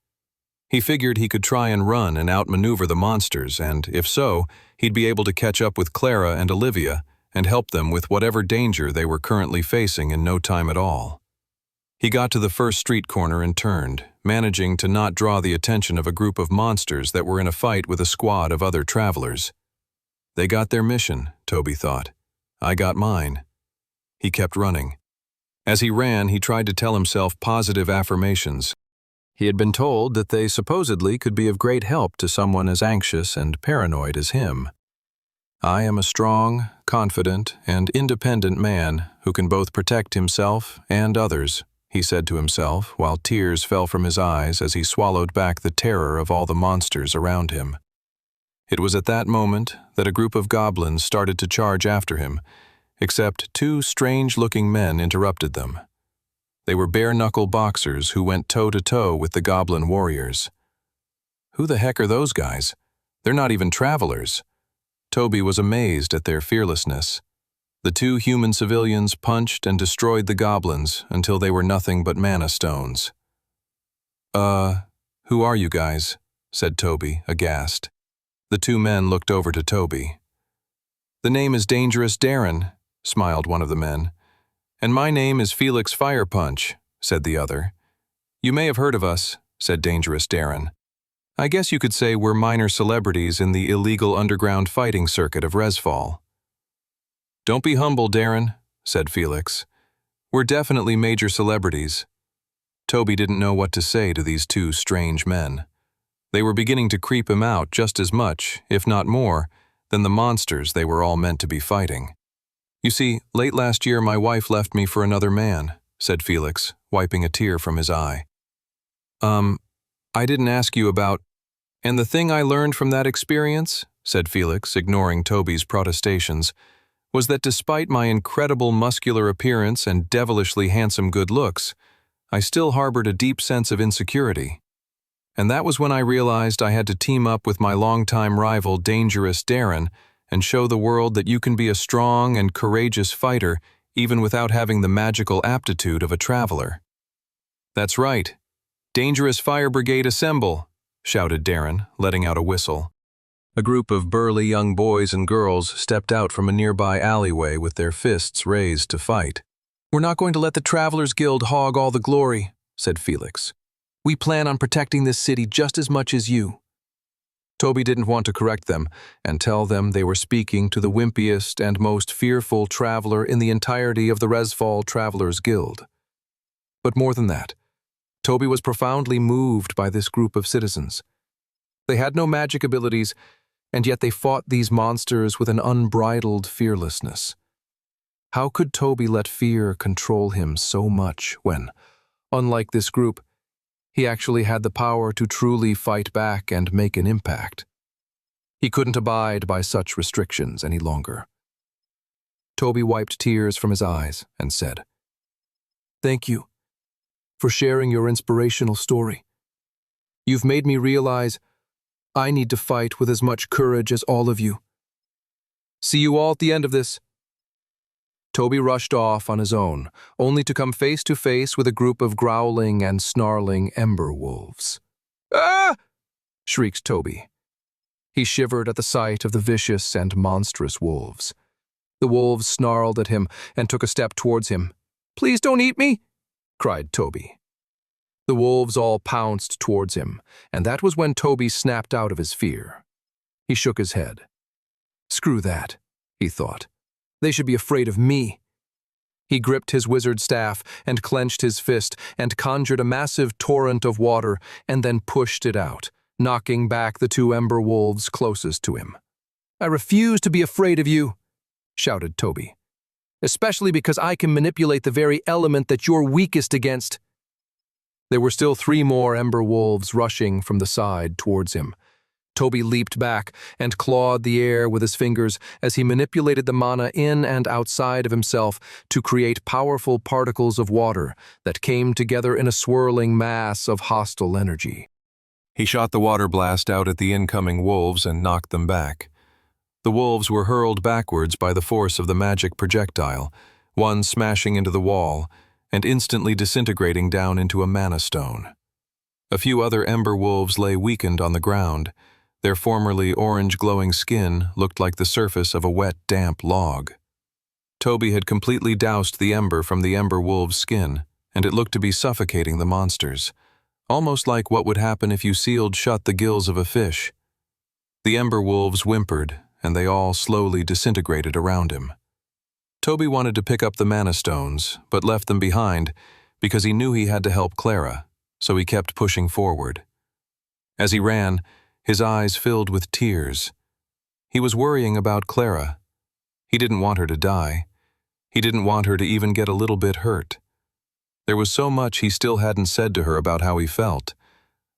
He figured he could try and run and outmaneuver the monsters, and, if so, he'd be able to catch up with Clara and Olivia and help them with whatever danger they were currently facing in no time at all. He got to the first street corner and turned, managing to not draw the attention of a group of monsters that were in a fight with a squad of other travelers. They got their mission, Toby thought. I got mine. He kept running. As he ran, he tried to tell himself positive affirmations. He had been told that they supposedly could be of great help to someone as anxious and paranoid as him. I am a strong, confident, and independent man who can both protect himself and others, he said to himself while tears fell from his eyes as he swallowed back the terror of all the monsters around him. It was at that moment that a group of goblins started to charge after him, except two strange-looking men interrupted them. They were bare-knuckle boxers who went toe-to-toe with the goblin warriors. Who the heck are those guys? They're not even travelers. Toby was amazed at their fearlessness. The two human civilians punched and destroyed the goblins until they were nothing but mana stones. Who are you guys?" said Toby, aghast. The two men looked over to Toby. "The name is Dangerous Darren," smiled one of the men. "And my name is Felix Firepunch," said the other. "You may have heard of us," said Dangerous Darren. "I guess you could say we're minor celebrities in the illegal underground fighting circuit of Resfall." "Don't be humble, Darren," said Felix. "We're definitely major celebrities." Toby didn't know what to say to these two strange men. They were beginning to creep him out just as much, if not more, than the monsters they were all meant to be fighting. "You see, late last year my wife left me for another man," said Felix, wiping a tear from his eye. I didn't ask you about—" "And the thing I learned from that experience," said Felix, ignoring Toby's protestations, "was that despite my incredible muscular appearance and devilishly handsome good looks, I still harbored a deep sense of insecurity. And that was when I realized I had to team up with my longtime rival Dangerous Darren and show the world that you can be a strong and courageous fighter even without having the magical aptitude of a traveler." "That's right. Dangerous Fire Brigade assemble," shouted Darren, letting out a whistle. A group of burly young boys and girls stepped out from a nearby alleyway with their fists raised to fight. "We're not going to let the Travelers Guild hog all the glory," said Felix. "We plan on protecting this city just as much as you." Toby didn't want to correct them and tell them they were speaking to the wimpiest and most fearful traveler in the entirety of the Resfall Travelers Guild. But more than that, Toby was profoundly moved by this group of citizens. They had no magic abilities, and yet they fought these monsters with an unbridled fearlessness. How could Toby let fear control him so much when, unlike this group, he actually had the power to truly fight back and make an impact? He couldn't abide by such restrictions any longer. Toby wiped tears from his eyes and said, "Thank you for sharing your inspirational story. You've made me realize I need to fight with as much courage as all of you. See you all at the end of this." Toby rushed off on his own, only to come face to face with a group of growling and snarling ember wolves. "Ah!" shrieked Toby. He shivered at the sight of the vicious and monstrous wolves. The wolves snarled at him and took a step towards him. "Please don't eat me!" cried Toby. The wolves all pounced towards him, and that was when Toby snapped out of his fear. He shook his head. "Screw that," he thought. "They should be afraid of me." He gripped his wizard staff and clenched his fist and conjured a massive torrent of water and then pushed it out, knocking back the two ember wolves closest to him. "I refuse to be afraid of you," shouted Toby. "Especially because I can manipulate the very element that you're weakest against." There were still 3 more ember wolves rushing from the side towards him. Toby leaped back and clawed the air with his fingers as he manipulated the mana in and outside of himself to create powerful particles of water that came together in a swirling mass of hostile energy. He shot the water blast out at the incoming wolves and knocked them back. The wolves were hurled backwards by the force of the magic projectile, one smashing into the wall and instantly disintegrating down into a mana stone. A few other ember wolves lay weakened on the ground. Their formerly orange glowing skin looked like the surface of a wet, damp log. Toby had completely doused the ember from the ember wolf's skin, and it looked to be suffocating the monsters, almost like what would happen if you sealed shut the gills of a fish. The ember wolves whimpered, and they all slowly disintegrated around him. Toby wanted to pick up the mana stones, but left them behind because he knew he had to help Clara, so he kept pushing forward. As he ran, his eyes filled with tears. He was worrying about Clara. He didn't want her to die. He didn't want her to even get a little bit hurt. There was so much he still hadn't said to her about how he felt,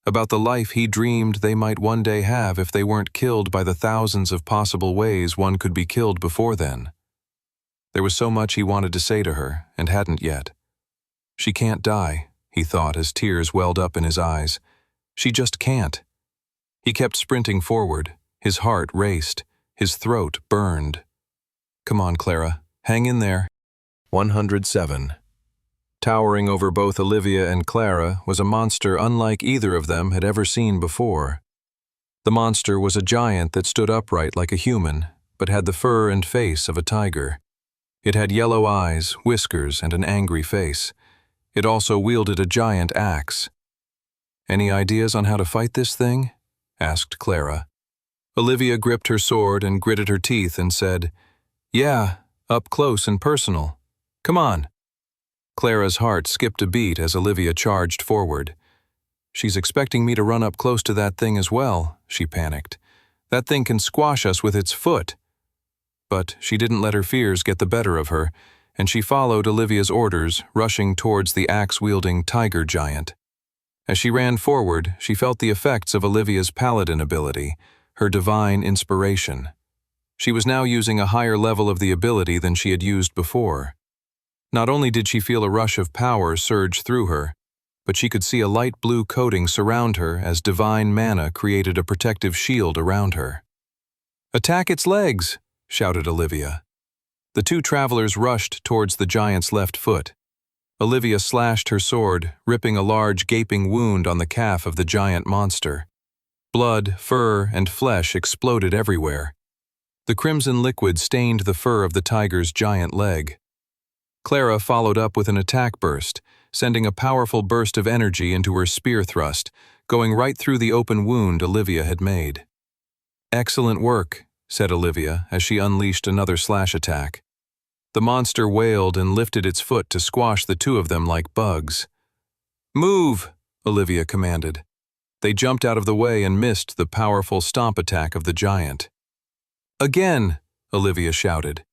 about the life he dreamed they might one day have if they weren't killed by the thousands of possible ways one could be killed before then. There was so much he wanted to say to her, and hadn't yet. She can't die, he thought as tears welled up in his eyes. She just can't. He kept sprinting forward. His heart raced. His throat burned. Come on, Clara. Hang in there. 107. Towering over both Olivia and Clara was a monster unlike either of them had ever seen before. The monster was a giant that stood upright like a human, but had the fur and face of a tiger. It had yellow eyes, whiskers, and an angry face. It also wielded a giant axe. "Any ideas on how to fight this thing?" asked Clara. Olivia gripped her sword and gritted her teeth and said, "Yeah, up close and personal. Come on." Clara's heart skipped a beat as Olivia charged forward. "She's expecting me to run up close to that thing as well," she panicked. "That thing can squash us with its foot." But she didn't let her fears get the better of her, and she followed Olivia's orders, rushing towards the axe-wielding tiger giant. As she ran forward, she felt the effects of Olivia's paladin ability, her divine inspiration. She was now using a higher level of the ability than she had used before. Not only did she feel a rush of power surge through her, but she could see a light blue coating surround her as divine mana created a protective shield around her. "Attack its legs!" shouted Olivia. The two travelers rushed towards the giant's left foot. Olivia slashed her sword, ripping a large gaping wound on the calf of the giant monster. Blood, fur, and flesh exploded everywhere. The crimson liquid stained the fur of the tiger's giant leg. Clara followed up with an attack burst, sending a powerful burst of energy into her spear thrust, going right through the open wound Olivia had made. "Excellent work," said Olivia as she unleashed another slash attack. The monster wailed and lifted its foot to squash the two of them like bugs. "Move!" Olivia commanded. They jumped out of the way and missed the powerful stomp attack of the giant. "Again!" Olivia shouted.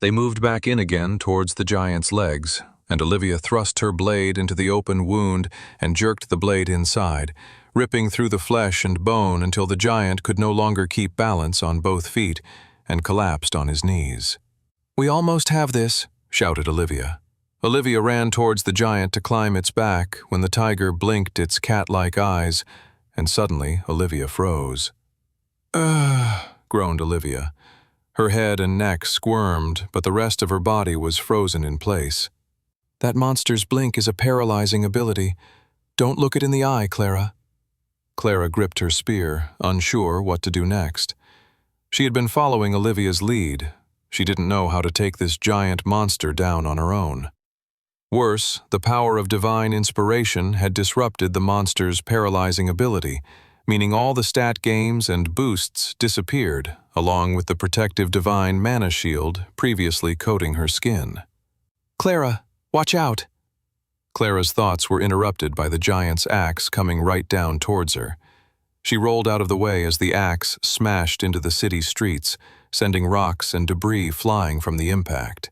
They moved back in again towards the giant's legs, and Olivia thrust her blade into the open wound and jerked the blade inside, ripping through the flesh and bone until the giant could no longer keep balance on both feet and collapsed on his knees. "We almost have this," shouted Olivia. Olivia ran towards the giant to climb its back when the tiger blinked its cat-like eyes, and suddenly Olivia froze. "Ugh," groaned Olivia. Her head and neck squirmed, but the rest of her body was frozen in place. "That monster's blink is a paralyzing ability. Don't look it in the eye, Clara." Clara gripped her spear, unsure what to do next. She had been following Olivia's lead. She didn't know how to take this giant monster down on her own. Worse, the power of divine inspiration had disrupted the monster's paralyzing ability, meaning all the stat gains and boosts disappeared, along with the protective divine mana shield previously coating her skin. "Clara, watch out!" Clara's thoughts were interrupted by the giant's axe coming right down towards her. She rolled out of the way as the axe smashed into the city streets, sending rocks and debris flying from the impact.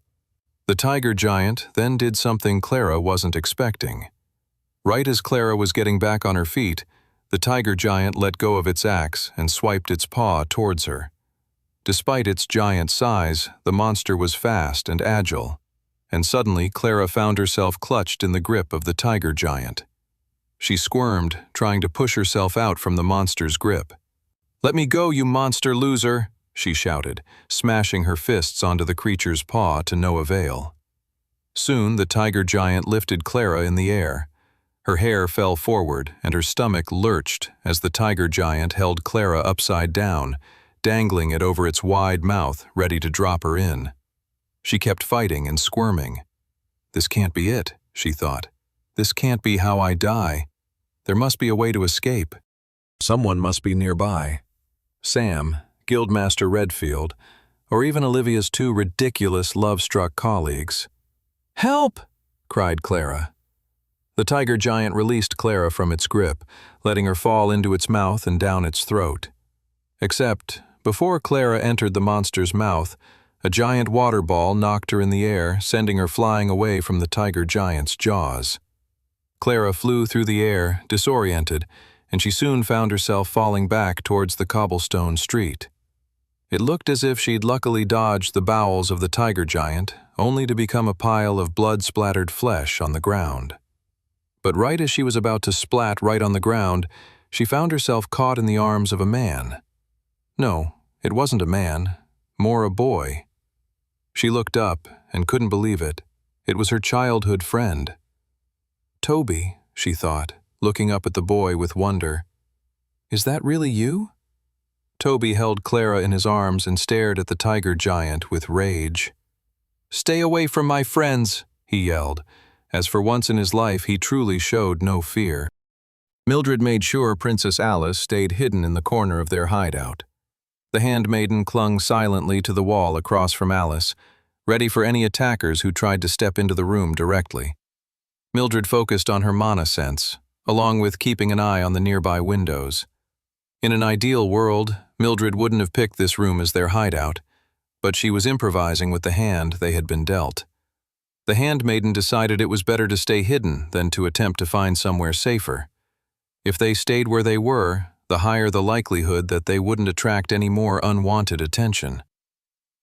The tiger giant then did something Clara wasn't expecting. Right as Clara was getting back on her feet, the tiger giant let go of its axe and swiped its paw towards her. Despite its giant size, the monster was fast and agile, and suddenly Clara found herself clutched in the grip of the tiger giant. She squirmed, trying to push herself out from the monster's grip. "Let me go, you monster loser!" she shouted, smashing her fists onto the creature's paw to no avail. Soon the tiger giant lifted Clara in the air. Her hair fell forward and her stomach lurched as the tiger giant held Clara upside down, dangling it over its wide mouth, ready to drop her in. She kept fighting and squirming. "This can't be it," she thought. "This can't be how I die. There must be a way to escape. Someone must be nearby. Sam, Guildmaster Redfield, or even Olivia's two ridiculous, love-struck colleagues." "Help!" cried Clara. The tiger giant released Clara from its grip, letting her fall into its mouth and down its throat. Except, before Clara entered the monster's mouth, a giant water ball knocked her in the air, sending her flying away from the tiger giant's jaws. Clara flew through the air, disoriented, and she soon found herself falling back towards the cobblestone street. It looked as if she'd luckily dodged the bowels of the tiger giant, only to become a pile of blood-splattered flesh on the ground. But right as she was about to splat right on the ground, she found herself caught in the arms of a man. No, it wasn't a man, more a boy. She looked up and couldn't believe it. It was her childhood friend. "Toby," she thought, looking up at the boy with wonder. "Is that really you?" Toby held Clara in his arms and stared at the tiger giant with rage. "Stay away from my friends," he yelled, as for once in his life he truly showed no fear. Mildred made sure Princess Alice stayed hidden in the corner of their hideout. The handmaiden clung silently to the wall across from Alice, ready for any attackers who tried to step into the room directly. Mildred focused on her mana sense, along with keeping an eye on the nearby windows. In an ideal world, Mildred wouldn't have picked this room as their hideout, but she was improvising with the hand they had been dealt. The handmaiden decided it was better to stay hidden than to attempt to find somewhere safer. If they stayed where they were, the higher the likelihood that they wouldn't attract any more unwanted attention.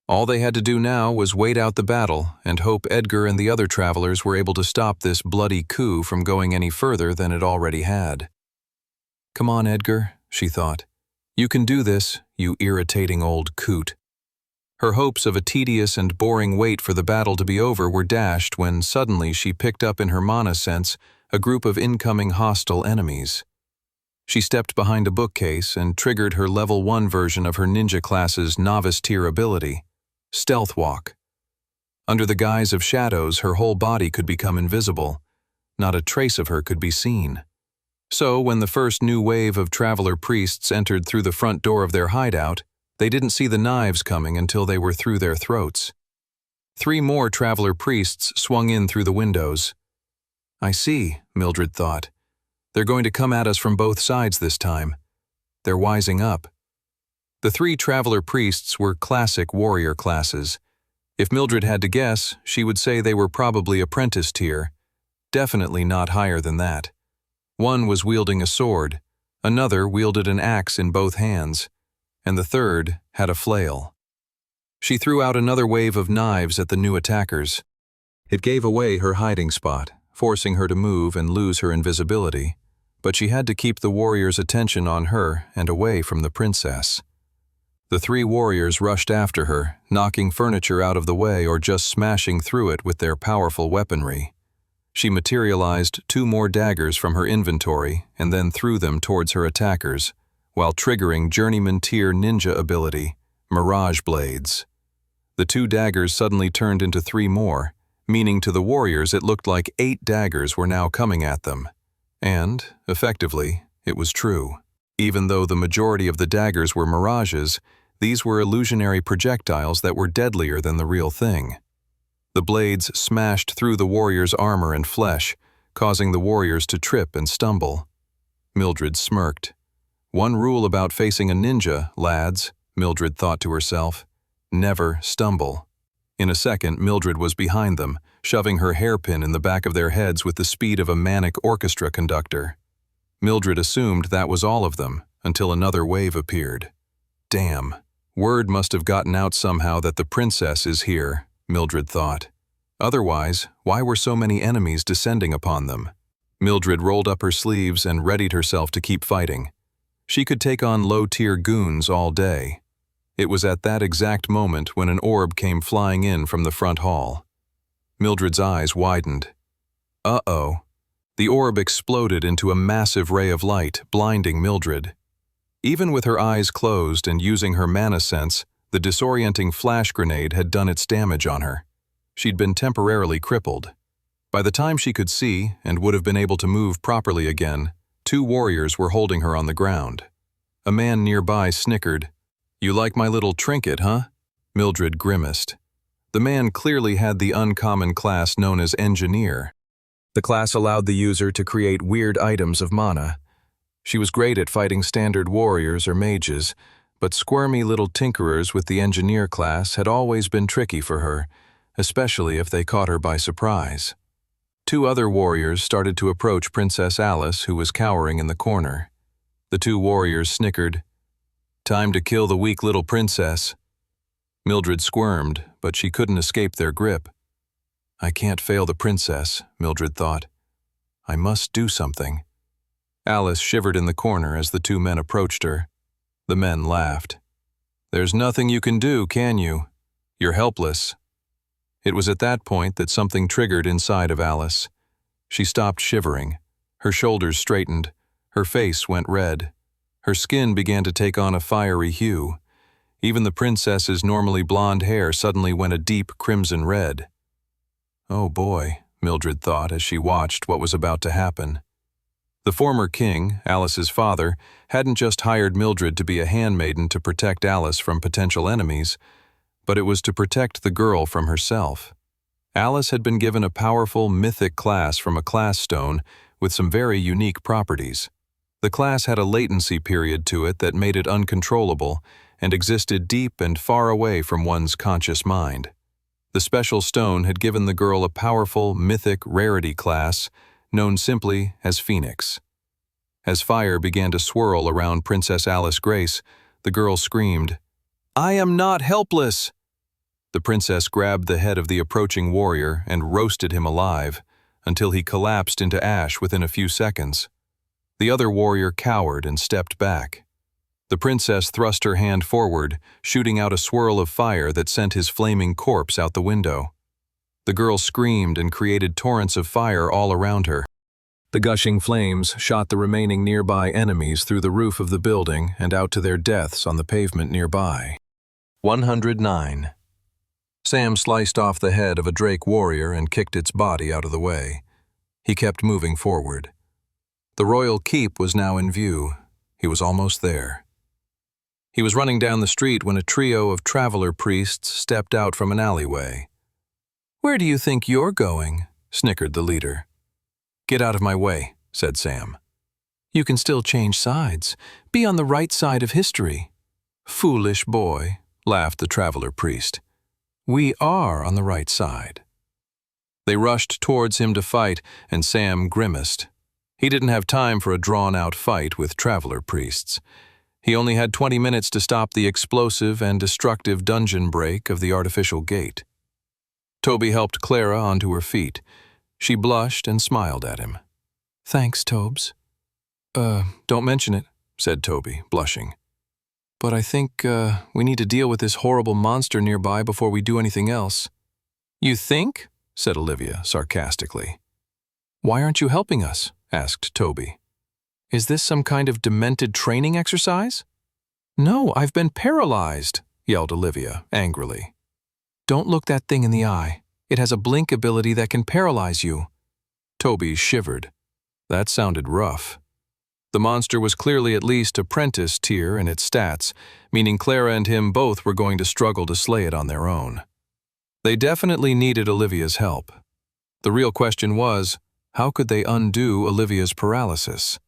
All they had to do now was wait out the battle and hope Edgar and the other travelers were able to stop this bloody coup from going any further than it already had. "Come on, Edgar," she thought. "You can do this, you irritating old coot." Her hopes of a tedious and boring wait for the battle to be over were dashed when suddenly she picked up in her mana sense a group of incoming hostile enemies. She stepped behind a bookcase and triggered her level 1 version of her ninja class's novice tier ability, Stealth Walk. Under the guise of shadows, her whole body could become invisible. Not a trace of her could be seen. So when the first new wave of traveler priests entered through the front door of their hideout, they didn't see the knives coming until they were through their throats. 3 more traveler priests swung in through the windows. "I see," Mildred thought. "They're going to come at us from both sides this time. They're wising up." The 3 traveler priests were classic warrior classes. If Mildred had to guess, she would say they were probably apprentice tier, definitely not higher than that. One was wielding a sword, another wielded an axe in both hands, and the third had a flail. She threw out another wave of knives at the new attackers. It gave away her hiding spot, forcing her to move and lose her invisibility, but she had to keep the warriors' attention on her and away from the princess. The 3 warriors rushed after her, knocking furniture out of the way or just smashing through it with their powerful weaponry. She materialized 2 more daggers from her inventory and then threw them towards her attackers, while triggering Journeyman Tier Ninja ability, Mirage Blades. The 2 daggers suddenly turned into 3 more, meaning to the warriors it looked like 8 daggers were now coming at them. And, effectively, it was true. Even though the majority of the daggers were mirages, these were illusionary projectiles that were deadlier than the real thing. The blades smashed through the warriors' armor and flesh, causing the warriors to trip and stumble. Mildred smirked. "One rule about facing a ninja, lads," Mildred thought to herself. "Never stumble." In a second, Mildred was behind them, shoving her hairpin in the back of their heads with the speed of a manic orchestra conductor. Mildred assumed that was all of them, until another wave appeared. "Damn, word must have gotten out somehow that the princess is here," Mildred thought. Otherwise, why were so many enemies descending upon them? Mildred rolled up her sleeves and readied herself to keep fighting. She could take on low-tier goons all day. It was at that exact moment when an orb came flying in from the front hall. Mildred's eyes widened. Uh-oh. The orb exploded into a massive ray of light, blinding Mildred. Even with her eyes closed and using her mana sense, the disorienting flash grenade had done its damage on her. She'd been temporarily crippled. By the time she could see and would have been able to move properly again, 2 warriors were holding her on the ground. A man nearby snickered. "You like my little trinket, huh?" Mildred grimaced. The man clearly had the uncommon class known as Engineer. The class allowed the user to create weird items of mana. She was great at fighting standard warriors or mages, but squirmy little tinkerers with the Engineer class had always been tricky for her, especially if they caught her by surprise. 2 other warriors started to approach Princess Alice, who was cowering in the corner. The 2 warriors snickered. "Time to kill the weak little princess." Mildred squirmed, but she couldn't escape their grip. "I can't fail the princess," Mildred thought. "I must do something." Alice shivered in the corner as the 2 men approached her. The men laughed. "There's nothing you can do, can you? You're helpless." It was at that point that something triggered inside of Alice. She stopped shivering. Her shoulders straightened. Her face went red. Her skin began to take on a fiery hue. Even the princess's normally blonde hair suddenly went a deep crimson red. "Oh boy," Mildred thought as she watched what was about to happen. The former king, Alice's father, hadn't just hired Mildred to be a handmaiden to protect Alice from potential enemies, but it was to protect the girl from herself. Alice had been given a powerful mythic class from a class stone with some very unique properties. The class had a latency period to it that made it uncontrollable and existed deep and far away from one's conscious mind. The special stone had given the girl a powerful mythic rarity class known simply as Phoenix. As fire began to swirl around Princess Alice Grace, the girl screamed, "I am not helpless!" The princess grabbed the head of the approaching warrior and roasted him alive, until he collapsed into ash within a few seconds. The other warrior cowered and stepped back. The princess thrust her hand forward, shooting out a swirl of fire that sent his flaming corpse out the window. The girl screamed and created torrents of fire all around her. The gushing flames shot the remaining nearby enemies through the roof of the building and out to their deaths on the pavement nearby. 109. Sam sliced off the head of a Drake warrior and kicked its body out of the way. He kept moving forward. The royal keep was now in view. He was almost there. He was running down the street when a trio of traveler priests stepped out from an alleyway. "Where do you think you're going?" snickered the leader. "Get out of my way," said Sam. "You can still change sides. Be on the right side of history." "Foolish boy," laughed the traveler priest. "We are on the right side." They rushed towards him to fight, and Sam grimaced. He didn't have time for a drawn-out fight with traveler priests. He only had 20 minutes to stop the explosive and destructive dungeon break of the artificial gate. Toby helped Clara onto her feet. She blushed and smiled at him. "Thanks, Tobes." Don't mention it," said Toby, blushing. "But I think we need to deal with this horrible monster nearby before we do anything else." "You think?" said Olivia sarcastically. "Why aren't you helping us?" asked Toby. "Is this some kind of demented training exercise?" "No, I've been paralyzed," yelled Olivia angrily. "Don't look that thing in the eye. It has a blink ability that can paralyze you." Toby shivered. That sounded rough. The monster was clearly at least apprentice tier in its stats, meaning Clara and him both were going to struggle to slay it on their own. They definitely needed Olivia's help. The real question was, how could they undo Olivia's paralysis?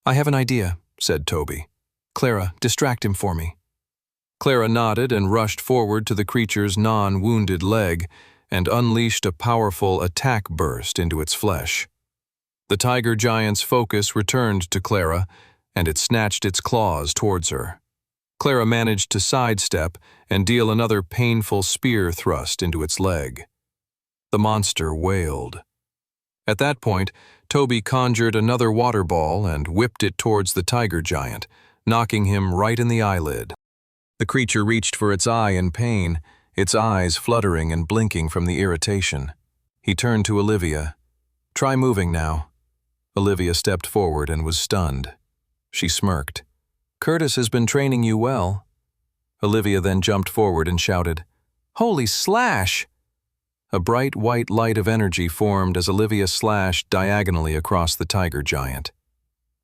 "I have an idea," said Toby. "Clara, distract him for me." Clara nodded and rushed forward to the creature's non-wounded leg and unleashed a powerful attack burst into its flesh. The tiger giant's focus returned to Clara, and it snatched its claws towards her. Clara managed to sidestep and deal another painful spear thrust into its leg. The monster wailed. At that point, Toby conjured another water ball and whipped it towards the tiger giant, knocking him right in the eyelid. The creature reached for its eye in pain, its eyes fluttering and blinking from the irritation. He turned to Olivia. "Try moving now." Olivia stepped forward and was stunned. She smirked. "Curtis has been training you well." Olivia then jumped forward and shouted, "Holy slash!" A bright white light of energy formed as Olivia slashed diagonally across the tiger giant.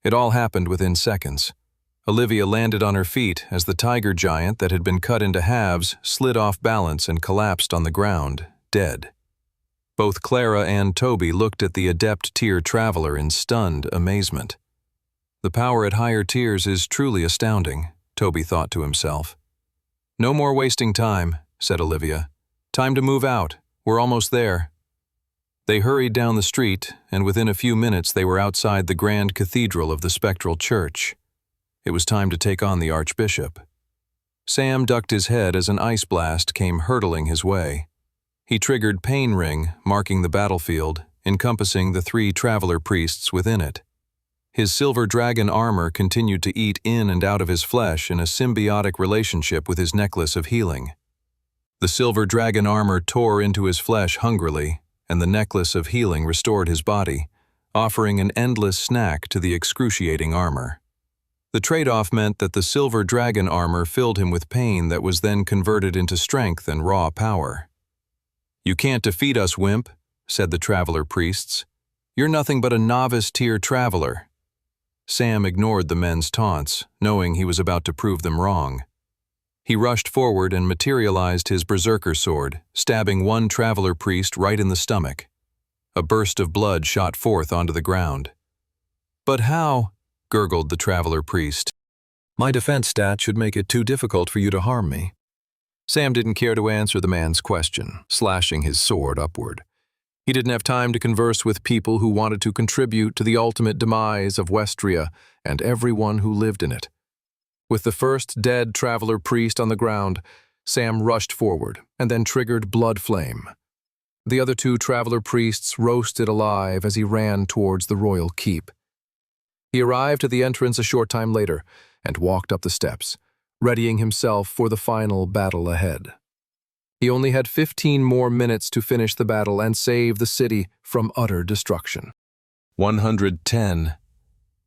It all happened within seconds. Olivia landed on her feet as the tiger giant that had been cut into halves slid off balance and collapsed on the ground, dead. Both Clara and Toby looked at the adept tier traveler in stunned amazement. The power at higher tiers is truly astounding, Toby thought to himself. "No more wasting time," said Olivia. "Time to move out. We're almost there." They hurried down the street, and within a few minutes they were outside the grand cathedral of the spectral church. It was time to take on the archbishop. Sam ducked his head as an ice blast came hurtling his way. He triggered Pain Ring, marking the battlefield, encompassing the 3 traveler priests within it. His silver dragon armor continued to eat in and out of his flesh in a symbiotic relationship with his necklace of healing. The silver dragon armor tore into his flesh hungrily, and the necklace of healing restored his body, offering an endless snack to the excruciating armor. The trade-off meant that the silver dragon armor filled him with pain that was then converted into strength and raw power. "You can't defeat us, wimp," said the traveler priests. "You're nothing but a novice-tier traveler." Sam ignored the men's taunts, knowing he was about to prove them wrong. He rushed forward and materialized his berserker sword, stabbing one traveler priest right in the stomach. A burst of blood shot forth onto the ground. "But how?" gurgled the traveler priest. "My defense stat should make it too difficult for you to harm me." Sam didn't care to answer the man's question, slashing his sword upward. He didn't have time to converse with people who wanted to contribute to the ultimate demise of Westria and everyone who lived in it. With the first dead traveler priest on the ground, Sam rushed forward and then triggered Blood Flame. The other 2 traveler priests roasted alive as he ran towards the royal keep. He arrived at the entrance a short time later and walked up the steps, readying himself for the final battle ahead. He only had 15 more minutes to finish the battle and save the city from utter destruction. 110.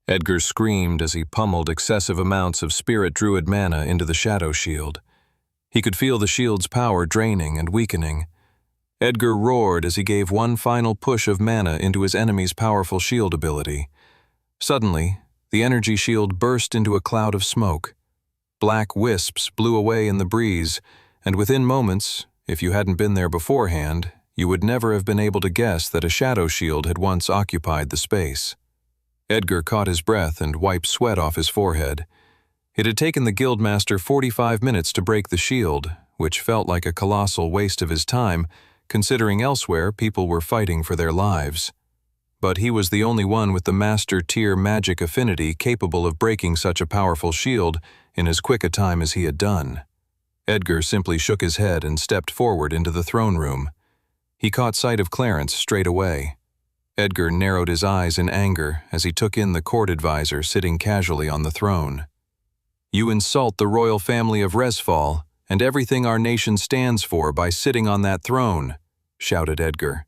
Edgar screamed as he pummeled excessive amounts of spirit druid mana into the shadow shield. He could feel the shield's power draining and weakening. Edgar roared as he gave one final push of mana into his enemy's powerful shield ability. Suddenly, the energy shield burst into a cloud of smoke. Black wisps blew away in the breeze, and within moments, if you hadn't been there beforehand, you would never have been able to guess that a shadow shield had once occupied the space. Edgar caught his breath and wiped sweat off his forehead. It had taken the guildmaster 45 minutes to break the shield, which felt like a colossal waste of his time, considering elsewhere people were fighting for their lives. But he was the only one with the master-tier magic affinity capable of breaking such a powerful shield in as quick a time as he had done. Edgar simply shook his head and stepped forward into the throne room. He caught sight of Clarence straight away. Edgar narrowed his eyes in anger as he took in the court advisor sitting casually on the throne. "You insult the royal family of Resfall and everything our nation stands for by sitting on that throne," shouted Edgar.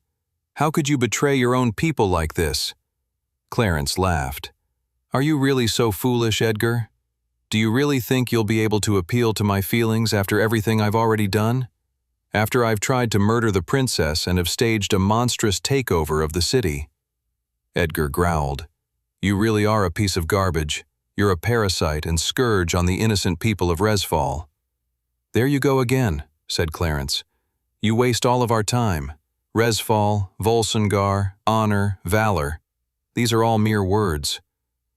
"How could you betray your own people like this?" Clarence laughed. "Are you really so foolish, Edgar? Do you really think you'll be able to appeal to my feelings after everything I've already done? After I've tried to murder the princess and have staged a monstrous takeover of the city?" Edgar growled. "You really are a piece of garbage. You're a parasite and scourge on the innocent people of Resfall." "There you go again," said Clarence. "You waste all of our time. Resfall, Volsungar, honor, valor. These are all mere words.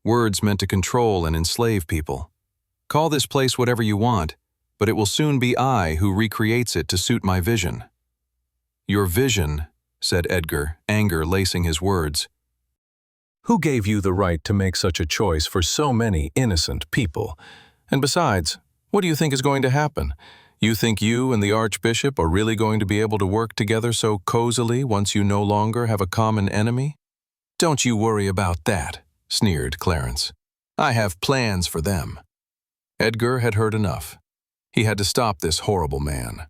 Words meant to control and enslave people. Call this place whatever you want, but it will soon be I who recreates it to suit my vision." "Your vision," said Edgar, anger lacing his words. "Who gave you the right to make such a choice for so many innocent people? And besides, what do you think is going to happen? You think you and the Archbishop are really going to be able to work together so cozily once you no longer have a common enemy?" "Don't you worry about that," sneered Clarence. "I have plans for them." Edgar had heard enough. He had to stop this horrible man.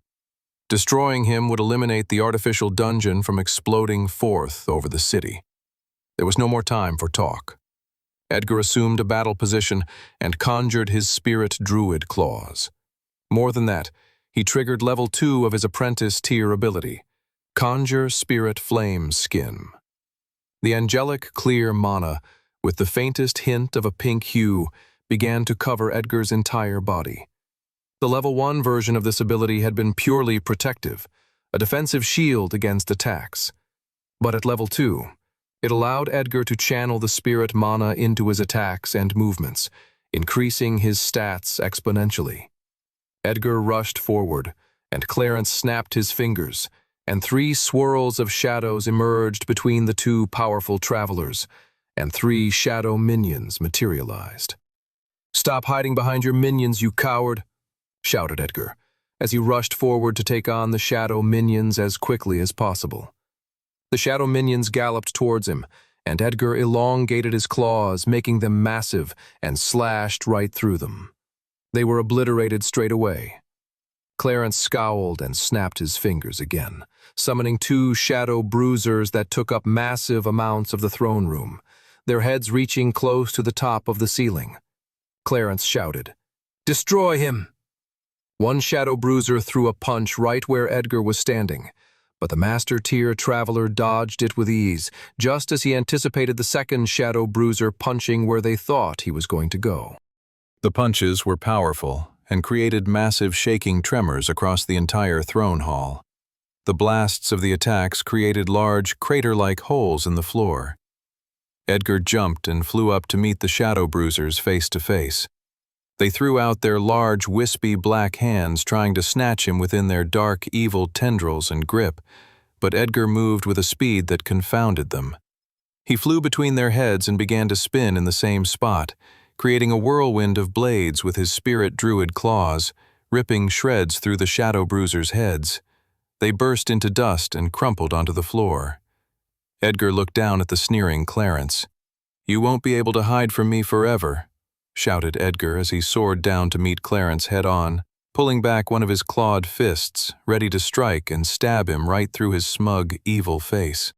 Destroying him would eliminate the artificial dungeon from exploding forth over the city. There was no more time for talk. Edgar assumed a battle position and conjured his spirit druid claws. More than that, he triggered level 2 of his apprentice tier ability, Conjure Spirit Flame Skin. The angelic clear mana, with the faintest hint of a pink hue, began to cover Edgar's entire body. The level 1 version of this ability had been purely protective, a defensive shield against attacks. But at level 2, it allowed Edgar to channel the spirit mana into his attacks and movements, increasing his stats exponentially. Edgar rushed forward, and Clarence snapped his fingers, and 3 swirls of shadows emerged between the 2 powerful travelers, and 3 shadow minions materialized. "Stop hiding behind your minions, you coward!" shouted Edgar, as he rushed forward to take on the shadow minions as quickly as possible. The shadow minions galloped towards him, and Edgar elongated his claws, making them massive, and slashed right through them. They were obliterated straight away. Clarence scowled and snapped his fingers again, summoning 2 shadow bruisers that took up massive amounts of the throne room, their heads reaching close to the top of the ceiling. Clarence shouted, "Destroy him!" One shadow bruiser threw a punch right where Edgar was standing, but the Master Tier Traveler dodged it with ease, just as he anticipated the second shadow bruiser punching where they thought he was going to go. The punches were powerful and created massive shaking tremors across the entire throne hall. The blasts of the attacks created large, crater-like holes in the floor. Edgar jumped and flew up to meet the shadow bruisers face to face. They threw out their large, wispy black hands, trying to snatch him within their dark, evil tendrils and grip, but Edgar moved with a speed that confounded them. He flew between their heads and began to spin in the same spot, creating a whirlwind of blades with his spirit druid claws, ripping shreds through the shadow bruisers' heads. They burst into dust and crumpled onto the floor. Edgar looked down at the sneering Clarence. "You won't be able to hide from me forever," shouted Edgar as he soared down to meet Clarence head-on, pulling back one of his clawed fists, ready to strike and stab him right through his smug, evil face.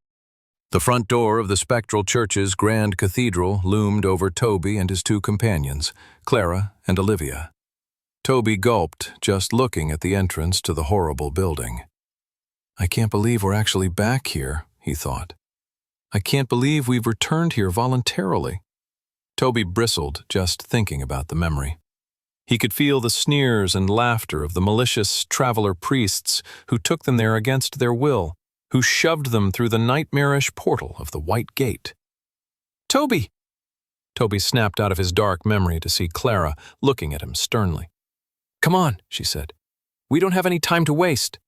The front door of the Spectral Church's Grand Cathedral loomed over Toby and his 2 companions, Clara and Olivia. Toby gulped, just looking at the entrance to the horrible building. "I can't believe we're actually back here," he thought. "I can't believe we've returned here voluntarily." Toby bristled just thinking about the memory. He could feel the sneers and laughter of the malicious traveler priests who took them there against their will, who shoved them through the nightmarish portal of the White Gate. "Toby!" Toby snapped out of his dark memory to see Clara looking at him sternly. "Come on," she said. "We don't have any time to waste."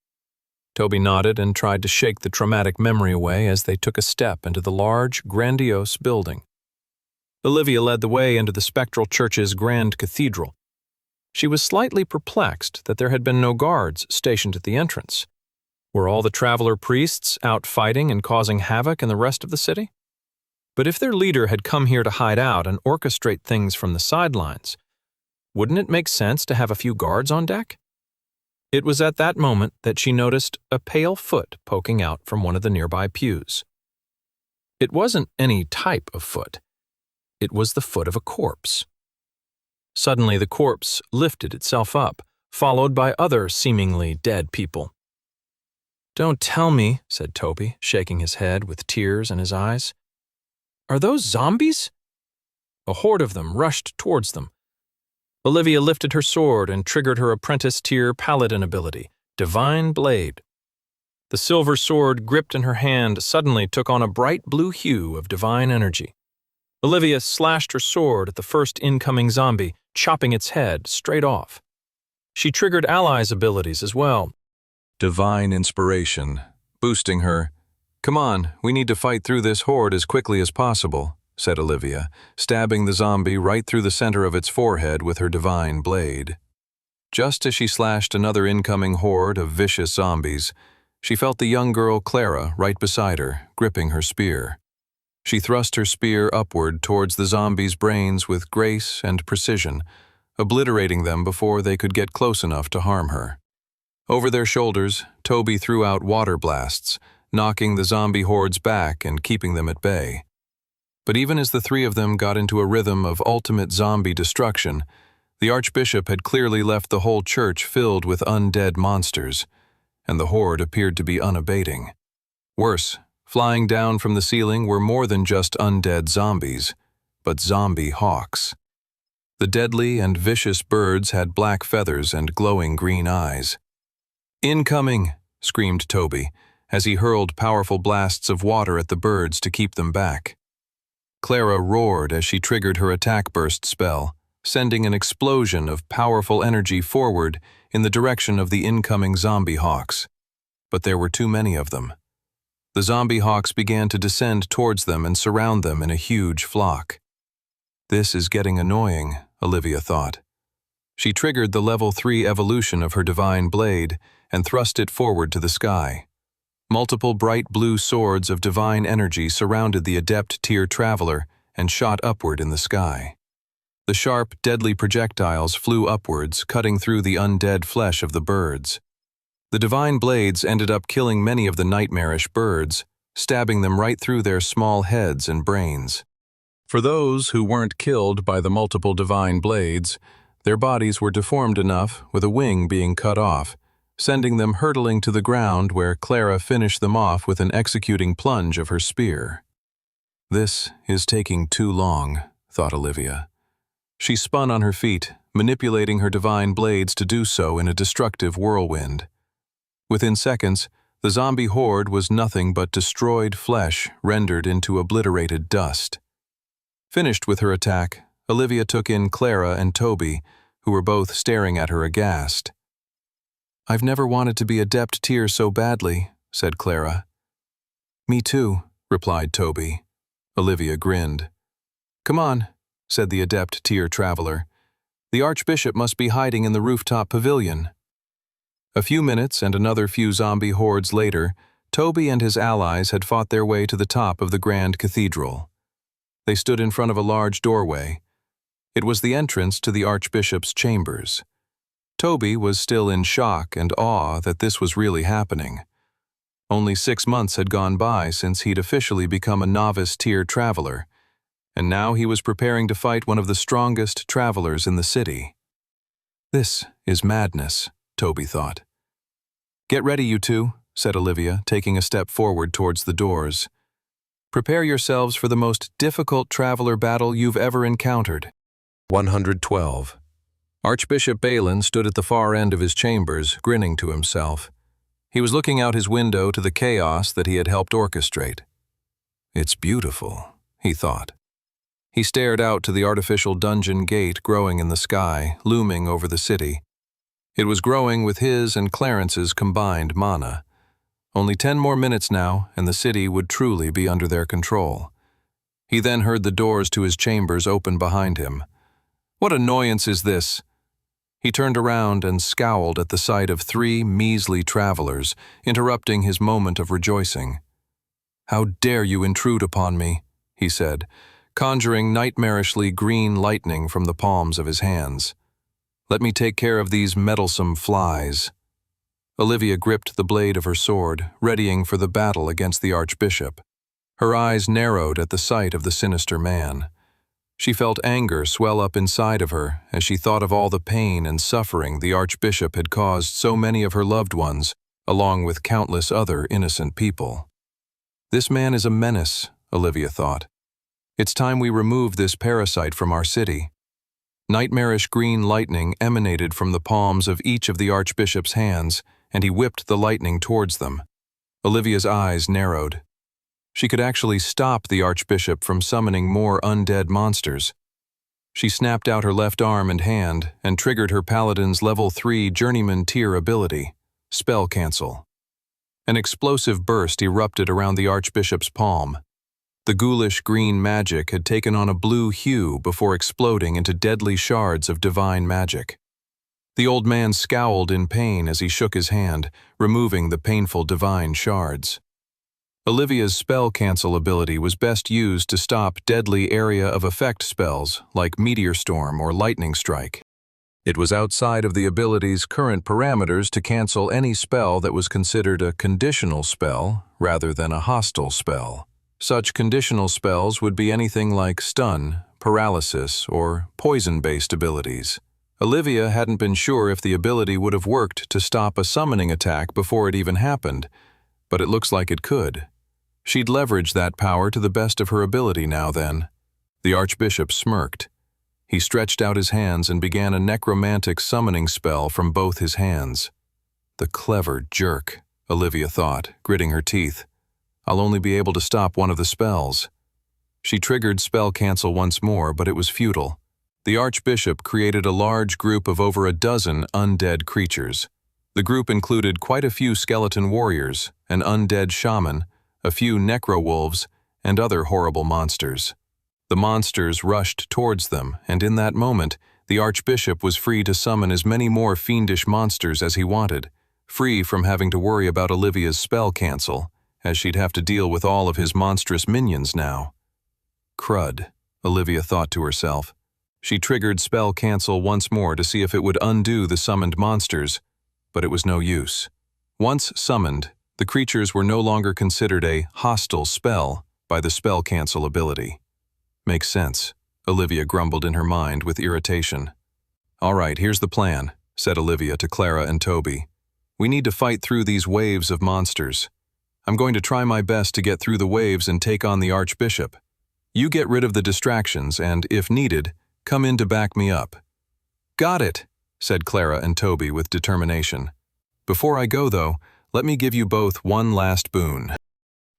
Toby nodded and tried to shake the traumatic memory away as they took a step into the large, grandiose building. Olivia led the way into the Spectral Church's Grand Cathedral. She was slightly perplexed that there had been no guards stationed at the entrance. Were all the traveler priests out fighting and causing havoc in the rest of the city? But if their leader had come here to hide out and orchestrate things from the sidelines, wouldn't it make sense to have a few guards on deck? It was at that moment that she noticed a pale foot poking out from one of the nearby pews. It wasn't any type of foot. It was the foot of a corpse. Suddenly the corpse lifted itself up, followed by other seemingly dead people. "Don't tell me," said Toby, shaking his head with tears in his eyes. "Are those zombies?" A horde of them rushed towards them. Olivia lifted her sword and triggered her apprentice-tier paladin ability, Divine Blade. The silver sword gripped in her hand suddenly took on a bright blue hue of divine energy. Olivia slashed her sword at the first incoming zombie, chopping its head straight off. She triggered allies' abilities as well. Divine Inspiration, boosting her. "Come on, we need to fight through this horde as quickly as possible," said Olivia, stabbing the zombie right through the center of its forehead with her divine blade. Just as she slashed another incoming horde of vicious zombies, she felt the young girl Clara right beside her, gripping her spear. She thrust her spear upward towards the zombies' brains with grace and precision, obliterating them before they could get close enough to harm her. Over their shoulders, Toby threw out water blasts, knocking the zombie hordes back and keeping them at bay. But even as the three of them got into a rhythm of ultimate zombie destruction, the Archbishop had clearly left the whole church filled with undead monsters, and the horde appeared to be unabating. Worse, flying down from the ceiling were more than just undead zombies, but zombie hawks. The deadly and vicious birds had black feathers and glowing green eyes. "Incoming!" screamed Toby, as he hurled powerful blasts of water at the birds to keep them back. Clara roared as she triggered her attack burst spell, sending an explosion of powerful energy forward in the direction of the incoming zombie hawks. But there were too many of them. The zombie hawks began to descend towards them and surround them in a huge flock. This is getting annoying, Olivia thought. She triggered the level 3 evolution of her divine blade and thrust it forward to the sky. Multiple bright blue swords of divine energy surrounded the adept tier traveler and shot upward in the sky. The sharp, deadly projectiles flew upwards, cutting through the undead flesh of the birds. The divine blades ended up killing many of the nightmarish birds, stabbing them right through their small heads and brains. For those who weren't killed by the multiple divine blades, their bodies were deformed enough, with a wing being cut off, sending them hurtling to the ground where Clara finished them off with an executing plunge of her spear. "This is taking too long," thought Olivia. She spun on her feet, manipulating her divine blades to do so in a destructive whirlwind. Within seconds, the zombie horde was nothing but destroyed flesh rendered into obliterated dust. Finished with her attack, Olivia took in Clara and Toby, who were both staring at her aghast. "I've never wanted to be adept tier so badly," said Clara. "Me too," replied Toby. Olivia grinned. "Come on," said the adept tier traveler. "The Archbishop must be hiding in the rooftop pavilion." A few minutes and another few zombie hordes later, Toby and his allies had fought their way to the top of the Grand Cathedral. They stood in front of a large doorway. It was the entrance to the Archbishop's chambers. Toby was still in shock and awe that this was really happening. Only 6 months had gone by since he'd officially become a novice tier traveler, and now he was preparing to fight one of the strongest travelers in the city. "This is madness," Toby thought. "Get ready, you two," said Olivia, taking a step forward towards the doors. "Prepare yourselves for the most difficult traveler battle you've ever encountered." 112. Archbishop Balin stood at the far end of his chambers, grinning to himself. He was looking out his window to the chaos that he had helped orchestrate. "It's beautiful," he thought. He stared out to the artificial dungeon gate growing in the sky, looming over the city. It was growing with his and Clarence's combined mana. Only 10 more minutes now, and the city would truly be under their control. He then heard the doors to his chambers open behind him. What annoyance is this? He turned around and scowled at the sight of 3 measly travelers, interrupting his moment of rejoicing. "How dare you intrude upon me?" he said, conjuring nightmarishly green lightning from the palms of his hands. "Let me take care of these meddlesome flies." Olivia gripped the blade of her sword, readying for the battle against the Archbishop. Her eyes narrowed at the sight of the sinister man. She felt anger swell up inside of her as she thought of all the pain and suffering the Archbishop had caused so many of her loved ones, along with countless other innocent people. "This man is a menace," Olivia thought. "It's time we remove this parasite from our city." Nightmarish green lightning emanated from the palms of each of the Archbishop's hands, and he whipped the lightning towards them. Olivia's eyes narrowed. She could actually stop the Archbishop from summoning more undead monsters. She snapped out her left arm and hand and triggered her Paladin's level 3 Journeyman tier ability, Spell Cancel. An explosive burst erupted around the Archbishop's palm. The ghoulish green magic had taken on a blue hue before exploding into deadly shards of divine magic. The old man scowled in pain as he shook his hand, removing the painful divine shards. Olivia's spell cancel ability was best used to stop deadly area of effect spells like Meteor Storm or Lightning Strike. It was outside of the ability's current parameters to cancel any spell that was considered a conditional spell rather than a hostile spell. Such conditional spells would be anything like stun, paralysis, or poison-based abilities. Olivia hadn't been sure if the ability would have worked to stop a summoning attack before it even happened, but it looks like it could. She'd leveraged that power to the best of her ability now then. The Archbishop smirked. He stretched out his hands and began a necromantic summoning spell from both his hands. The clever jerk, Olivia thought, gritting her teeth. I'll only be able to stop one of the spells. She triggered spell cancel once more, but it was futile. The Archbishop created a large group of over a dozen undead creatures. The group included quite a few skeleton warriors, an undead shaman, a few necro-wolves, and other horrible monsters. The monsters rushed towards them, and in that moment, the Archbishop was free to summon as many more fiendish monsters as he wanted, free from having to worry about Olivia's spell cancel, as she'd have to deal with all of his monstrous minions now. Crud, Olivia thought to herself. She triggered spell cancel once more to see if it would undo the summoned monsters, but it was no use. Once summoned, the creatures were no longer considered a hostile spell by the spell cancel ability. Makes sense, Olivia grumbled in her mind with irritation. All right, here's the plan, said Olivia to Clara and Toby. We need to fight through these waves of monsters. I'm going to try my best to get through the waves and take on the Archbishop. You get rid of the distractions and, if needed, come in to back me up. Got it, said Clara and Toby with determination. Before I go, though, let me give you both one last boon.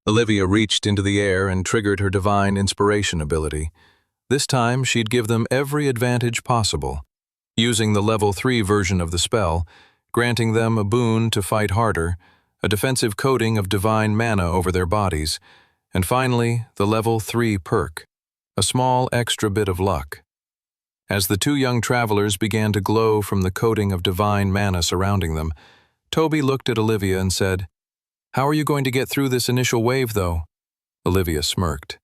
Olivia reached into the air and triggered her divine inspiration ability. This time, she'd give them every advantage possible, using the level 3 version of the spell, granting them a boon to fight harder, a defensive coating of divine mana over their bodies, and finally, the level 3 perk, a small extra bit of luck. As the two young travelers began to glow from the coating of divine mana surrounding them, Toby looked at Olivia and said, How are you going to get through this initial wave, though? Olivia smirked.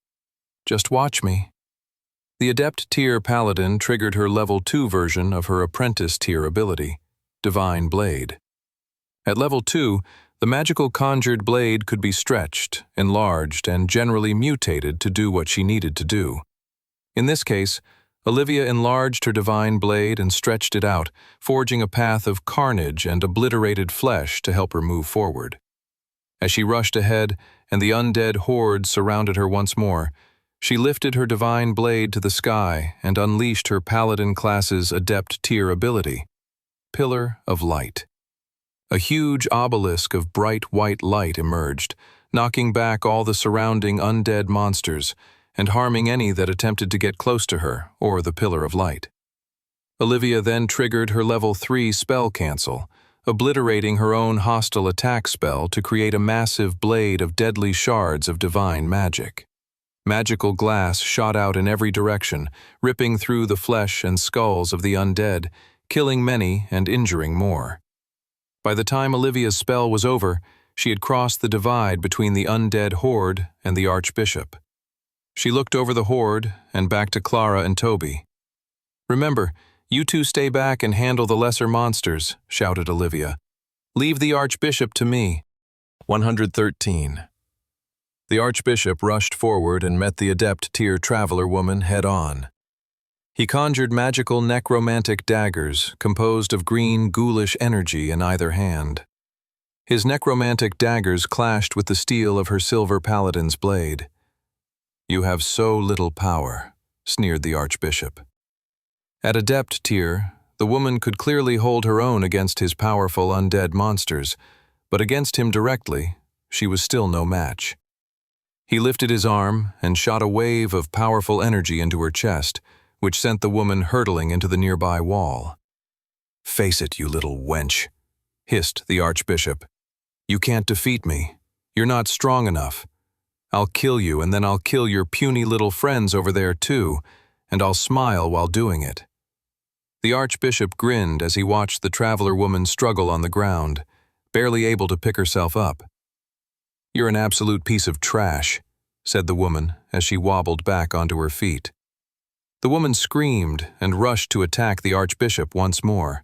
Just watch me. The Adept tier Paladin triggered her level 2 version of her Apprentice tier ability, Divine Blade. At level 2, the magical conjured blade could be stretched, enlarged, and generally mutated to do what she needed to do. In this case, Olivia enlarged her divine blade and stretched it out, forging a path of carnage and obliterated flesh to help her move forward. As she rushed ahead and the undead horde surrounded her once more, she lifted her divine blade to the sky and unleashed her Paladin class's Adept tier ability, Pillar of Light. A huge obelisk of bright white light emerged, knocking back all the surrounding undead monsters and harming any that attempted to get close to her or the Pillar of Light. Olivia then triggered her level 3 spell cancel, obliterating her own hostile attack spell to create a massive blade of deadly shards of divine magic. Magical glass shot out in every direction, ripping through the flesh and skulls of the undead, killing many and injuring more. By the time Olivia's spell was over, she had crossed the divide between the undead horde and the Archbishop. She looked over the horde and back to Clara and Toby. Remember, you two stay back and handle the lesser monsters, shouted Olivia. Leave the Archbishop to me. 113. The Archbishop rushed forward and met the Adept tier Traveler woman head-on. He conjured magical necromantic daggers composed of green ghoulish energy in either hand. His necromantic daggers clashed with the steel of her silver paladin's blade. You have so little power, sneered the Archbishop. At Adept tier, the woman could clearly hold her own against his powerful undead monsters, but against him directly, she was still no match. He lifted his arm and shot a wave of powerful energy into her chest, which sent the woman hurtling into the nearby wall. Face it, you little wench, hissed the Archbishop. You can't defeat me. You're not strong enough. I'll kill you, and then I'll kill your puny little friends over there too, and I'll smile while doing it. The Archbishop grinned as he watched the Traveler woman struggle on the ground, barely able to pick herself up. "You're an absolute piece of trash," said the woman as she wobbled back onto her feet. The woman screamed and rushed to attack the Archbishop once more.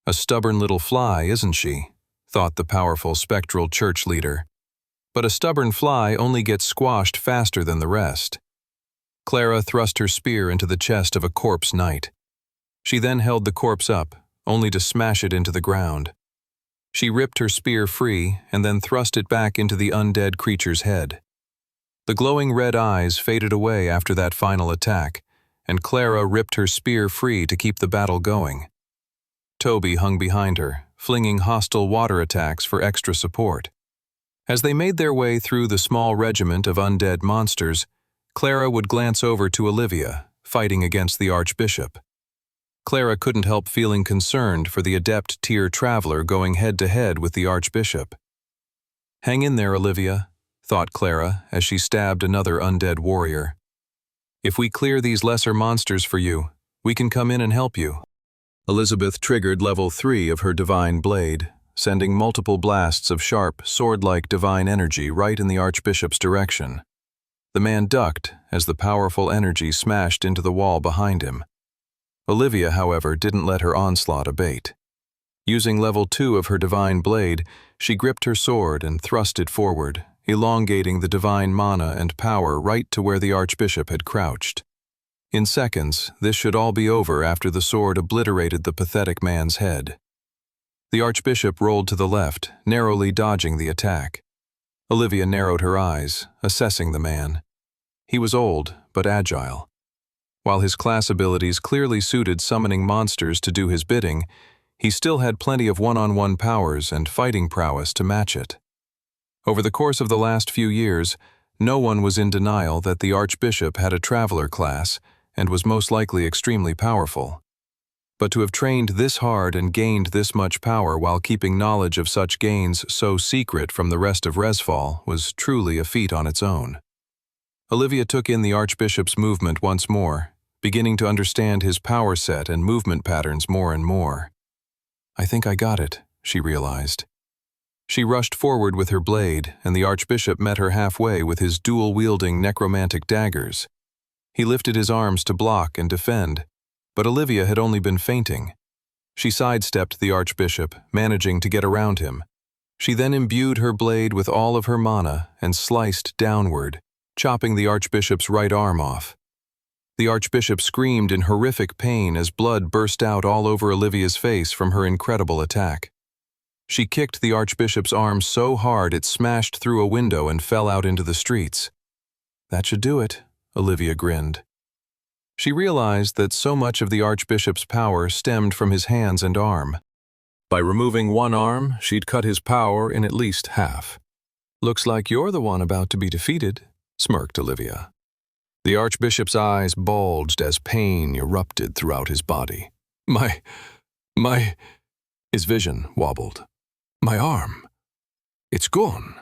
"A stubborn little fly, isn't she?" thought the powerful spectral church leader. But a stubborn fly only gets squashed faster than the rest. Clara thrust her spear into the chest of a corpse knight. She then held the corpse up, only to smash it into the ground. She ripped her spear free and then thrust it back into the undead creature's head. The glowing red eyes faded away after that final attack, and Clara ripped her spear free to keep the battle going. Toby hung behind her, flinging hostile water attacks for extra support. As they made their way through the small regiment of undead monsters, Clara would glance over to Olivia, fighting against the Archbishop. Clara couldn't help feeling concerned for the adept tier traveler going head-to-head with the Archbishop. "Hang in there, Olivia," thought Clara as she stabbed another undead warrior. "If we clear these lesser monsters for you, we can come in and help you." Elizabeth triggered level 3 of her divine blade, sending multiple blasts of sharp, sword-like divine energy right in the Archbishop's direction. The man ducked as the powerful energy smashed into the wall behind him. Olivia, however, didn't let her onslaught abate. Using level 2 of her divine blade, she gripped her sword and thrust it forward, elongating the divine mana and power right to where the Archbishop had crouched. In seconds, this should all be over after the sword obliterated the pathetic man's head. The Archbishop rolled to the left, narrowly dodging the attack. Olivia narrowed her eyes, assessing the man. He was old, but agile. While his class abilities clearly suited summoning monsters to do his bidding, he still had plenty of one-on-one powers and fighting prowess to match it. Over the course of the last few years, no one was in denial that the Archbishop had a traveler class and was most likely extremely powerful. But to have trained this hard and gained this much power while keeping knowledge of such gains so secret from the rest of Resfall was truly a feat on its own. Olivia took in the Archbishop's movement once more, beginning to understand his power set and movement patterns more and more. "I think I got it," she realized. She rushed forward with her blade, and the Archbishop met her halfway with his dual-wielding necromantic daggers. He lifted his arms to block and defend, but Olivia had only been feinting. She sidestepped the Archbishop, managing to get around him. She then imbued her blade with all of her mana and sliced downward, chopping the Archbishop's right arm off. The Archbishop screamed in horrific pain as blood burst out all over Olivia's face from her incredible attack. She kicked the Archbishop's arm so hard it smashed through a window and fell out into the streets. "That should do it," Olivia grinned. She realized that so much of the Archbishop's power stemmed from his hands and arm. By removing one arm, she'd cut his power in at least half. "Looks like you're the one about to be defeated," smirked Olivia. The Archbishop's eyes bulged as pain erupted throughout his body. My... His vision wobbled. "My arm. It's gone."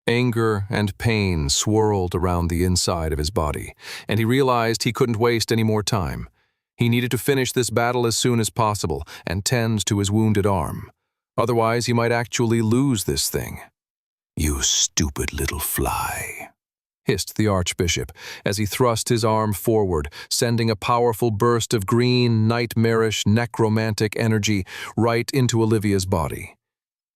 Anger and pain swirled around the inside of his body, and he realized he couldn't waste any more time. He needed to finish this battle as soon as possible and tend to his wounded arm. Otherwise, he might actually lose this thing. "You stupid little fly," hissed the Archbishop as he thrust his arm forward, sending a powerful burst of green, nightmarish, necromantic energy right into Olivia's body.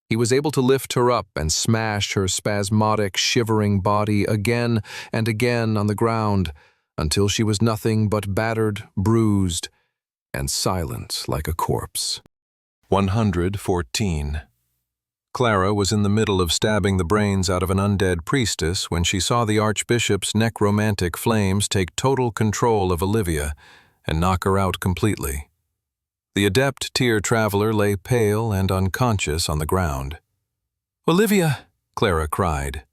He was able to lift her up and smash her spasmodic, shivering body again and again on the ground until she was nothing but battered, bruised, and silent like a corpse. 114. Clara was in the middle of stabbing the brains out of an undead priestess when she saw the Archbishop's necromantic flames take total control of Olivia and knock her out completely. The adept tier traveler lay pale and unconscious on the ground. "Olivia!" Clara cried.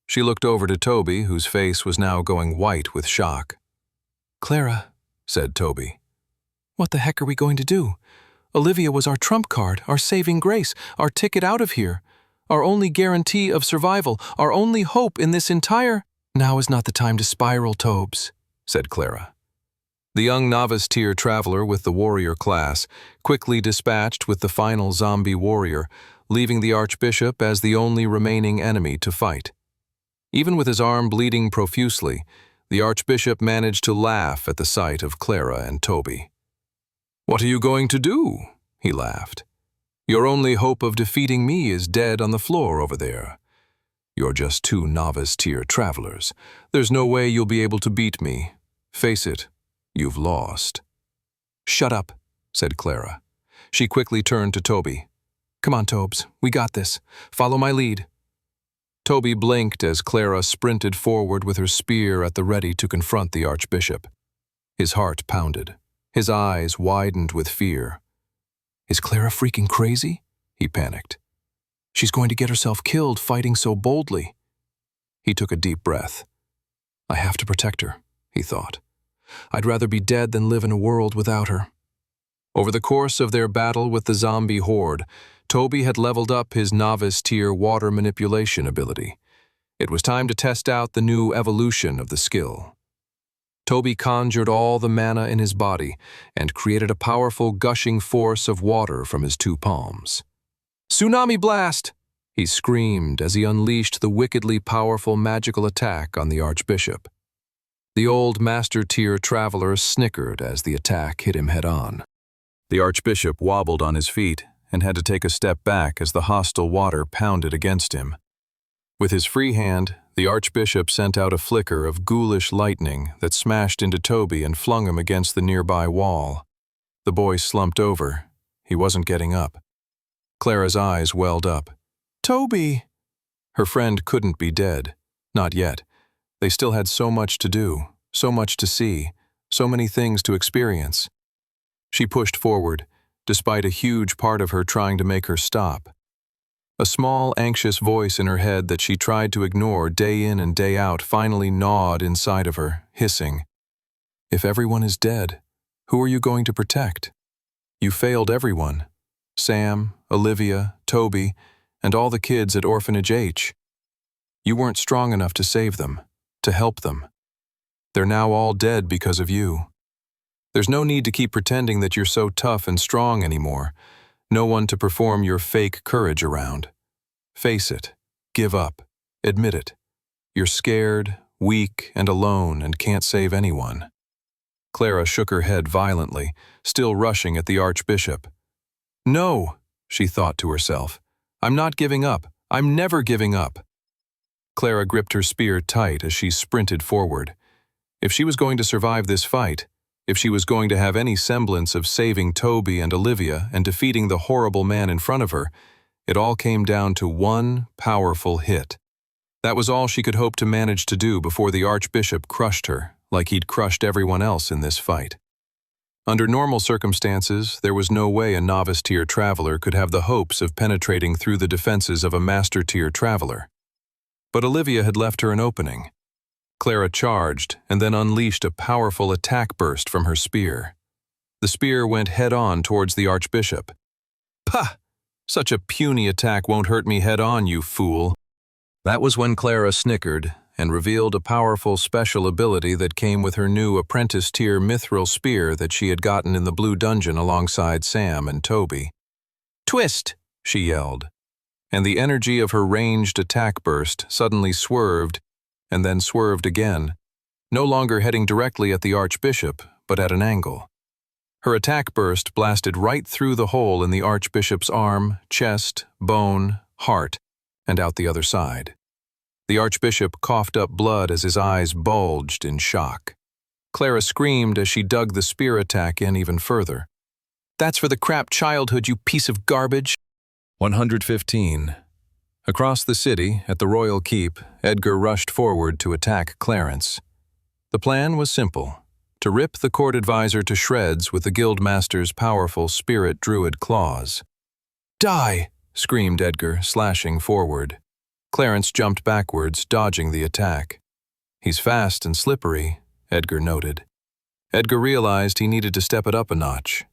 She looked over to Toby, whose face was now going white with shock. "Clara," said Toby. "What the heck are we going to do? Olivia was our trump card, our saving grace, our ticket out of here, our only guarantee of survival, our only hope in this entire—" "Now is not the time to spiral, Tobes," said Clara. The young novice tier traveler with the warrior class, quickly dispatched with the final zombie warrior, leaving the Archbishop as the only remaining enemy to fight. Even with his arm bleeding profusely, the Archbishop managed to laugh at the sight of Clara and Toby. "What are you going to do?" he laughed. "Your only hope of defeating me is dead on the floor over there. You're just two novice-tier travelers. There's no way you'll be able to beat me. Face it, you've lost." "Shut up," said Clara. She quickly turned to Toby. "Come on, Tobes, we got this. Follow my lead." Toby blinked as Clara sprinted forward with her spear at the ready to confront the Archbishop. His heart pounded. His eyes widened with fear. "Is Clara freaking crazy?" he panicked. "She's going to get herself killed fighting so boldly." He took a deep breath. "I have to protect her," he thought. "I'd rather be dead than live in a world without her." Over the course of their battle with the zombie horde, Toby had leveled up his novice-tier water manipulation ability. It was time to test out the new evolution of the skill. Toby conjured all the mana in his body and created a powerful gushing force of water from his two palms. "Tsunami blast!" he screamed as he unleashed the wickedly powerful magical attack on the Archbishop. The old master-tier traveler snickered as the attack hit him head-on. The Archbishop wobbled on his feet and had to take a step back as the hostile water pounded against him. With his free hand, the Archbishop sent out a flicker of ghoulish lightning that smashed into Toby and flung him against the nearby wall. The boy slumped over. He wasn't getting up. Clara's eyes welled up. "Toby!" Her friend couldn't be dead. Not yet. They still had so much to do, so much to see, so many things to experience. She pushed forward, despite a huge part of her trying to make her stop. A small, anxious voice in her head that she tried to ignore day in and day out finally gnawed inside of her, hissing, "If everyone is dead, who are you going to protect? You failed everyone. Sam, Olivia, Toby, and all the kids at Orphanage H. You weren't strong enough to save them, to help them. They're now all dead because of you. There's no need to keep pretending that you're so tough and strong anymore. No one to perform your fake courage around. Face it. Give up. Admit it. You're scared, weak, and alone and can't save anyone." Clara shook her head violently, still rushing at the Archbishop. "No," she thought to herself. "I'm not giving up. I'm never giving up." Clara gripped her spear tight as she sprinted forward. If she was going to survive this fight, if she was going to have any semblance of saving Toby and Olivia and defeating the horrible man in front of her, it all came down to one powerful hit. That was all she could hope to manage to do before the Archbishop crushed her, like he'd crushed everyone else in this fight. Under normal circumstances, there was no way a novice-tier traveler could have the hopes of penetrating through the defenses of a master-tier traveler. But Olivia had left her an opening. Clara charged and then unleashed a powerful attack burst from her spear. The spear went head-on towards the Archbishop. "Pah! Such a puny attack won't hurt me head-on, you fool." That was when Clara snickered and revealed a powerful special ability that came with her new apprentice-tier mithril spear that she had gotten in the blue dungeon alongside Sam and Toby. "Twist!" she yelled, and the energy of her ranged attack burst suddenly swerved and then swerved again, no longer heading directly at the Archbishop, but at an angle. Her attack burst blasted right through the hole in the Archbishop's arm, chest, bone, heart, and out the other side. The Archbishop coughed up blood as his eyes bulged in shock. Clara screamed as she dug the spear attack in even further. "That's for the crap childhood, you piece of garbage." 115. Across the city, at the Royal Keep, Edgar rushed forward to attack Clarence. The plan was simple: to rip the court advisor to shreds with the Guildmaster's powerful spirit druid claws. "Die!" screamed Edgar, slashing forward. Clarence jumped backwards, dodging the attack. "He's fast and slippery," Edgar noted. Edgar realized he needed to step it up a notch.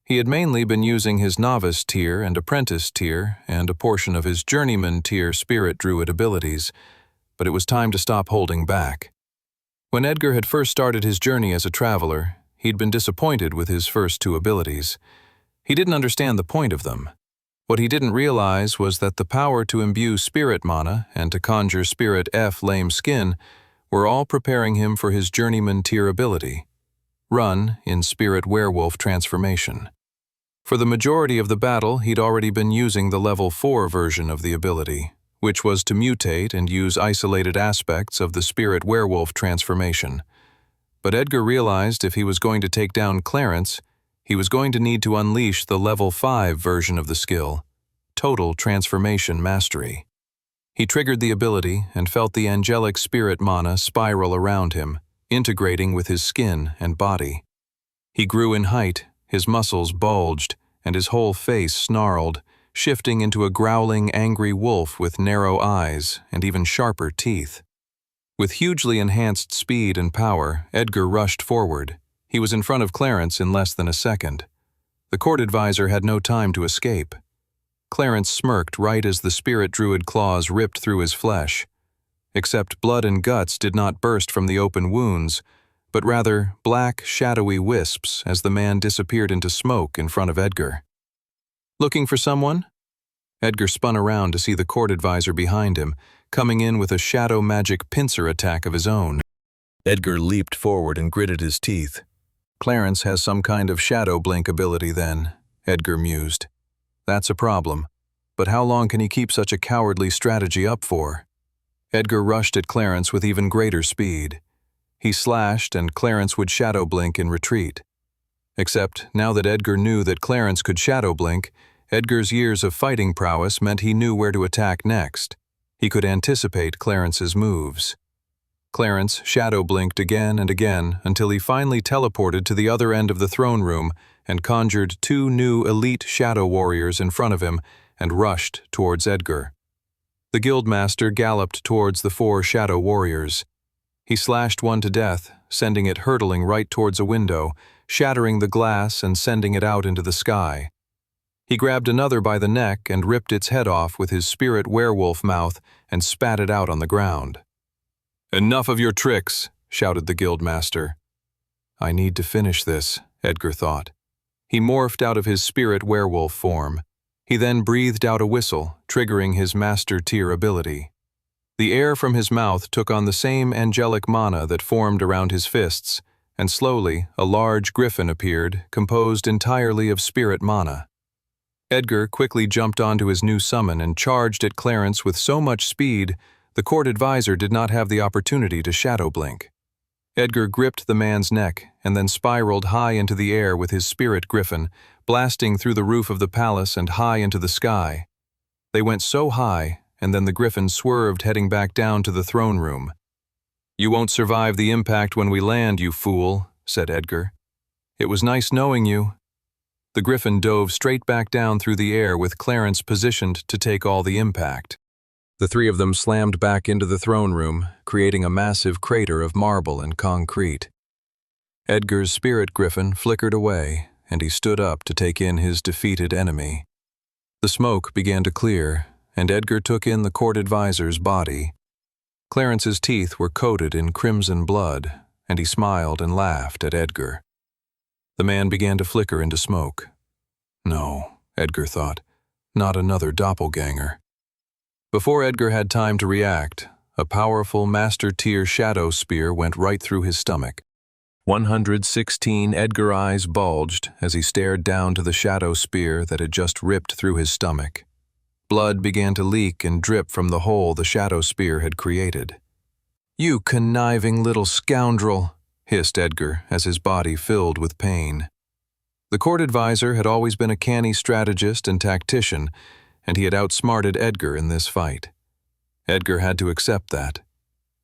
He had mainly been using his novice tier and apprentice tier and a portion of his journeyman tier spirit druid abilities, but it was time to stop holding back. When Edgar had first started his journey as a traveler, he'd been disappointed with his first two abilities. He didn't understand the point of them. What he didn't realize was that the power to imbue spirit mana and to conjure spirit F lame skin were all preparing him for his journeyman tier ability, Run in spirit werewolf transformation. For the majority of the battle, he'd already been using the level 4 version of the ability, which was to mutate and use isolated aspects of the spirit werewolf transformation. But Edgar realized if he was going to take down Clarence, he was going to need to unleash the level 5 version of the skill, Total Transformation Mastery. He triggered the ability and felt the angelic spirit mana spiral around him, integrating with his skin and body. He grew in height, his muscles bulged, and his whole face snarled, shifting into a growling, angry wolf with narrow eyes and even sharper teeth. With hugely enhanced speed and power, Edgar rushed forward. He was in front of Clarence in less than a second. The court advisor had no time to escape. Clarence smirked right as the spirit druid claws ripped through his flesh. Except blood and guts did not burst from the open wounds, but rather black, shadowy wisps as the man disappeared into smoke in front of Edgar. Looking for someone? Edgar spun around to see the court advisor behind him, coming in with a shadow magic pincer attack of his own. Edgar leaped forward and gritted his teeth. Clarence has some kind of shadow blink ability then, Edgar mused. That's a problem. But how long can he keep such a cowardly strategy up for? Edgar rushed at Clarence with even greater speed. He slashed, and Clarence would shadow blink in retreat. Except, now that Edgar knew that Clarence could shadow blink, Edgar's years of fighting prowess meant he knew where to attack next. He could anticipate Clarence's moves. Clarence shadow blinked again and again until he finally teleported to the other end of the throne room and conjured 2 new elite shadow warriors in front of him and rushed towards Edgar. The guildmaster galloped towards the 4 shadow warriors. He slashed one to death, sending it hurtling right towards a window, shattering the glass and sending it out into the sky. He grabbed another by the neck and ripped its head off with his spirit werewolf mouth and spat it out on the ground. "Enough of your tricks," shouted the guildmaster. I need to finish this, Edgar thought. He morphed out of his spirit werewolf form. He then breathed out a whistle, triggering his master tier ability. The air from his mouth took on the same angelic mana that formed around his fists, and slowly a large griffin appeared, composed entirely of spirit mana. Edgar quickly jumped onto his new summon and charged at Clarence with so much speed, the court advisor did not have the opportunity to shadow blink. Edgar gripped the man's neck and then spiraled high into the air with his spirit griffin, blasting through the roof of the palace and high into the sky. They went so high, and then the griffin swerved heading back down to the throne room. "You won't survive the impact when we land, you fool," said Edgar. "It was nice knowing you." The griffin dove straight back down through the air with Clarence positioned to take all the impact. The 3 of them slammed back into the throne room, creating a massive crater of marble and concrete. Edgar's spirit griffin flickered away, and he stood up to take in his defeated enemy. The smoke began to clear, and Edgar took in the court advisor's body. Clarence's teeth were coated in crimson blood, and he smiled and laughed at Edgar. The man began to flicker into smoke. No, Edgar thought, not another doppelganger. Before Edgar had time to react, a powerful master-tier shadow spear went right through his stomach. 116 Edgar eyes bulged as he stared down to the shadow spear that had just ripped through his stomach. Blood began to leak and drip from the hole the shadow spear had created. "You conniving little scoundrel," hissed Edgar as his body filled with pain. The court advisor had always been a canny strategist and tactician, and he had outsmarted Edgar in this fight. Edgar had to accept that.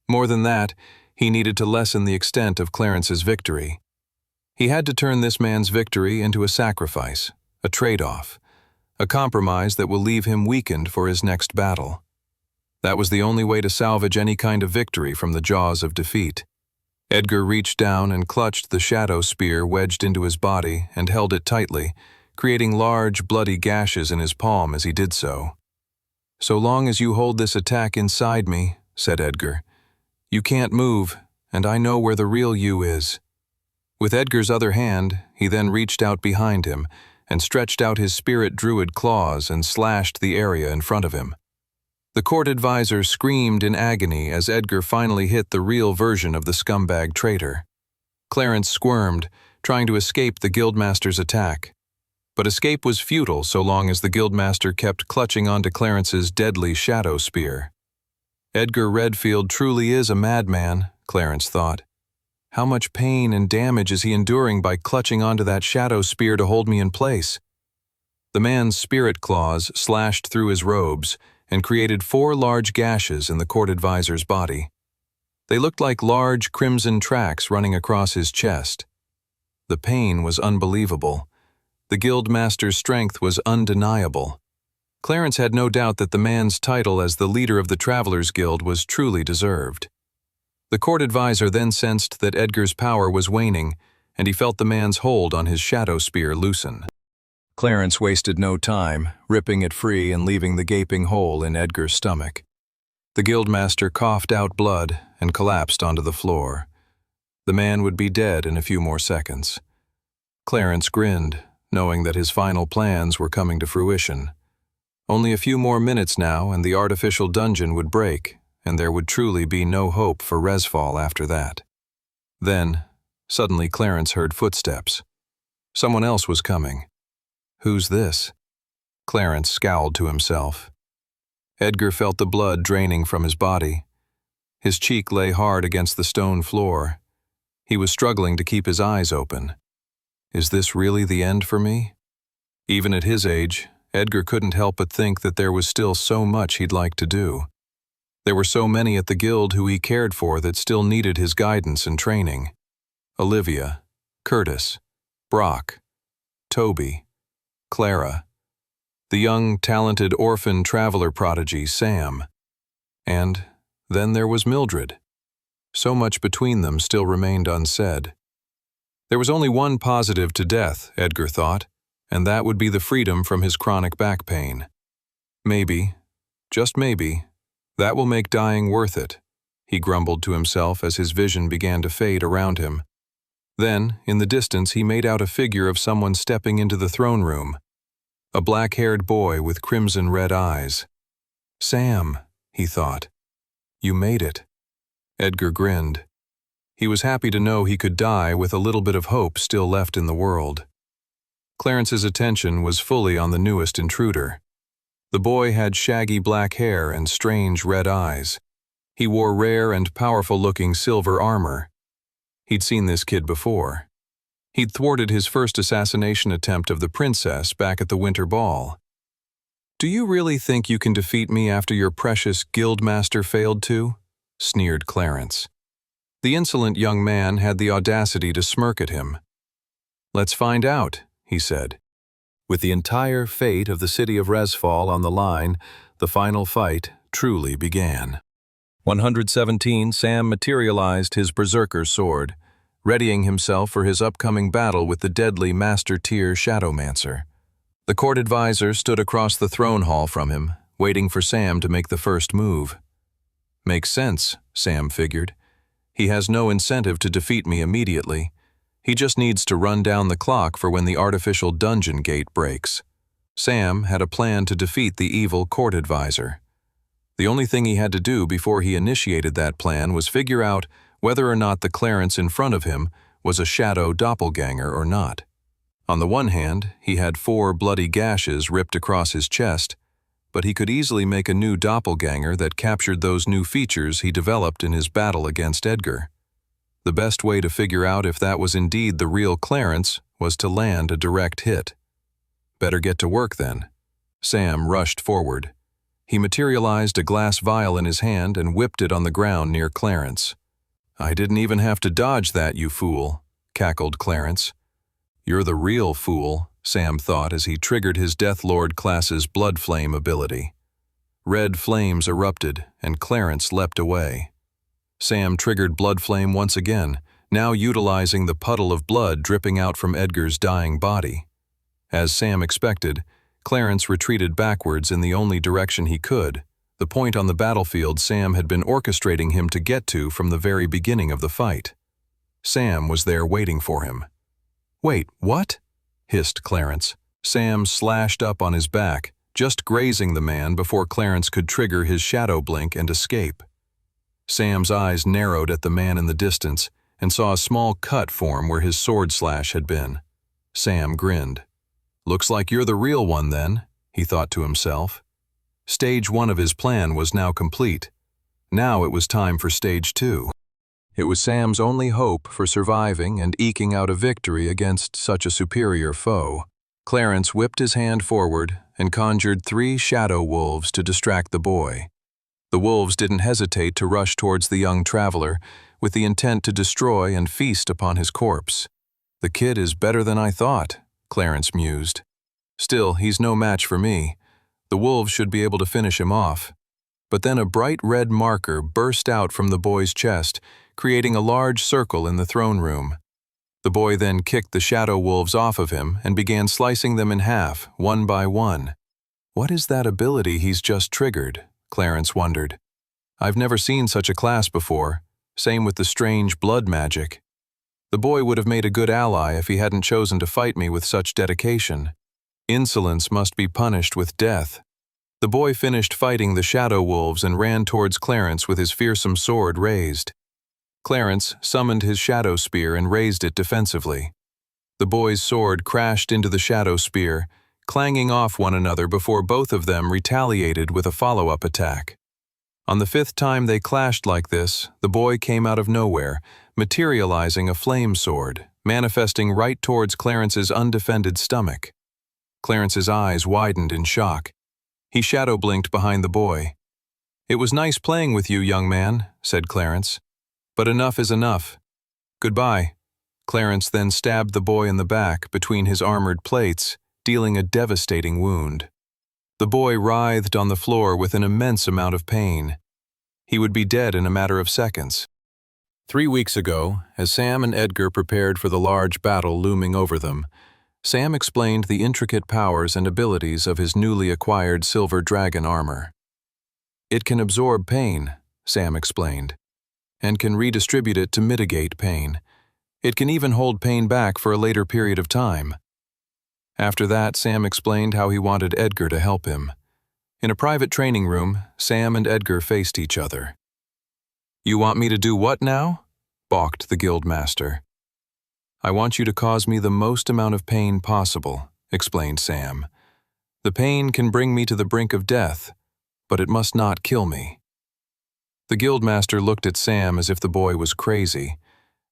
More than that, he needed to lessen the extent of Clarence's victory. He had to turn this man's victory into a sacrifice, a trade-off, a compromise that will leave him weakened for his next battle. That was the only way to salvage any kind of victory from the jaws of defeat. Edgar reached down and clutched the shadow spear wedged into his body and held it tightly, creating large, bloody gashes in his palm as he did so. "So long as you hold this attack inside me," said Edgar, "you can't move, and I know where the real you is." With Edgar's other hand, he then reached out behind him and stretched out his spirit druid claws and slashed the area in front of him. The court advisor screamed in agony as Edgar finally hit the real version of the scumbag traitor. Clarence squirmed, trying to escape the guildmaster's attack. But escape was futile so long as the guildmaster kept clutching onto Clarence's deadly shadow spear. Edgar Redfield truly is a madman, Clarence thought. How much pain and damage is he enduring by clutching onto that shadow spear to hold me in place? The man's spirit claws slashed through his robes and created 4 large gashes in the court advisor's body. They looked like large crimson tracks running across his chest. The pain was unbelievable. The guildmaster's strength was undeniable. Clarence had no doubt that the man's title as the leader of the Travelers' Guild was truly deserved. The court advisor then sensed that Edgar's power was waning, and he felt the man's hold on his shadow spear loosen. Clarence wasted no time, ripping it free and leaving the gaping hole in Edgar's stomach. The guildmaster coughed out blood and collapsed onto the floor. The man would be dead in a few more seconds. Clarence grinned, knowing that his final plans were coming to fruition. Only a few more minutes now and the artificial dungeon would break, and there would truly be no hope for Resfall after that. Then, suddenly Clarence heard footsteps. Someone else was coming. Who's this? Clarence scowled to himself. Edgar felt the blood draining from his body. His cheek lay hard against the stone floor. He was struggling to keep his eyes open. Is this really the end for me? Even at his age, Edgar couldn't help but think that there was still so much he'd like to do. There were so many at the guild who he cared for that still needed his guidance and training. Olivia, Curtis, Brock, Toby, Clara, the young, talented orphan traveler prodigy Sam. And then there was Mildred. So much between them still remained unsaid. There was only one positive to death, Edgar thought, and that would be the freedom from his chronic back pain. Maybe, just maybe, that will make dying worth it, he grumbled to himself as his vision began to fade around him. Then, in the distance, he made out a figure of someone stepping into the throne room. A black-haired boy with crimson-red eyes. Sam, he thought. You made it. Edgar grinned. He was happy to know he could die with a little bit of hope still left in the world. Clarence's attention was fully on the newest intruder. The boy had shaggy black hair and strange red eyes. He wore rare and powerful-looking silver armor. He'd seen this kid before. He'd thwarted his first assassination attempt of the princess back at the winter ball. Do you really think you can defeat me after your precious guildmaster failed to? Sneered Clarence. The insolent young man had the audacity to smirk at him. Let's find out, he said. With the entire fate of the city of Resfall on the line, the final fight truly began. 117, Sam materialized his berserker sword, readying himself for his upcoming battle with the deadly Master-Tier Shadowmancer. The court advisor stood across the throne hall from him, waiting for Sam to make the first move. Makes sense, Sam figured. He has no incentive to defeat me immediately. He just needs to run down the clock for when the artificial dungeon gate breaks. Sam had a plan to defeat the evil court advisor. The only thing he had to do before he initiated that plan was figure out whether or not the Clarence in front of him was a shadow doppelganger or not. On the one hand, he had 4 bloody gashes ripped across his chest, but he could easily make a new doppelganger that captured those new features he developed in his battle against Edgar. The best way to figure out if that was indeed the real Clarence was to land a direct hit. Better get to work then. Sam rushed forward. He materialized a glass vial in his hand and whipped it on the ground near Clarence. I didn't even have to dodge that, you fool, cackled Clarence. You're the real fool, Sam thought as he triggered his Deathlord class's Blood Flame ability. Red flames erupted, and Clarence leapt away. Sam triggered Blood Flame once again, now utilizing the puddle of blood dripping out from Edgar's dying body. As Sam expected, Clarence retreated backwards in the only direction he could, the point on the battlefield Sam had been orchestrating him to get to from the very beginning of the fight. Sam was there waiting for him. Wait, what? Hissed Clarence. Sam slashed up on his back, just grazing the man before Clarence could trigger his shadow blink and escape. Sam's eyes narrowed at the man in the distance and saw a small cut form where his sword slash had been. Sam grinned. "Looks like you're the real one then," he thought to himself. Stage 1 of his plan was now complete. Now it was time for Stage 2. It was Sam's only hope for surviving and eking out a victory against such a superior foe. Clarence whipped his hand forward and conjured 3 shadow wolves to distract the boy. The wolves didn't hesitate to rush towards the young traveler with the intent to destroy and feast upon his corpse. "The kid is better than I thought," Clarence mused. "Still, he's no match for me. The wolves should be able to finish him off." But then a bright red marker burst out from the boy's chest, creating a large circle in the throne room. The boy then kicked the shadow wolves off of him and began slicing them in half, one by one. What is that ability he's just triggered? Clarence wondered. I've never seen such a class before, same with the strange blood magic. The boy would have made a good ally if he hadn't chosen to fight me with such dedication. Insolence must be punished with death. The boy finished fighting the shadow wolves and ran towards Clarence with his fearsome sword raised. Clarence summoned his shadow spear and raised it defensively. The boy's sword crashed into the shadow spear, clanging off one another before both of them retaliated with a follow-up attack. On the 5th time they clashed like this, the boy came out of nowhere, materializing a flame sword, manifesting right towards Clarence's undefended stomach. Clarence's eyes widened in shock. He shadow blinked behind the boy. "It was nice playing with you, young man," said Clarence. "But enough is enough. Goodbye." Clarence then stabbed the boy in the back between his armored plates, dealing a devastating wound. The boy writhed on the floor with an immense amount of pain. He would be dead in a matter of seconds. 3 weeks ago, as Sam and Edgar prepared for the large battle looming over them, Sam explained the intricate powers and abilities of his newly acquired silver dragon armor. "It can absorb pain," Sam explained, "and can redistribute it to mitigate pain. It can even hold pain back for a later period of time." After that, Sam explained how he wanted Edgar to help him. In a private training room, Sam and Edgar faced each other. "You want me to do what now?" balked the guildmaster. "I want you to cause me the most amount of pain possible," explained Sam. "The pain can bring me to the brink of death, but it must not kill me." The guildmaster looked at Sam as if the boy was crazy,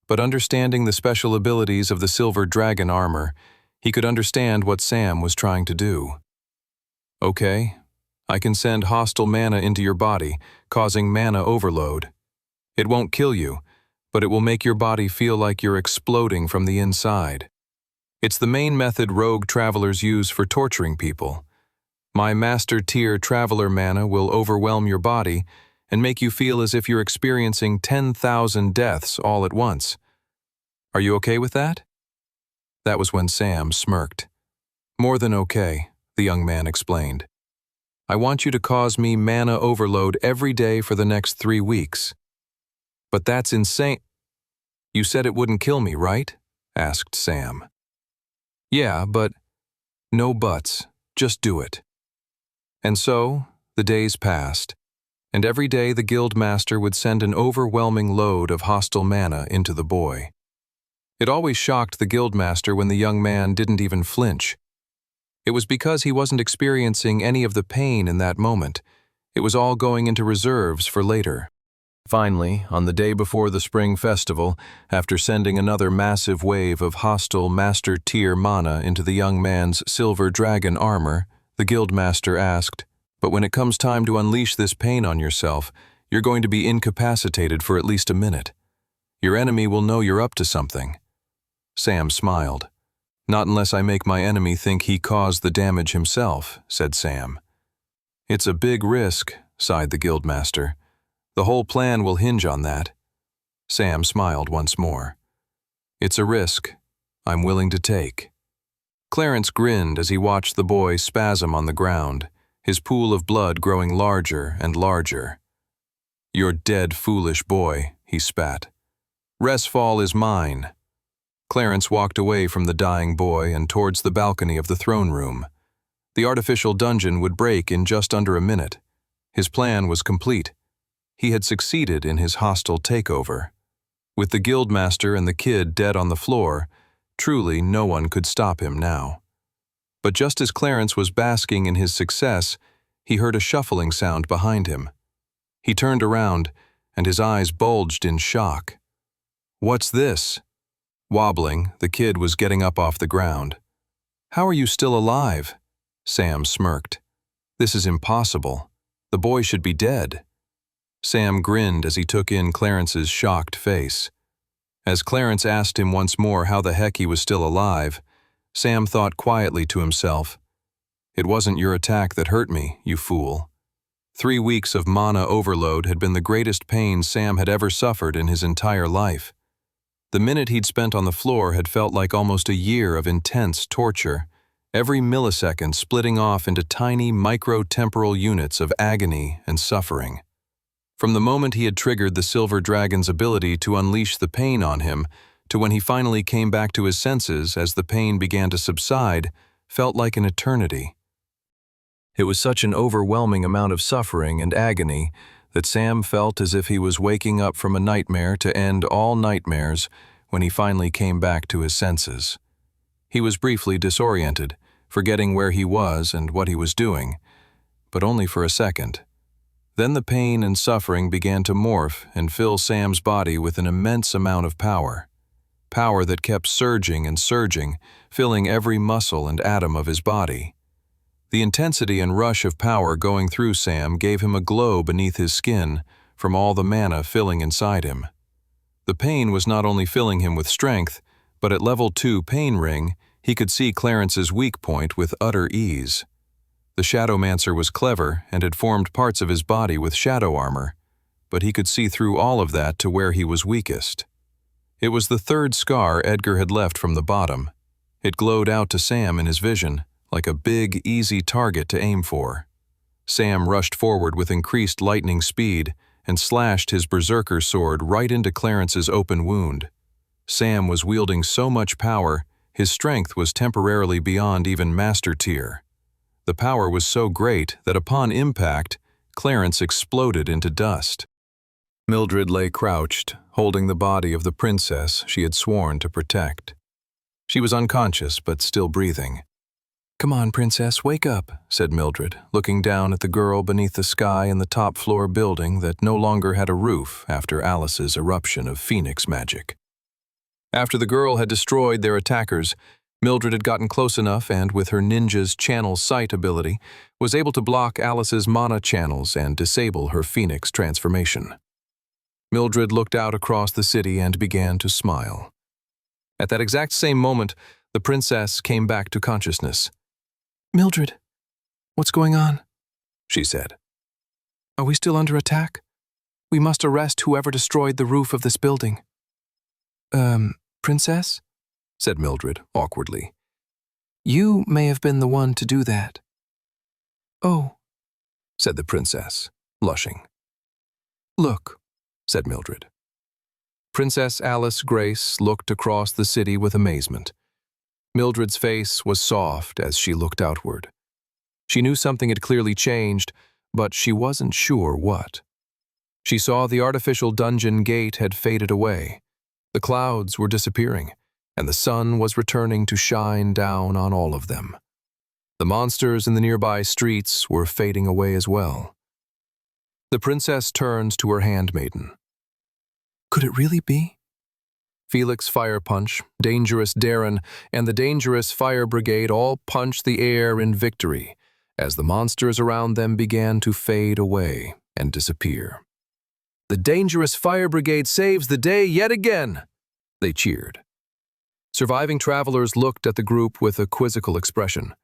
but understanding the special abilities of the silver dragon armor, he could understand what Sam was trying to do. "Okay, I can send hostile mana into your body, causing mana overload. It won't kill you, but it will make your body feel like you're exploding from the inside. It's the main method rogue travelers use for torturing people. My master tier traveler mana will overwhelm your body and make you feel as if you're experiencing 10,000 deaths all at once. Are you okay with that?" That was when Sam smirked. "More than okay," the young man explained. "I want you to cause me mana overload every day for the next 3 weeks. "But that's insane." "You said it wouldn't kill me, right?" asked Sam. "Yeah, but..." "No buts. Just do it." And so, the days passed, and every day the guildmaster would send an overwhelming load of hostile mana into the boy. It always shocked the guildmaster when the young man didn't even flinch. It was because he wasn't experiencing any of the pain in that moment. It was all going into reserves for later. Finally, on the day before the spring festival, after sending another massive wave of hostile master-tier mana into the young man's silver dragon armor, the guildmaster asked, "But when it comes time to unleash this pain on yourself, you're going to be incapacitated for at least a minute. Your enemy will know you're up to something." Sam smiled. "Not unless I make my enemy think he caused the damage himself," said Sam. "It's a big risk," sighed the guildmaster. "The whole plan will hinge on that." Sam smiled once more. "It's a risk I'm willing to take." Clarence grinned as he watched the boy spasm on the ground, his pool of blood growing larger and larger. "You're dead, foolish boy," he spat. "Resfall is mine." Clarence walked away from the dying boy and towards the balcony of the throne room. The artificial dungeon would break in just under a minute. His plan was complete. He had succeeded in his hostile takeover. With the guildmaster and the kid dead on the floor, truly no one could stop him now. But just as Clarence was basking in his success, he heard a shuffling sound behind him. He turned around, and his eyes bulged in shock. "What's this?" Wobbling, the kid was getting up off the ground. "How are you still alive?" Sam smirked. "This is impossible. The boy should be dead." Sam grinned as he took in Clarence's shocked face. As Clarence asked him once more how the heck he was still alive, Sam thought quietly to himself, "It wasn't your attack that hurt me, you fool." 3 weeks of mana overload had been the greatest pain Sam had ever suffered in his entire life. The minute he'd spent on the floor had felt like almost a year of intense torture, every millisecond splitting off into tiny micro-temporal units of agony and suffering. From the moment he had triggered the Silver Dragon's ability to unleash the pain on him, to when he finally came back to his senses as the pain began to subside, felt like an eternity. It was such an overwhelming amount of suffering and agony that Sam felt as if he was waking up from a nightmare to end all nightmares when he finally came back to his senses. He was briefly disoriented, forgetting where he was and what he was doing, but only for a second. Then the pain and suffering began to morph and fill Sam's body with an immense amount of power. Power that kept surging and surging, filling every muscle and atom of his body. The intensity and rush of power going through Sam gave him a glow beneath his skin from all the mana filling inside him. The pain was not only filling him with strength, but at level 2 pain ring, he could see Clarence's weak point with utter ease. The Shadowmancer was clever and had formed parts of his body with shadow armor, but he could see through all of that to where he was weakest. It was the 3rd scar Edgar had left from the bottom. It glowed out to Sam in his vision, like a big, easy target to aim for. Sam rushed forward with increased lightning speed and slashed his berserker sword right into Clarence's open wound. Sam was wielding so much power, his strength was temporarily beyond even master tier. The power was so great that upon impact, Clarence exploded into dust. Mildred lay crouched, holding the body of the princess she had sworn to protect. She was unconscious but still breathing. "Come on, princess, wake up," said Mildred, looking down at the girl beneath the sky in the top-floor building that no longer had a roof after Alice's eruption of phoenix magic. After the girl had destroyed their attackers, Mildred had gotten close enough and, with her ninja's channel sight ability, was able to block Alice's mana channels and disable her phoenix transformation. Mildred looked out across the city and began to smile. At that exact same moment, the princess came back to consciousness. "Mildred, what's going on?" she said. "Are we still under attack? We must arrest whoever destroyed the roof of this building." Princess?" said Mildred awkwardly. "You may have been the one to do that." "Oh," said the princess, blushing. "Look," said Mildred. Princess Alice Grace looked across the city with amazement. Mildred's face was soft as she looked outward. She knew something had clearly changed, but she wasn't sure what. She saw the artificial dungeon gate had faded away. The clouds were disappearing, and the sun was returning to shine down on all of them. The monsters in the nearby streets were fading away as well. The princess turned to her handmaiden. Could it really be? Felix Fire Punch, Dangerous Darren, and the Dangerous Fire Brigade all punched the air in victory as the monsters around them began to fade away and disappear. "The Dangerous Fire Brigade saves the day yet again!" they cheered. Surviving travelers looked at the group with a quizzical expression.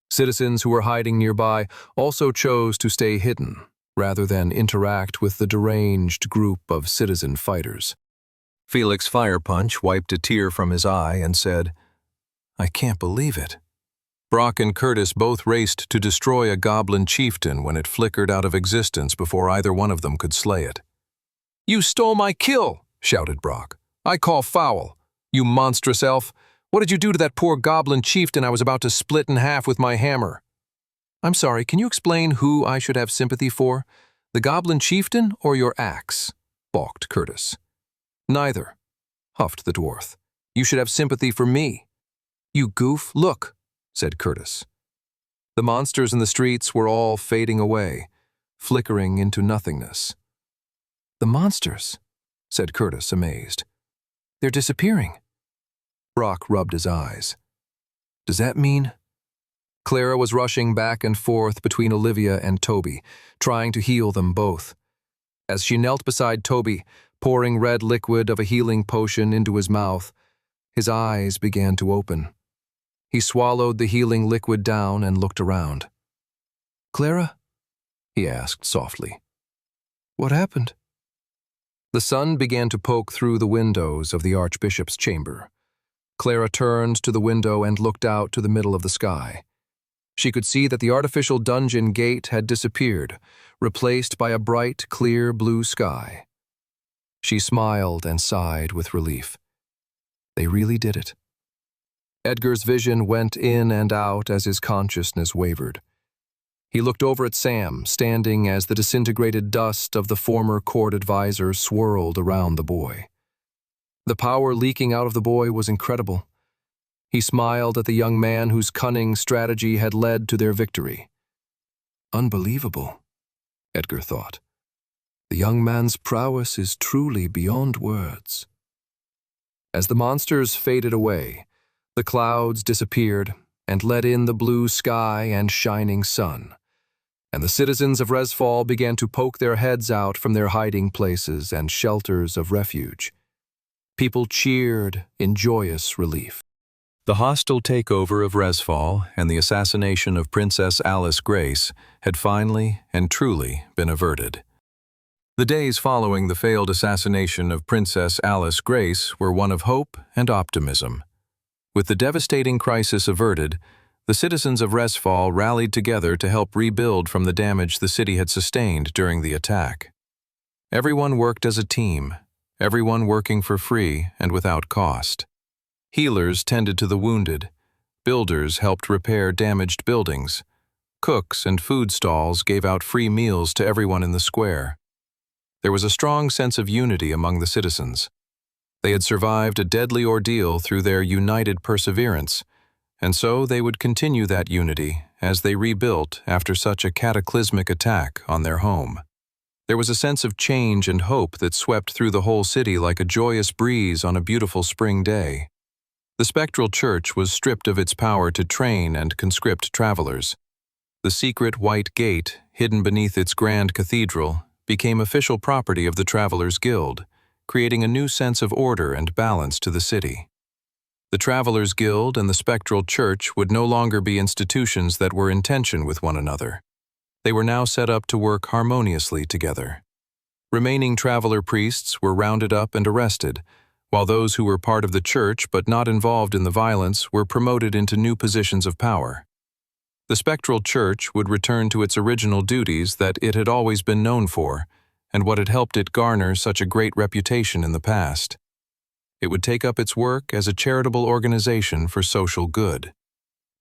Citizens who were hiding nearby also chose to stay hidden, rather than interact with the deranged group of citizen fighters. Felix Fire Punch wiped a tear from his eye and said, "I can't believe it." Brock and Curtis both raced to destroy a goblin chieftain when it flickered out of existence before either one of them could slay it. "You stole my kill!" shouted Brock. "I call foul. You monstrous elf! What did you do to that poor goblin chieftain I was about to split in half with my hammer? I'm sorry, can you explain who I should have sympathy for? The goblin chieftain or your axe? Balked Curtis. Neither, huffed the dwarf. You should have sympathy for me. You goof, look, said Curtis. The monsters in the streets were all fading away, flickering into nothingness. The monsters, said Curtis, amazed. They're disappearing. Brock rubbed his eyes. Does that mean? Clara was rushing back and forth between Olivia and Toby, trying to heal them both. As she knelt beside Toby, pouring red liquid of a healing potion into his mouth, his eyes began to open. He swallowed the healing liquid down and looked around. Clara? He asked softly. What happened? The sun began to poke through the windows of the Archbishop's chamber. Clara turned to the window and looked out to the middle of the sky. She could see that the artificial dungeon gate had disappeared, replaced by a bright, clear blue sky. She smiled and sighed with relief. They really did it. Edgar's vision went in and out as his consciousness wavered. He looked over at Sam, standing as the disintegrated dust of the former court advisor swirled around the boy. The power leaking out of the boy was incredible. He smiled at the young man whose cunning strategy had led to their victory. Unbelievable, Edgar thought. The young man's prowess is truly beyond words. As the monsters faded away, the clouds disappeared and let in the blue sky and shining sun, and the citizens of Resfall began to poke their heads out from their hiding places and shelters of refuge. People cheered in joyous relief. The hostile takeover of Resfall and the assassination of Princess Alice Grace had finally and truly been averted. The days following the failed assassination of Princess Alice Grace were one of hope and optimism. With the devastating crisis averted, the citizens of Resfall rallied together to help rebuild from the damage the city had sustained during the attack. Everyone worked as a team, everyone working for free and without cost. Healers tended to the wounded, builders helped repair damaged buildings, cooks and food stalls gave out free meals to everyone in the square. There was a strong sense of unity among the citizens. They had survived a deadly ordeal through their united perseverance, and so they would continue that unity as they rebuilt after such a cataclysmic attack on their home. There was a sense of change and hope that swept through the whole city like a joyous breeze on a beautiful spring day. The spectral church was stripped of its power to train and conscript travelers. The secret white gate, hidden beneath its grand cathedral, became official property of the Travelers' Guild, creating a new sense of order and balance to the city. The Travelers' Guild and the Spectral Church would no longer be institutions that were in tension with one another. They were now set up to work harmoniously together. Remaining Traveler priests were rounded up and arrested, while those who were part of the church but not involved in the violence were promoted into new positions of power. The Spectral Church would return to its original duties that it had always been known for, and what had helped it garner such a great reputation in the past. It would take up its work as a charitable organization for social good.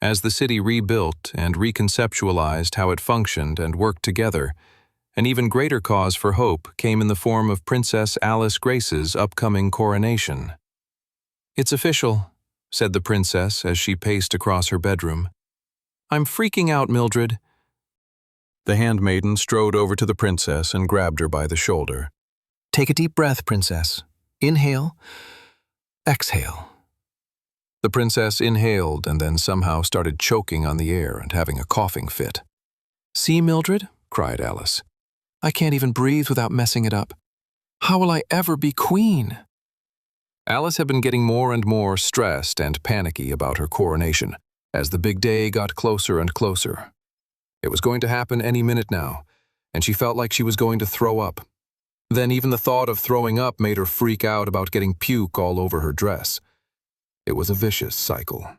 As the city rebuilt and reconceptualized how it functioned and worked together, an even greater cause for hope came in the form of Princess Alice Grace's upcoming coronation. "It's official," said the princess as she paced across her bedroom. "I'm freaking out, Mildred." The handmaiden strode over to the princess and grabbed her by the shoulder. Take a deep breath, princess. Inhale, exhale. The princess inhaled and then somehow started choking on the air and having a coughing fit. See, Mildred, cried Alice. I can't even breathe without messing it up. How will I ever be queen? Alice had been getting more and more stressed and panicky about her coronation as the big day got closer and closer. It was going to happen any minute now, and she felt like she was going to throw up. Then even the thought of throwing up made her freak out about getting puke all over her dress. It was a vicious cycle.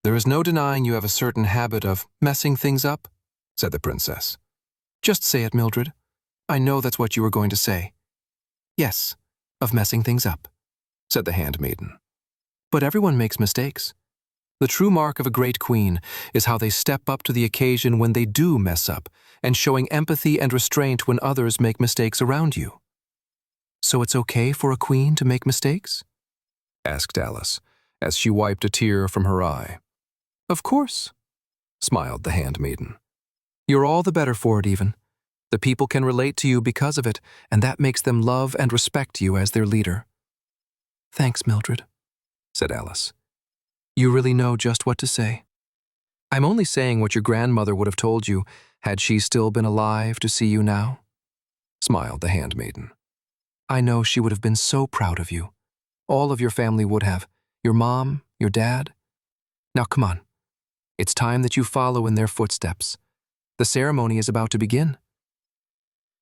There is no denying you have a certain habit of messing things up, said the princess. Just say it, Mildred. I know that's what you were going to say. Yes, of messing things up, said the handmaiden. But everyone makes mistakes. The true mark of a great queen is how they step up to the occasion when they do mess up, and showing empathy and restraint when others make mistakes around you. So it's okay for a queen to make mistakes? Asked Alice, as she wiped a tear from her eye. Of course, smiled the handmaiden. You're all the better for it even. The people can relate to you because of it, and that makes them love and respect you as their leader. Thanks, Mildred, said Alice. You really know just what to say. I'm only saying what your grandmother would have told you had she still been alive to see you now, smiled the handmaiden. I know she would have been so proud of you. All of your family would have. Your mom, your dad. Now come on. It's time that you follow in their footsteps. The ceremony is about to begin.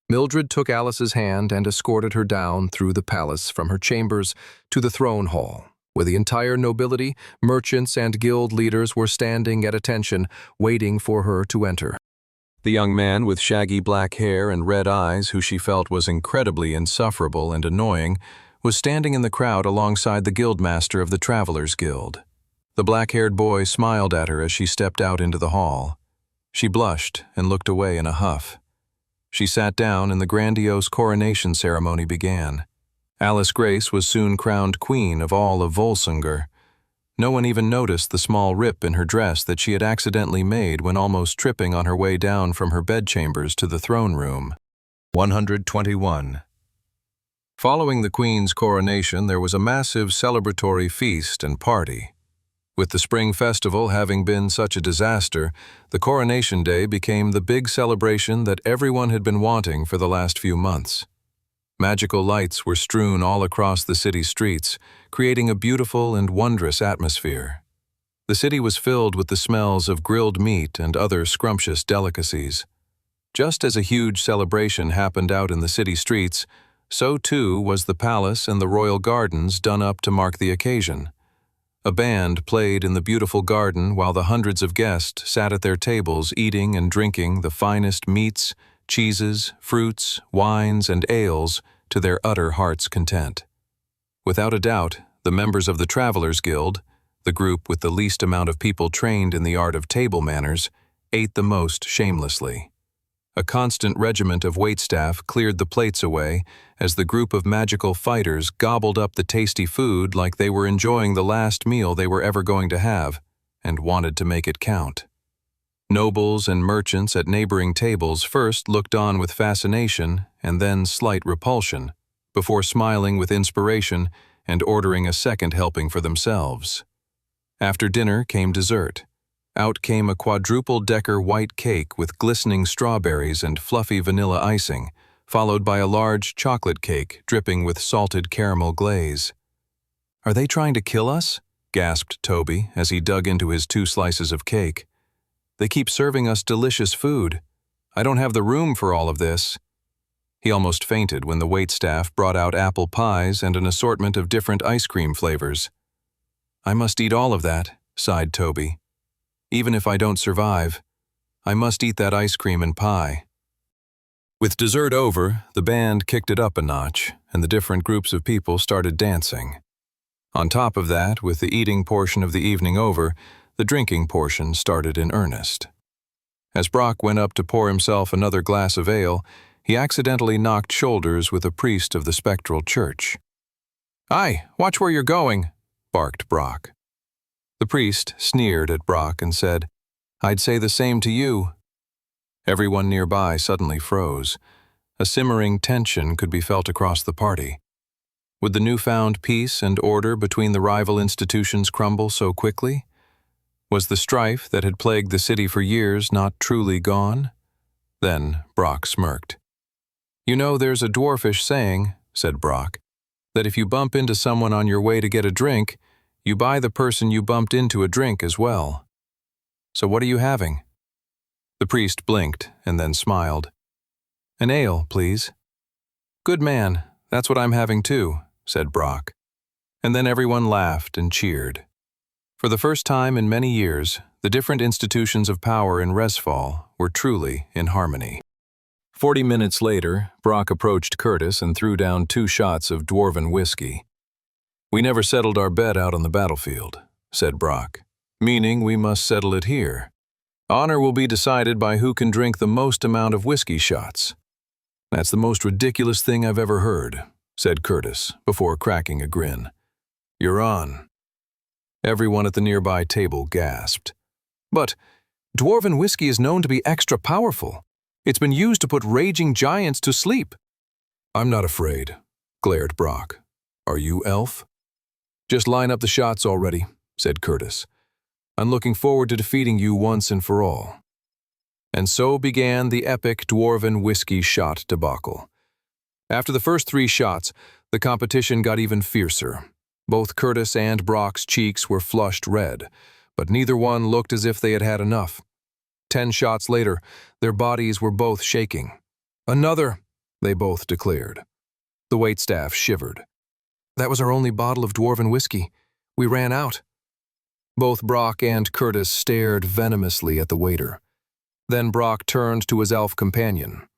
Mildred took Alice's hand and escorted her down through the palace from her chambers to the throne hall, where the entire nobility, merchants, and guild leaders were standing at attention, waiting for her to enter. The young man with shaggy black hair and red eyes, who she felt was incredibly insufferable and annoying, was standing in the crowd alongside the guildmaster of the Travelers' Guild. The black-haired boy smiled at her as she stepped out into the hall. She blushed and looked away in a huff. She sat down and the grandiose coronation ceremony began. Alice Grace was soon crowned queen of all of Volsungur. No one even noticed the small rip in her dress that she had accidentally made when almost tripping on her way down from her bedchambers to the throne room. 121. Following the queen's coronation, there was a massive celebratory feast and party. With the spring festival having been such a disaster, the coronation day became the big celebration that everyone had been wanting for the last few months. Magical lights were strewn all across the city streets, creating a beautiful and wondrous atmosphere. The city was filled with the smells of grilled meat and other scrumptious delicacies. Just as a huge celebration happened out in the city streets, so too was the palace and the royal gardens done up to mark the occasion. A band played in the beautiful garden while the hundreds of guests sat at their tables eating and drinking the finest meats, cheeses, fruits, wines, and ales to their utter heart's content. Without a doubt, the members of the Travelers' Guild, the group with the least amount of people trained in the art of table manners, ate the most shamelessly. A constant regiment of waitstaff cleared the plates away as the group of magical fighters gobbled up the tasty food like they were enjoying the last meal they were ever going to have and wanted to make it count. Nobles and merchants at neighboring tables first looked on with fascination and then slight repulsion, before smiling with inspiration and ordering a second helping for themselves. After dinner came dessert. Out came a quadruple-decker white cake with glistening strawberries and fluffy vanilla icing, followed by a large chocolate cake dripping with salted caramel glaze. "Are they trying to kill us?" gasped Toby as he dug into his 2 slices of cake. "They keep serving us delicious food. I don't have the room for all of this." He almost fainted when the waitstaff brought out apple pies and an assortment of different ice cream flavors. "I must eat all of that," sighed Toby. "Even if I don't survive, I must eat that ice cream and pie." With dessert over, the band kicked it up a notch, and the different groups of people started dancing. On top of that, with the eating portion of the evening over, the drinking portion started in earnest. As Brock went up to pour himself another glass of ale, he accidentally knocked shoulders with a priest of the spectral church. "Aye, watch where you're going," barked Brock. The priest sneered at Brock and said, "I'd say the same to you." Everyone nearby suddenly froze. A simmering tension could be felt across the party. Would the newfound peace and order between the rival institutions crumble so quickly? Was the strife that had plagued the city for years not truly gone? Then Brock smirked. "You know, there's a dwarfish saying," said Brock, "that if you bump into someone on your way to get a drink, you buy the person you bumped into a drink as well. So what are you having?" The priest blinked and then smiled. "An ale, please." "Good man, that's what I'm having too," said Brock. And then everyone laughed and cheered. For the first time in many years, the different institutions of power in Resfall were truly in harmony. 40 minutes later, Brock approached Curtis and threw down 2 shots of dwarven whiskey. We never settled our bet out on the battlefield, said Brock, meaning we must settle it here. Honor will be decided by who can drink the most amount of whiskey shots. That's the most ridiculous thing I've ever heard, said Curtis, before cracking a grin. You're on. Everyone at the nearby table gasped. But dwarven whiskey is known to be extra powerful. It's been used to put raging giants to sleep. I'm not afraid, glared Brock. Are you, Elf? Just line up the shots already, said Curtis. I'm looking forward to defeating you once and for all. And so began the epic dwarven whiskey shot debacle. After the first 3 shots, the competition got even fiercer. Both Curtis and Brock's cheeks were flushed red, but neither one looked as if they had had enough. 10 shots later, their bodies were both shaking. Another, they both declared. The waitstaff shivered. That was our only bottle of dwarven whiskey. We ran out. Both Brock and Curtis stared venomously at the waiter. Then Brock turned to his elf companion.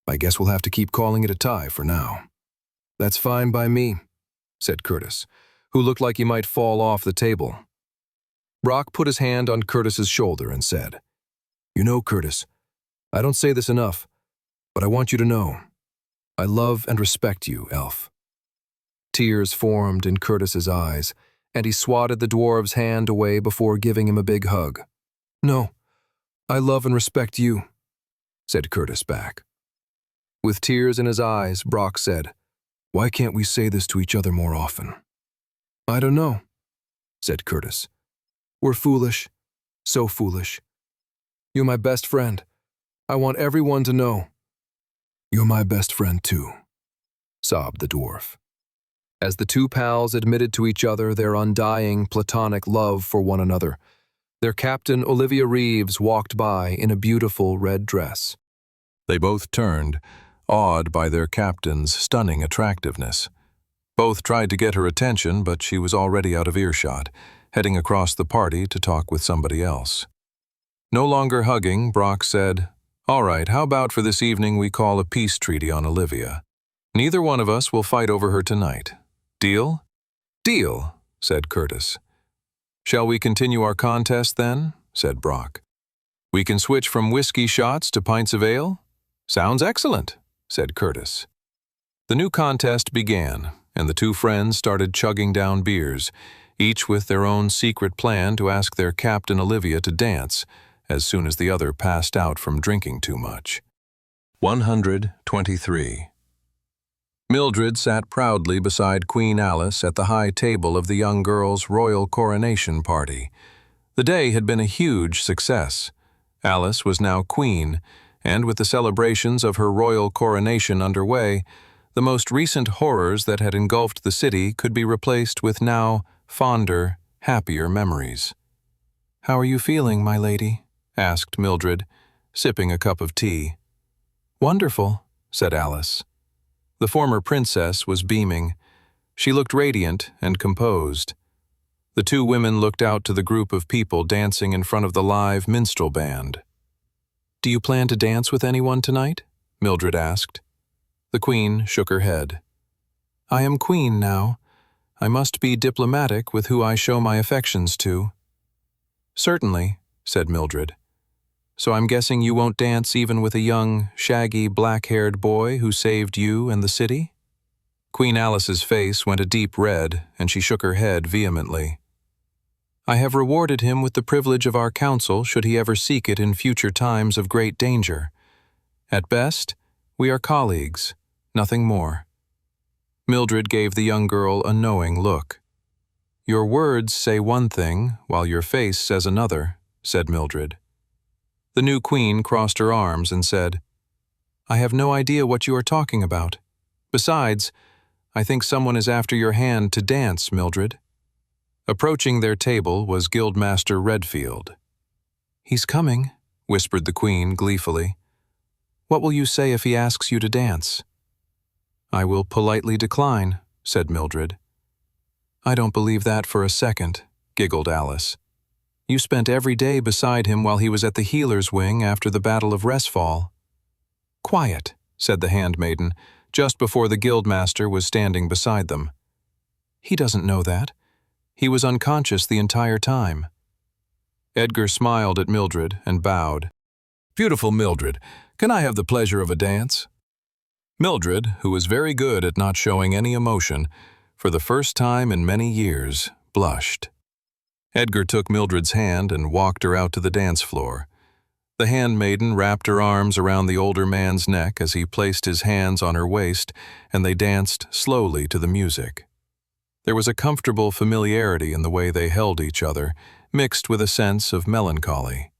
I guess we'll have to keep calling it a tie for now. That's fine by me, said Curtis, who looked like he might fall off the table. Brock put his hand on Curtis's shoulder and said, You know, Curtis, I don't say this enough, but I want you to know, I love and respect you, elf. Tears formed in Curtis's eyes, and he swatted the dwarf's hand away before giving him a big hug. No, I love and respect you, said Curtis back. With tears in his eyes, Brock said, Why can't we say this to each other more often? I don't know, said Curtis. We're foolish, so foolish. You're my best friend. I want everyone to know. You're my best friend too, sobbed the dwarf. As the 2 pals admitted to each other their undying platonic love for one another, their captain Olivia Reeves walked by in a beautiful red dress. They both turned, awed by their captain's stunning attractiveness. Both tried to get her attention, but she was already out of earshot, heading across the party to talk with somebody else. No longer hugging, Brock said, All right, how about for this evening we call a peace treaty on Olivia? Neither one of us will fight over her tonight. Deal? Deal, said Curtis. Shall we continue our contest then? Said Brock. We can switch from whiskey shots to pints of ale? Sounds excellent, said Curtis. The new contest began, and the 2 friends started chugging down beers, each with their own secret plan to ask their captain Olivia to dance as soon as the other passed out from drinking too much. 123. Mildred sat proudly beside Queen Alice at the high table of the young girl's royal coronation party. The day had been a huge success. Alice was now queen, and with the celebrations of her royal coronation underway, the most recent horrors that had engulfed the city could be replaced with now fonder, happier memories. "How are you feeling, my lady?" asked Mildred, sipping a cup of tea. "Wonderful," said Alice. The former princess was beaming. She looked radiant and composed. The 2 women looked out to the group of people dancing in front of the live minstrel band. "Do you plan to dance with anyone tonight?" Mildred asked. The queen shook her head. "I am queen now. I must be diplomatic with who I show my affections to." "Certainly," said Mildred. "So I'm guessing you won't dance even with a young, shaggy, black-haired boy who saved you and the city?" Queen Alice's face went a deep red, and she shook her head vehemently. "I have rewarded him with the privilege of our counsel should he ever seek it in future times of great danger. At best, we are colleagues, nothing more." Mildred gave the young girl a knowing look. "Your words say one thing, while your face says another," said Mildred. The new queen crossed her arms and said, "I have no idea what you are talking about. Besides, I think someone is after your hand to dance, Mildred." Approaching their table was Guildmaster Redfield. "He's coming," whispered the queen gleefully. "What will you say if he asks you to dance?" "I will politely decline," said Mildred. "I don't believe that for a second," giggled Alice. "You spent every day beside him while he was at the healer's wing after the Battle of Resfall." "Quiet," said the handmaiden, just before the guildmaster was standing beside them. He doesn't know that. He was unconscious the entire time. Edgar smiled at Mildred and bowed. Beautiful Mildred, can I have the pleasure of a dance? Mildred, who was very good at not showing any emotion, for the first time in many years, blushed. Edgar took Mildred's hand and walked her out to the dance floor. The handmaiden wrapped her arms around the older man's neck as he placed his hands on her waist, and they danced slowly to the music. There was a comfortable familiarity in the way they held each other, mixed with a sense of melancholy.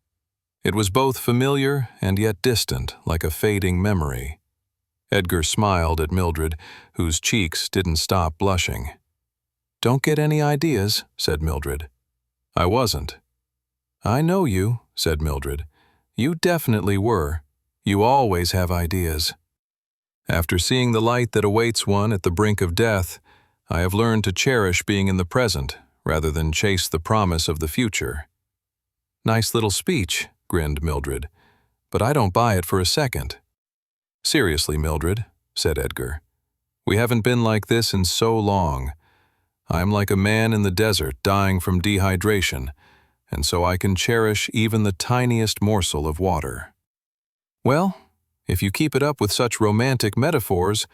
It was both familiar and yet distant, like a fading memory. Edgar smiled at Mildred, whose cheeks didn't stop blushing. "Don't get any ideas," said Mildred. "I wasn't." "I know you," said Mildred. "You definitely were. You always have ideas." After seeing the light that awaits one at the brink of death, I have learned to cherish being in the present rather than chase the promise of the future. "Nice little speech," grinned Mildred, "but I don't buy it for a second." "Seriously, Mildred," said Edgar, "we haven't been like this in so long. I'm like a man in the desert dying from dehydration, and so I can cherish even the tiniest morsel of water." "Well, if you keep it up with such romantic metaphors,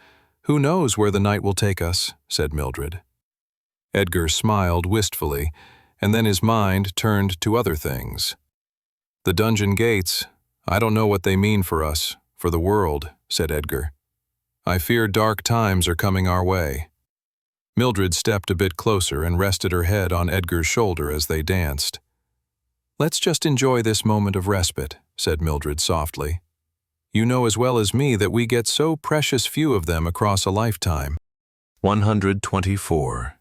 who knows where the night will take us," said Mildred. Edgar smiled wistfully, and then his mind turned to other things. "The dungeon gates, I don't know what they mean for us, for the world," said Edgar. "I fear dark times are coming our way." Mildred stepped a bit closer and rested her head on Edgar's shoulder as they danced. "Let's just enjoy this moment of respite," said Mildred softly. "You know as well as me that we get so precious few of them across a lifetime." 124.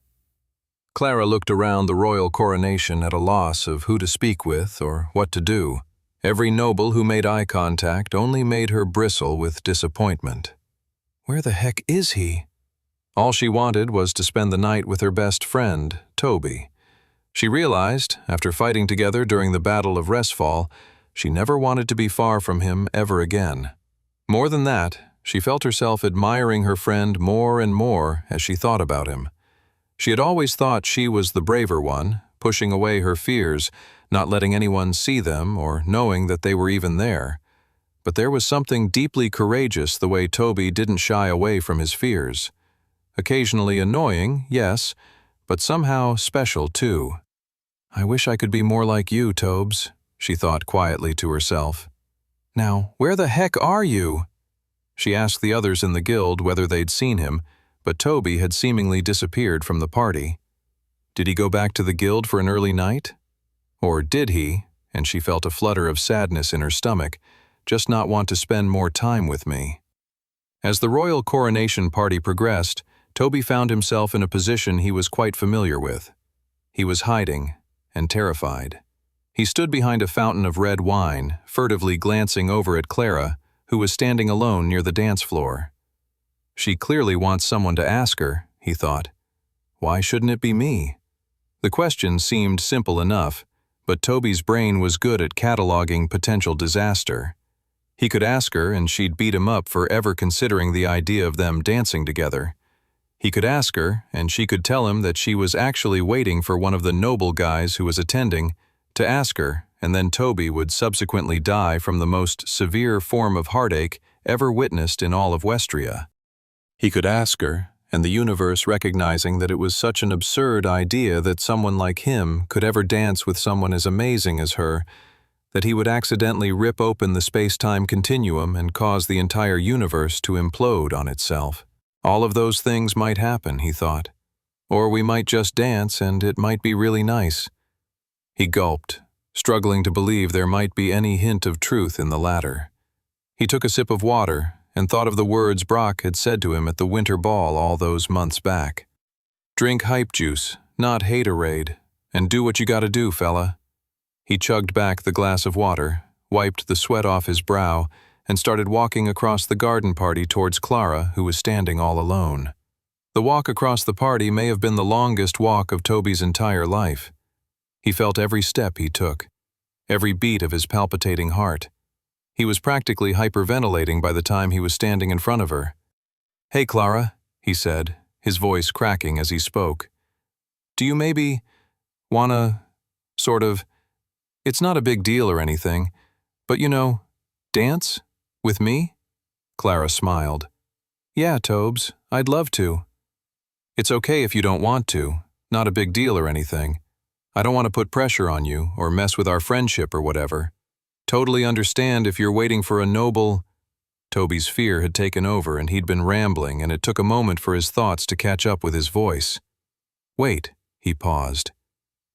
Clara looked around the royal coronation at a loss of who to speak with or what to do. Every noble who made eye contact only made her bristle with disappointment. Where the heck is he? All she wanted was to spend the night with her best friend, Toby. She realized, after fighting together during the Battle of Resfall, she never wanted to be far from him ever again. More than that, she felt herself admiring her friend more and more as she thought about him. She had always thought she was the braver one, pushing away her fears, not letting anyone see them or knowing that they were even there. But there was something deeply courageous the way Toby didn't shy away from his fears. Occasionally annoying, yes, but somehow special too. "I wish I could be more like you, Tobes," she thought quietly to herself. "Now, where the heck are you?" She asked the others in the guild whether they'd seen him, but Toby had seemingly disappeared from the party. Did he go back to the guild for an early night? Or did he, and she felt a flutter of sadness in her stomach, just not want to spend more time with me? As the royal coronation party progressed, Toby found himself in a position he was quite familiar with. He was hiding and terrified. He stood behind a fountain of red wine, furtively glancing over at Clara, who was standing alone near the dance floor. She clearly wants someone to ask her, he thought. Why shouldn't it be me? The question seemed simple enough, but Toby's brain was good at cataloging potential disaster. He could ask her and she'd beat him up for ever considering the idea of them dancing together. He could ask her and she could tell him that she was actually waiting for one of the noble guys who was attending to ask her, and then Toby would subsequently die from the most severe form of heartache ever witnessed in all of Westria. He could ask her, and the universe recognizing that it was such an absurd idea that someone like him could ever dance with someone as amazing as her, that he would accidentally rip open the space-time continuum and cause the entire universe to implode on itself. All of those things might happen, he thought. Or we might just dance and it might be really nice. He gulped, struggling to believe there might be any hint of truth in the latter. He took a sip of water and thought of the words Brock had said to him at the winter ball all those months back. Drink hype juice, not haterade, and do what you gotta do, fella. He chugged back the glass of water, wiped the sweat off his brow, and started walking across the garden party towards Clara, who was standing all alone. The walk across the party may have been the longest walk of Toby's entire life. He felt every step he took, every beat of his palpitating heart. He was practically hyperventilating by the time he was standing in front of her. "Hey, Clara," he said, his voice cracking as he spoke. do you maybe wanna, sort of, it's not a big deal or anything, but dance? With me? Clara smiled. Yeah, Tobes, I'd love to. It's okay if you don't want to, not a big deal or anything. I don't want to put pressure on you or mess with our friendship or whatever. Totally understand if you're waiting for a noble... Toby's fear had taken over and he'd been rambling, and it took a moment for his thoughts to catch up with his voice. Wait, he paused.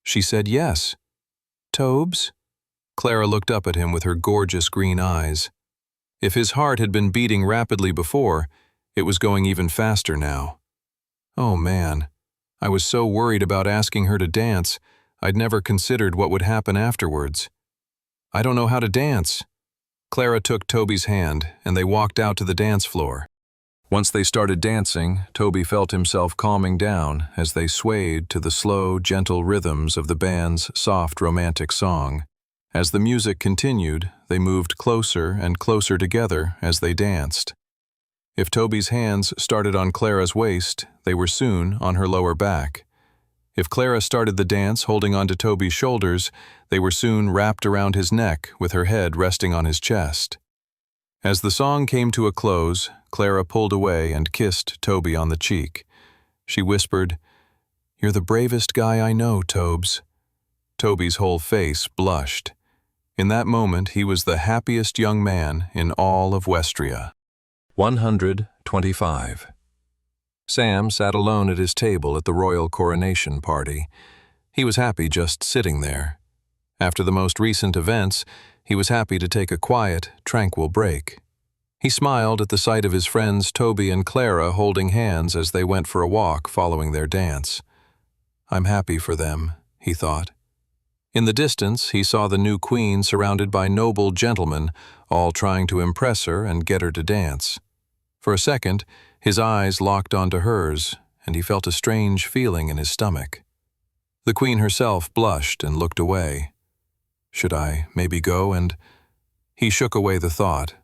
She said yes. Tobes? Clara looked up at him with her gorgeous green eyes. If his heart had been beating rapidly before, it was going even faster now. Oh man, I was so worried about asking her to dance, I'd never considered what would happen afterwards. I don't know how to dance. Clara took Toby's hand, and they walked out to the dance floor. Once they started dancing, Toby felt himself calming down as they swayed to the slow, gentle rhythms of the band's soft, romantic song. As the music continued, they moved closer and closer together as they danced. If Toby's hands started on Clara's waist, they were soon on her lower back. If Clara started the dance holding onto Toby's shoulders, they were soon wrapped around his neck with her head resting on his chest. As the song came to a close, Clara pulled away and kissed Toby on the cheek. She whispered, "You're the bravest guy I know, Tobes." Toby's whole face blushed. In that moment, he was the happiest young man in all of Westria. 125. Sam sat alone at his table at the royal coronation party. He was happy just sitting there. After the most recent events, he was happy to take a quiet, tranquil break. He smiled at the sight of his friends Toby and Clara holding hands as they went for a walk following their dance. I'm happy for them, he thought. In the distance, he saw the new queen surrounded by noble gentlemen, all trying to impress her and get her to dance. For a second, his eyes locked onto hers, and he felt a strange feeling in his stomach. The queen herself blushed and looked away. Should I maybe go and... He shook away the thought.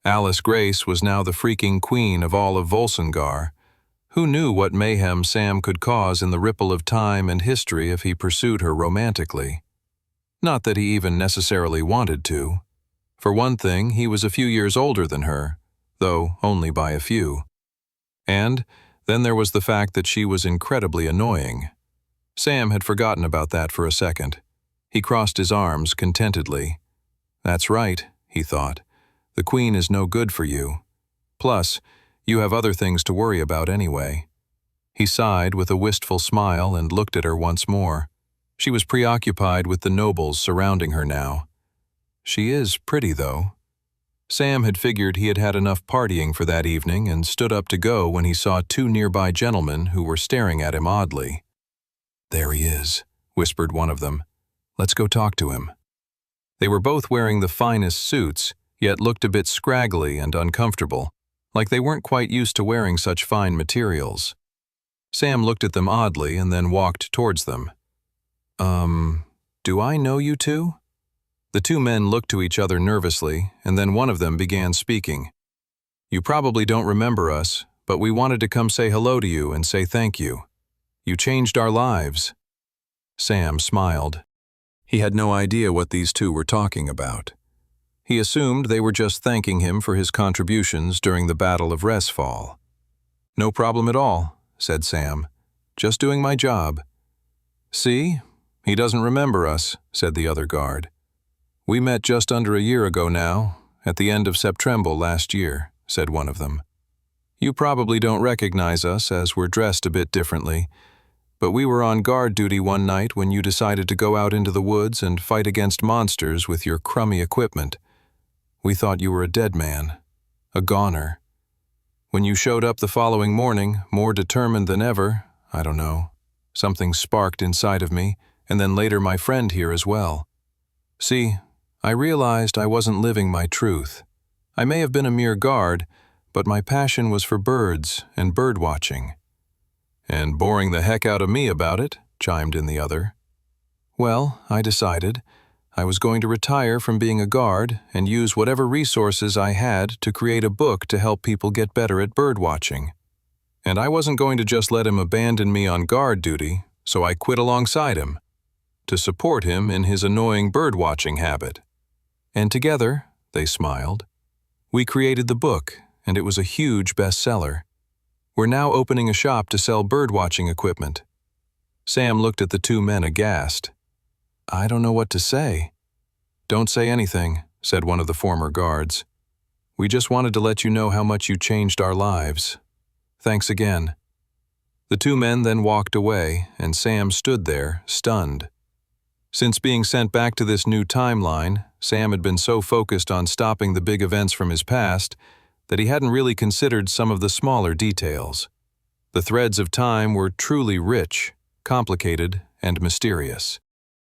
Alice Grace was now the freaking queen of all of Volsungar. Who knew what mayhem Sam could cause in the ripple of time and history if he pursued her romantically? Not that he even necessarily wanted to. For one thing, he was a few years older than her, though only by a few. And then there was the fact that she was incredibly annoying. Sam had forgotten about that for a second. He crossed his arms contentedly. That's right, he thought. The queen is no good for you. Plus, you have other things to worry about anyway. He sighed with a wistful smile and looked at her once more. She was preoccupied with the nobles surrounding her now. She is pretty, though. Sam had figured he had had enough partying for that evening and stood up to go when he saw two nearby gentlemen who were staring at him oddly. There he is, whispered one of them. Let's go talk to him. They were both wearing the finest suits, yet looked a bit scraggly and uncomfortable, like they weren't quite used to wearing such fine materials. Sam looked at them oddly and then walked towards them. Do I know you two? The two men looked to each other nervously, and then one of them began speaking. You probably don't remember us, but we wanted to come say hello to you and say thank you. You changed our lives. Sam smiled. He had no idea what these two were talking about. He assumed they were just thanking him for his contributions during the Battle of Resfall. No problem at all, said Sam. Just doing my job. See? He doesn't remember us, said the other guard. We met just under a year ago now, at the end of September last year, said one of them. You probably don't recognize us as we're dressed a bit differently, but we were on guard duty one night when you decided to go out into the woods and fight against monsters with your crummy equipment. We thought you were a dead man, a goner. When you showed up the following morning, more determined than ever, I don't know, something sparked inside of me, and then later my friend here as well. See, I realized I wasn't living my truth. I may have been a mere guard, but my passion was for birds and bird watching. And boring the heck out of me about it, chimed in the other. Well, I decided I was going to retire from being a guard and use whatever resources I had to create a book to help people get better at bird watching. And I wasn't going to just let him abandon me on guard duty, so I quit alongside him, to support him in his annoying bird-watching habit. And together, they smiled, we created the book, and it was a huge bestseller. We're now opening a shop to sell bird-watching equipment. Sam looked at the two men aghast. I don't know what to say. Don't say anything, said one of the former guards. We just wanted to let you know how much you changed our lives. Thanks again. The two men then walked away, and Sam stood there, stunned. Since being sent back to this new timeline, Sam had been so focused on stopping the big events from his past that he hadn't really considered some of the smaller details. The threads of time were truly rich, complicated, and mysterious.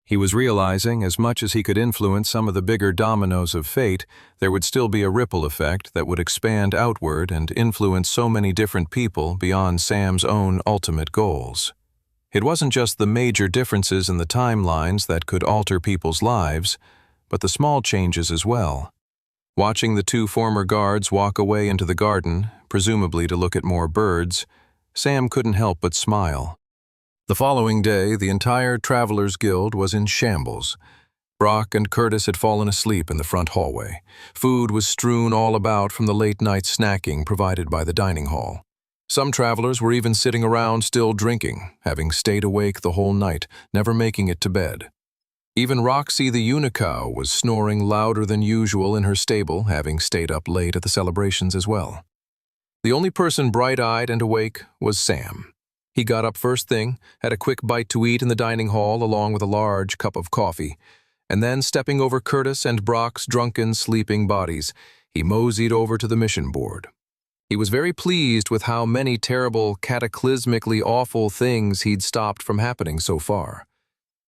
He was realizing, as much as he could influence some of the bigger dominoes of fate, there would still be a ripple effect that would expand outward and influence so many different people beyond Sam's own ultimate goals. It wasn't just the major differences in the timelines that could alter people's lives, but the small changes as well. Watching the two former guards walk away into the garden, presumably to look at more birds, Sam couldn't help but smile. The following day, the entire Travelers Guild was in shambles. Brock and Curtis had fallen asleep in the front hallway. Food was strewn all about from the late-night snacking provided by the dining hall. Some travelers were even sitting around still drinking, having stayed awake the whole night, never making it to bed. Even Roxy the Unicow was snoring louder than usual in her stable, having stayed up late at the celebrations as well. The only person bright-eyed and awake was Sam. He got up first thing, had a quick bite to eat in the dining hall along with a large cup of coffee, and then stepping over Curtis and Brock's drunken, sleeping bodies, he moseyed over to the mission board. He was very pleased with how many terrible, cataclysmically awful things he'd stopped from happening so far.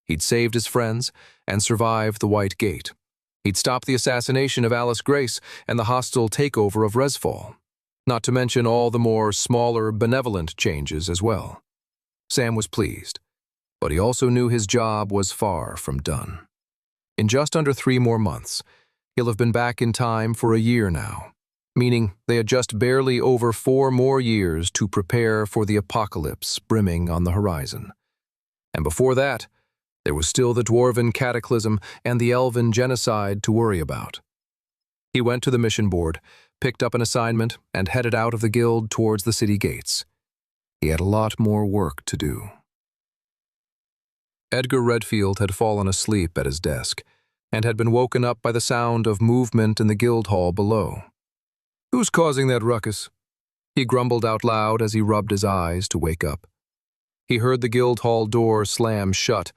He'd saved his friends and survived the White Gate. He'd stopped the assassination of Alice Grace and the hostile takeover of Resfall. Not to mention all the more smaller, benevolent changes as well. Sam was pleased, but he also knew his job was far from done. In just under 3 more months, he'll have been back in time for a year now, meaning they had just barely over 4 more years to prepare for the apocalypse brimming on the horizon. And before that, there was still the Dwarven cataclysm and the Elven genocide to worry about. He went to the mission board, picked up an assignment, and headed out of the guild towards the city gates. He had a lot more work to do. Edgar Redfield had fallen asleep at his desk and had been woken up by the sound of movement in the guild hall below. "Who's causing that ruckus?" he grumbled out loud as he rubbed his eyes to wake up. He heard the guild hall door slam shut,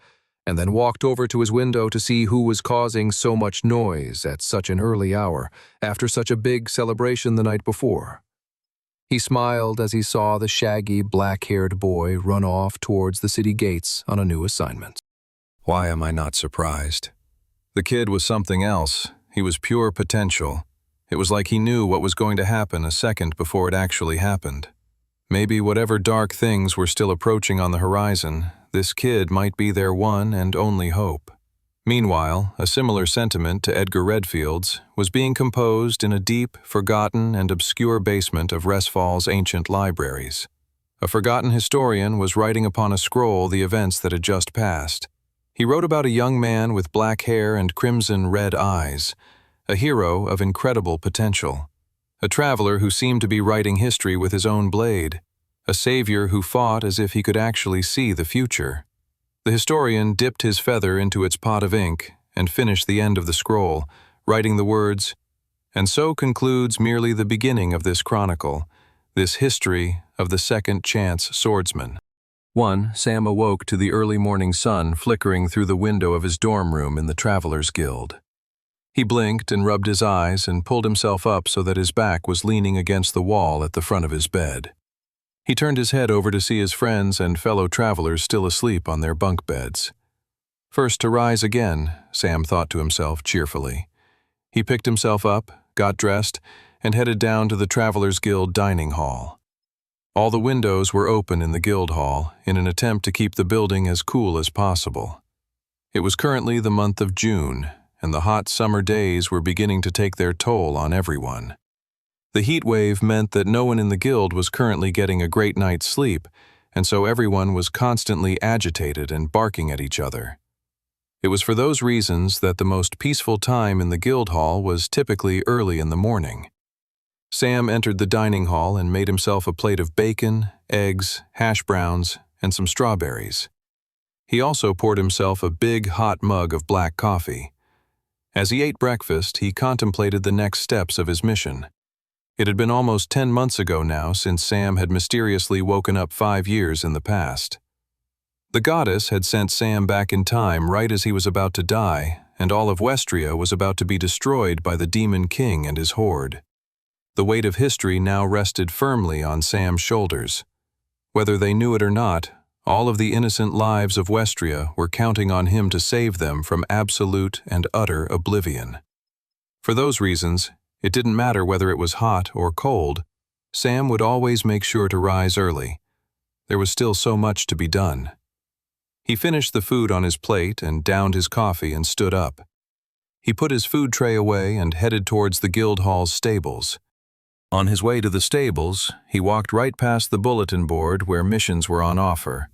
and then walked over to his window to see who was causing so much noise at such an early hour, after such a big celebration the night before. He smiled as he saw the shaggy, black-haired boy run off towards the city gates on a new assignment. Why am I not surprised? The kid was something else. He was pure potential. It was like he knew what was going to happen a second before it actually happened. Maybe whatever dark things were still approaching on the horizon, this kid might be their one and only hope. Meanwhile, a similar sentiment to Edgar Redfield's was being composed in a deep, forgotten, and obscure basement of Resfall's ancient libraries. A forgotten historian was writing upon a scroll the events that had just passed. He wrote about a young man with black hair and crimson-red eyes, a hero of incredible potential, a traveler who seemed to be writing history with his own blade, a savior who fought as if he could actually see the future. The historian dipped his feather into its pot of ink and finished the end of the scroll, writing the words, "And so concludes merely the beginning of this chronicle, this history of the second chance swordsman." Sam awoke to the early morning sun flickering through the window of his dorm room in the Travelers Guild. He blinked and rubbed his eyes and pulled himself up so that his back was leaning against the wall at the front of his bed. He turned his head over to see his friends and fellow travelers still asleep on their bunk beds. First to rise again, Sam thought to himself cheerfully. He picked himself up, got dressed, and headed down to the Travelers Guild dining hall. All the windows were open in the guild hall in an attempt to keep the building as cool as possible. It was currently the month of June, and the hot summer days were beginning to take their toll on everyone. The heat wave meant that no one in the guild was currently getting a great night's sleep, and so everyone was constantly agitated and barking at each other. It was for those reasons that the most peaceful time in the guild hall was typically early in the morning. Sam entered the dining hall and made himself a plate of bacon, eggs, hash browns, and some strawberries. He also poured himself a big hot mug of black coffee. As he ate breakfast, he contemplated the next steps of his mission. It had been almost 10 months ago now since Sam had mysteriously woken up 5 years in the past. The goddess had sent Sam back in time right as he was about to die, and all of Westria was about to be destroyed by the Demon King and his horde. The weight of history now rested firmly on Sam's shoulders. Whether they knew it or not, all of the innocent lives of Westria were counting on him to save them from absolute and utter oblivion. For those reasons, it didn't matter whether it was hot or cold, Sam would always make sure to rise early. There was still so much to be done. He finished the food on his plate and downed his coffee and stood up. He put his food tray away and headed towards the guild hall's stables. On his way to the stables, he walked right past the bulletin board where missions were on offer.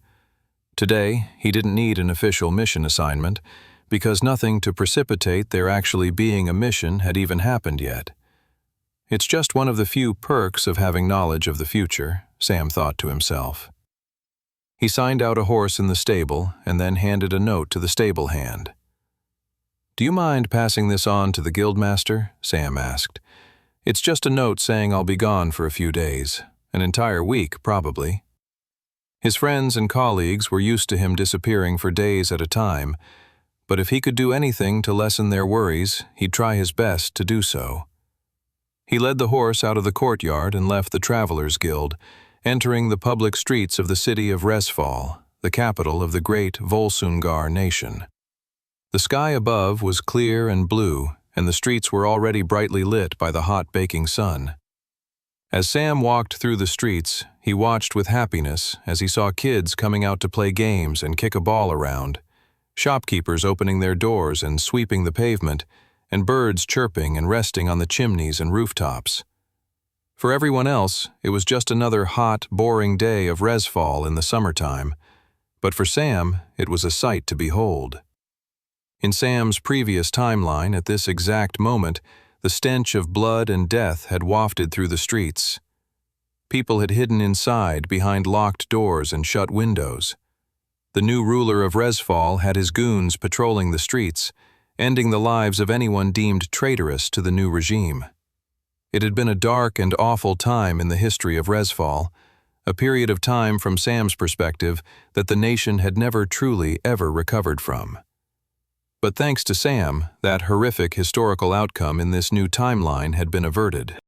Today, he didn't need an official mission assignment, because nothing to precipitate there actually being a mission had even happened yet. It's just one of the few perks of having knowledge of the future, Sam thought to himself. He signed out a horse in the stable and then handed a note to the stable hand. "Do you mind passing this on to the guildmaster?" Sam asked. "It's just a note saying I'll be gone for a few days, an entire week probably." His friends and colleagues were used to him disappearing for days at a time, but if he could do anything to lessen their worries, he'd try his best to do so. He led the horse out of the courtyard and left the Travelers' Guild, entering the public streets of the city of Resfall, the capital of the great Volsungar nation. The sky above was clear and blue, and the streets were already brightly lit by the hot baking sun. As Sam walked through the streets, he watched with happiness as he saw kids coming out to play games and kick a ball around, shopkeepers opening their doors and sweeping the pavement, and birds chirping and resting on the chimneys and rooftops. For everyone else, it was just another hot, boring day of Resfall in the summertime, but for Sam, it was a sight to behold. In Sam's previous timeline, at this exact moment, the stench of blood and death had wafted through the streets. People had hidden inside, behind locked doors and shut windows. The new ruler of Resfall had his goons patrolling the streets, ending the lives of anyone deemed traitorous to the new regime. It had been a dark and awful time in the history of Resfall, a period of time from Sam's perspective that the nation had never truly ever recovered from. But thanks to Sam, that horrific historical outcome in this new timeline had been averted.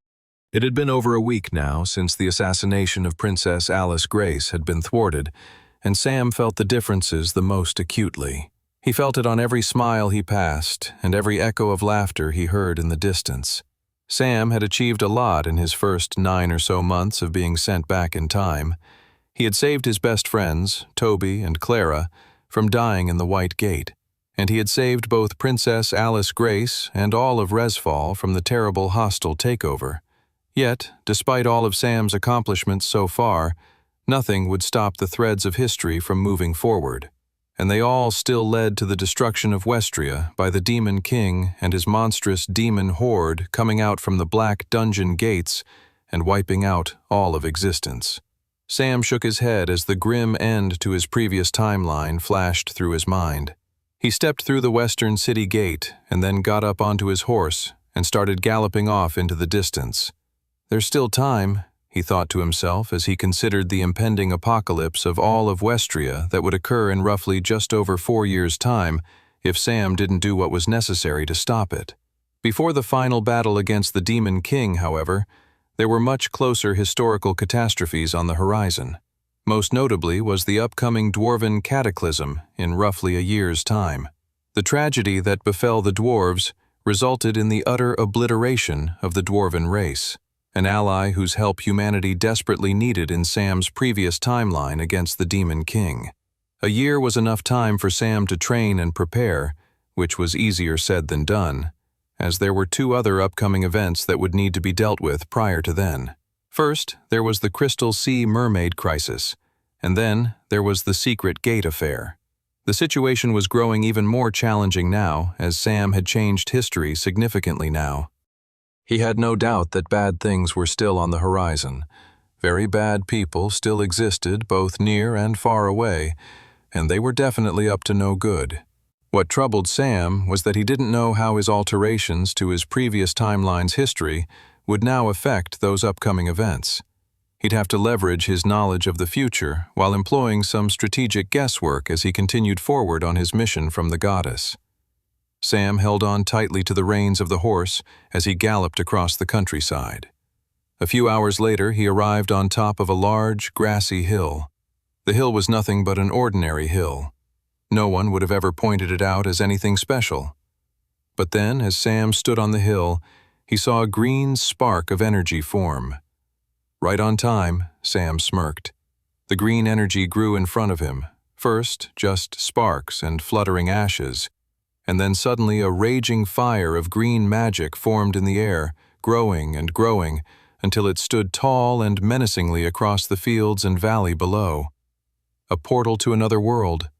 It had been over a week now since the assassination of Princess Alice Grace had been thwarted, and Sam felt the differences the most acutely. He felt it on every smile he passed and every echo of laughter he heard in the distance. Sam had achieved a lot in his first 9 or so months of being sent back in time. He had saved his best friends, Toby and Clara, from dying in the White Gate, and he had saved both Princess Alice Grace and all of Resfall from the terrible hostile takeover. Yet, despite all of Sam's accomplishments so far, nothing would stop the threads of history from moving forward, and they all still led to the destruction of Westria by the Demon King and his monstrous demon horde coming out from the black dungeon gates and wiping out all of existence. Sam shook his head as the grim end to his previous timeline flashed through his mind. He stepped through the western city gate and then got up onto his horse and started galloping off into the distance. There's still time, he thought to himself as he considered the impending apocalypse of all of Westria that would occur in roughly just over 4 years' time if Sam didn't do what was necessary to stop it. Before the final battle against the Demon King, however, there were much closer historical catastrophes on the horizon. Most notably was the upcoming Dwarven Cataclysm in roughly a year's time. The tragedy that befell the dwarves resulted in the utter obliteration of the Dwarven race, an ally whose help humanity desperately needed in Sam's previous timeline against the Demon King. A year was enough time for Sam to train and prepare, which was easier said than done, as there were 2 other upcoming events that would need to be dealt with prior to then. First, there was the Crystal Sea Mermaid crisis, And then there was the secret gate affair. The situation was growing even more challenging now, as Sam had changed history significantly now. He had no doubt that bad things were still on the horizon. Very bad people still existed both near and far away, and they were definitely up to no good. What troubled Sam was that he didn't know how his alterations to his previous timeline's history would now affect those upcoming events. He'd have to leverage his knowledge of the future while employing some strategic guesswork as he continued forward on his mission from the goddess. Sam held on tightly to the reins of the horse as he galloped across the countryside. A few hours later, he arrived on top of a large, grassy hill. The hill was nothing but an ordinary hill. No one would have ever pointed it out as anything special. But then, as Sam stood on the hill, he saw a green spark of energy form. Right on time, Sam smirked. The green energy grew in front of him, first just sparks and fluttering ashes, and then suddenly a raging fire of green magic formed in the air, growing and growing, until it stood tall and menacingly across the fields and valley below. A portal to another world.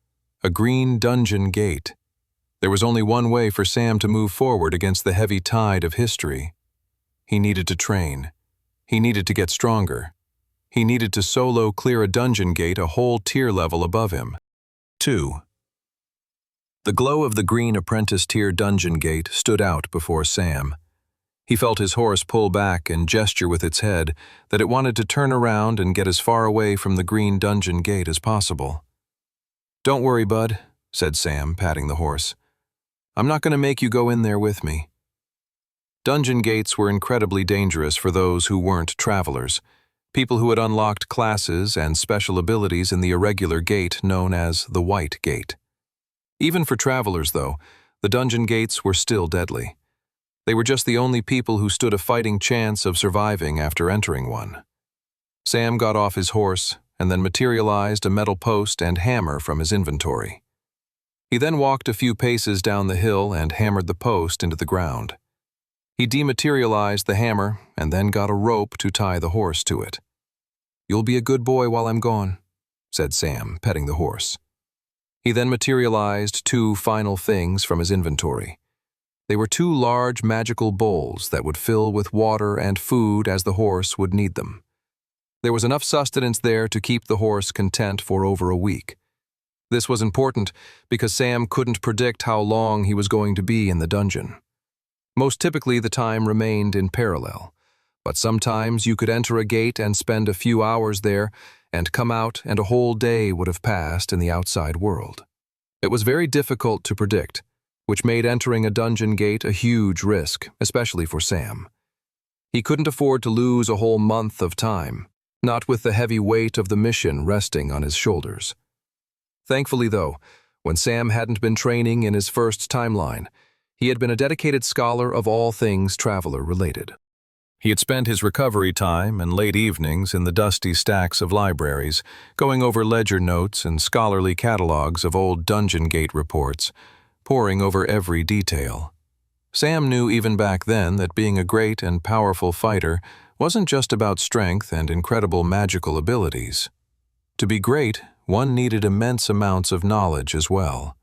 A green dungeon gate. There was only one way for Sam to move forward against the heavy tide of history. He needed to train. He needed to get stronger. He needed to solo clear a dungeon gate a whole tier level above him. 2. The glow of the green apprentice tier dungeon gate stood out before Sam. He felt his horse pull back and gesture with its head that it wanted to turn around and get as far away from the green dungeon gate as possible. "Don't worry, bud," said Sam, patting the horse. "I'm not going to make you go in there with me." Dungeon gates were incredibly dangerous for those who weren't travelers, people who had unlocked classes and special abilities in the irregular gate known as the White Gate. Even for travelers, though, the dungeon gates were still deadly. They were just the only people who stood a fighting chance of surviving after entering one. Sam got off his horse and then materialized a metal post and hammer from his inventory. He then walked a few paces down the hill and hammered the post into the ground. He dematerialized the hammer and then got a rope to tie the horse to it. "You'll be a good boy while I'm gone," said Sam, petting the horse. He then materialized two final things from his inventory. They were two large magical bowls that would fill with water and food as the horse would need them. There was enough sustenance there to keep the horse content for over a week. This was important because Sam couldn't predict how long he was going to be in the dungeon. Most typically, the time remained in parallel, but sometimes you could enter a gate and spend a few hours there and come out and a whole day would have passed in the outside world. It was very difficult to predict, which made entering a dungeon gate a huge risk, especially for Sam. He couldn't afford to lose a whole month of time, not with the heavy weight of the mission resting on his shoulders. Thankfully, though, when Sam hadn't been training in his first timeline, he had been a dedicated scholar of all things traveler-related. He had spent his recovery time and late evenings in the dusty stacks of libraries, going over ledger notes and scholarly catalogs of old dungeon gate reports, poring over every detail. Sam knew even back then that being a great and powerful fighter wasn't just about strength and incredible magical abilities. To be great, one needed immense amounts of knowledge as well.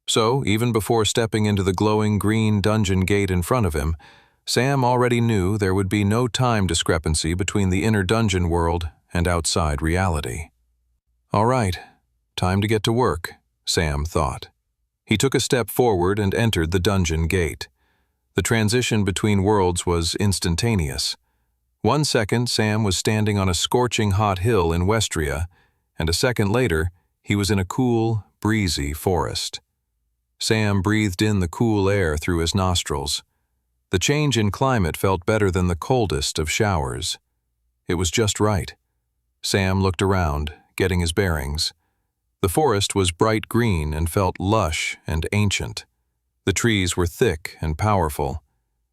So, even before stepping into the glowing green dungeon gate in front of him, Sam already knew there would be no time discrepancy between the inner dungeon world and outside reality. "All right, time to get to work," Sam thought. He took a step forward and entered the dungeon gate. The transition between worlds was instantaneous. 1 second, Sam was standing on a scorching hot hill in Westria, and a second later, he was in a cool, breezy forest. Sam breathed in the cool air through his nostrils. The change in climate felt better than the coldest of showers. It was just right. Sam looked around, getting his bearings. The forest was bright green and felt lush and ancient. The trees were thick and powerful.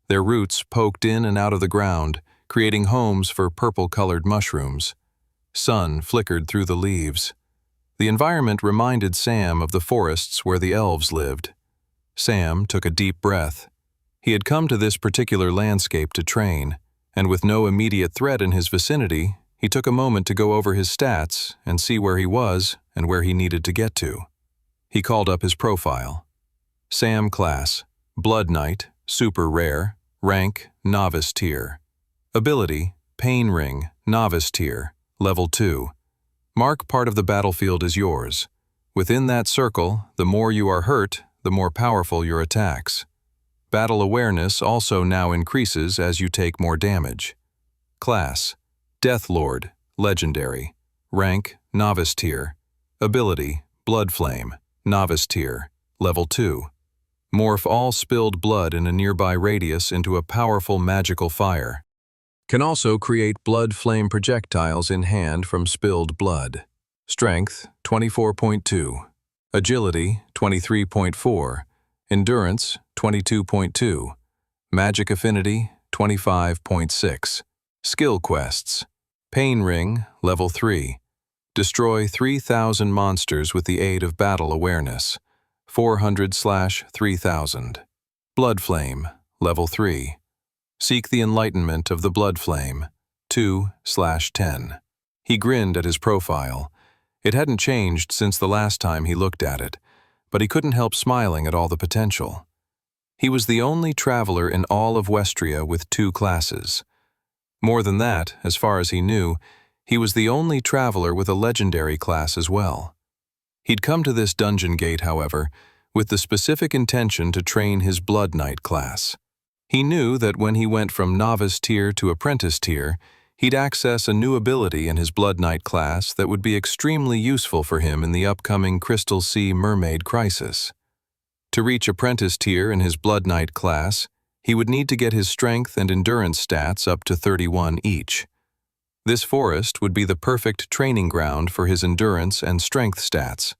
Their roots poked in and out of the ground, creating homes for purple-colored mushrooms. Sun flickered through the leaves. The environment reminded Sam of the forests where the elves lived. Sam took a deep breath. He had come to this particular landscape to train, and with no immediate threat in his vicinity, He took a moment to go over his stats and see where he was and where he needed to get to. He called up his profile. Sam class, Blood Knight, super rare, rank, novice tier. Ability, Pain Ring, novice tier, level 2. Mark part of the battlefield as yours. Within that circle, the more you are hurt, the more powerful your attacks. Battle awareness also now increases as you take more damage. Class, Death Lord, legendary. Rank, novice tier. Ability, Blood Flame, novice tier, level 2. Morph all spilled blood in a nearby radius into a powerful magical fire. Can also create blood flame projectiles in hand from spilled blood. Strength, 24.2. Agility, 23.4. Endurance, 22.2. Magic Affinity, 25.6. Skill Quests. Pain Ring, level 3. Destroy 3,000 monsters with the aid of battle awareness. 400/3000. Blood Flame, level 3. Seek the enlightenment of the Blood Flame, 2/10. He grinned at his profile. It hadn't changed since the last time he looked at it, but he couldn't help smiling at all the potential. He was the only traveler in all of Westria with 2 classes. More than that, as far as he knew, he was the only traveler with a legendary class as well. He'd come to this dungeon gate, however, with the specific intention to train his Blood Knight class. He knew that when he went from novice tier to apprentice tier, he'd access a new ability in his Blood Knight class that would be extremely useful for him in the upcoming Crystal Sea Mermaid crisis. To reach apprentice tier in his Blood Knight class, he would need to get his strength and endurance stats up to 31 each. This forest would be the perfect training ground for his endurance and strength stats.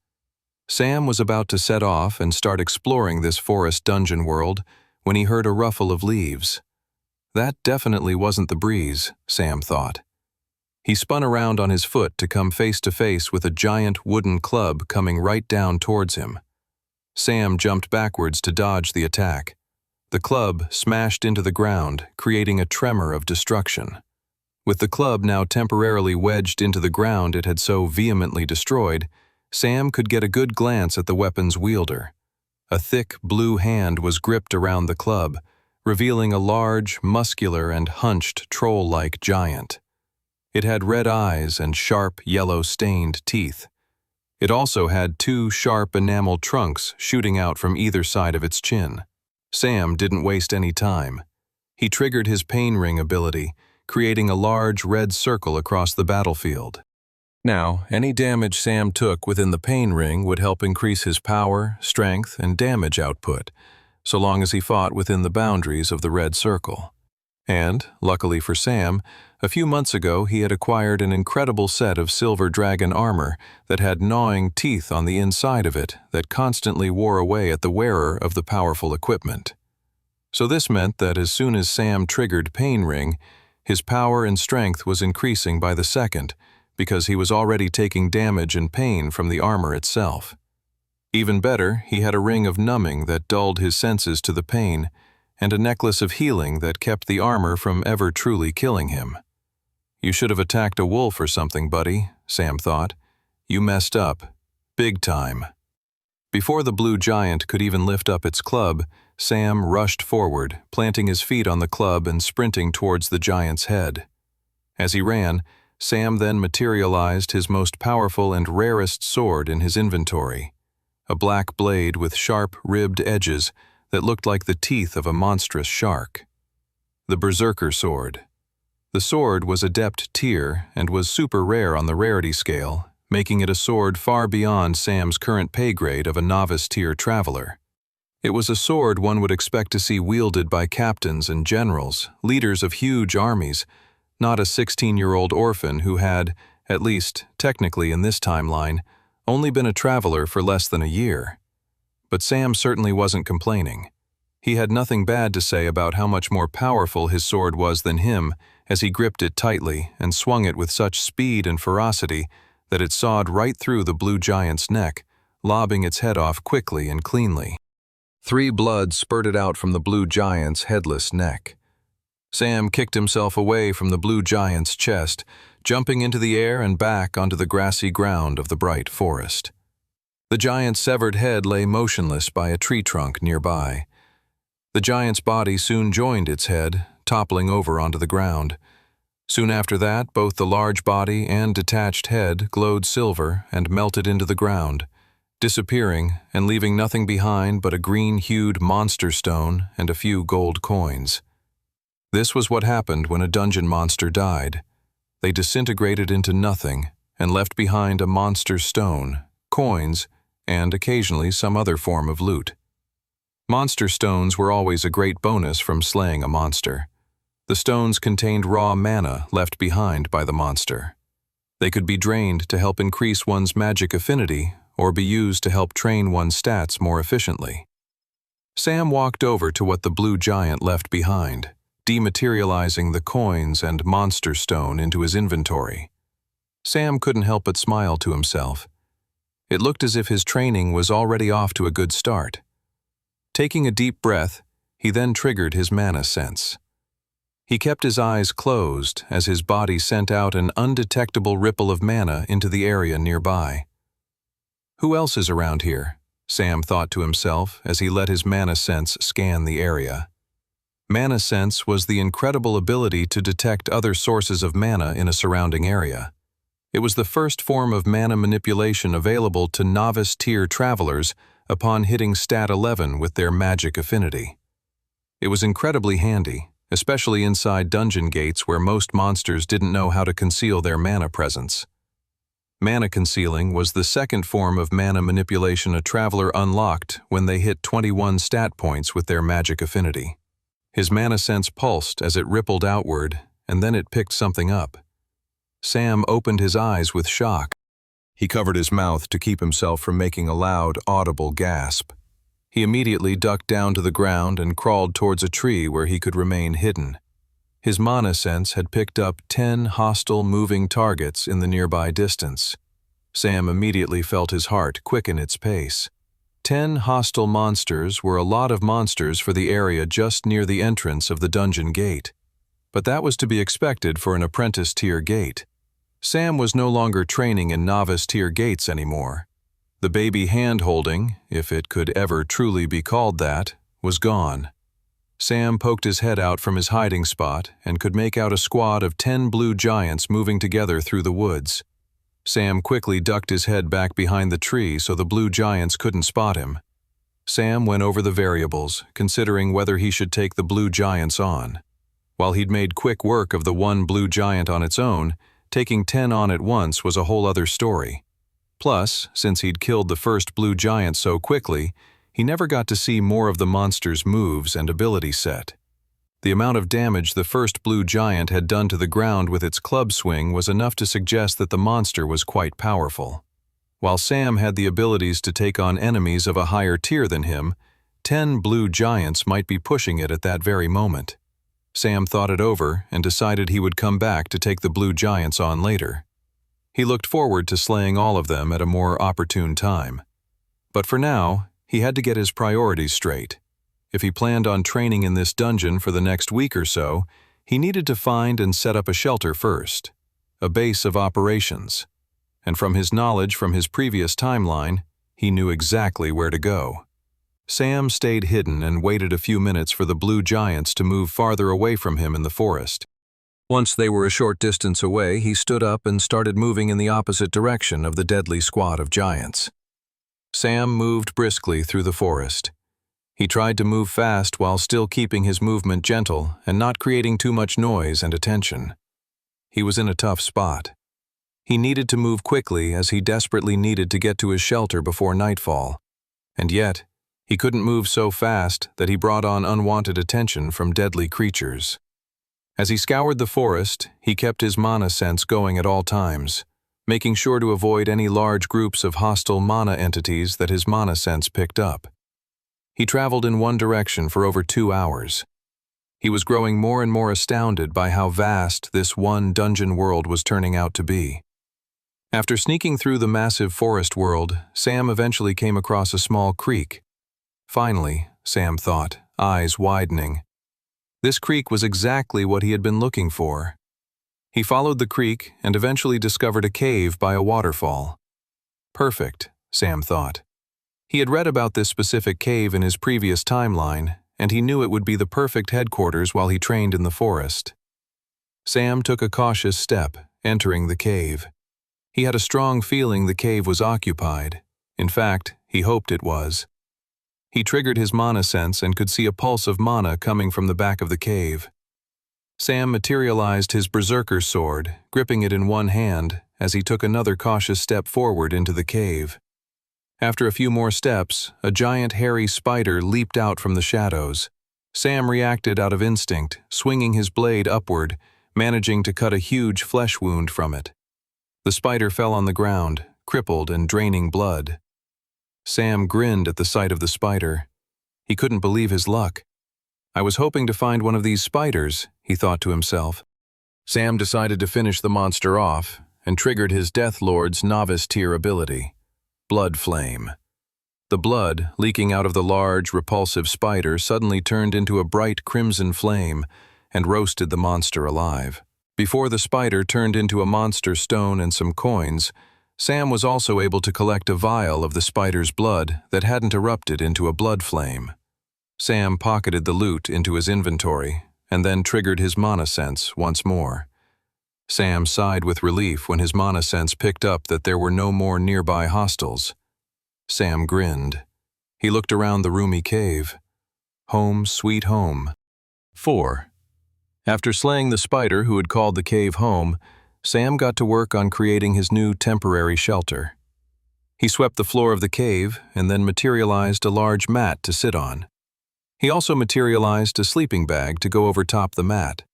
Sam was about to set off and start exploring this forest dungeon world when he heard a ruffle of leaves. That definitely wasn't the breeze, Sam thought. He spun around on his foot to come face to face with a giant wooden club coming right down towards him. Sam jumped backwards to dodge the attack. The club smashed into the ground, creating a tremor of destruction. With the club now temporarily wedged into the ground it had so vehemently destroyed, Sam could get a good glance at the weapon's wielder. A thick blue hand was gripped around the club, revealing a large, muscular, and hunched troll-like giant. It had red eyes and sharp, yellow-stained teeth. It also had 2 sharp enamel trunks shooting out from either side of its chin. Sam didn't waste any time. He triggered his Pain Ring ability, creating a large red circle across the battlefield. Now, any damage Sam took within the Pain Ring would help increase his power, strength, and damage output, so long as he fought within the boundaries of the red circle. And, luckily for Sam, a few months ago he had acquired an incredible set of silver dragon armor that had gnawing teeth on the inside of it that constantly wore away at the wearer of the powerful equipment. So this meant that as soon as Sam triggered Pain Ring, his power and strength was increasing by the second, because he was already taking damage and pain from the armor itself. Even better, he had a ring of numbing that dulled his senses to the pain, and a necklace of healing that kept the armor from ever truly killing him. You should have attacked a wolf or something, buddy, Sam thought. You messed up. Big time. Before the blue giant could even lift up its club, Sam rushed forward, planting his feet on the club and sprinting towards the giant's head. As he ran, Sam then materialized his most powerful and rarest sword in his inventory, a black blade with sharp, ribbed edges that looked like the teeth of a monstrous shark. The Berserker Sword. The sword was Adept tier and was super rare on the rarity scale, making it a sword far beyond Sam's current pay grade of a novice tier traveler. It was a sword one would expect to see wielded by captains and generals, leaders of huge armies, not a 16-year-old orphan who had, at least technically in this timeline, only been a traveler for less than a year. But Sam certainly wasn't complaining. He had nothing bad to say about how much more powerful his sword was than him as he gripped it tightly and swung it with such speed and ferocity that it sawed right through the blue giant's neck, lobbing its head off quickly and cleanly. 3 blood spurted out from the blue giant's headless neck. Sam kicked himself away from the blue giant's chest, jumping into the air and back onto the grassy ground of the bright forest. The giant's severed head lay motionless by a tree trunk nearby. The giant's body soon joined its head, toppling over onto the ground. Soon after that, both the large body and detached head glowed silver and melted into the ground, disappearing and leaving nothing behind but a green-hued monster stone and a few gold coins. This was what happened when a dungeon monster died. They disintegrated into nothing and left behind a monster stone, coins, and occasionally some other form of loot. Monster stones were always a great bonus from slaying a monster. The stones contained raw mana left behind by the monster. They could be drained to help increase one's magic affinity or be used to help train one's stats more efficiently. Sam walked over to what the blue giant left behind, dematerializing the coins and monster stone into his inventory. Sam couldn't help but smile to himself. It looked as if his training was already off to a good start. Taking a deep breath, he then triggered his mana sense. He kept his eyes closed as his body sent out an undetectable ripple of mana into the area nearby. Who else is around here? Sam thought to himself as he let his mana sense scan the area. Mana sense was the incredible ability to detect other sources of mana in a surrounding area. It was the first form of mana manipulation available to novice-tier travelers upon hitting stat 11 with their magic affinity. It was incredibly handy, especially inside dungeon gates where most monsters didn't know how to conceal their mana presence. Mana concealing was the second form of mana manipulation a traveler unlocked when they hit 21 stat points with their magic affinity. His mana sense pulsed as it rippled outward, and then it picked something up. Sam opened his eyes with shock. He covered his mouth to keep himself from making a loud, audible gasp. He immediately ducked down to the ground and crawled towards a tree where he could remain hidden. His mana sense had picked up 10 hostile moving targets in the nearby distance. Sam immediately felt his heart quicken its pace. 10 hostile monsters were a lot of monsters for the area just near the entrance of the dungeon gate. But that was to be expected for an apprentice-tier gate. Sam was no longer training in novice-tier gates anymore. The baby hand-holding, if it could ever truly be called that, was gone. Sam poked his head out from his hiding spot and could make out a squad of 10 blue giants moving together through the woods. Sam quickly ducked his head back behind the tree so the blue giants couldn't spot him. Sam went over the variables, considering whether he should take the blue giants on. While he'd made quick work of the one blue giant on its own, taking 10 on at once was a whole other story. Plus, since he'd killed the first blue giant so quickly, he never got to see more of the monster's moves and ability set. The amount of damage the first blue giant had done to the ground with its club swing was enough to suggest that the monster was quite powerful. While Sam had the abilities to take on enemies of a higher tier than him, 10 blue giants might be pushing it at that very moment. Sam thought it over and decided he would come back to take the blue giants on later. He looked forward to slaying all of them at a more opportune time. But for now, he had to get his priorities straight. If he planned on training in this dungeon for the next week or so, he needed to find and set up a shelter first, a base of operations. And from his knowledge from his previous timeline, he knew exactly where to go. Sam stayed hidden and waited a few minutes for the blue giants to move farther away from him in the forest. Once they were a short distance away, he stood up and started moving in the opposite direction of the deadly squad of giants. Sam moved briskly through the forest. He tried to move fast while still keeping his movement gentle and not creating too much noise and attention. He was in a tough spot. He needed to move quickly as he desperately needed to get to his shelter before nightfall. And yet, he couldn't move so fast that he brought on unwanted attention from deadly creatures. As he scoured the forest, he kept his mana sense going at all times, making sure to avoid any large groups of hostile mana entities that his mana sense picked up. He traveled in one direction for over 2 hours. He was growing more and more astounded by how vast this one dungeon world was turning out to be. After sneaking through the massive forest world, Sam eventually came across a small creek. Finally, Sam thought, eyes widening. This creek was exactly what he had been looking for. He followed the creek and eventually discovered a cave by a waterfall. Perfect, Sam thought. He had read about this specific cave in his previous timeline, and he knew it would be the perfect headquarters while he trained in the forest. Sam took a cautious step, entering the cave. He had a strong feeling the cave was occupied. In fact, he hoped it was. He triggered his mana sense and could see a pulse of mana coming from the back of the cave. Sam materialized his berserker sword, gripping it in one hand, as he took another cautious step forward into the cave. After a few more steps, a giant hairy spider leaped out from the shadows. Sam reacted out of instinct, swinging his blade upward, managing to cut a huge flesh wound from it. The spider fell on the ground, crippled and draining blood. Sam grinned at the sight of the spider. He couldn't believe his luck. I was hoping to find one of these spiders, he thought to himself. Sam decided to finish the monster off and triggered his Death Lord's novice tier ability, Blood Flame. The blood, leaking out of the large, repulsive spider, suddenly turned into a bright crimson flame and roasted the monster alive. Before the spider turned into a monster stone and some coins, Sam was also able to collect a vial of the spider's blood that hadn't erupted into a blood flame. Sam pocketed the loot into his inventory and then triggered his mana sense once more. Sam sighed with relief when his mana sense picked up that there were no more nearby hostiles. Sam grinned. He looked around the roomy cave. Home sweet home. 4. After slaying the spider who had called the cave home, Sam got to work on creating his new temporary shelter. He swept the floor of the cave and then materialized a large mat to sit on. He also materialized a sleeping bag to go over top the mat.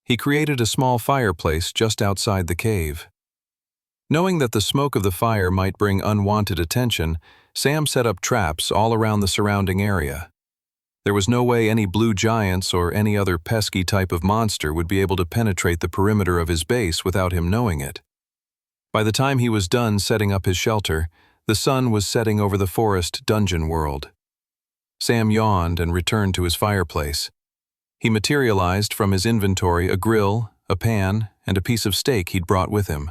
He created a small fireplace just outside the cave. Knowing that the smoke of the fire might bring unwanted attention, Sam set up traps all around the surrounding area. There was no way any blue giants or any other pesky type of monster would be able to penetrate the perimeter of his base without him knowing it. By the time he was done setting up his shelter, the sun was setting over the forest dungeon world. Sam yawned and returned to his fireplace. He materialized from his inventory a grill, a pan, and a piece of steak he'd brought with him.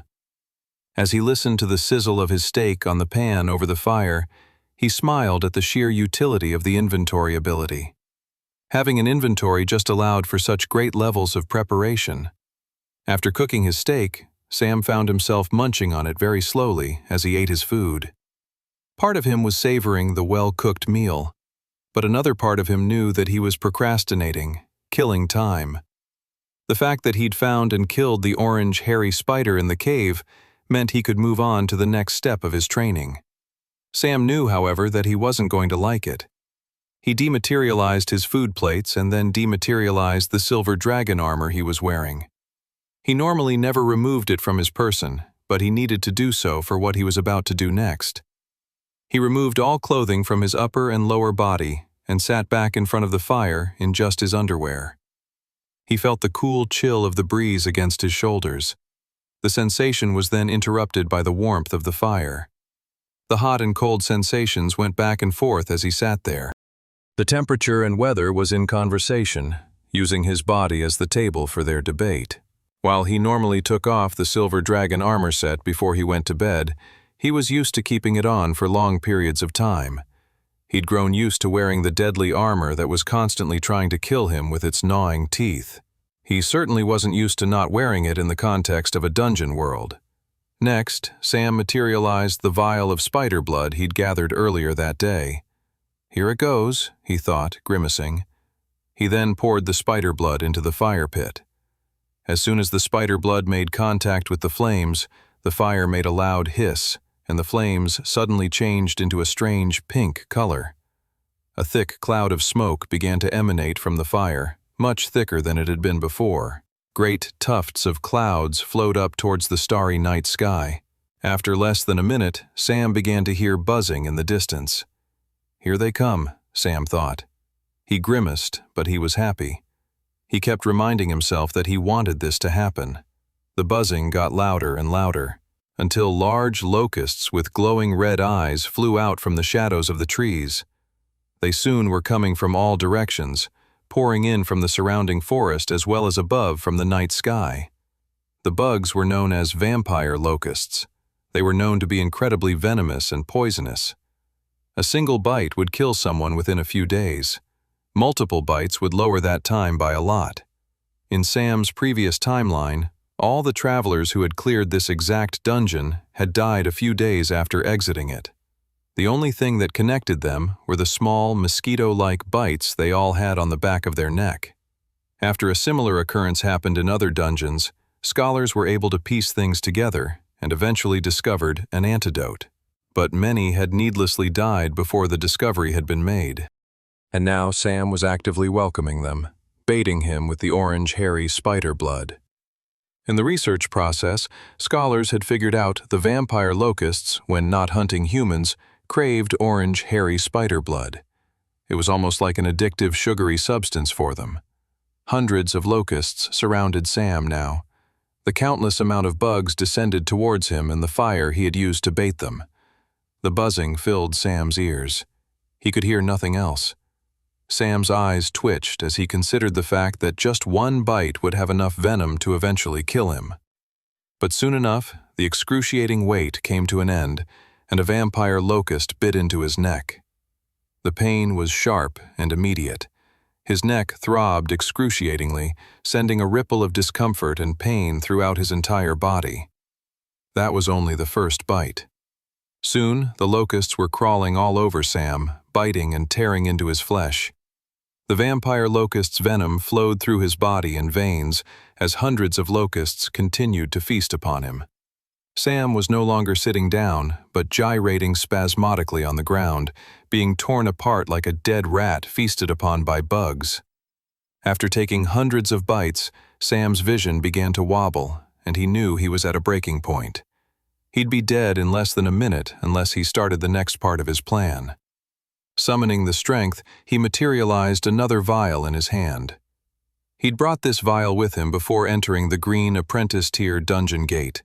As he listened to the sizzle of his steak on the pan over the fire, he smiled at the sheer utility of the inventory ability. Having an inventory just allowed for such great levels of preparation. After cooking his steak, Sam found himself munching on it very slowly as he ate his food. Part of him was savoring the well-cooked meal, but another part of him knew that he was procrastinating, killing time. The fact that he'd found and killed the orange hairy spider in the cave meant he could move on to the next step of his training. Sam knew, however, that he wasn't going to like it. He dematerialized his food plates and then dematerialized the silver dragon armor he was wearing. He normally never removed it from his person, but he needed to do so for what he was about to do next. He removed all clothing from his upper and lower body and sat back in front of the fire in just his underwear. He felt the cool chill of the breeze against his shoulders. The sensation was then interrupted by the warmth of the fire. The hot and cold sensations went back and forth as he sat there. The temperature and weather was in conversation, using his body as the table for their debate. While he normally took off the silver dragon armor set before he went to bed, he was used to keeping it on for long periods of time. He'd grown used to wearing the deadly armor that was constantly trying to kill him with its gnawing teeth. He certainly wasn't used to not wearing it in the context of a dungeon world. Next, Sam materialized the vial of spider blood he'd gathered earlier that day. Here it goes, he thought, grimacing. He then poured the spider blood into the fire pit. As soon as the spider blood made contact with the flames, the fire made a loud hiss, and the flames suddenly changed into a strange pink color. A thick cloud of smoke began to emanate from the fire, much thicker than it had been before. Great tufts of clouds flowed up towards the starry night sky. After less than a minute, Sam began to hear buzzing in the distance. Here they come, Sam thought. He grimaced, but he was happy. He kept reminding himself that he wanted this to happen. The buzzing got louder and louder, until large locusts with glowing red eyes flew out from the shadows of the trees. They soon were coming from all directions, pouring in from the surrounding forest as well as above from the night sky. The bugs were known as vampire locusts. They were known to be incredibly venomous and poisonous. A single bite would kill someone within a few days. Multiple bites would lower that time by a lot. In Sam's previous timeline, all the travelers who had cleared this exact dungeon had died a few days after exiting it. The only thing that connected them were the small, mosquito-like bites they all had on the back of their neck. After a similar occurrence happened in other dungeons, scholars were able to piece things together and eventually discovered an antidote. But many had needlessly died before the discovery had been made. And now Sam was actively welcoming them, baiting him with the orange, hairy spider blood. In the research process, scholars had figured out the vampire locusts, when not hunting humans, craved orange, hairy spider blood. It was almost like an addictive, sugary substance for them. Hundreds of locusts surrounded Sam now. The countless amount of bugs descended towards him and the fire he had used to bait them. The buzzing filled Sam's ears. He could hear nothing else. Sam's eyes twitched as he considered the fact that just one bite would have enough venom to eventually kill him. But soon enough, the excruciating wait came to an end, and a vampire locust bit into his neck. The pain was sharp and immediate. His neck throbbed excruciatingly, sending a ripple of discomfort and pain throughout his entire body. That was only the first bite. Soon, the locusts were crawling all over Sam, biting and tearing into his flesh. The vampire locust's venom flowed through his body and veins as hundreds of locusts continued to feast upon him. Sam was no longer sitting down, but gyrating spasmodically on the ground, being torn apart like a dead rat feasted upon by bugs. After taking hundreds of bites, Sam's vision began to wobble, and he knew he was at a breaking point. He'd be dead in less than a minute unless he started the next part of his plan. Summoning the strength, he materialized another vial in his hand. He'd brought this vial with him before entering the green apprentice-tier dungeon gate.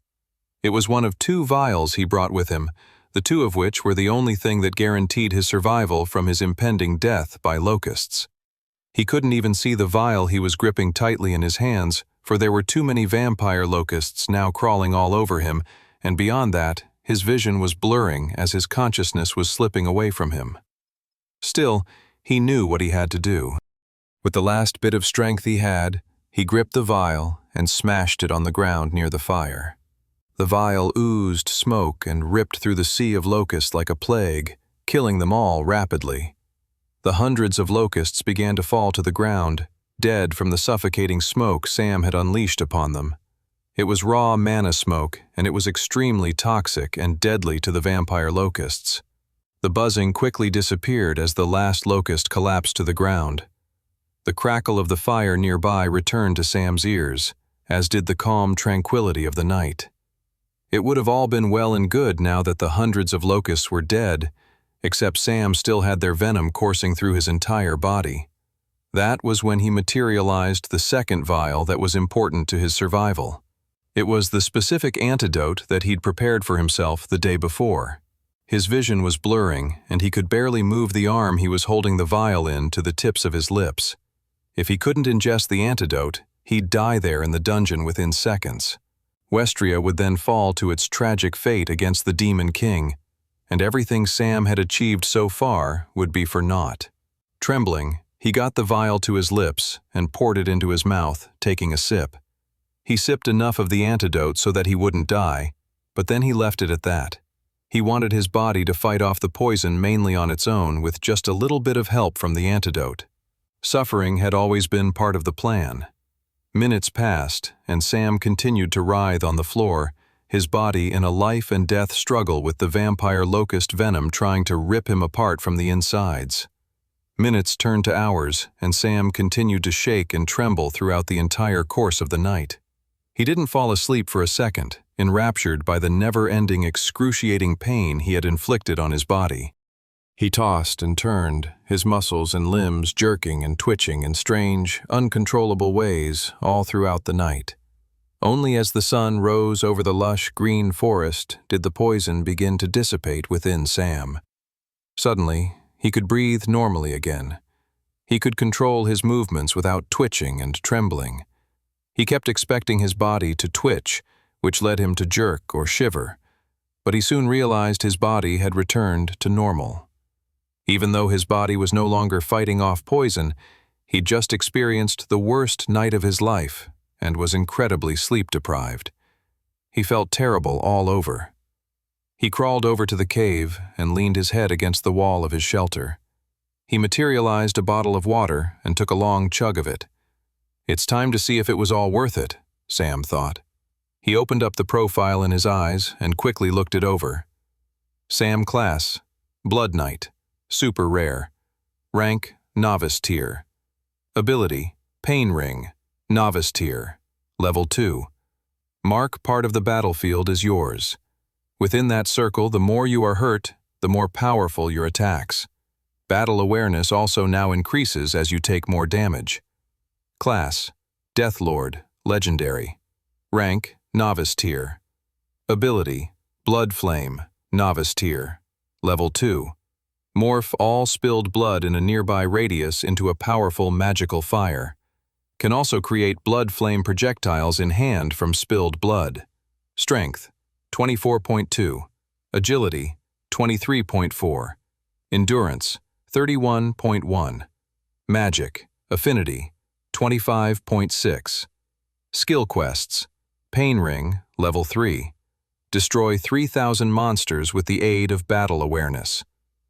It was one of 2 vials he brought with him, the 2 of which were the only thing that guaranteed his survival from his impending death by locusts. He couldn't even see the vial he was gripping tightly in his hands, for there were too many vampire locusts now crawling all over him, and beyond that, his vision was blurring as his consciousness was slipping away from him. Still, he knew what he had to do. With the last bit of strength he had, he gripped the vial and smashed it on the ground near the fire. The vial oozed smoke and ripped through the sea of locusts like a plague, killing them all rapidly. The hundreds of locusts began to fall to the ground, dead from the suffocating smoke Sam had unleashed upon them. It was raw mana smoke, and it was extremely toxic and deadly to the vampire locusts. The buzzing quickly disappeared as the last locust collapsed to the ground. The crackle of the fire nearby returned to Sam's ears, as did the calm tranquility of the night. It would have all been well and good now that the hundreds of locusts were dead, except Sam still had their venom coursing through his entire body. That was when he materialized the second vial that was important to his survival. It was the specific antidote that he'd prepared for himself the day before. His vision was blurring, and he could barely move the arm he was holding the vial in to the tips of his lips. If he couldn't ingest the antidote, he'd die there in the dungeon within seconds. Westria would then fall to its tragic fate against the Demon King, and everything Sam had achieved so far would be for naught. Trembling, he got the vial to his lips and poured it into his mouth, taking a sip. He sipped enough of the antidote so that he wouldn't die, but then he left it at that. He wanted his body to fight off the poison mainly on its own with just a little bit of help from the antidote. Suffering had always been part of the plan. Minutes passed, and Sam continued to writhe on the floor, his body in a life-and-death struggle with the vampire locust venom trying to rip him apart from the insides. Minutes turned to hours, and Sam continued to shake and tremble throughout the entire course of the night. He didn't fall asleep for a second, enraptured by the never-ending excruciating pain he had inflicted on his body. He tossed and turned, his muscles and limbs jerking and twitching in strange, uncontrollable ways all throughout the night. Only as the sun rose over the lush green forest did the poison begin to dissipate within Sam. Suddenly, he could breathe normally again. He could control his movements without twitching and trembling. He kept expecting his body to twitch, which led him to jerk or shiver, but he soon realized his body had returned to normal. Even though his body was no longer fighting off poison, he'd just experienced the worst night of his life and was incredibly sleep-deprived. He felt terrible all over. He crawled over to the cave and leaned his head against the wall of his shelter. He materialized a bottle of water and took a long chug of it. It's time to see if it was all worth it, Sam thought. He opened up the profile in his eyes and quickly looked it over. Sam class, Blood Knight, super rare. Rank, Novice tier. Ability, Pain Ring, Novice tier, level 2. Mark part of the battlefield is yours. Within that circle, the more you are hurt, the more powerful your attacks. Battle awareness also now increases as you take more damage. Class, Deathlord, Legendary. Rank, Novice tier. Ability, Blood Flame, Novice tier, level 2. Morph all spilled blood in a nearby radius into a powerful magical fire. Can also create blood flame projectiles in hand from spilled blood. Strength, 24.2. Agility, 23.4. Endurance, 31.1. Magic, Affinity, 25.6. Skill quests, Pain Ring, level 3. Destroy 3,000 monsters with the aid of battle awareness.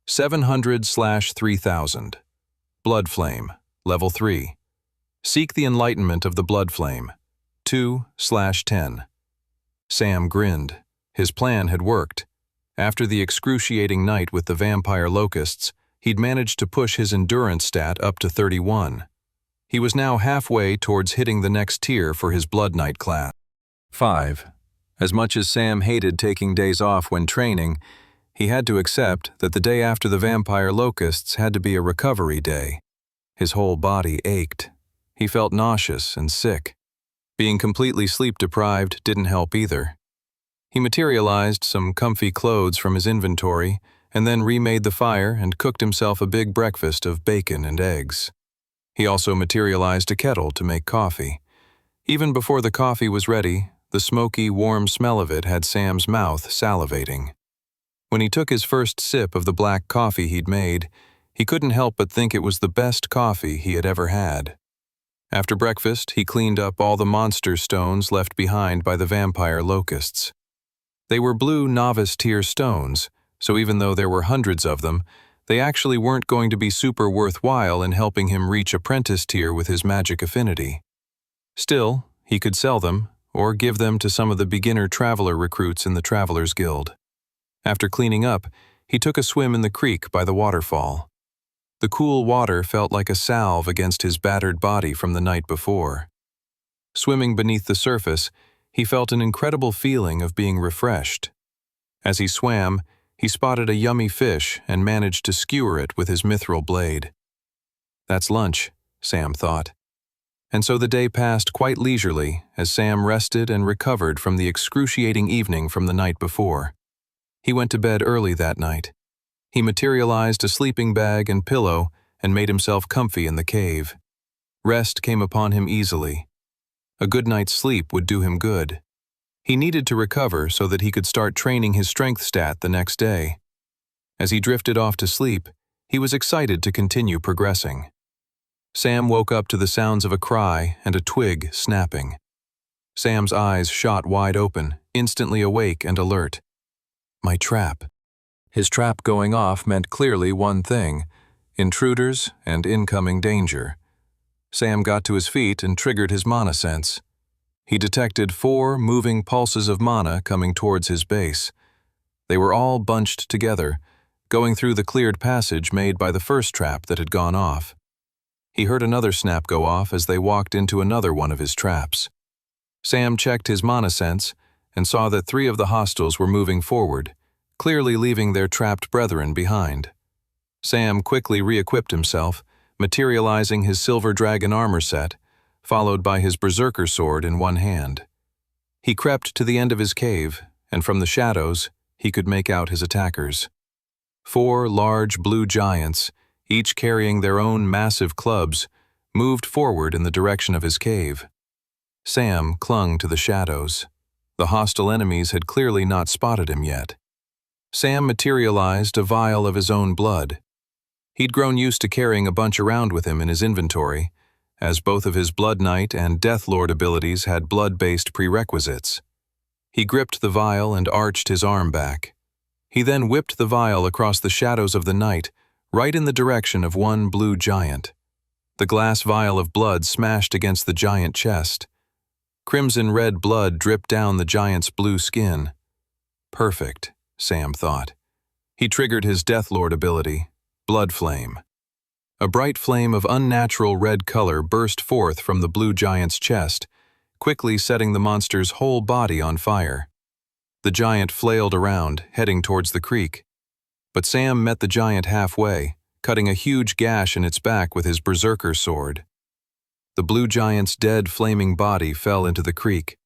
700/3000. Blood Flame, level 3. Seek the enlightenment of the Blood Flame, 2/10. Sam grinned. His plan had worked. After the excruciating night with the vampire locusts, he'd managed to push his endurance stat up to 31. He was now halfway towards hitting the next tier for his Blood Knight class. 5. As much as Sam hated taking days off when training, he had to accept that the day after the vampire locusts had to be a recovery day. His whole body ached. He felt nauseous and sick. Being completely sleep-deprived didn't help either. He materialized some comfy clothes from his inventory and then remade the fire and cooked himself a big breakfast of bacon and eggs. He also materialized a kettle to make coffee. Even before the coffee was ready, the smoky, warm smell of it had Sam's mouth salivating. When he took his first sip of the black coffee he'd made, he couldn't help but think it was the best coffee he had ever had. After breakfast, he cleaned up all the monster stones left behind by the vampire locusts. They were blue novice-tier stones, so even though there were hundreds of them, they actually weren't going to be super worthwhile in helping him reach apprentice tier with his magic affinity. Still, he could sell them, or give them to some of the beginner traveler recruits in the Travelers Guild. After cleaning up, he took a swim in the creek by the waterfall. The cool water felt like a salve against his battered body from the night before. Swimming beneath the surface, he felt an incredible feeling of being refreshed. As he swam, he spotted a yummy fish and managed to skewer it with his mithril blade. That's lunch, Sam thought. And so the day passed quite leisurely as Sam rested and recovered from the excruciating evening from the night before. He went to bed early that night. He materialized a sleeping bag and pillow and made himself comfy in the cave. Rest came upon him easily. A good night's sleep would do him good. He needed to recover so that he could start training his strength stat the next day. As he drifted off to sleep, he was excited to continue progressing. Sam woke up to the sounds of a cry and a twig snapping. Sam's eyes shot wide open, instantly awake and alert. My trap. His trap going off meant clearly one thing: intruders and incoming danger. Sam got to his feet and triggered his mana sense. He detected 4 moving pulses of mana coming towards his base. They were all bunched together, going through the cleared passage made by the first trap that had gone off. He heard another snap go off as they walked into another one of his traps. Sam checked his mana sense and saw that 3 of the hostiles were moving forward, clearly leaving their trapped brethren behind. Sam quickly re-equipped himself, materializing his silver dragon armor set, followed by his berserker sword in one hand. He crept to the end of his cave, and from the shadows, he could make out his attackers. 4 large blue giants, each carrying their own massive clubs, moved forward in the direction of his cave. Sam clung to the shadows. The hostile enemies had clearly not spotted him yet. Sam materialized a vial of his own blood. He'd grown used to carrying a bunch around with him in his inventory, as both of his Blood Knight and Death Lord abilities had blood-based prerequisites. He gripped the vial and arched his arm back. He then whipped the vial across the shadows of the night, right in the direction of one blue giant. The glass vial of blood smashed against the giant chest. Crimson-red blood dripped down the giant's blue skin. Perfect, Sam thought. He triggered his Death Lord ability, Blood Flame. A bright flame of unnatural red color burst forth from the blue giant's chest, quickly setting the monster's whole body on fire. The giant flailed around, heading towards the creek. But Sam met the giant halfway, cutting a huge gash in its back with his berserker sword. The blue giant's dead, flaming body fell into the creek.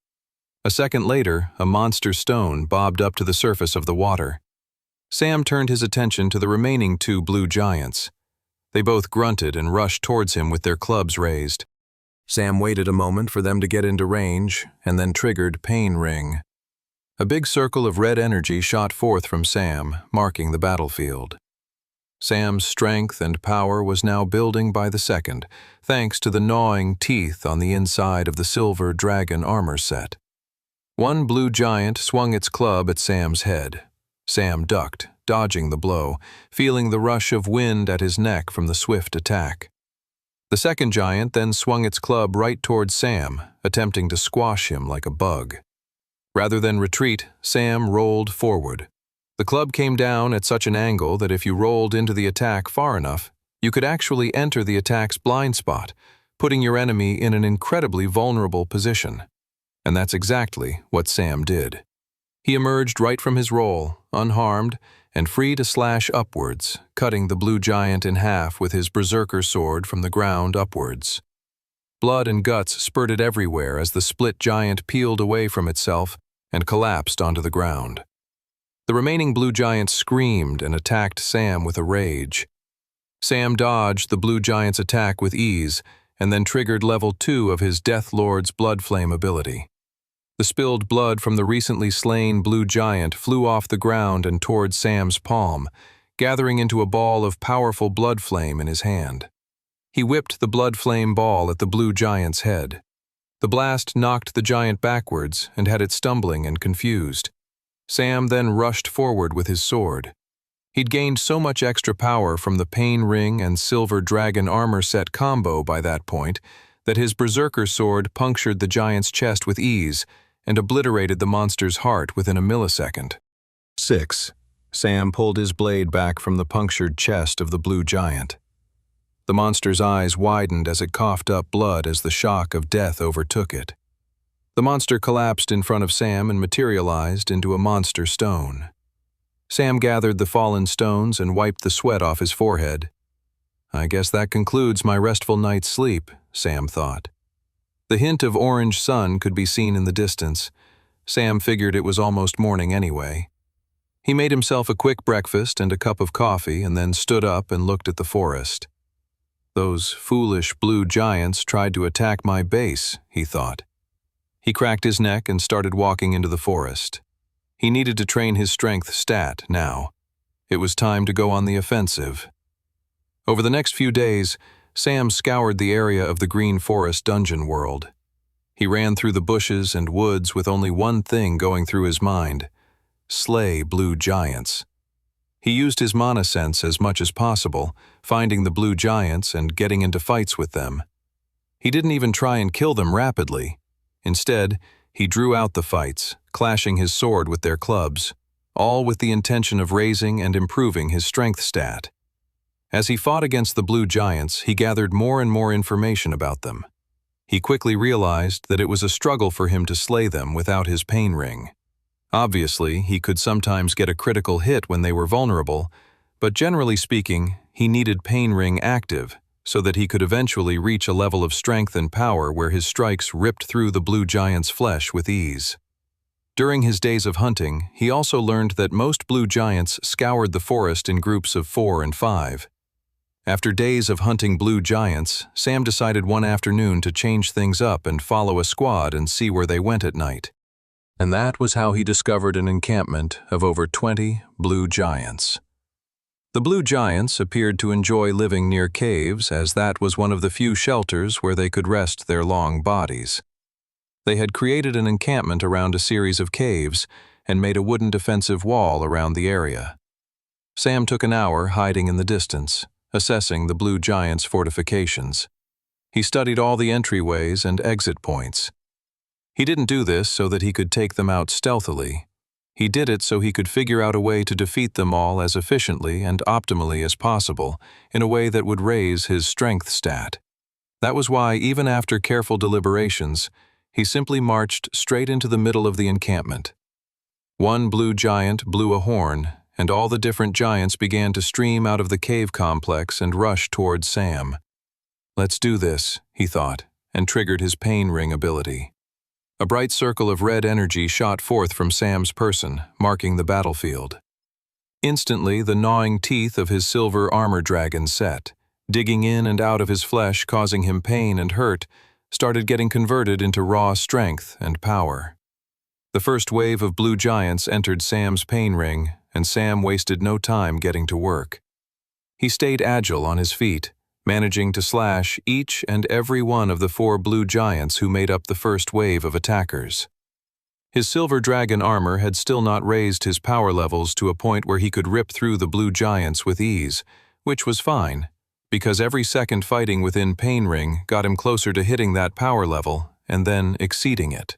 A second later, a monster stone bobbed up to the surface of the water. Sam turned his attention to the remaining two blue giants. They both grunted and rushed towards him with their clubs raised. Sam waited a moment for them to get into range, and then triggered Pain Ring. A big circle of red energy shot forth from Sam, marking the battlefield. Sam's strength and power was now building by the second, thanks to the gnawing teeth on the inside of the silver dragon armor set. One blue giant swung its club at Sam's head. Sam ducked, dodging the blow, feeling the rush of wind at his neck from the swift attack. The second giant then swung its club right towards Sam, attempting to squash him like a bug. Rather than retreat, Sam rolled forward. The club came down at such an angle that if you rolled into the attack far enough, you could actually enter the attack's blind spot, putting your enemy in an incredibly vulnerable position. And that's exactly what Sam did. He emerged right from his roll, unharmed, and free to slash upwards, cutting the blue giant in half with his berserker sword from the ground upwards. Blood and guts spurted everywhere as the split giant peeled away from itself and collapsed onto the ground. The remaining blue giant screamed and attacked Sam with a rage. Sam dodged the blue giant's attack with ease and then triggered level 2 of his Death Lord's Blood Flame ability. The spilled blood from the recently slain blue giant flew off the ground and toward Sam's palm, gathering into a ball of powerful blood flame in his hand. He whipped the blood flame ball at the blue giant's head. The blast knocked the giant backwards and had it stumbling and confused. Sam then rushed forward with his sword. He'd gained so much extra power from the Pain Ring and Silver Dragon armor set combo by that point that his berserker sword punctured the giant's chest with ease and obliterated the monster's heart within a millisecond. 6. Sam pulled his blade back from the punctured chest of the blue giant. The monster's eyes widened as it coughed up blood as the shock of death overtook it. The monster collapsed in front of Sam and materialized into a monster stone. Sam gathered the fallen stones and wiped the sweat off his forehead. I guess that concludes my restful night's sleep, Sam thought. The hint of orange sun could be seen in the distance. Sam figured it was almost morning anyway. He made himself a quick breakfast and a cup of coffee and then stood up and looked at the forest. Those foolish blue giants tried to attack my base, he thought. He cracked his neck and started walking into the forest. He needed to train his strength stat now. It was time to go on the offensive. Over the next few days, Sam scoured the area of the Green Forest dungeon world. He ran through the bushes and woods with only one thing going through his mind: slay blue giants. He used his mana sense as much as possible, finding the blue giants and getting into fights with them. He didn't even try and kill them rapidly. Instead, he drew out the fights, clashing his sword with their clubs, all with the intention of raising and improving his strength stat. As he fought against the blue giants, he gathered more and more information about them. He quickly realized that it was a struggle for him to slay them without his Pain Ring. Obviously, he could sometimes get a critical hit when they were vulnerable, but generally speaking, he needed Pain Ring active so that he could eventually reach a level of strength and power where his strikes ripped through the blue giant's flesh with ease. During his days of hunting, he also learned that most blue giants scoured the forest in groups of 4 and 5. After days of hunting blue giants, Sam decided one afternoon to change things up and follow a squad and see where they went at night. And that was how he discovered an encampment of over 20 blue giants. The blue giants appeared to enjoy living near caves, as that was one of the few shelters where they could rest their long bodies. They had created an encampment around a series of caves and made a wooden defensive wall around the area. Sam took an hour hiding in the distance, assessing the blue giants' fortifications. He studied all the entryways and exit points. He didn't do this so that he could take them out stealthily. He did it so he could figure out a way to defeat them all as efficiently and optimally as possible, in a way that would raise his strength stat. That was why, even after careful deliberations, he simply marched straight into the middle of the encampment. One blue giant blew a horn, and all the different giants began to stream out of the cave complex and rush towards Sam. "Let's do this," he thought, and triggered his pain ring ability. A bright circle of red energy shot forth from Sam's person, marking the battlefield. Instantly, the gnawing teeth of his silver armor dragon set, digging in and out of his flesh, causing him pain and hurt, started getting converted into raw strength and power. The first wave of blue giants entered Sam's pain ring, and Sam wasted no time getting to work. He stayed agile on his feet, managing to slash each and every one of the 4 blue giants who made up the first wave of attackers. His silver dragon armor had still not raised his power levels to a point where he could rip through the blue giants with ease, which was fine, because every second fighting within Pain Ring got him closer to hitting that power level and then exceeding it.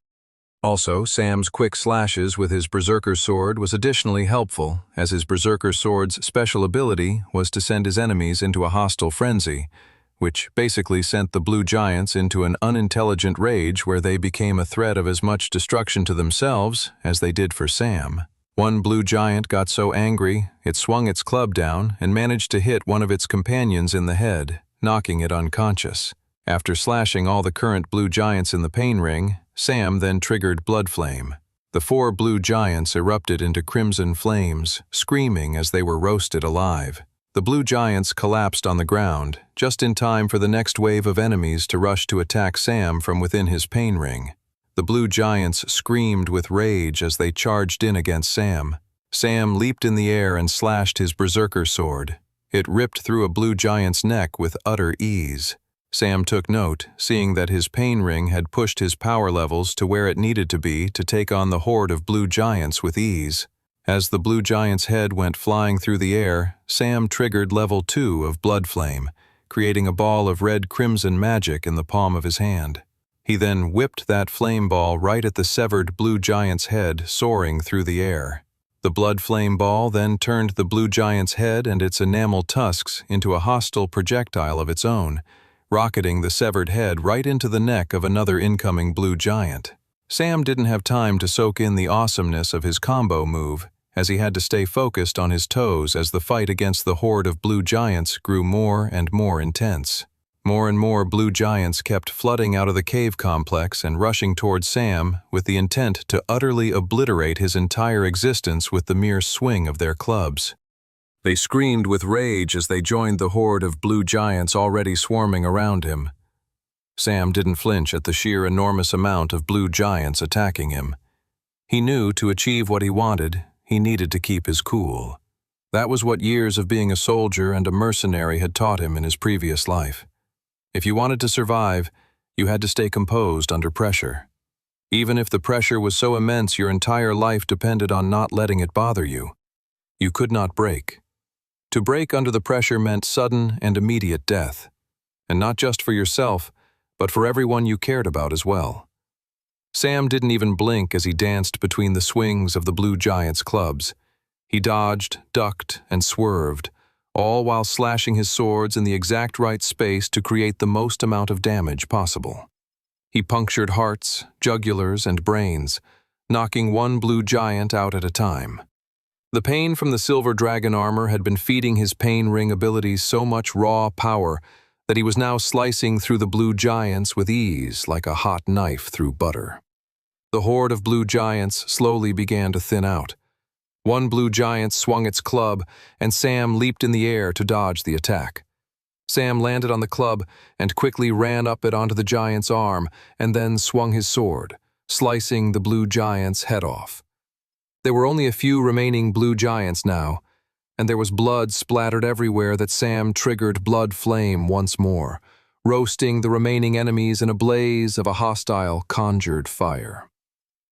Also, Sam's quick slashes with his Berserker Sword was additionally helpful, as his Berserker Sword's special ability was to send his enemies into a hostile frenzy, which basically sent the blue giants into an unintelligent rage where they became a threat of as much destruction to themselves as they did for Sam. One blue giant got so angry, it swung its club down and managed to hit one of its companions in the head, knocking it unconscious. After slashing all the current blue giants in the pain ring, Sam then triggered Blood Flame. The 4 blue giants erupted into crimson flames, screaming as they were roasted alive. The blue giants collapsed on the ground, just in time for the next wave of enemies to rush to attack Sam from within his pain ring. The blue giants screamed with rage as they charged in against Sam. Sam leaped in the air and slashed his Berserker Sword. It ripped through a blue giant's neck with utter ease. Sam took note, seeing that his pain ring had pushed his power levels to where it needed to be to take on the horde of blue giants with ease. As the blue giant's head went flying through the air, Sam triggered level 2 of Blood Flame, creating a ball of red-crimson magic in the palm of his hand. He then whipped that flame ball right at the severed blue giant's head, soaring through the air. The blood flame ball then turned the blue giant's head and its enamel tusks into a hostile projectile of its own, rocketing the severed head right into the neck of another incoming blue giant. Sam didn't have time to soak in the awesomeness of his combo move, as he had to stay focused on his toes as the fight against the horde of blue giants grew more and more intense. More and more blue giants kept flooding out of the cave complex and rushing towards Sam with the intent to utterly obliterate his entire existence with the mere swing of their clubs. They screamed with rage as they joined the horde of blue giants already swarming around him. Sam didn't flinch at the sheer enormous amount of blue giants attacking him. He knew to achieve what he wanted, he needed to keep his cool. That was what years of being a soldier and a mercenary had taught him in his previous life. If you wanted to survive, you had to stay composed under pressure. Even if the pressure was so immense your entire life depended on not letting it bother you. You could not break. To break under the pressure meant sudden and immediate death, and not just for yourself, but for everyone you cared about as well. Sam didn't even blink as he danced between the swings of the blue giant's clubs. He dodged, ducked, and swerved, all while slashing his swords in the exact right space to create the most amount of damage possible. He punctured hearts, jugulars, and brains, knocking one blue giant out at a time. The pain from the silver dragon armor had been feeding his pain ring abilities so much raw power that he was now slicing through the blue giants with ease like a hot knife through butter. The horde of blue giants slowly began to thin out. One blue giant swung its club, and Sam leaped in the air to dodge the attack. Sam landed on the club and quickly ran up it onto the giant's arm and then swung his sword, slicing the blue giant's head off. There were only a few remaining blue giants now, and there was blood splattered everywhere that Sam triggered blood flame once more, roasting the remaining enemies in a blaze of a hostile conjured fire.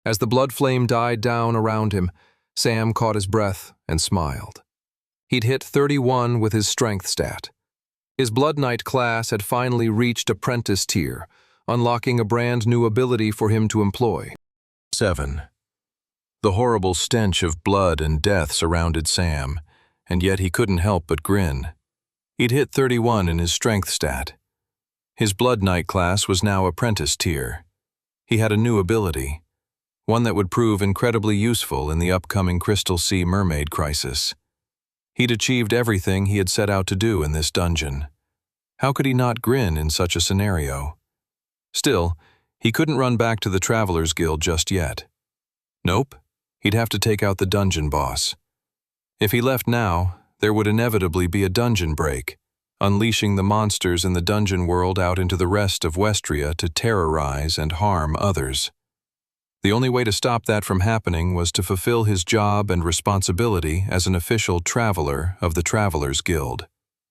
As the blood flame died down around him, Sam caught his breath and smiled. He'd hit 31 with his strength stat. His Blood Knight class had finally reached apprentice tier, unlocking a brand new ability for him to employ. 7. The horrible stench of blood and death surrounded Sam, and yet he couldn't help but grin. He'd hit 31 in his strength stat. His Blood Knight class was now apprentice tier. He had a new ability, one that would prove incredibly useful in the upcoming Crystal Sea Mermaid crisis. He'd achieved everything he had set out to do in this dungeon. How could he not grin in such a scenario? Still, he couldn't run back to the Travelers Guild just yet. Nope, he'd have to take out the dungeon boss. If he left now, there would inevitably be a dungeon break, unleashing the monsters in the dungeon world out into the rest of Westria to terrorize and harm others. The only way to stop that from happening was to fulfill his job and responsibility as an official traveler of the Travelers Guild,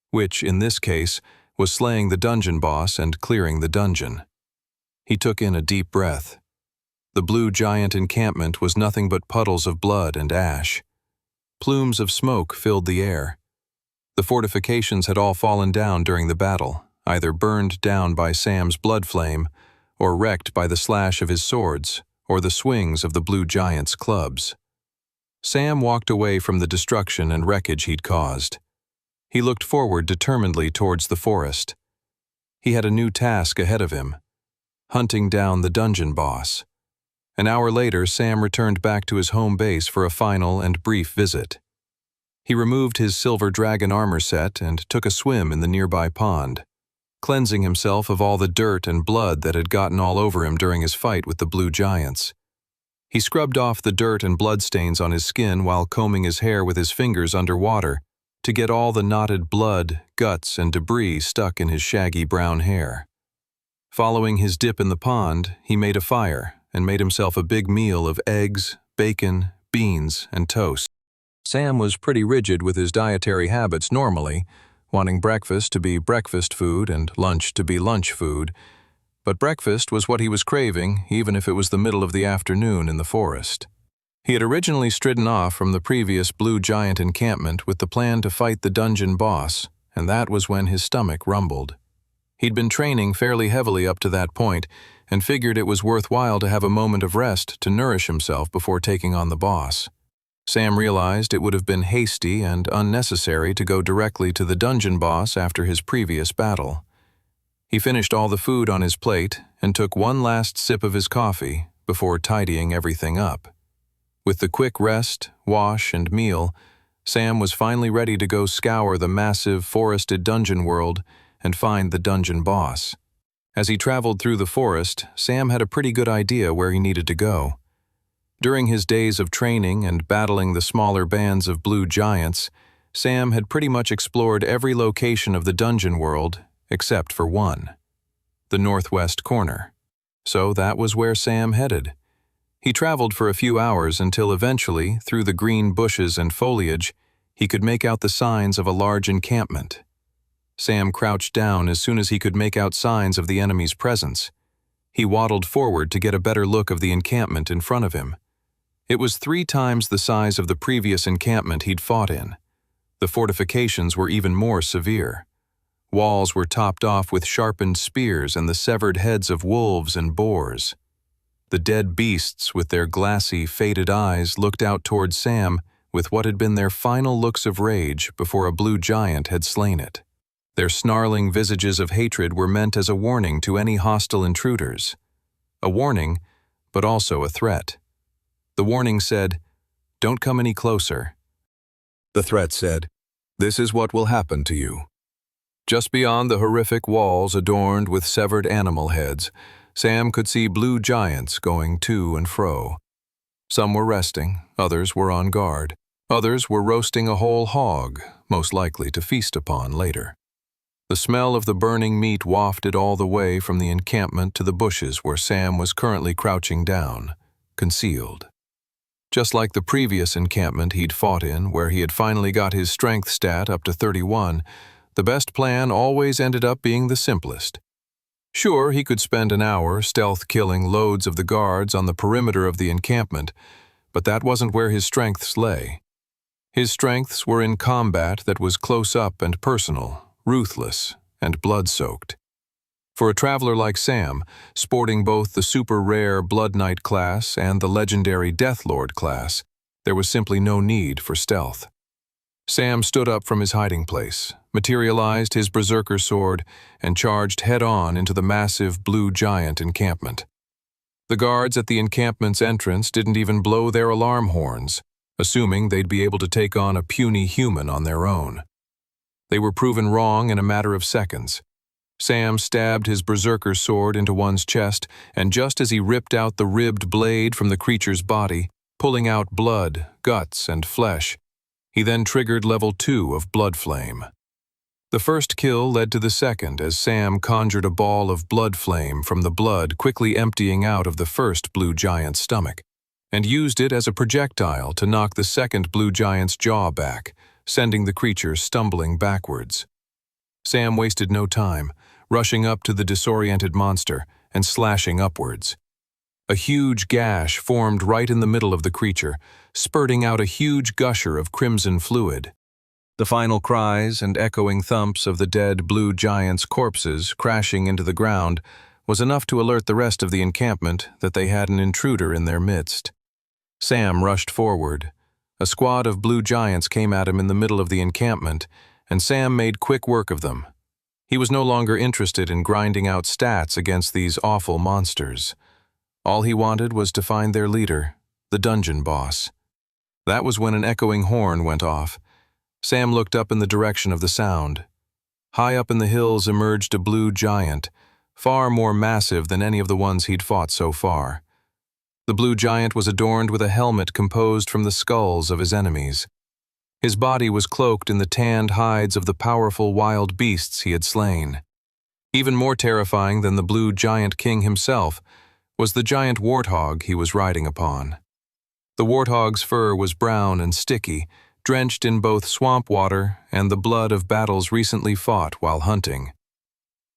which, in this case, was slaying the dungeon boss and clearing the dungeon. He took in a deep breath. The blue giant encampment was nothing but puddles of blood and ash. Plumes of smoke filled the air. The fortifications had all fallen down during the battle, either burned down by Sam's blood flame, or wrecked by the slash of his swords, or the swings of the blue giant's clubs. Sam walked away from the destruction and wreckage he'd caused. He looked forward determinedly towards the forest. He had a new task ahead of him, hunting down the dungeon boss. An hour later, Sam returned back to his home base for a final and brief visit. He removed his silver dragon armor set and took a swim in the nearby pond, cleansing himself of all the dirt and blood that had gotten all over him during his fight with the blue giants. He scrubbed off the dirt and bloodstains on his skin while combing his hair with his fingers underwater to get all the knotted blood, guts, and debris stuck in his shaggy brown hair. Following his dip in the pond, he made a fire and made himself a big meal of eggs, bacon, beans, and toast. Sam was pretty rigid with his dietary habits normally, wanting breakfast to be breakfast food and lunch to be lunch food, but breakfast was what he was craving even if it was the middle of the afternoon in the forest. He had originally stridden off from the previous blue giant encampment with the plan to fight the dungeon boss, and that was when his stomach rumbled. He'd been training fairly heavily up to that point and figured it was worthwhile to have a moment of rest to nourish himself before taking on the boss. Sam realized it would have been hasty and unnecessary to go directly to the dungeon boss after his previous battle. He finished all the food on his plate and took one last sip of his coffee before tidying everything up. With the quick rest, wash, and meal, Sam was finally ready to go scour the massive forested dungeon world and find the dungeon boss. As he traveled through the forest, Sam had a pretty good idea where he needed to go. During his days of training and battling the smaller bands of blue giants, Sam had pretty much explored every location of the dungeon world except for one, the northwest corner. So that was where Sam headed. He traveled for a few hours until eventually, through the green bushes and foliage, he could make out the signs of a large encampment. Sam crouched down as soon as he could make out signs of the enemy's presence. He waddled forward to get a better look of the encampment in front of him. It was 3 times the size of the previous encampment he'd fought in. The fortifications were even more severe. Walls were topped off with sharpened spears and the severed heads of wolves and boars. The dead beasts with their glassy, faded eyes looked out toward Sam with what had been their final looks of rage before a blue giant had slain it. Their snarling visages of hatred were meant as a warning to any hostile intruders. A warning, but also a threat. The warning said, "Don't come any closer." The threat said, "This is what will happen to you." Just beyond the horrific walls adorned with severed animal heads, Sam could see blue giants going to and fro. Some were resting, others were on guard. Others were roasting a whole hog, most likely to feast upon later. The smell of the burning meat wafted all the way from the encampment to the bushes where Sam was currently crouching down, concealed. Just like the previous encampment he'd fought in, where he had finally got his strength stat up to 31, the best plan always ended up being the simplest. Sure, he could spend an hour stealth-killing loads of the guards on the perimeter of the encampment, but that wasn't where his strengths lay. His strengths were in combat that was close-up and personal, ruthless, and blood-soaked. For a traveler like Sam, sporting both the super-rare Blood Knight class and the legendary Death Lord class, there was simply no need for stealth. Sam stood up from his hiding place, materialized his berserker sword, and charged head-on into the massive blue giant encampment. The guards at the encampment's entrance didn't even blow their alarm horns, assuming they'd be able to take on a puny human on their own. They were proven wrong in a matter of seconds. Sam stabbed his berserker sword into one's chest, and just as he ripped out the ribbed blade from the creature's body, pulling out blood, guts, and flesh, he then triggered level 2 of Blood Flame. The first kill led to the second as Sam conjured a ball of blood flame from the blood quickly emptying out of the first blue giant's stomach, and used it as a projectile to knock the second blue giant's jaw back, sending the creature stumbling backwards. Sam wasted no time, rushing up to the disoriented monster and slashing upwards. A huge gash formed right in the middle of the creature, spurting out a huge gusher of crimson fluid. The final cries and echoing thumps of the dead blue giant's corpses crashing into the ground was enough to alert the rest of the encampment that they had an intruder in their midst. Sam rushed forward. A squad of blue giants came at him in the middle of the encampment, and Sam made quick work of them. He was no longer interested in grinding out stats against these awful monsters. All he wanted was to find their leader, the dungeon boss. That was when an echoing horn went off. Sam looked up in the direction of the sound. High up in the hills emerged a blue giant, far more massive than any of the ones he'd fought so far. The blue giant was adorned with a helmet composed from the skulls of his enemies. His body was cloaked in the tanned hides of the powerful wild beasts he had slain. Even more terrifying than the blue giant king himself was the giant warthog he was riding upon. The warthog's fur was brown and sticky, drenched in both swamp water and the blood of battles recently fought while hunting.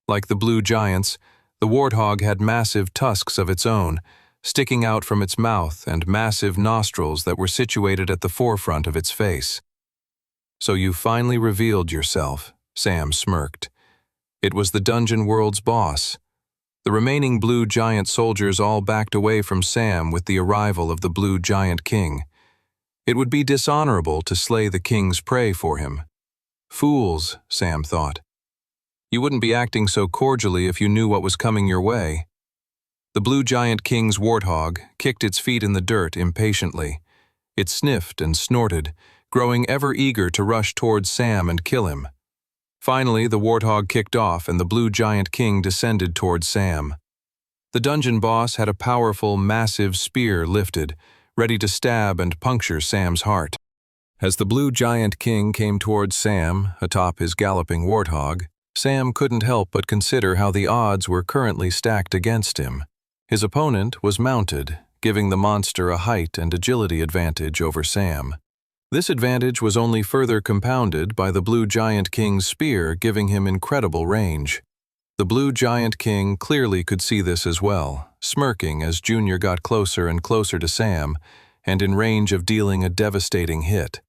Like the blue giants, the warthog had massive tusks of its own, sticking out from its mouth and massive nostrils that were situated at the forefront of its face. "So you finally revealed yourself," Sam smirked. It was the dungeon world's boss. The remaining blue giant soldiers all backed away from Sam with the arrival of the blue giant king. It would be dishonorable to slay the king's prey for him. Fools, Sam thought. You wouldn't be acting so cordially if you knew what was coming your way. The blue giant king's warthog kicked its feet in the dirt impatiently. It sniffed and snorted, growing ever eager to rush towards Sam and kill him. Finally, the warthog kicked off and the blue giant king descended towards Sam. The dungeon boss had a powerful, massive spear lifted, ready to stab and puncture Sam's heart. As the blue giant king came towards Sam, atop his galloping warthog, Sam couldn't help but consider how the odds were currently stacked against him. His opponent was mounted, giving the monster a height and agility advantage over Sam. This advantage was only further compounded by the blue giant king's spear giving him incredible range. The blue giant king clearly could see this as well, smirking as Junior got closer and closer to Sam, and in range of dealing a devastating hit.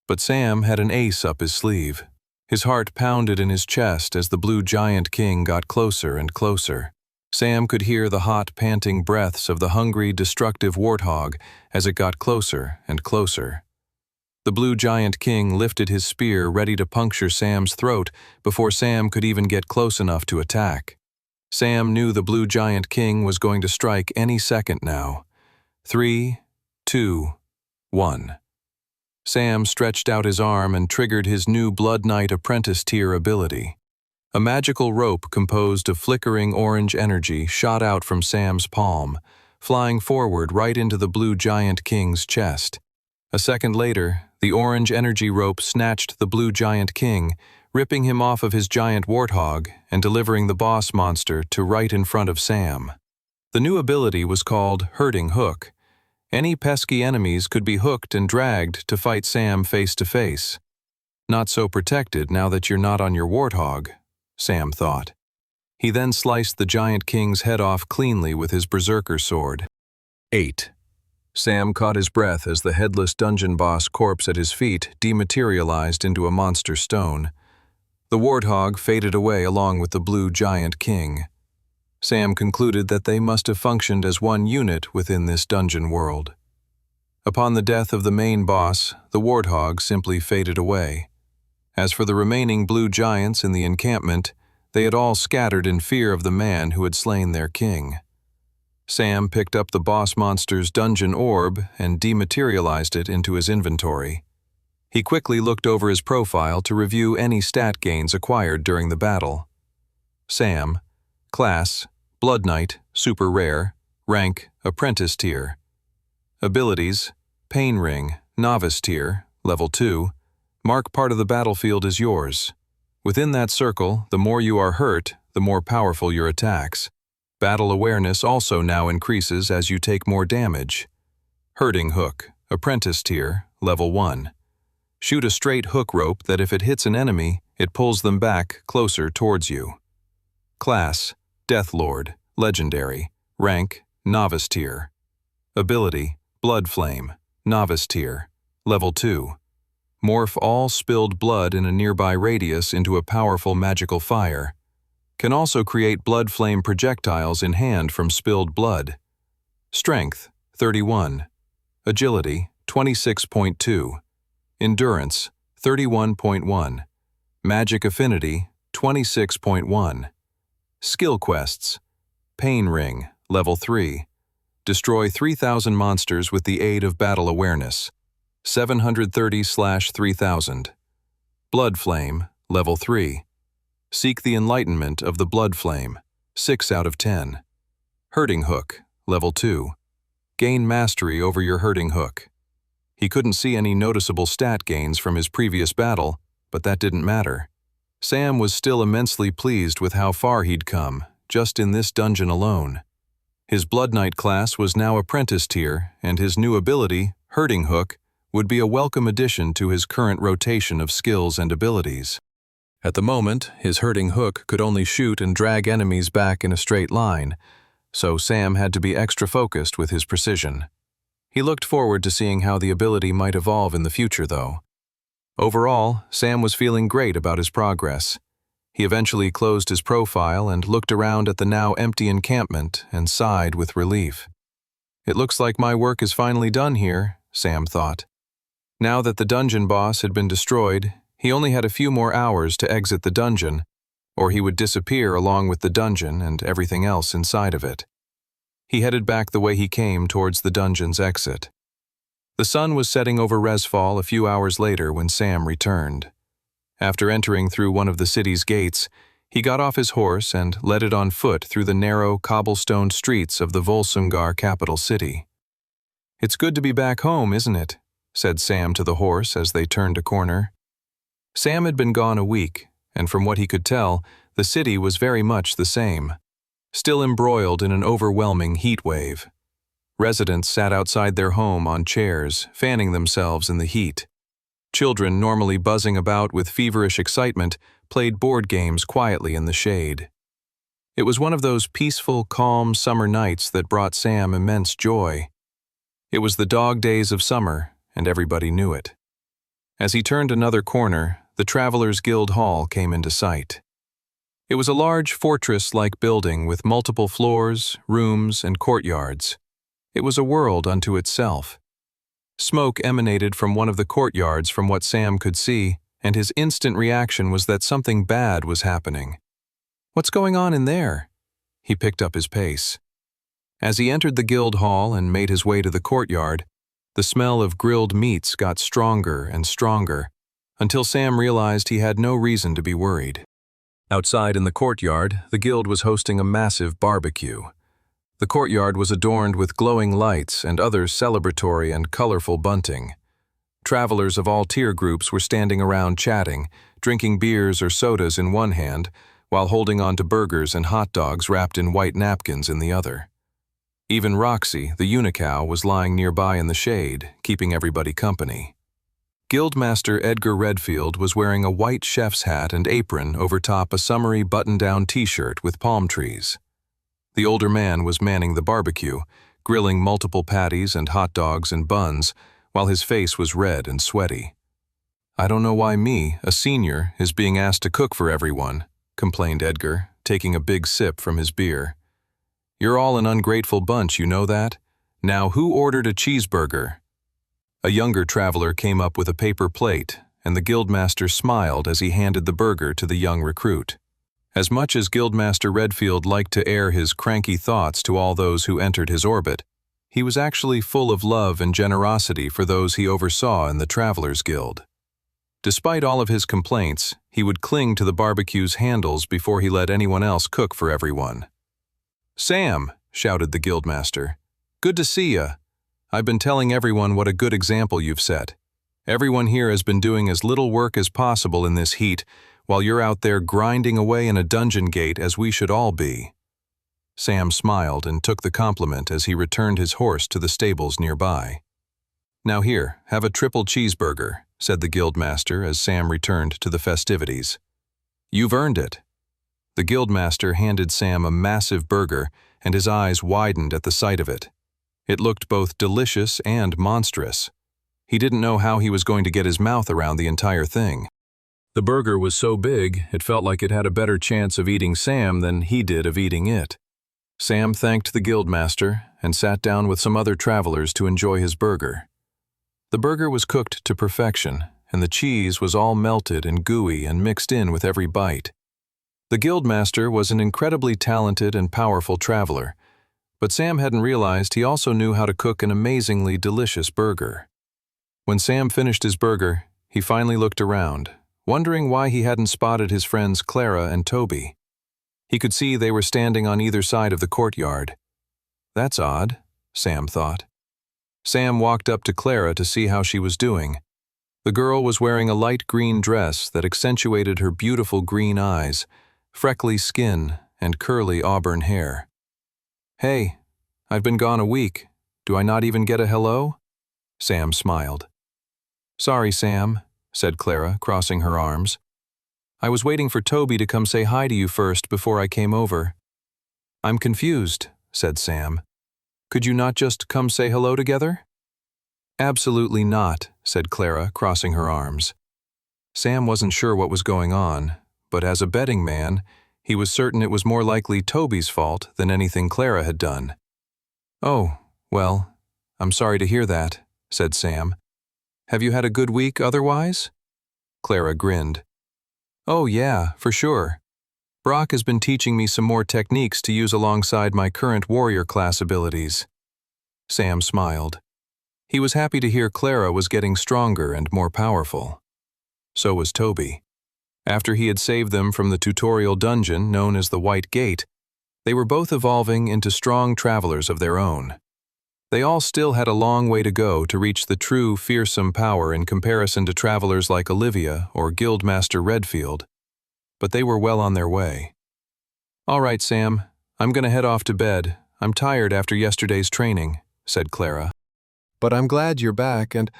But Sam had an ace up his sleeve. His heart pounded in his chest as the blue giant king got closer and closer. Sam could hear the hot, panting breaths of the hungry, destructive warthog as it got closer and closer. The blue giant king lifted his spear ready to puncture Sam's throat before Sam could even get close enough to attack. Sam knew the blue giant king was going to strike any second now. 3, 2, 1. Sam stretched out his arm and triggered his new Blood Knight Apprentice tier ability. A magical rope composed of flickering orange energy shot out from Sam's palm, flying forward right into the blue giant king's chest. A second later, the orange energy rope snatched the blue giant king, ripping him off of his giant warthog and delivering the boss monster to right in front of Sam. The new ability was called Herding Hook. Any pesky enemies could be hooked and dragged to fight Sam face to face. Not so protected now that you're not on your warthog, Sam thought. He then sliced the giant king's head off cleanly with his berserker sword. 8. Sam caught his breath as the headless dungeon boss corpse at his feet dematerialized into a monster stone. The warthog faded away along with the blue giant king. Sam concluded that they must have functioned as one unit within this dungeon world. Upon the death of the main boss, the warthog simply faded away. As for the remaining blue giants in the encampment, they had all scattered in fear of the man who had slain their king. Sam picked up the boss monster's dungeon orb and dematerialized it into his inventory. He quickly looked over his profile to review any stat gains acquired during the battle. Sam, Class, Blood Knight, Super Rare, Rank, Apprentice Tier. Abilities, Pain Ring, Novice Tier, Level 2. Mark part of the battlefield as yours. Within that circle, the more you are hurt, the more powerful your attacks. Battle awareness also now increases as you take more damage. Herding Hook, Apprentice Tier, Level 1. Shoot a straight hook rope that if it hits an enemy, it pulls them back closer towards you. Class, Deathlord, Legendary. Rank, Novice Tier. Ability, Blood Flame, Novice Tier, Level 2. Morph all spilled blood in a nearby radius into a powerful magical fire. Can also create blood flame projectiles in hand from spilled blood. Strength, 31. Agility, 26.2. Endurance, 31.1. Magic Affinity, 26.1. Skill Quests. Pain Ring, Level 3. Destroy 3,000 monsters with the aid of Battle Awareness. 730/3000. Blood Flame, Level 3. Seek the enlightenment of the Blood Flame, 6 out of 10. Herding Hook, Level 2. Gain mastery over your Herding Hook. He couldn't see any noticeable stat gains from his previous battle, but that didn't matter. Sam was still immensely pleased with how far he'd come, just in this dungeon alone. His Blood Knight class was now Apprentice Tier, and his new ability, Herding Hook, would be a welcome addition to his current rotation of skills and abilities. At the moment, his Herding Hook could only shoot and drag enemies back in a straight line, so Sam had to be extra focused with his precision. He looked forward to seeing how the ability might evolve in the future, though. Overall, Sam was feeling great about his progress. He eventually closed his profile and looked around at the now empty encampment and sighed with relief. It looks like my work is finally done here, Sam thought. Now that the dungeon boss had been destroyed, he only had a few more hours to exit the dungeon, or he would disappear along with the dungeon and everything else inside of it. He headed back the way he came towards the dungeon's exit. The sun was setting over Resfall a few hours later when Sam returned. After entering through one of the city's gates, he got off his horse and led it on foot through the narrow, cobblestone streets of the Volsungar capital city. "It's good to be back home, isn't it?" said Sam to the horse as they turned a corner. Sam had been gone a week, and from what he could tell, the city was very much the same, still embroiled in an overwhelming heat wave. Residents sat outside their home on chairs, fanning themselves in the heat. Children, normally buzzing about with feverish excitement, played board games quietly in the shade. It was one of those peaceful, calm summer nights that brought Sam immense joy. It was the dog days of summer, and everybody knew it. As he turned another corner, the Travelers' Guild Hall came into sight. It was a large fortress-like building with multiple floors, rooms, and courtyards. It was a world unto itself. Smoke emanated from one of the courtyards from what Sam could see, and his instant reaction was that something bad was happening. "What's going on in there?" He picked up his pace. As he entered the guild hall and made his way to the courtyard, the smell of grilled meats got stronger and stronger, until Sam realized he had no reason to be worried. Outside in the courtyard, the guild was hosting a massive barbecue. The courtyard was adorned with glowing lights and other celebratory and colorful bunting. Travelers of all tier groups were standing around chatting, drinking beers or sodas in one hand, while holding on to burgers and hot dogs wrapped in white napkins in the other. Even Roxy, the unicow, was lying nearby in the shade, keeping everybody company. Guildmaster Edgar Redfield was wearing a white chef's hat and apron over top a summery button-down t-shirt with palm trees. The older man was manning the barbecue, grilling multiple patties and hot dogs and buns, while his face was red and sweaty. "I don't know why me, a senior, is being asked to cook for everyone," complained Edgar, taking a big sip from his beer. "You're all an ungrateful bunch, you know that? Now who ordered a cheeseburger?" A younger traveler came up with a paper plate, and the guildmaster smiled as he handed the burger to the young recruit. As much as Guildmaster Redfield liked to air his cranky thoughts to all those who entered his orbit, he was actually full of love and generosity for those he oversaw in the Travelers Guild. Despite all of his complaints, he would cling to the barbecue's handles before he let anyone else cook for everyone. "Sam," shouted the guildmaster, "good to see ya. I've been telling everyone what a good example you've set. Everyone here has been doing as little work as possible in this heat, while you're out there grinding away in a dungeon gate as we should all be." Sam smiled and took the compliment as he returned his horse to the stables nearby. "Now here, have a triple cheeseburger," said the guildmaster as Sam returned to the festivities. "You've earned it." The guildmaster handed Sam a massive burger, and his eyes widened at the sight of it. It looked both delicious and monstrous. He didn't know how he was going to get his mouth around the entire thing. The burger was so big, it felt like it had a better chance of eating Sam than he did of eating it. Sam thanked the guildmaster and sat down with some other travelers to enjoy his burger. The burger was cooked to perfection, and the cheese was all melted and gooey and mixed in with every bite. The guildmaster was an incredibly talented and powerful traveler, but Sam hadn't realized he also knew how to cook an amazingly delicious burger. When Sam finished his burger, he finally looked around, wondering why he hadn't spotted his friends Clara and Toby. He could see they were standing on either side of the courtyard. "That's odd," Sam thought. Sam walked up to Clara to see how she was doing. The girl was wearing a light green dress that accentuated her beautiful green eyes, freckly skin, and curly auburn hair. "Hey, I've been gone a week. Do I not even get a hello?" Sam smiled. "Sorry, Sam," said Clara, crossing her arms. "I was waiting for Toby to come say hi to you first before I came over." "I'm confused," said Sam. "Could you not just come say hello together?" "Absolutely not," said Clara, crossing her arms. Sam wasn't sure what was going on, but as a betting man, he was certain it was more likely Toby's fault than anything Clara had done. "Oh, well, I'm sorry to hear that," said Sam. "Have you had a good week otherwise?" Clara grinned. "Oh yeah, for sure. Brock has been teaching me some more techniques to use alongside my current warrior class abilities." Sam smiled. He was happy to hear Clara was getting stronger and more powerful. So was Toby. After he had saved them from the tutorial dungeon known as the White Gate, they were both evolving into strong travelers of their own. They all still had a long way to go to reach the true fearsome power in comparison to travelers like Olivia or Guildmaster Redfield, but they were well on their way. "All right, Sam, I'm going to head off to bed. I'm tired after yesterday's training," said Clara. "But I'm glad you're back and—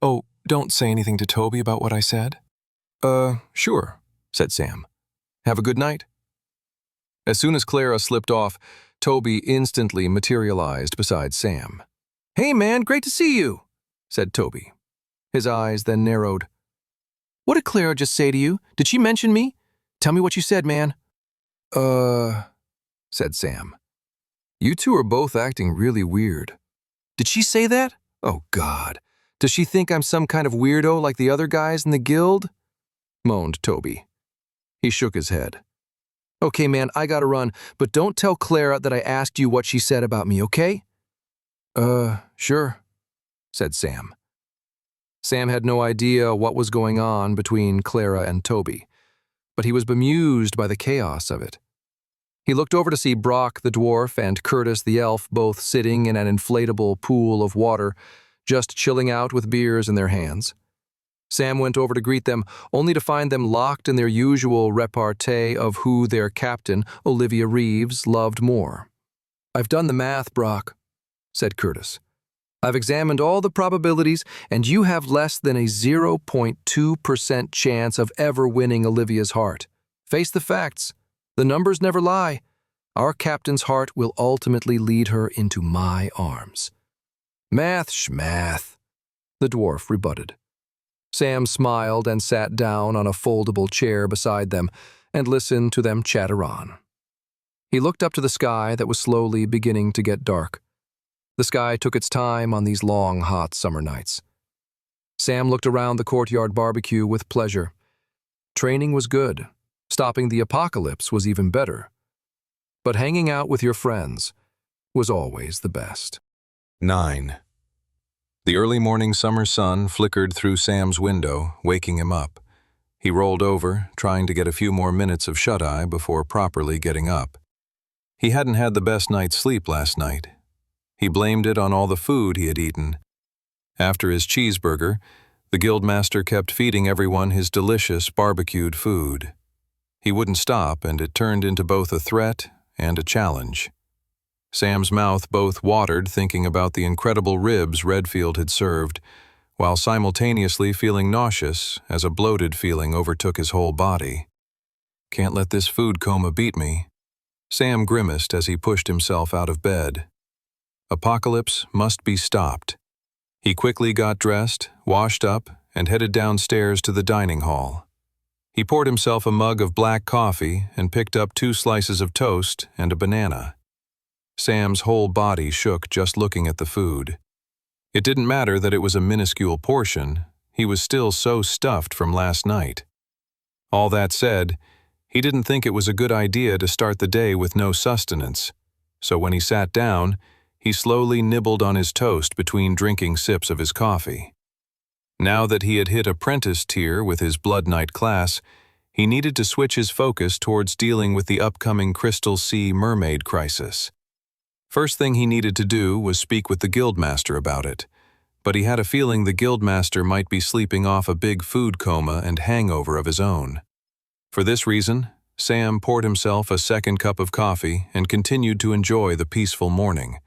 Oh, don't say anything to Toby about what I said." Sure," said Sam. "Have a good night." As soon as Clara slipped off, Toby instantly materialized beside Sam. "Hey man, great to see you," said Toby. His eyes then narrowed. "What did Clara just say to you? Did she mention me? Tell me what you said, man." Said Sam. "You two are both acting really weird." "Did she say that? Oh God. Does she think I'm some kind of weirdo like the other guys in the guild?" moaned Toby. He shook his head. "Okay, man, I gotta run, but don't tell Clara that I asked you what she said about me, okay?" Sure," said Sam. Sam had no idea what was going on between Clara and Toby, but he was bemused by the chaos of it. He looked over to see Brock the dwarf and Curtis the elf both sitting in an inflatable pool of water, just chilling out with beers in their hands. Sam went over to greet them, only to find them locked in their usual repartee of who their captain, Olivia Reeves, loved more. "I've done the math, Brock," said Curtis. "I've examined all the probabilities, and you have less than a 0.2% chance of ever winning Olivia's heart. Face the facts. The numbers never lie. Our captain's heart will ultimately lead her into my arms." "Math schmath," the dwarf rebutted. Sam smiled and sat down on a foldable chair beside them and listened to them chatter on. He looked up to the sky that was slowly beginning to get dark. The sky took its time on these long, hot summer nights. Sam looked around the courtyard barbecue with pleasure. Training was good. Stopping the apocalypse was even better. But hanging out with your friends was always the best. 9. The early morning summer sun flickered through Sam's window, waking him up. He rolled over, trying to get a few more minutes of shut-eye before properly getting up. He hadn't had the best night's sleep last night. He blamed it on all the food he had eaten. After his cheeseburger, the guildmaster kept feeding everyone his delicious barbecued food. He wouldn't stop, and it turned into both a threat and a challenge. Sam's mouth both watered thinking about the incredible ribs Redfield had served, while simultaneously feeling nauseous as a bloated feeling overtook his whole body. "Can't let this food coma beat me," Sam grimaced as he pushed himself out of bed. Apocalypse must be stopped. He quickly got dressed, washed up, and headed downstairs to the dining hall. He poured himself a mug of black coffee and picked up 2 slices of toast and a banana. Sam's whole body shook just looking at the food. It didn't matter that it was a minuscule portion, he was still so stuffed from last night. All that said, he didn't think it was a good idea to start the day with no sustenance, so when he sat down, he slowly nibbled on his toast between drinking sips of his coffee. Now that he had hit apprentice tier with his Blood Knight class, he needed to switch his focus towards dealing with the upcoming Crystal Sea mermaid crisis. First thing he needed to do was speak with the guildmaster about it, but he had a feeling the guildmaster might be sleeping off a big food coma and hangover of his own. For this reason, Sam poured himself a second cup of coffee and continued to enjoy the peaceful morning,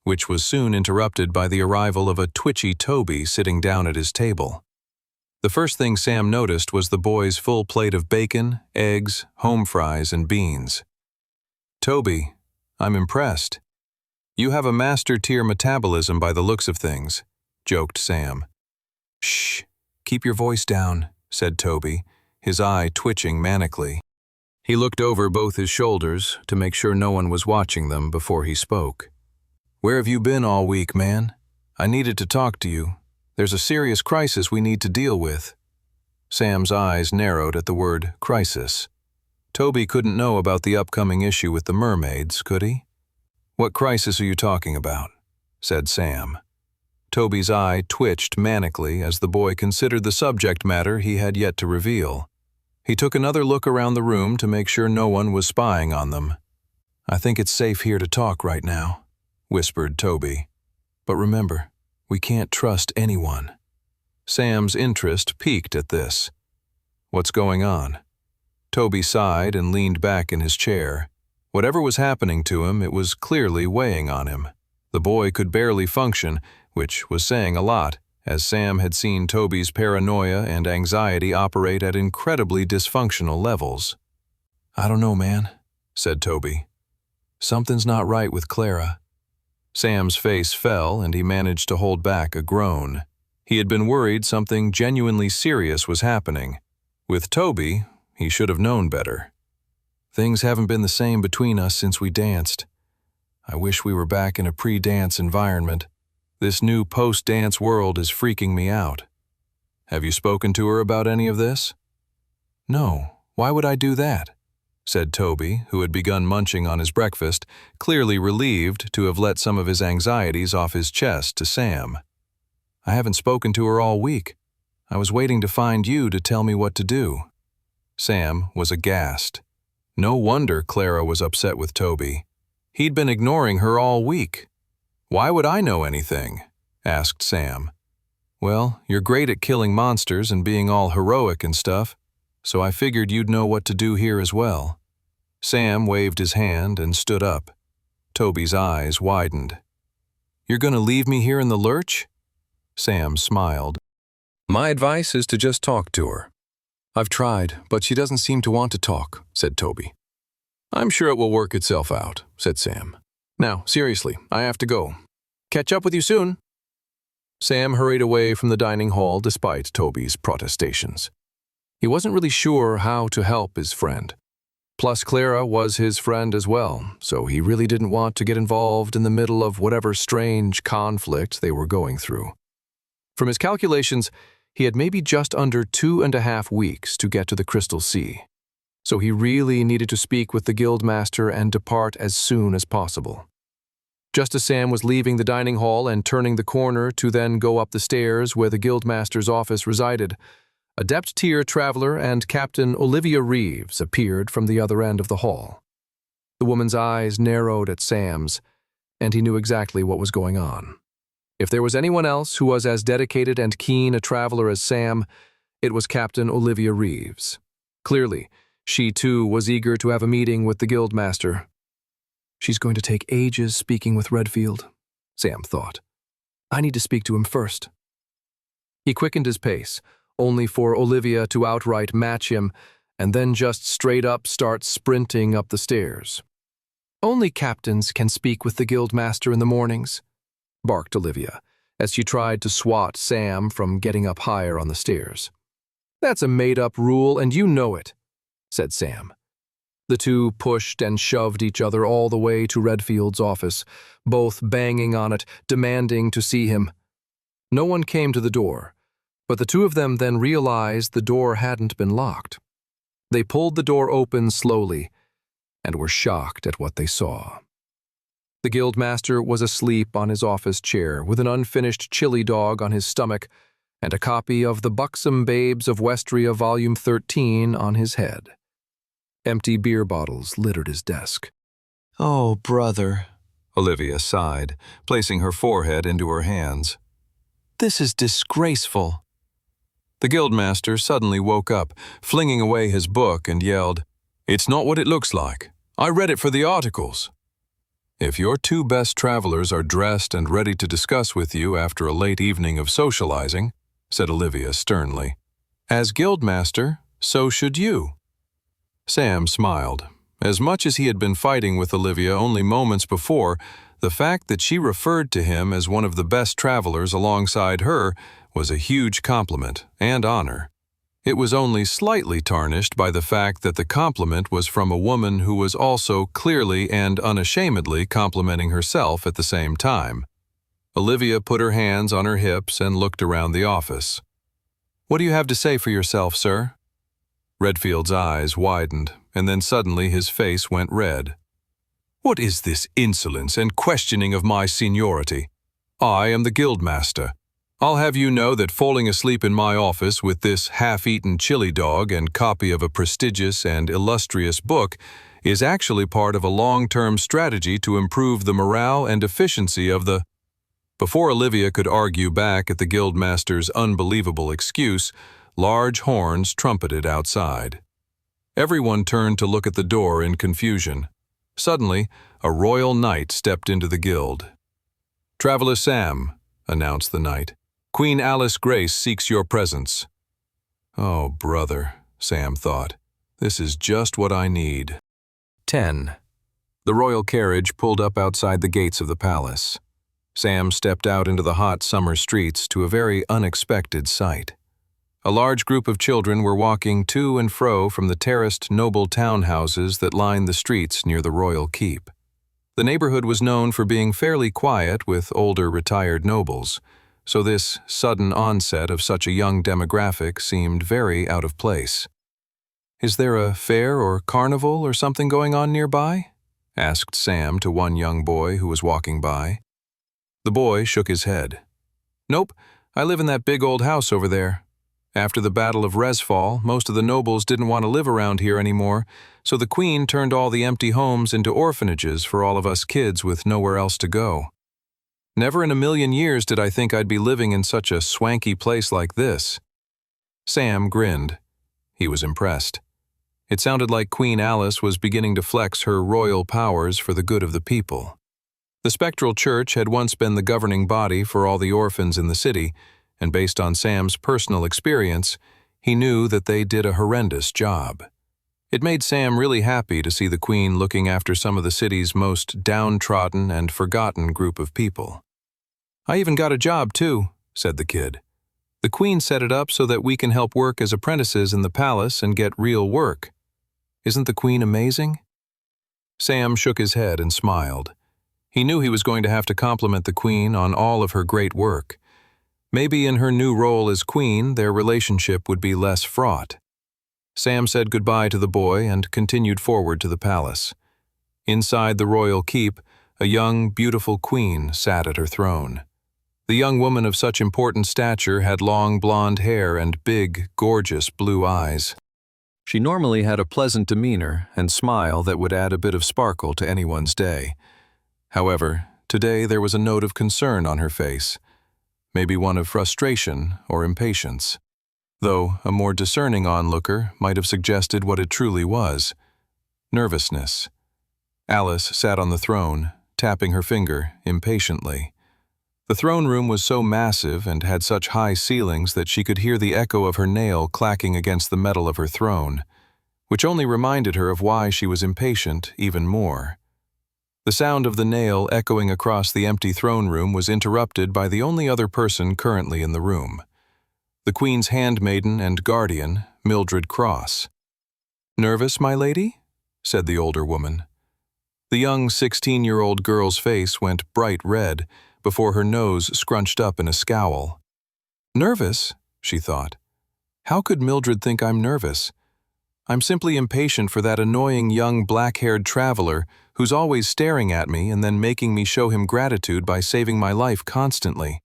which was soon interrupted by the arrival of a twitchy Toby sitting down at his table. The first thing Sam noticed was the boy's full plate of bacon, eggs, home fries, and beans. "Toby, I'm impressed. You have a master-tier metabolism by the looks of things," joked Sam. "Shh, keep your voice down," said Toby, his eye twitching manically. He looked over both his shoulders to make sure no one was watching them before he spoke. "Where have you been all week, man? I needed to talk to you. There's a serious crisis we need to deal with." Sam's eyes narrowed at the word crisis. Toby couldn't know about the upcoming issue with the mermaids, could he? "What crisis are you talking about?" said Sam. Toby's eye twitched manically as the boy considered the subject matter he had yet to reveal. He took another look around the room to make sure no one was spying on them. "I think it's safe here to talk right now," whispered Toby. "But remember, we can't trust anyone." Sam's interest piqued at this. "What's going on?" Toby sighed and leaned back in his chair. Whatever was happening to him, it was clearly weighing on him. The boy could barely function, which was saying a lot, as Sam had seen Toby's paranoia and anxiety operate at incredibly dysfunctional levels. "I don't know, man," said Toby. "Something's not right with Clara." Sam's face fell and he managed to hold back a groan. He had been worried something genuinely serious was happening. With Toby, he should have known better. "Things haven't been the same between us since we danced. I wish we were back in a pre-dance environment. This new post-dance world is freaking me out." "Have you spoken to her about any of this?" "No, why would I do that?" said Toby, who had begun munching on his breakfast, clearly relieved to have let some of his anxieties off his chest to Sam. "I haven't spoken to her all week. I was waiting to find you to tell me what to do." Sam was aghast. No wonder Clara was upset with Toby. He'd been ignoring her all week. "Why would I know anything?" asked Sam. Well, you're great at killing monsters and being all heroic and stuff, so I figured you'd know what to do here as well." Sam waved his hand and stood up. Toby's eyes widened. "You're gonna leave me here in the lurch?" Sam smiled. "My advice is to just talk to her." "I've tried, but she doesn't seem to want to talk," said Toby. "I'm sure it will work itself out," said Sam. "Now, seriously, I have to go. Catch up with you soon." Sam hurried away from the dining hall despite Toby's protestations. He wasn't really sure how to help his friend. Plus, Clara was his friend as well, so he really didn't want to get involved in the middle of whatever strange conflict they were going through. From his calculations, he had maybe just under 2.5 weeks to get to the Crystal Sea, so he really needed to speak with the Guildmaster and depart as soon as possible. Just as Sam was leaving the dining hall and turning the corner to then go up the stairs where the Guildmaster's office resided, a depth-tier traveler and Captain Olivia Reeves appeared from the other end of the hall. The woman's eyes narrowed at Sam's, and he knew exactly what was going on. If there was anyone else who was as dedicated and keen a traveler as Sam, it was Captain Olivia Reeves. Clearly, she too was eager to have a meeting with the Guildmaster. "She's going to take ages speaking with Redfield," Sam thought. "I need to speak to him first." He quickened his pace, only for Olivia to outright match him and then just straight up start sprinting up the stairs. "Only captains can speak with the Guildmaster in the mornings," barked Olivia, as she tried to swat Sam from getting up higher on the stairs. "That's a made-up rule, and you know it," said Sam. The two pushed and shoved each other all the way to Redfield's office, both banging on it, demanding to see him. No one came to the door, but the two of them then realized the door hadn't been locked. They pulled the door open slowly and were shocked at what they saw. The Guildmaster was asleep on his office chair with an unfinished chili dog on his stomach and a copy of The Buxom Babes of Westria Volume 13 on his head. Empty beer bottles littered his desk. "Oh, brother," Olivia sighed, placing her forehead into her hands. "This is disgraceful." The Guildmaster suddenly woke up, flinging away his book, and yelled, "It's not what it looks like. I read it for the articles." "If your two best travelers are dressed and ready to discuss with you after a late evening of socializing," said Olivia sternly, "as Guildmaster, so should you." Sam smiled. As much as he had been fighting with Olivia only moments before, the fact that she referred to him as one of the best travelers alongside her was a huge compliment and honor. It was only slightly tarnished by the fact that the compliment was from a woman who was also clearly and unashamedly complimenting herself at the same time. Olivia put her hands on her hips and looked around the office. "What do you have to say for yourself, sir?" Redfield's eyes widened, and then suddenly his face went red. "What is this insolence and questioning of my seniority? I am the Guildmaster. I'll have you know that falling asleep in my office with this half-eaten chili dog and copy of a prestigious and illustrious book is actually part of a long-term strategy to improve the morale and efficiency of the—" Before Olivia could argue back at the Guildmaster's unbelievable excuse, large horns trumpeted outside. Everyone turned to look at the door in confusion. Suddenly, a royal knight stepped into the guild. "Traveler Sam," announced the knight, "Queen Alice Grace seeks your presence." "Oh, brother," Sam thought, "this is just what I need." 10. The royal carriage pulled up outside the gates of the palace. Sam stepped out into the hot summer streets to a very unexpected sight. A large group of children were walking to and fro from the terraced noble townhouses that lined the streets near the royal keep. The neighborhood was known for being fairly quiet with older retired nobles, so this sudden onset of such a young demographic seemed very out of place. "Is there a fair or carnival or something going on nearby?" asked Sam to one young boy who was walking by. The boy shook his head. "Nope, I live in that big old house over there. After the Battle of Resfall, most of the nobles didn't want to live around here anymore, so the Queen turned all the empty homes into orphanages for all of us kids with nowhere else to go." Never in a million years did I think I'd be living in such a swanky place like this." Sam grinned. He was impressed. It sounded like Queen Alice was beginning to flex her royal powers for the good of the people. The Spectral Church had once been the governing body for all the orphans in the city, and based on Sam's personal experience, he knew that they did a horrendous job. It made Sam really happy to see the Queen looking after some of the city's most downtrodden and forgotten group of people. "I even got a job too," said the kid. "The Queen set it up so that we can help work as apprentices in the palace and get real work. Isn't the Queen amazing?" Sam shook his head and smiled. He knew he was going to have to compliment the Queen on all of her great work. Maybe in her new role as Queen, their relationship would be less fraught. Sam said goodbye to the boy and continued forward to the palace. Inside the royal keep, a young, beautiful queen sat at her throne. The young woman of such important stature had long blonde hair and big, gorgeous blue eyes. She normally had a pleasant demeanor and smile that would add a bit of sparkle to anyone's day. However, today there was a note of concern on her face, maybe one of frustration or impatience, though a more discerning onlooker might have suggested what it truly was: nervousness. Alice sat on the throne, tapping her finger impatiently. The throne room was so massive and had such high ceilings that she could hear the echo of her nail clacking against the metal of her throne, which only reminded her of why she was impatient even more. The sound of the nail echoing across the empty throne room was interrupted by the only other person currently in the room: the Queen's handmaiden and guardian, Mildred Cross. "Nervous, my lady?" said the older woman. The young 16-year-old girl's face went bright red before her nose scrunched up in a scowl. "Nervous?" she thought. "How could Mildred think I'm nervous? I'm simply impatient for that annoying young black-haired traveler who's always staring at me and then making me show him gratitude by saving my life constantly.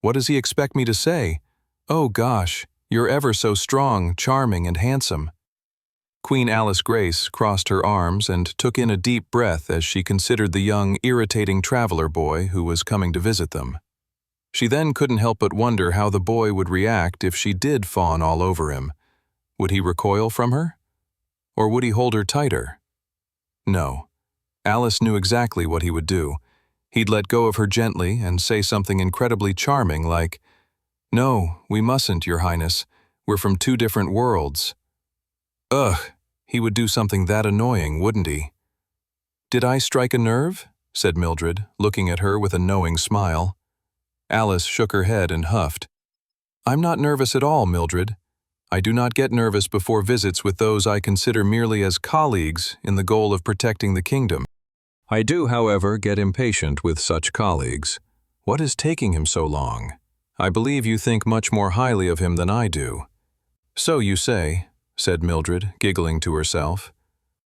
What does he expect me to say? Oh gosh, you're ever so strong, charming, and handsome." Queen Alice Grace crossed her arms and took in a deep breath as she considered the young, irritating traveler boy who was coming to visit them. She then couldn't help but wonder how the boy would react if she did fawn all over him. Would he recoil from her? Or would he hold her tighter? No. Alice knew exactly what he would do. He'd let go of her gently and say something incredibly charming like, "No, we mustn't, Your Highness. We're from two different worlds." Ugh, he would do something that annoying, wouldn't he? "Did I strike a nerve?" said Mildred, looking at her with a knowing smile. Alice shook her head and huffed. "I'm not nervous at all, Mildred. I do not get nervous before visits with those I consider merely as colleagues in the goal of protecting the kingdom. I do, however, get impatient with such colleagues. What is taking him so long? I believe you think much more highly of him than I do." "So you say," said Mildred, giggling to herself.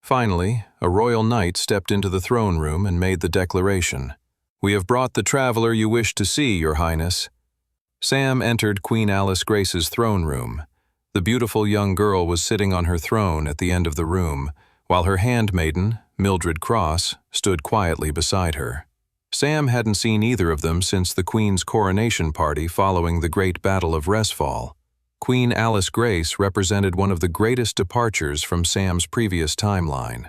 Finally, a royal knight stepped into the throne room and made the declaration. "We have brought the traveler you wish to see, Your Highness." Sam entered Queen Alice Grace's throne room. The beautiful young girl was sitting on her throne at the end of the room, while her handmaiden, Mildred Cross, stood quietly beside her. Sam hadn't seen either of them since the Queen's coronation party following the Great Battle of Resfall. Queen Alice Grace represented one of the greatest departures from Sam's previous timeline.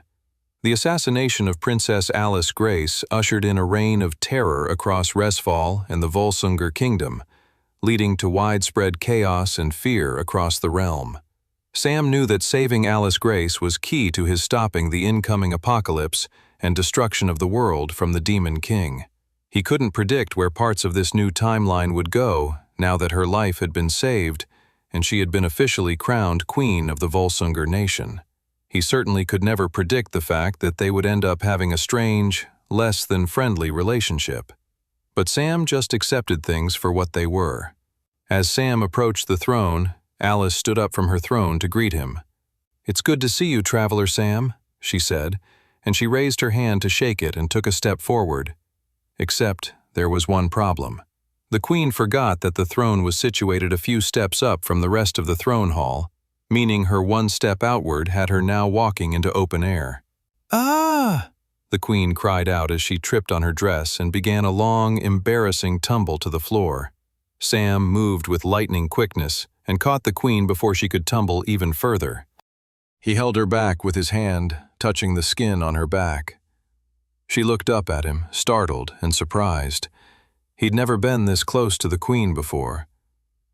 The assassination of Princess Alice Grace ushered in a reign of terror across Resfall and the Volsungur Kingdom, leading to widespread chaos and fear across the realm. Sam knew that saving Alice Grace was key to his stopping the incoming apocalypse and destruction of the world from the Demon King. He couldn't predict where parts of this new timeline would go now that her life had been saved and she had been officially crowned Queen of the Volsungur Nation. He certainly could never predict the fact that they would end up having a strange, less than friendly relationship. But Sam just accepted things for what they were. As Sam approached the throne, Alice stood up from her throne to greet him. "It's good to see you, Traveler Sam," she said, and she raised her hand to shake it and took a step forward. Except there was one problem. The Queen forgot that the throne was situated a few steps up from the rest of the throne hall, meaning her one step outward had her now walking into open air. "Ah!" the Queen cried out as she tripped on her dress and began a long, embarrassing tumble to the floor. Sam moved with lightning quickness and caught the Queen before she could tumble even further. He held her back with his hand, touching the skin on her back. She looked up at him, startled and surprised. He'd never been this close to the Queen before.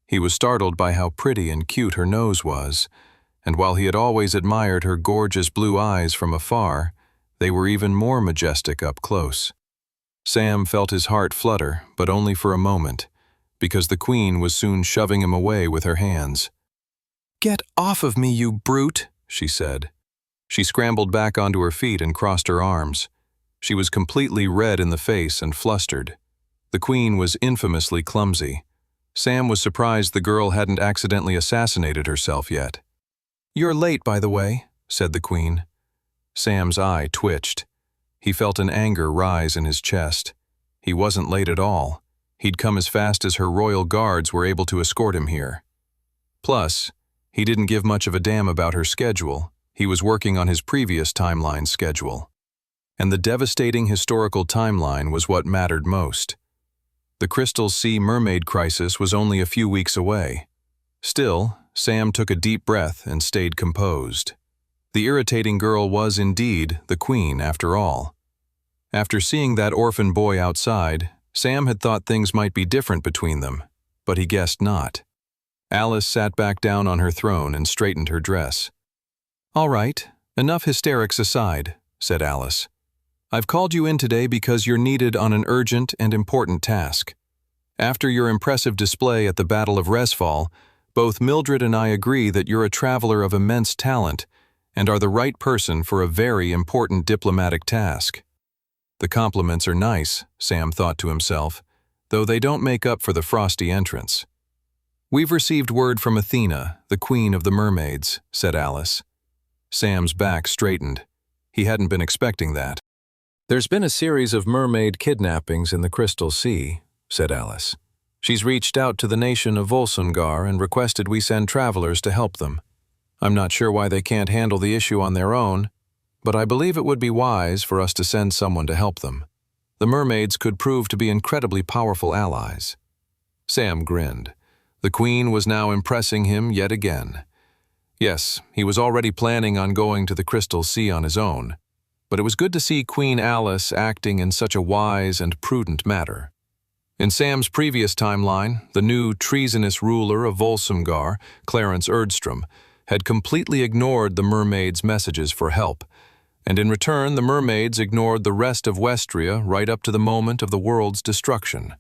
He was startled by how pretty and cute her nose was, and while he had always admired her gorgeous blue eyes from afar, they were even more majestic up close. Sam felt his heart flutter, but only for a moment, because the Queen was soon shoving him away with her hands. "Get off of me, you brute," she said. She scrambled back onto her feet and crossed her arms. She was completely red in the face and flustered. The Queen was infamously clumsy. Sam was surprised the girl hadn't accidentally assassinated herself yet. "You're late, by the way," said the Queen. Sam's eye twitched. He felt an anger rise in his chest. He wasn't late at all. He'd come as fast as her royal guards were able to escort him here. Plus, he didn't give much of a damn about her schedule. He was working on his previous timeline's schedule. And the devastating historical timeline was what mattered most. The Crystal Sea mermaid crisis was only a few weeks away. Still, Sam took a deep breath and stayed composed. The irritating girl was indeed the Queen, after all. After seeing that orphan boy outside, Sam had thought things might be different between them, but he guessed not. Alice sat back down on her throne and straightened her dress. "All right, enough hysterics aside," said Alice. "I've called you in today because you're needed on an urgent and important task. After your impressive display at the Battle of Resfall, both Mildred and I agree that you're a traveler of immense talent and are the right person for a very important diplomatic task." The compliments are nice, Sam thought to himself, though they don't make up for the frosty entrance. "We've received word from Athena, the Queen of the Mermaids," said Alice. Sam's back straightened. He hadn't been expecting that. "There's been a series of mermaid kidnappings in the Crystal Sea," said Alice. "She's reached out to the nation of Volsungar and requested we send travelers to help them. I'm not sure why they can't handle the issue on their own, but I believe it would be wise for us to send someone to help them. The mermaids could prove to be incredibly powerful allies." Sam grinned. The Queen was now impressing him yet again. Yes, he was already planning on going to the Crystal Sea on his own, but it was good to see Queen Alice acting in such a wise and prudent manner. In Sam's previous timeline, the new treasonous ruler of Volsungar, Clarence Erdstrom, had completely ignored the mermaids' messages for help, and in return the mermaids ignored the rest of Westria right up to the moment of the world's destruction.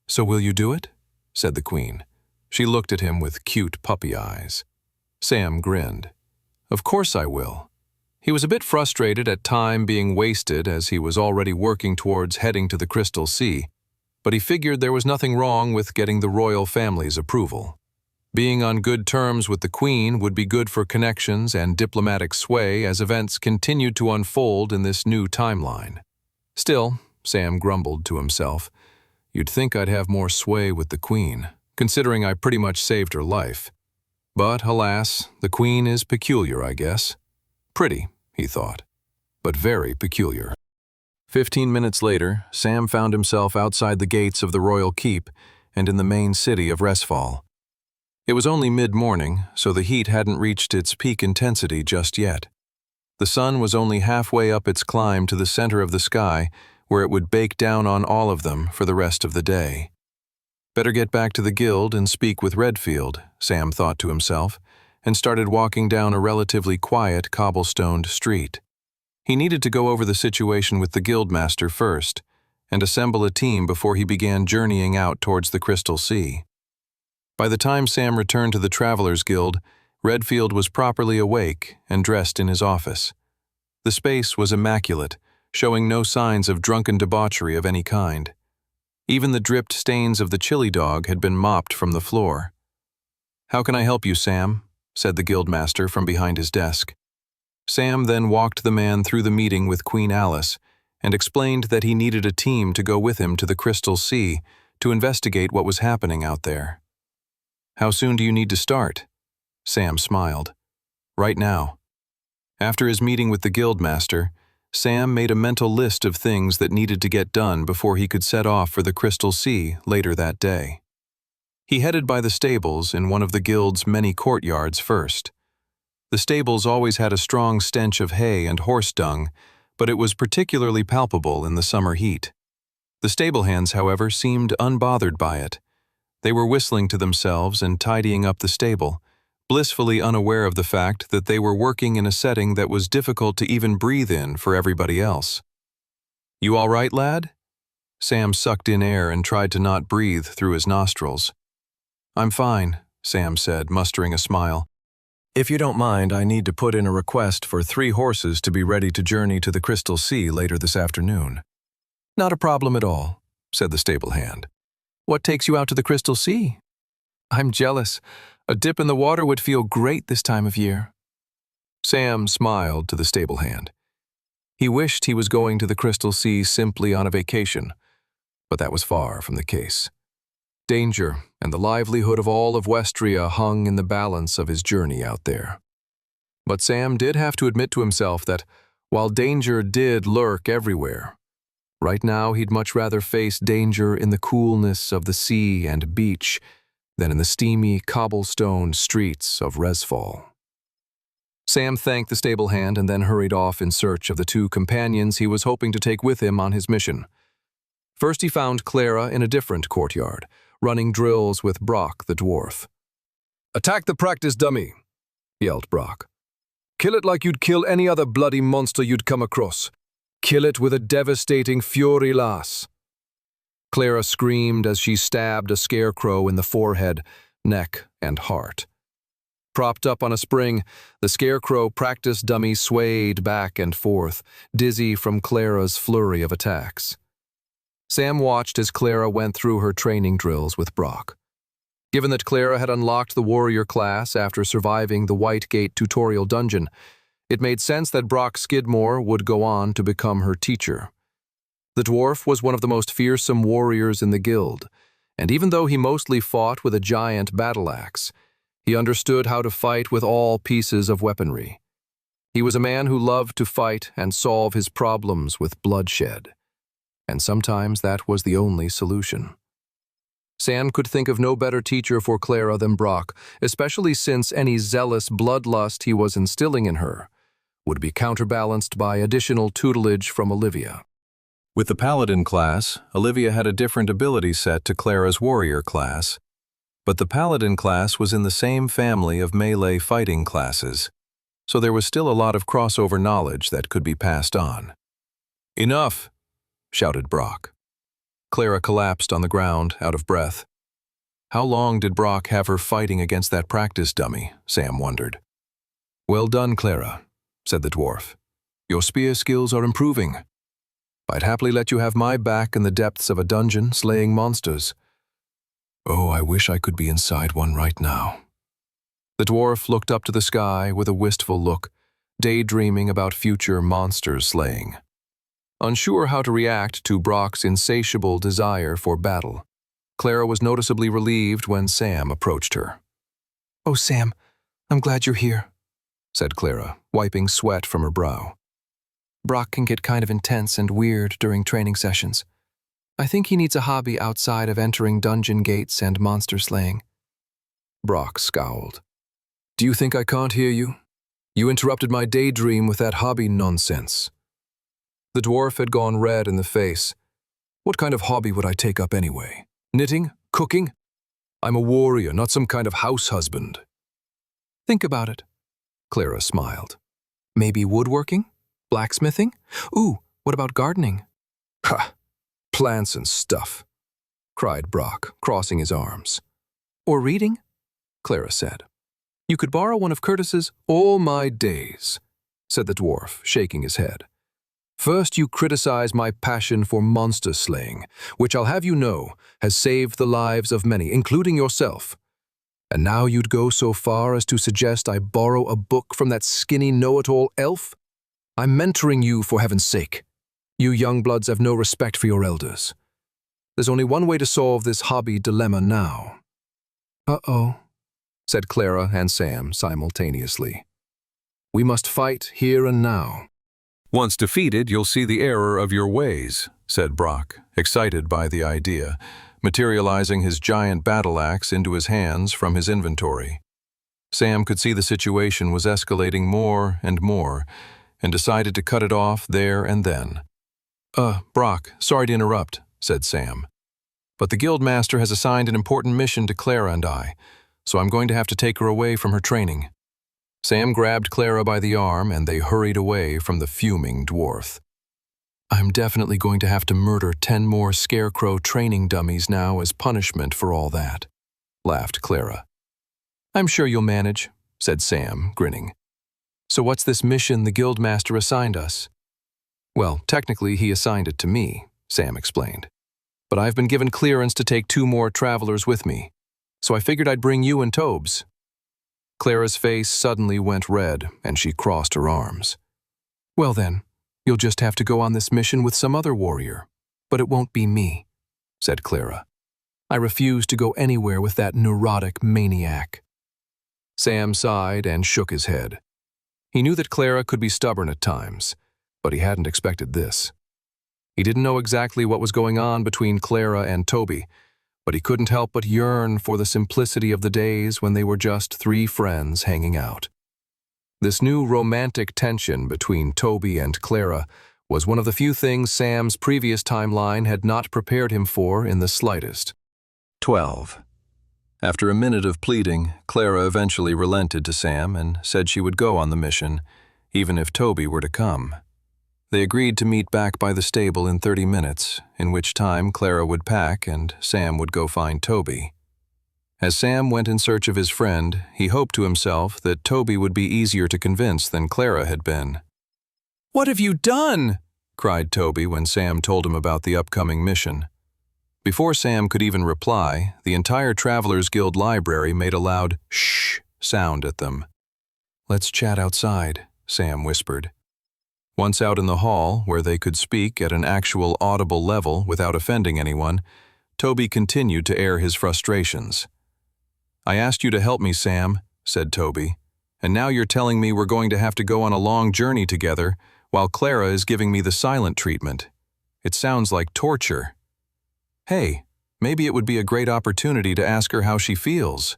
"So will you do it?" said the Queen. She looked at him with cute puppy eyes. Sam grinned. "Of course I will." He was a bit frustrated at time being wasted as he was already working towards heading to the Crystal Sea, but he figured there was nothing wrong with getting the royal family's approval. Being on good terms with the Queen would be good for connections and diplomatic sway as events continued to unfold in this new timeline. Still, Sam grumbled to himself, "You'd think I'd have more sway with the Queen, considering I pretty much saved her life. But, alas, the Queen is peculiar, I guess. Pretty, he thought, but very peculiar." 15 minutes later, Sam found himself outside the gates of the royal keep and in the main city of Resfall. It was only mid-morning, so the heat hadn't reached its peak intensity just yet. The sun was only halfway up its climb to the center of the sky, where it would bake down on all of them for the rest of the day. Better get back to the guild and speak with Redfield, Sam thought to himself, and started walking down a relatively quiet cobblestoned street. He needed to go over the situation with the guildmaster first, and assemble a team before he began journeying out towards the Crystal Sea. By the time Sam returned to the Travelers Guild, Redfield was properly awake and dressed in his office. The space was immaculate, showing no signs of drunken debauchery of any kind. Even the dripped stains of the chili dog had been mopped from the floor. "How can I help you, Sam?" said the guildmaster from behind his desk. Sam then walked the man through the meeting with Queen Alice and explained that he needed a team to go with him to the Crystal Sea to investigate what was happening out there. "How soon do you need to start?" Sam smiled. "Right now." After his meeting with the guildmaster, Sam made a mental list of things that needed to get done before he could set off for the Crystal Sea later that day. He headed by the stables in one of the guild's many courtyards first. The stables always had a strong stench of hay and horse dung, but it was particularly palpable in the summer heat. The stable hands, however, seemed unbothered by it. They were whistling to themselves and tidying up the stable, blissfully unaware of the fact that they were working in a setting that was difficult to even breathe in for everybody else. "You all right, lad?" Sam sucked in air and tried to not breathe through his nostrils. "I'm fine," Sam said, mustering a smile. "If you don't mind, I need to put in a request for 3 horses to be ready to journey to the Crystal Sea later this afternoon." "Not a problem at all," said the stable hand. "What takes you out to the Crystal Sea?" "I'm jealous. A dip in the water would feel great this time of year." Sam smiled to the stable hand. He wished he was going to the Crystal Sea simply on a vacation, but that was far from the case. Danger and the livelihood of all of Westria hung in the balance of his journey out there. But Sam did have to admit to himself that, while danger did lurk everywhere, right now he'd much rather face danger in the coolness of the sea and beach than in the steamy cobblestone streets of Resfall. Sam thanked the stable hand and then hurried off in search of the 2 companions he was hoping to take with him on his mission. First he found Clara in a different courtyard, running drills with Brock the dwarf. "Attack the practice dummy," yelled Brock. "Kill it like you'd kill any other bloody monster you'd come across. Kill it with a devastating fury lass." Clara screamed as she stabbed a scarecrow in the forehead, neck, and heart. Propped up on a spring, the scarecrow practice dummy swayed back and forth, dizzy from Clara's flurry of attacks. Sam watched as Clara went through her training drills with Brock. Given that Clara had unlocked the warrior class after surviving the White Gate tutorial dungeon, it made sense that Brock Skidmore would go on to become her teacher. The dwarf was one of the most fearsome warriors in the guild, and even though he mostly fought with a giant battle axe, he understood how to fight with all pieces of weaponry. He was a man who loved to fight and solve his problems with bloodshed, and sometimes that was the only solution. Sam could think of no better teacher for Clara than Brock, especially since any zealous bloodlust he was instilling in her would be counterbalanced by additional tutelage from Olivia. With the Paladin class, Olivia had a different ability set to Clara's warrior class, but the Paladin class was in the same family of melee fighting classes, so there was still a lot of crossover knowledge that could be passed on. "Enough!" shouted Brock. Clara collapsed on the ground, out of breath. How long did Brock have her fighting against that practice dummy, Sam wondered. "Well done, Clara," said the dwarf. "Your spear skills are improving. I'd happily let you have my back in the depths of a dungeon slaying monsters. Oh, I wish I could be inside one right now." The dwarf looked up to the sky with a wistful look, daydreaming about future monster slaying. Unsure how to react to Brock's insatiable desire for battle, Clara was noticeably relieved when Sam approached her. "Oh, Sam, I'm glad you're here," said Clara, wiping sweat from her brow. "Brock can get kind of intense and weird during training sessions. I think he needs a hobby outside of entering dungeon gates and monster slaying." Brock scowled. "Do you think I can't hear you? You interrupted my daydream with that hobby nonsense." The dwarf had gone red in the face. "What kind of hobby would I take up anyway? Knitting? Cooking? I'm a warrior, not some kind of house husband." "Think about it," Clara smiled. "Maybe woodworking? Blacksmithing? Ooh, what about gardening?" "Ha! Plants and stuff," cried Brock, crossing his arms. "Or reading?" Clara said. "You could borrow one of Curtis's." "All my days," said the dwarf, shaking his head. "First you criticize my passion for monster slaying, which I'll have you know has saved the lives of many, including yourself. And now you'd go so far as to suggest I borrow a book from that skinny know-it-all elf? I'm mentoring you, for heaven's sake. You young bloods have no respect for your elders. There's only one way to solve this hobby dilemma now." "Uh-oh," said Clara and Sam simultaneously. "We must fight here and now." Once defeated, you'll see the error of your ways, said Brock, excited by the idea, materializing his giant battle axe into his hands from his inventory. Sam could see the situation was escalating more and more, and decided to cut it off there and then. Brock, sorry to interrupt, said Sam. But the Guildmaster has assigned an important mission to Clara and I, so I'm going to have to take her away from her training. Sam grabbed Clara by the arm and they hurried away from the fuming dwarf. I'm definitely going to have to murder 10 more scarecrow training dummies now as punishment for all that, laughed Clara. I'm sure you'll manage, said Sam, grinning. So what's this mission the Guildmaster assigned us? Well, technically he assigned it to me, Sam explained. But I've been given clearance to take 2 more travelers with me, so I figured I'd bring you and Tobes. Clara's face suddenly went red and she crossed her arms. Well then, you'll just have to go on this mission with some other warrior, but it won't be me, said Clara. I refuse to go anywhere with that neurotic maniac. Sam sighed and shook his head. He knew that Clara could be stubborn at times, but he hadn't expected this. He didn't know exactly what was going on between Clara and Toby, but he couldn't help but yearn for the simplicity of the days when they were just 3 friends hanging out. This new romantic tension between Toby and Clara was one of the few things Sam's previous timeline had not prepared him for in the slightest. 12. After a minute of pleading, Clara eventually relented to Sam and said she would go on the mission, even if Toby were to come. They agreed to meet back by the stable in 30 minutes, in which time Clara would pack and Sam would go find Toby. As Sam went in search of his friend, he hoped to himself that Toby would be easier to convince than Clara had been. "What have you done?" cried Toby when Sam told him about the upcoming mission. Before Sam could even reply, the entire Travelers Guild library made a loud shh sound at them. "Let's chat outside," Sam whispered. Once out in the hall, where they could speak at an actual audible level without offending anyone, Toby continued to air his frustrations. "I asked you to help me, Sam," said Toby, "and now you're telling me we're going to have to go on a long journey together while Clara is giving me the silent treatment. It sounds like torture." "Hey, maybe it would be a great opportunity to ask her how she feels,"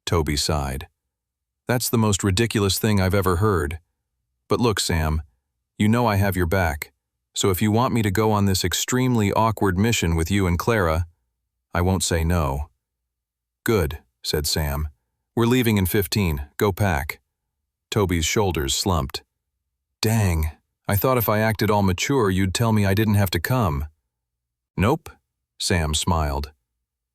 Toby sighed. "That's the most ridiculous thing I've ever heard. But look, Sam, you know I have your back, so if you want me to go on this extremely awkward mission with you and Clara, I won't say no." "Good," said Sam. "We're leaving in 15. Go pack." Toby's shoulders slumped. "Dang, I thought if I acted all mature you'd tell me I didn't have to come." "Nope," Sam smiled.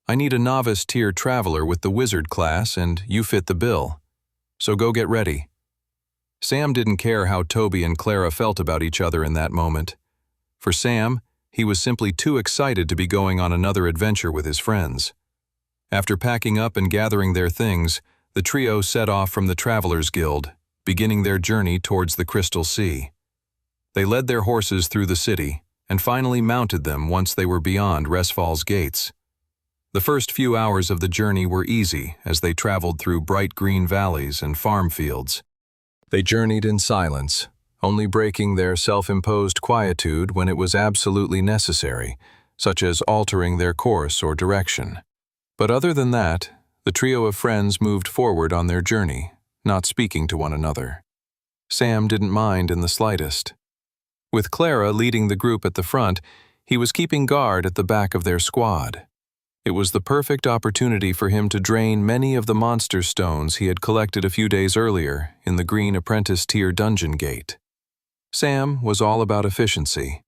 "I need a novice tier traveler with the wizard class and you fit the bill. So go get ready." Sam didn't care how Toby and Clara felt about each other in that moment. For Sam, he was simply too excited to be going on another adventure with his friends. After packing up and gathering their things, the trio set off from the Travelers Guild, beginning their journey towards the Crystal Sea. They led their horses through the city and finally mounted them once they were beyond Resfall's gates. The first few hours of the journey were easy as they traveled through bright green valleys and farm fields. They journeyed in silence, only breaking their self-imposed quietude when it was absolutely necessary, such as altering their course or direction. But other than that, the trio of friends moved forward on their journey, not speaking to one another. Sam didn't mind in the slightest. With Clara leading the group at the front, he was keeping guard at the back of their squad. It was the perfect opportunity for him to drain many of the monster stones he had collected a few days earlier in the Green Apprentice tier dungeon gate. Sam was all about efficiency.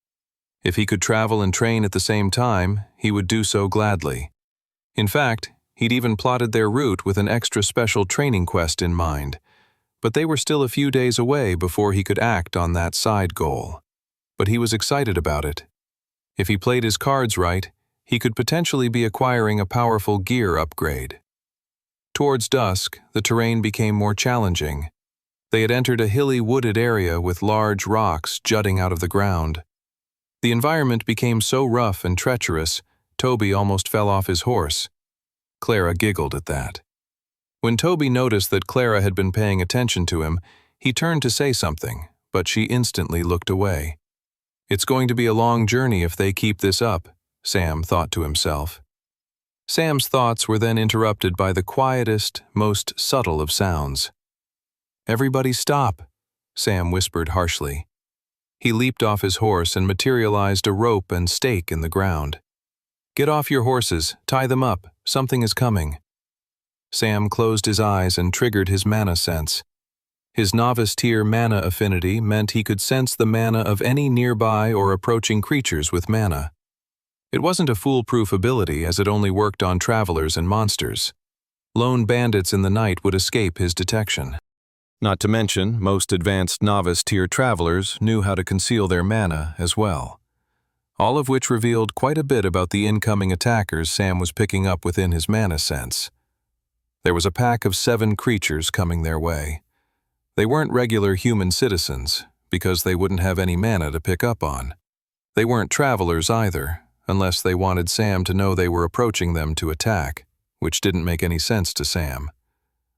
If he could travel and train at the same time, he would do so gladly. In fact, he'd even plotted their route with an extra special training quest in mind, but they were still a few days away before he could act on that side goal. But he was excited about it. If he played his cards right, he could potentially be acquiring a powerful gear upgrade. Towards dusk, the terrain became more challenging. They had entered a hilly wooded area with large rocks jutting out of the ground. The environment became so rough and treacherous, Toby almost fell off his horse. Clara giggled at that. When Toby noticed that Clara had been paying attention to him, he turned to say something, but she instantly looked away. It's going to be a long journey if they keep this up, Sam thought to himself. Sam's thoughts were then interrupted by the quietest, most subtle of sounds. "Everybody stop," Sam whispered harshly. He leaped off his horse and materialized a rope and stake in the ground. "Get off your horses, tie them up, something is coming." Sam closed his eyes and triggered his mana sense. His novice-tier mana affinity meant he could sense the mana of any nearby or approaching creatures with mana. It wasn't a foolproof ability as it only worked on travelers and monsters. Lone bandits in the night would escape his detection. Not to mention, most advanced novice-tier travelers knew how to conceal their mana as well. All of which revealed quite a bit about the incoming attackers Sam was picking up within his mana sense. There was a pack of 7 creatures coming their way. They weren't regular human citizens, because they wouldn't have any mana to pick up on. They weren't travelers either, unless they wanted Sam to know they were approaching them to attack, which didn't make any sense to Sam.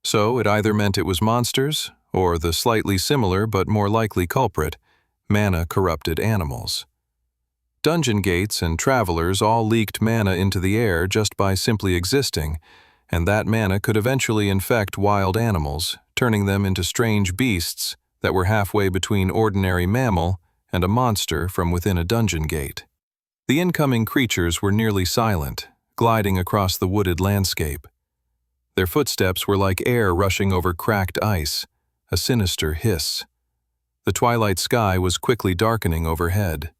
So it either meant it was monsters, or the slightly similar but more likely culprit, mana-corrupted animals. Dungeon gates and travelers all leaked mana into the air just by simply existing, and that mana could eventually infect wild animals, turning them into strange beasts that were halfway between ordinary mammal and a monster from within a dungeon gate. The incoming creatures were nearly silent, gliding across the wooded landscape. Their footsteps were like air rushing over cracked ice, a sinister hiss. The twilight sky was quickly darkening overhead.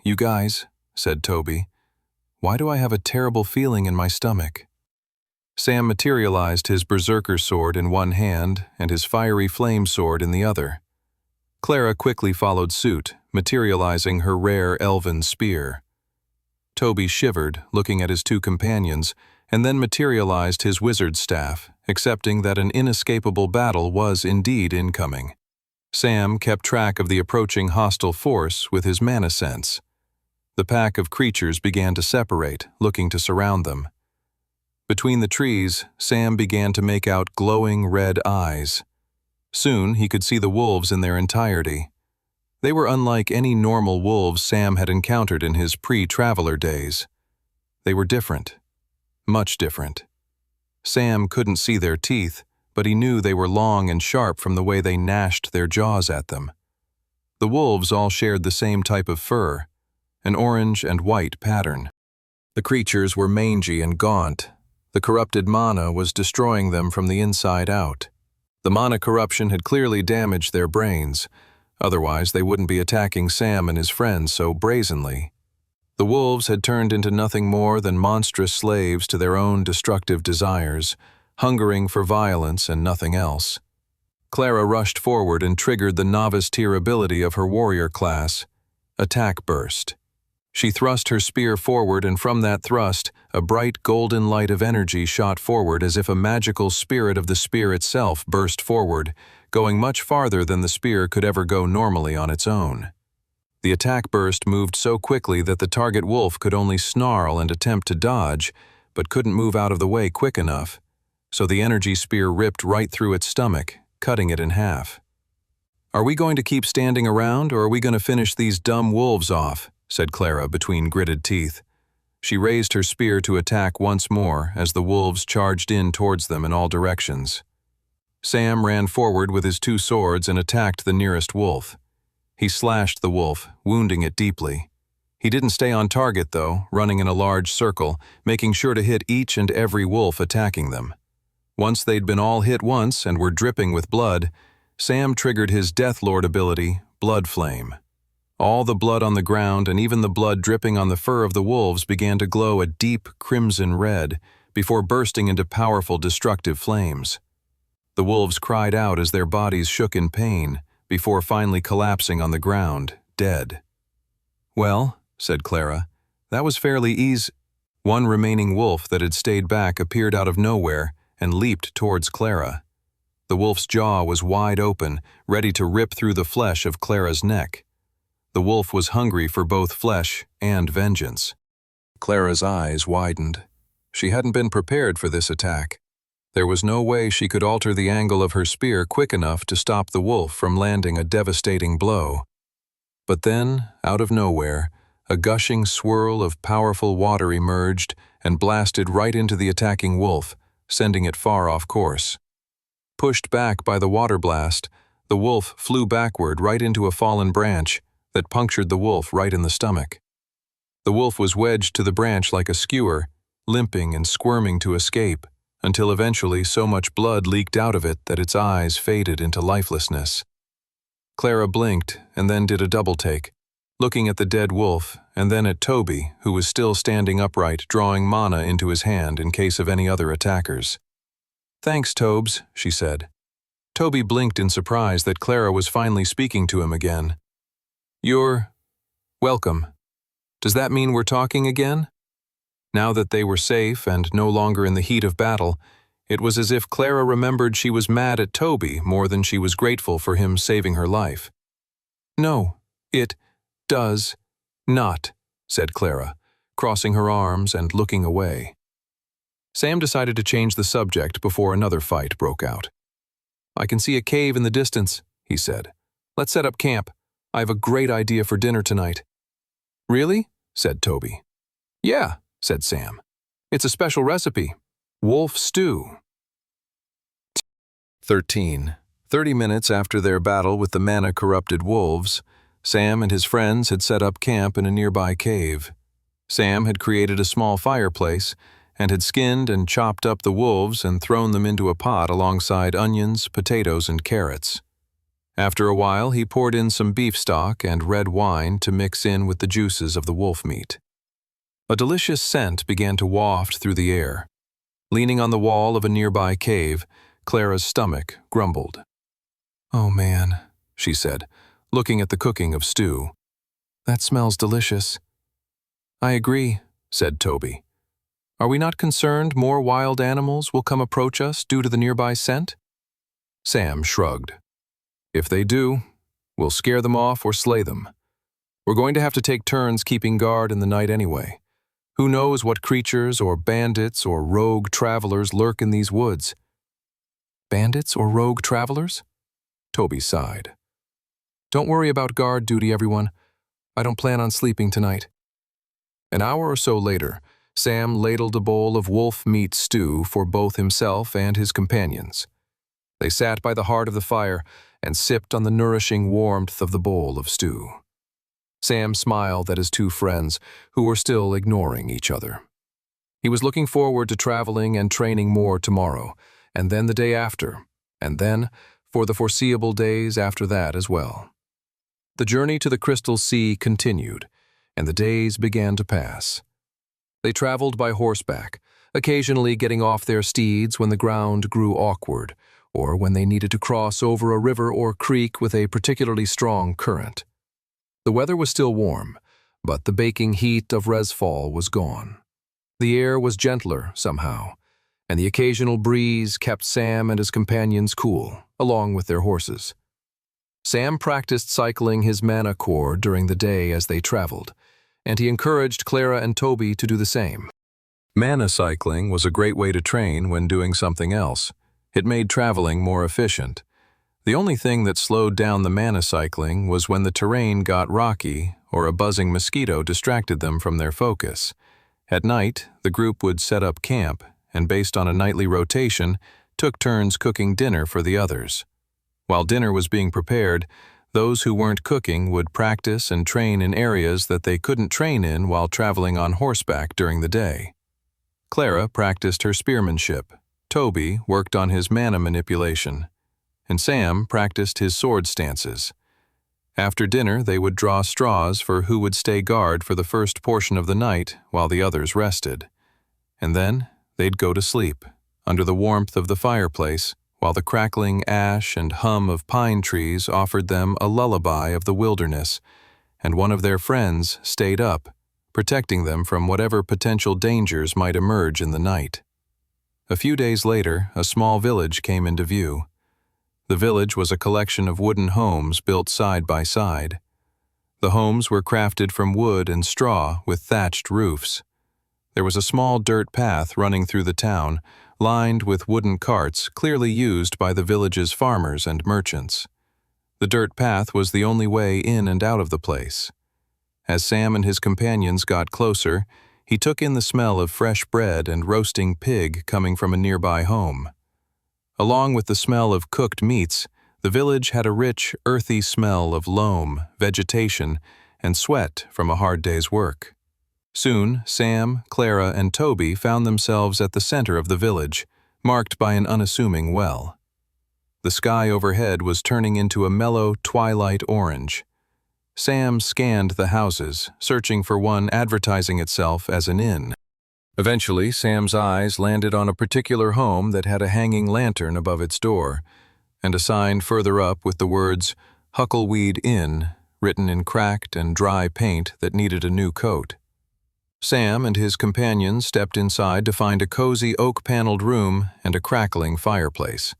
You guys," said Toby. "Why do I have a terrible feeling in my stomach?" Sam materialized his berserker sword in one hand and his fiery flame sword in the other. Clara quickly followed suit, materializing her rare elven spear. Toby shivered, looking at his 2 companions, and then materialized his wizard's staff, accepting that an inescapable battle was indeed incoming. Sam kept track of the approaching hostile force with his mana sense. The pack of creatures began to separate, looking to surround them. Between the trees, Sam began to make out glowing red eyes. Soon he could see the wolves in their entirety. They were unlike any normal wolves Sam had encountered in his pre-traveler days. They were different. Much different. Sam couldn't see their teeth, but he knew they were long and sharp from the way they gnashed their jaws at them. The wolves all shared the same type of fur, an orange and white pattern. The creatures were mangy and gaunt. The corrupted mana was destroying them from the inside out. The mana corruption had clearly damaged their brains, otherwise they wouldn't be attacking Sam and his friends so brazenly. The wolves had turned into nothing more than monstrous slaves to their own destructive desires, hungering for violence and nothing else. Clara rushed forward and triggered the novice-tier ability of her warrior class, Attack Burst. She thrust her spear forward, and from that thrust, a bright golden light of energy shot forward as if a magical spirit of the spear itself burst forward, going much farther than the spear could ever go normally on its own. The attack burst moved so quickly that the target wolf could only snarl and attempt to dodge, but couldn't move out of the way quick enough, so the energy spear ripped right through its stomach, cutting it in half. "Are we going to keep standing around, or are we going to finish these dumb wolves off?" said Clara between gritted teeth. She raised her spear to attack once more as the wolves charged in towards them in all directions. Sam ran forward with his 2 swords and attacked the nearest wolf. He slashed the wolf, wounding it deeply. He didn't stay on target, though, running in a large circle, making sure to hit each and every wolf attacking them. Once they'd been all hit once and were dripping with blood, Sam triggered his Death Lord ability, Blood Flame. All the blood on the ground and even the blood dripping on the fur of the wolves began to glow a deep crimson red before bursting into powerful destructive flames. The wolves cried out as their bodies shook in pain before finally collapsing on the ground, dead. "Well," said Clara, "that was fairly easy." One remaining wolf that had stayed back appeared out of nowhere and leaped towards Clara. The wolf's jaw was wide open, ready to rip through the flesh of Clara's neck. The wolf was hungry for both flesh and vengeance. Clara's eyes widened. She hadn't been prepared for this attack. There was no way she could alter the angle of her spear quick enough to stop the wolf from landing a devastating blow. But then, out of nowhere, a gushing swirl of powerful water emerged and blasted right into the attacking wolf, sending it far off course. Pushed back by the water blast, the wolf flew backward right into a fallen branch that punctured the wolf right in the stomach. The wolf was wedged to the branch like a skewer, limping and squirming to escape, until eventually so much blood leaked out of it that its eyes faded into lifelessness. Clara blinked and then did a double-take, looking at the dead wolf and then at Toby, who was still standing upright, drawing mana into his hand in case of any other attackers. "Thanks, Tobes," she said. Toby blinked in surprise that Clara was finally speaking to him again. "You're welcome. Does that mean we're talking again?" Now that they were safe and no longer in the heat of battle, it was as if Clara remembered she was mad at Toby more than she was grateful for him saving her life. "No, it does not," said Clara, crossing her arms and looking away. Sam decided to change the subject before another fight broke out. "I can see a cave in the distance," he said. "Let's set up camp. I have a great idea for dinner tonight." "Really?" said Toby. "Yeah," said Sam. "It's a special recipe. Wolf stew." 13. 30 minutes after their battle with the mana-corrupted wolves, Sam and his friends had set up camp in a nearby cave. Sam had created a small fireplace and had skinned and chopped up the wolves and thrown them into a pot alongside onions, potatoes, and carrots. After a while, he poured in some beef stock and red wine to mix in with the juices of the wolf meat. A delicious scent began to waft through the air. Leaning on the wall of a nearby cave, Clara's stomach grumbled. "Oh man," she said, looking at the cooking of stew. "That smells delicious." "I agree," said Toby. "Are we not concerned more wild animals will come approach us due to the nearby scent?" Sam shrugged. "If they do, we'll scare them off or slay them. We're going to have to take turns keeping guard in the night anyway. Who knows what creatures or bandits or rogue travelers lurk in these woods?" "Bandits or rogue travelers?" Toby sighed. "Don't worry about guard duty, everyone. I don't plan on sleeping tonight." An hour or so later, Sam ladled a bowl of wolf meat stew for both himself and his companions. They sat by the heart of the fire and sipped on the nourishing warmth of the bowl of stew. Sam smiled at his two friends, who were still ignoring each other. He was looking forward to traveling and training more tomorrow, and then the day after, and then for the foreseeable days after that as well. The journey to the Crystal Sea continued, and the days began to pass. They traveled by horseback, occasionally getting off their steeds when the ground grew awkward, or when they needed to cross over a river or creek with a particularly strong current. The weather was still warm, but the baking heat of Resfall was gone. The air was gentler somehow, and the occasional breeze kept Sam and his companions cool, along with their horses. Sam practiced cycling his mana core during the day as they traveled, and he encouraged Clara and Toby to do the same. Mana cycling was a great way to train when doing something else. It made traveling more efficient. The only thing that slowed down the mana cycling was when the terrain got rocky or a buzzing mosquito distracted them from their focus. At night, the group would set up camp and, based on a nightly rotation, took turns cooking dinner for the others. While dinner was being prepared, those who weren't cooking would practice and train in areas that they couldn't train in while traveling on horseback during the day. Clara practiced her spearmanship, Toby worked on his mana manipulation, and Sam practiced his sword stances. After dinner, they would draw straws for who would stay guard for the first portion of the night while the others rested. And then they'd go to sleep, under the warmth of the fireplace, while the crackling ash and hum of pine trees offered them a lullaby of the wilderness, and one of their friends stayed up, protecting them from whatever potential dangers might emerge in the night. A few days later, a small village came into view. The village was a collection of wooden homes built side by side. The homes were crafted from wood and straw with thatched roofs. There was a small dirt path running through the town, lined with wooden carts clearly used by the village's farmers and merchants. The dirt path was the only way in and out of the place. As Sam and his companions got closer, he took in the smell of fresh bread and roasting pig coming from a nearby home. Along with the smell of cooked meats, the village had a rich, earthy smell of loam, vegetation, and sweat from a hard day's work. Soon, Sam, Clara, and Toby found themselves at the center of the village, marked by an unassuming well. The sky overhead was turning into a mellow twilight orange. Sam scanned the houses, searching for one advertising itself as an inn. Eventually, Sam's eyes landed on a particular home that had a hanging lantern above its door, and a sign further up with the words Huckleweed Inn written in cracked and dry paint that needed a new coat. Sam and his companions stepped inside to find a cozy oak-paneled room and a crackling fireplace.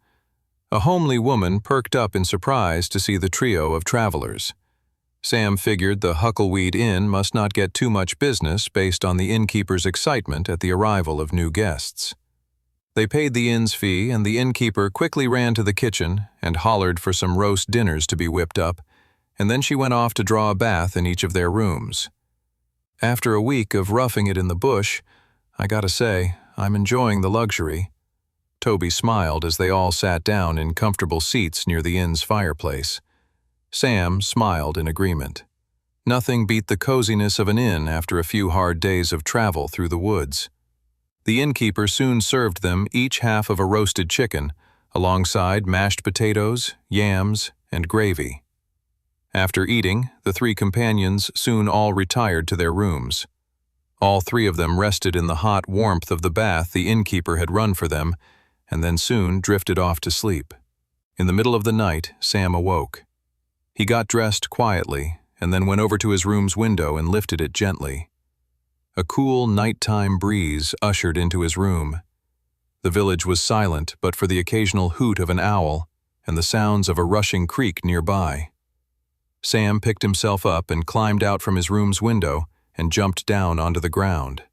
A homely woman perked up in surprise to see the trio of travelers. Sam figured the Huckleweed Inn must not get too much business based on the innkeeper's excitement at the arrival of new guests. They paid the inn's fee, and the innkeeper quickly ran to the kitchen and hollered for some roast dinners to be whipped up, and then she went off to draw a bath in each of their rooms. After a week of roughing it in the bush, I gotta say, I'm enjoying the luxury. Toby smiled as they all sat down in comfortable seats near the inn's fireplace. Sam smiled in agreement. Nothing beat the coziness of an inn after a few hard days of travel through the woods. The innkeeper soon served them each half of a roasted chicken, alongside mashed potatoes, yams, and gravy. After eating, the three companions soon all retired to their rooms. All three of them rested in the hot warmth of the bath the innkeeper had run for them, and then soon drifted off to sleep. In the middle of the night, Sam awoke. He got dressed quietly, and then went over to his room's window and lifted it gently. A cool nighttime breeze ushered into his room. The village was silent but for the occasional hoot of an owl and the sounds of a rushing creek nearby. Sam picked himself up and climbed out from his room's window and jumped down onto the ground.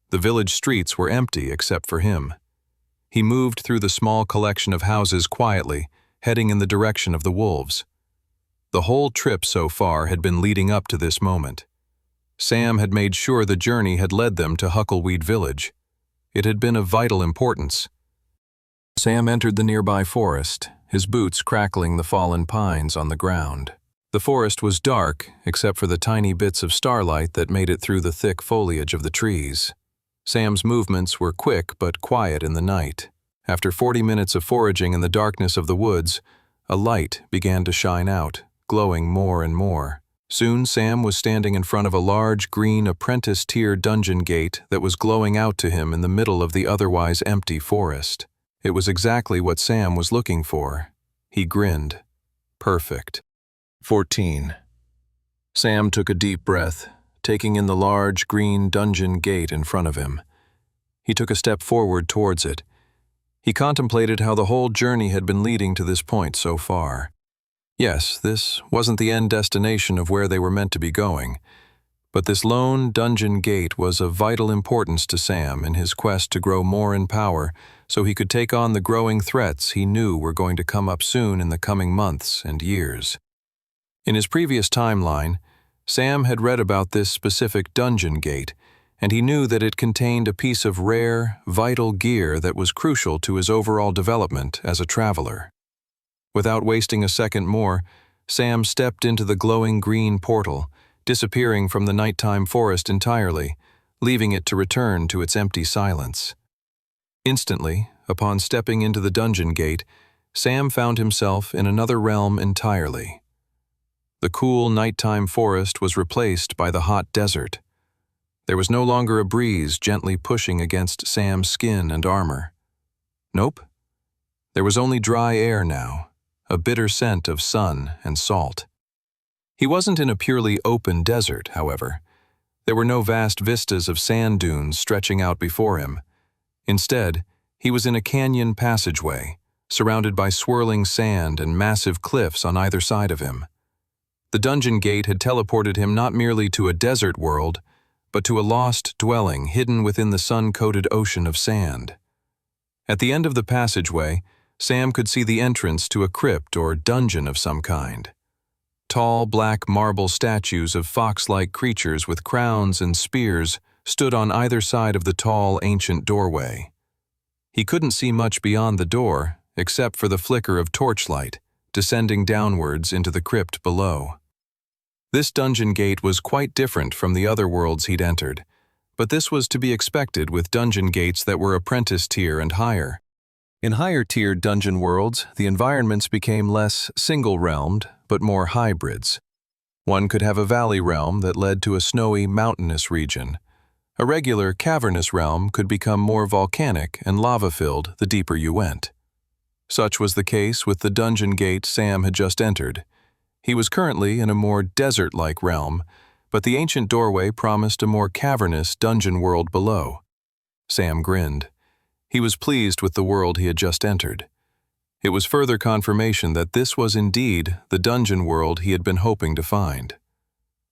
The village streets were empty except for him. He moved through the small collection of houses quietly, heading in the direction of the wolves. The whole trip so far had been leading up to this moment. Sam had made sure the journey had led them to Huckleweed Village. It had been of vital importance. Sam entered the nearby forest, his boots crackling the fallen pines on the ground. The forest was dark, except for the tiny bits of starlight that made it through the thick foliage of the trees. Sam's movements were quick but quiet in the night. After 40 minutes of foraging in the darkness of the woods, a light began to shine out, glowing more and more. Soon Sam was standing in front of a large green apprentice-tier dungeon gate that was glowing out to him in the middle of the otherwise empty forest. It was exactly what Sam was looking for. He grinned. Perfect. 14. Sam took a deep breath, taking in the large green dungeon gate in front of him. He took a step forward towards it. He contemplated how the whole journey had been leading to this point so far. Yes, this wasn't the end destination of where they were meant to be going, but this lone dungeon gate was of vital importance to Sam in his quest to grow more in power so he could take on the growing threats he knew were going to come up soon in the coming months and years. In his previous timeline, Sam had read about this specific dungeon gate, and he knew that it contained a piece of rare, vital gear that was crucial to his overall development as a traveler. Without wasting a second more, Sam stepped into the glowing green portal, disappearing from the nighttime forest entirely, leaving it to return to its empty silence. Instantly, upon stepping into the dungeon gate, Sam found himself in another realm entirely. The cool nighttime forest was replaced by the hot desert. There was no longer a breeze gently pushing against Sam's skin and armor. Nope. There was only dry air now, a bitter scent of sun and salt. He wasn't in a purely open desert, however. There were no vast vistas of sand dunes stretching out before him. Instead, he was in a canyon passageway, surrounded by swirling sand and massive cliffs on either side of him. The dungeon gate had teleported him not merely to a desert world, but to a lost dwelling hidden within the sun-coated ocean of sand. At the end of the passageway, Sam could see the entrance to a crypt or dungeon of some kind. Tall, black marble statues of fox-like creatures with crowns and spears stood on either side of the tall, ancient doorway. He couldn't see much beyond the door, except for the flicker of torchlight, descending downwards into the crypt below. This dungeon gate was quite different from the other worlds he'd entered, but this was to be expected with dungeon gates that were apprentice tier and higher. In higher-tiered dungeon worlds, the environments became less single-realmed, but more hybrids. One could have a valley realm that led to a snowy, mountainous region. A regular, cavernous realm could become more volcanic and lava-filled the deeper you went. Such was the case with the dungeon gate Sam had just entered. He was currently in a more desert-like realm, but the ancient doorway promised a more cavernous dungeon world below. Sam grinned. He was pleased with the world he had just entered. It was further confirmation that this was indeed the dungeon world he had been hoping to find.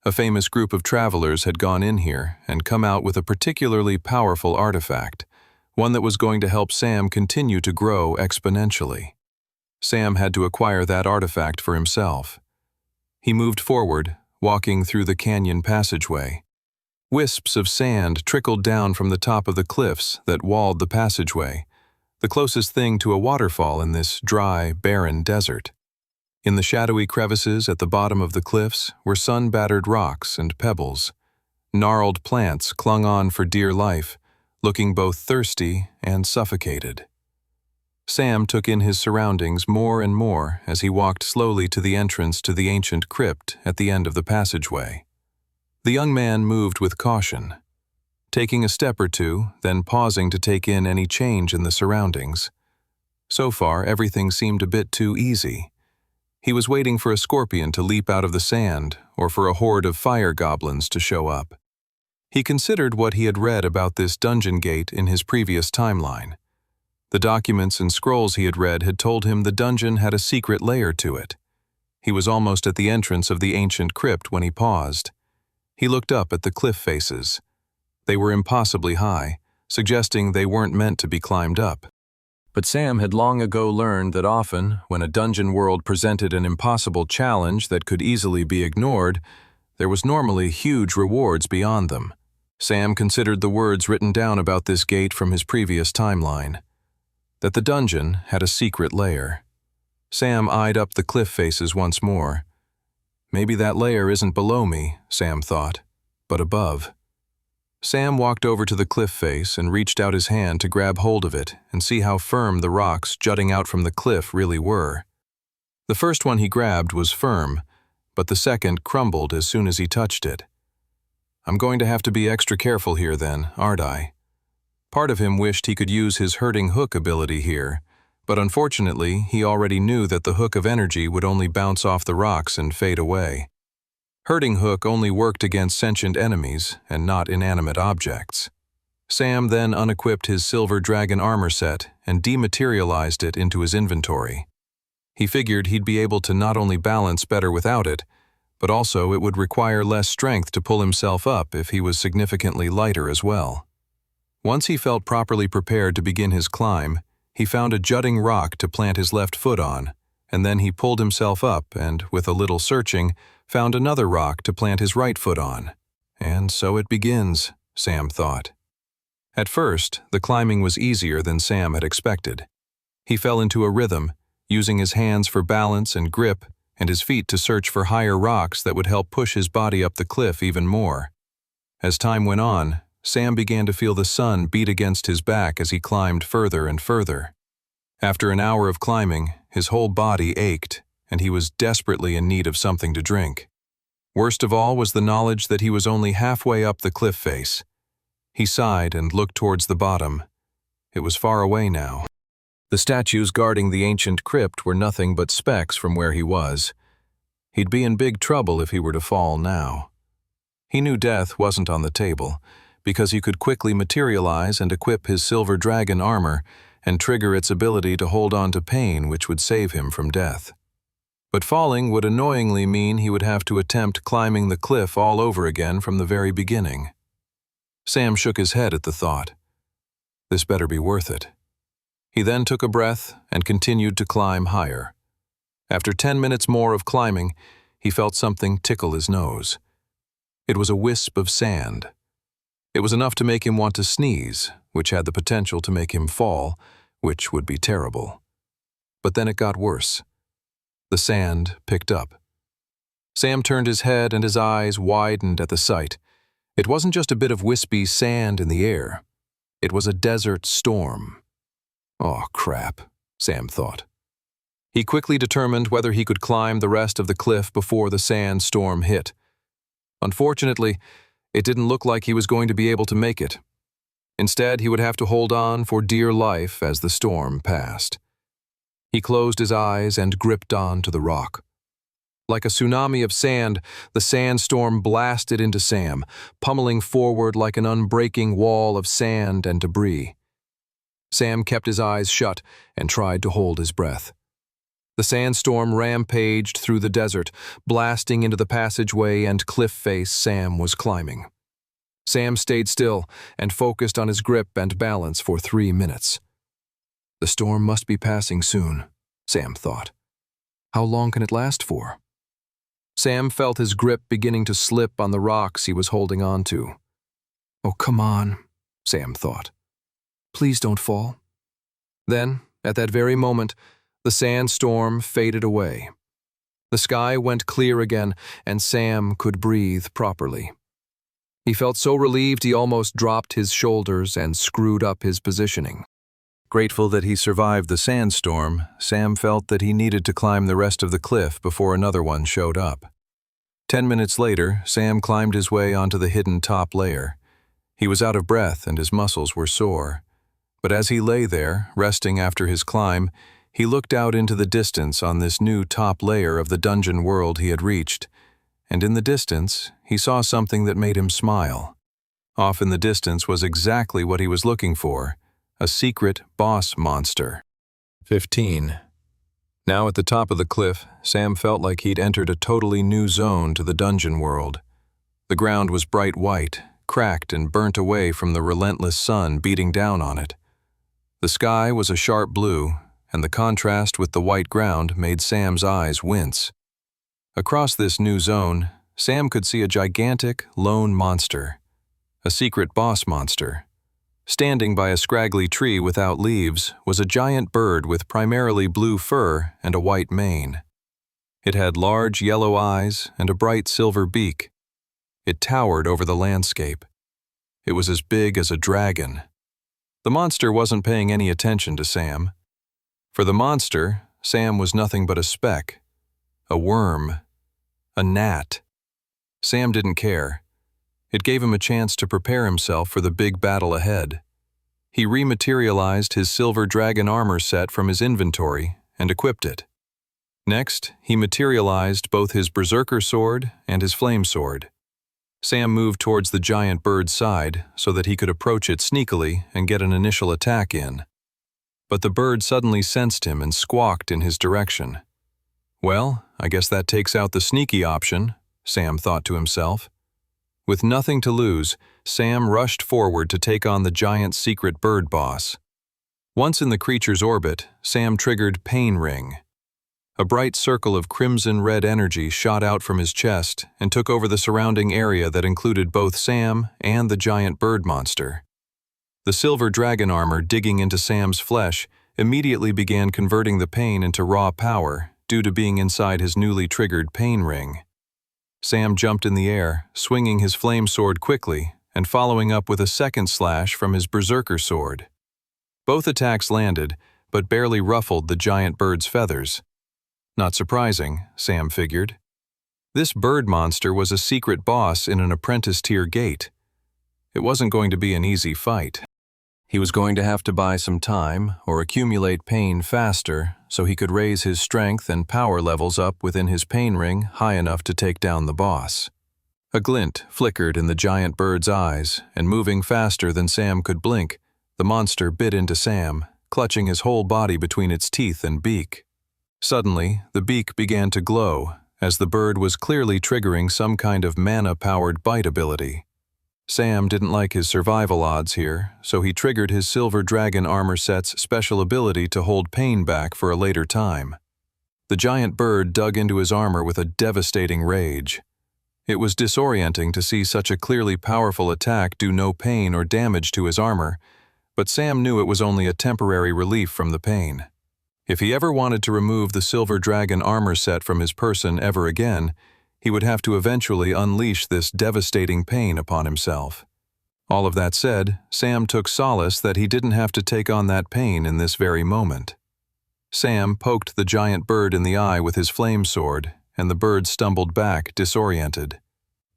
A famous group of travelers had gone in here and come out with a particularly powerful artifact, one that was going to help Sam continue to grow exponentially. Sam had to acquire that artifact for himself. He moved forward, walking through the canyon passageway. Wisps of sand trickled down from the top of the cliffs that walled the passageway, the closest thing to a waterfall in this dry, barren desert. In the shadowy crevices at the bottom of the cliffs were sun-battered rocks and pebbles. Gnarled plants clung on for dear life, looking both thirsty and suffocated. Sam took in his surroundings more and more as he walked slowly to the entrance to the ancient crypt at the end of the passageway. The young man moved with caution, taking a step or two, then pausing to take in any change in the surroundings. So far, everything seemed a bit too easy. He was waiting for a scorpion to leap out of the sand or for a horde of fire goblins to show up. He considered what he had read about this dungeon gate in his previous timeline. The documents and scrolls he had read had told him the dungeon had a secret layer to it. He was almost at the entrance of the ancient crypt when he paused. He looked up at the cliff faces. They were impossibly high, suggesting they weren't meant to be climbed up. But Sam had long ago learned that often, when a dungeon world presented an impossible challenge that could easily be ignored, there was normally huge rewards beyond them. Sam considered the words written down about this gate from his previous timeline, that the dungeon had a secret layer. Sam eyed up the cliff faces once more. Maybe that layer isn't below me, Sam thought, but above. Sam walked over to the cliff face and reached out his hand to grab hold of it and see how firm the rocks jutting out from the cliff really were. The first one he grabbed was firm, but the second crumbled as soon as he touched it. I'm going to have to be extra careful here then, aren't I? Part of him wished he could use his hurting hook ability here, but unfortunately he already knew that the hook of energy would only bounce off the rocks and fade away. Hurting hook only worked against sentient enemies and not inanimate objects. Sam then unequipped his silver dragon armor set and dematerialized it into his inventory. He figured he'd be able to not only balance better without it, but also it would require less strength to pull himself up if he was significantly lighter as well. Once he felt properly prepared to begin his climb, he found a jutting rock to plant his left foot on, and then he pulled himself up and, with a little searching, found another rock to plant his right foot on. And so it begins, Sam thought. At first, the climbing was easier than Sam had expected. He fell into a rhythm, using his hands for balance and grip, and his feet to search for higher rocks that would help push his body up the cliff even more. As time went on, Sam began to feel the sun beat against his back as he climbed further and further. After an hour of climbing, his whole body ached, and he was desperately in need of something to drink. Worst of all was the knowledge that he was only halfway up the cliff face. He sighed and looked towards the bottom. It was far away now. The statues guarding the ancient crypt were nothing but specks from where he was. He'd be in big trouble if he were to fall now. He knew death wasn't on the table, because he could quickly materialize and equip his silver dragon armor and trigger its ability to hold on to pain which would save him from death. But falling would annoyingly mean he would have to attempt climbing the cliff all over again from the very beginning. Sam shook his head at the thought. This better be worth it. He then took a breath and continued to climb higher. After 10 minutes more of climbing, he felt something tickle his nose. It was a wisp of sand. It was enough to make him want to sneeze, which had the potential to make him fall, which would be terrible. But then it got worse. The sand picked up. Sam turned his head and his eyes widened at the sight. It wasn't just a bit of wispy sand in the air. It was a desert storm. Oh, crap, Sam thought. He quickly determined whether he could climb the rest of the cliff before the sandstorm hit. Unfortunately, it didn't look like he was going to be able to make it. Instead, he would have to hold on for dear life as the storm passed. He closed his eyes and gripped on to the rock. Like a tsunami of sand, the sandstorm blasted into Sam, pummeling forward like an unbreaking wall of sand and debris. Sam kept his eyes shut and tried to hold his breath. The sandstorm rampaged through the desert, blasting into the passageway and cliff face Sam was climbing. Sam stayed still and focused on his grip and balance for 3 minutes. The storm must be passing soon, Sam thought. How long can it last for? Sam felt his grip beginning to slip on the rocks he was holding on to. Oh, come on, Sam thought. Please don't fall. Then, at that very moment, the sandstorm faded away. The sky went clear again, and Sam could breathe properly. He felt so relieved he almost dropped his shoulders and screwed up his positioning. Grateful that he survived the sandstorm, Sam felt that he needed to climb the rest of the cliff before another one showed up. 10 minutes later, Sam climbed his way onto the hidden top layer. He was out of breath and his muscles were sore. But as he lay there, resting after his climb, he looked out into the distance on this new top layer of the dungeon world he had reached. And in the distance, he saw something that made him smile. Off in the distance was exactly what he was looking for. A secret boss monster. 15. Now at the top of the cliff, Sam felt like he'd entered a totally new zone to the dungeon world. The ground was bright white, cracked and burnt away from the relentless sun beating down on it. The sky was a sharp blue, and the contrast with the white ground made Sam's eyes wince. Across this new zone, Sam could see a gigantic, lone monster. A secret boss monster. Standing by a scraggly tree without leaves was a giant bird with primarily blue fur and a white mane. It had large yellow eyes and a bright silver beak. It towered over the landscape. It was as big as a dragon. The monster wasn't paying any attention to Sam. For the monster, Sam was nothing but a speck, a worm, a gnat. Sam didn't care. It gave him a chance to prepare himself for the big battle ahead. He rematerialized his silver dragon armor set from his inventory and equipped it. Next, he materialized both his berserker sword and his flame sword. Sam moved towards the giant bird's side so that he could approach it sneakily and get an initial attack in. But the bird suddenly sensed him and squawked in his direction. Well, I guess that takes out the sneaky option, Sam thought to himself. With nothing to lose, Sam rushed forward to take on the giant secret bird boss. Once in the creature's orbit, Sam triggered Pain Ring. A bright circle of crimson-red energy shot out from his chest and took over the surrounding area that included both Sam and the giant bird monster. The silver dragon armor digging into Sam's flesh immediately began converting the pain into raw power due to being inside his newly triggered Pain Ring. Sam jumped in the air, swinging his flame sword quickly and following up with a second slash from his berserker sword. Both attacks landed, but barely ruffled the giant bird's feathers. Not surprising, Sam figured. This bird monster was a secret boss in an apprentice-tier gate. It wasn't going to be an easy fight. He was going to have to buy some time or accumulate pain faster so he could raise his strength and power levels up within his pain ring high enough to take down the boss. A glint flickered in the giant bird's eyes, and moving faster than Sam could blink, the monster bit into Sam, clutching his whole body between its teeth and beak. Suddenly, the beak began to glow, as the bird was clearly triggering some kind of mana-powered bite ability. Sam didn't like his survival odds here, so he triggered his Silver Dragon armor set's special ability to hold pain back for a later time. The giant bird dug into his armor with a devastating rage. It was disorienting to see such a clearly powerful attack do no pain or damage to his armor, but Sam knew it was only a temporary relief from the pain. If he ever wanted to remove the Silver Dragon armor set from his person ever again, he would have to eventually unleash this devastating pain upon himself. All of that said, Sam took solace that he didn't have to take on that pain in this very moment. Sam poked the giant bird in the eye with his flame sword, and the bird stumbled back, disoriented.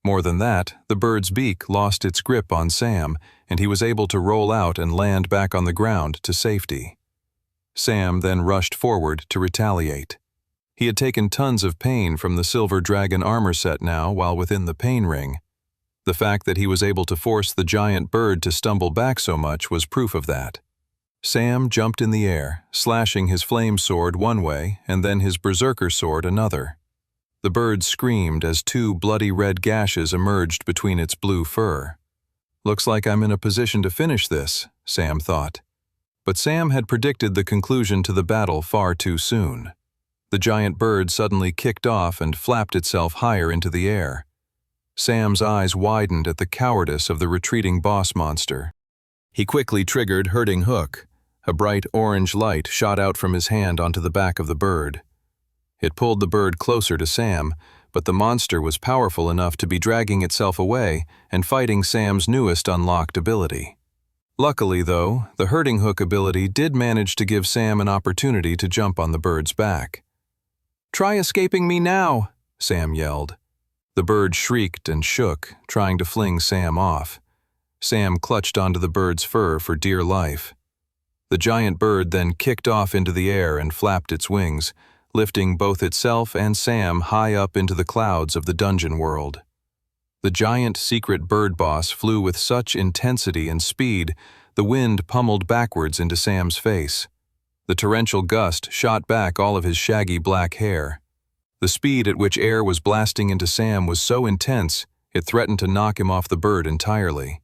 More than that, the bird's beak lost its grip on Sam, and he was able to roll out and land back on the ground to safety. Sam then rushed forward to retaliate. He had taken tons of pain from the Silver Dragon armor set now while within the pain ring. The fact that he was able to force the giant bird to stumble back so much was proof of that. Sam jumped in the air, slashing his flame sword one way and then his berserker sword another. The bird screamed as two bloody red gashes emerged between its blue fur. "Looks like I'm in a position to finish this," Sam thought. But Sam had predicted the conclusion to the battle far too soon. The giant bird suddenly kicked off and flapped itself higher into the air. Sam's eyes widened at the cowardice of the retreating boss monster. He quickly triggered Hurting Hook. A bright orange light shot out from his hand onto the back of the bird. It pulled the bird closer to Sam, but the monster was powerful enough to be dragging itself away and fighting Sam's newest unlocked ability. Luckily, though, the Hurting Hook ability did manage to give Sam an opportunity to jump on the bird's back. "Try escaping me now," Sam yelled. The bird shrieked and shook, trying to fling Sam off. Sam clutched onto the bird's fur for dear life. The giant bird then kicked off into the air and flapped its wings, lifting both itself and Sam high up into the clouds of the dungeon world. The giant secret bird boss flew with such intensity and speed, the wind pummeled backwards into Sam's face. The torrential gust shot back all of his shaggy black hair. The speed at which air was blasting into Sam was so intense, it threatened to knock him off the bird entirely.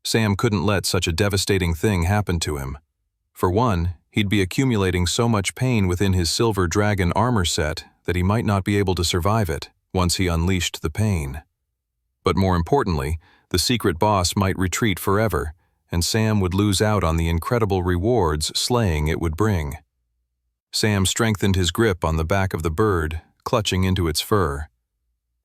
Sam couldn't let such a devastating thing happen to him. For one, he'd be accumulating so much pain within his Silver Dragon armor set that he might not be able to survive it once he unleashed the pain. But more importantly, the secret boss might retreat forever, and Sam would lose out on the incredible rewards slaying it would bring. Sam strengthened his grip on the back of the bird, clutching into its fur.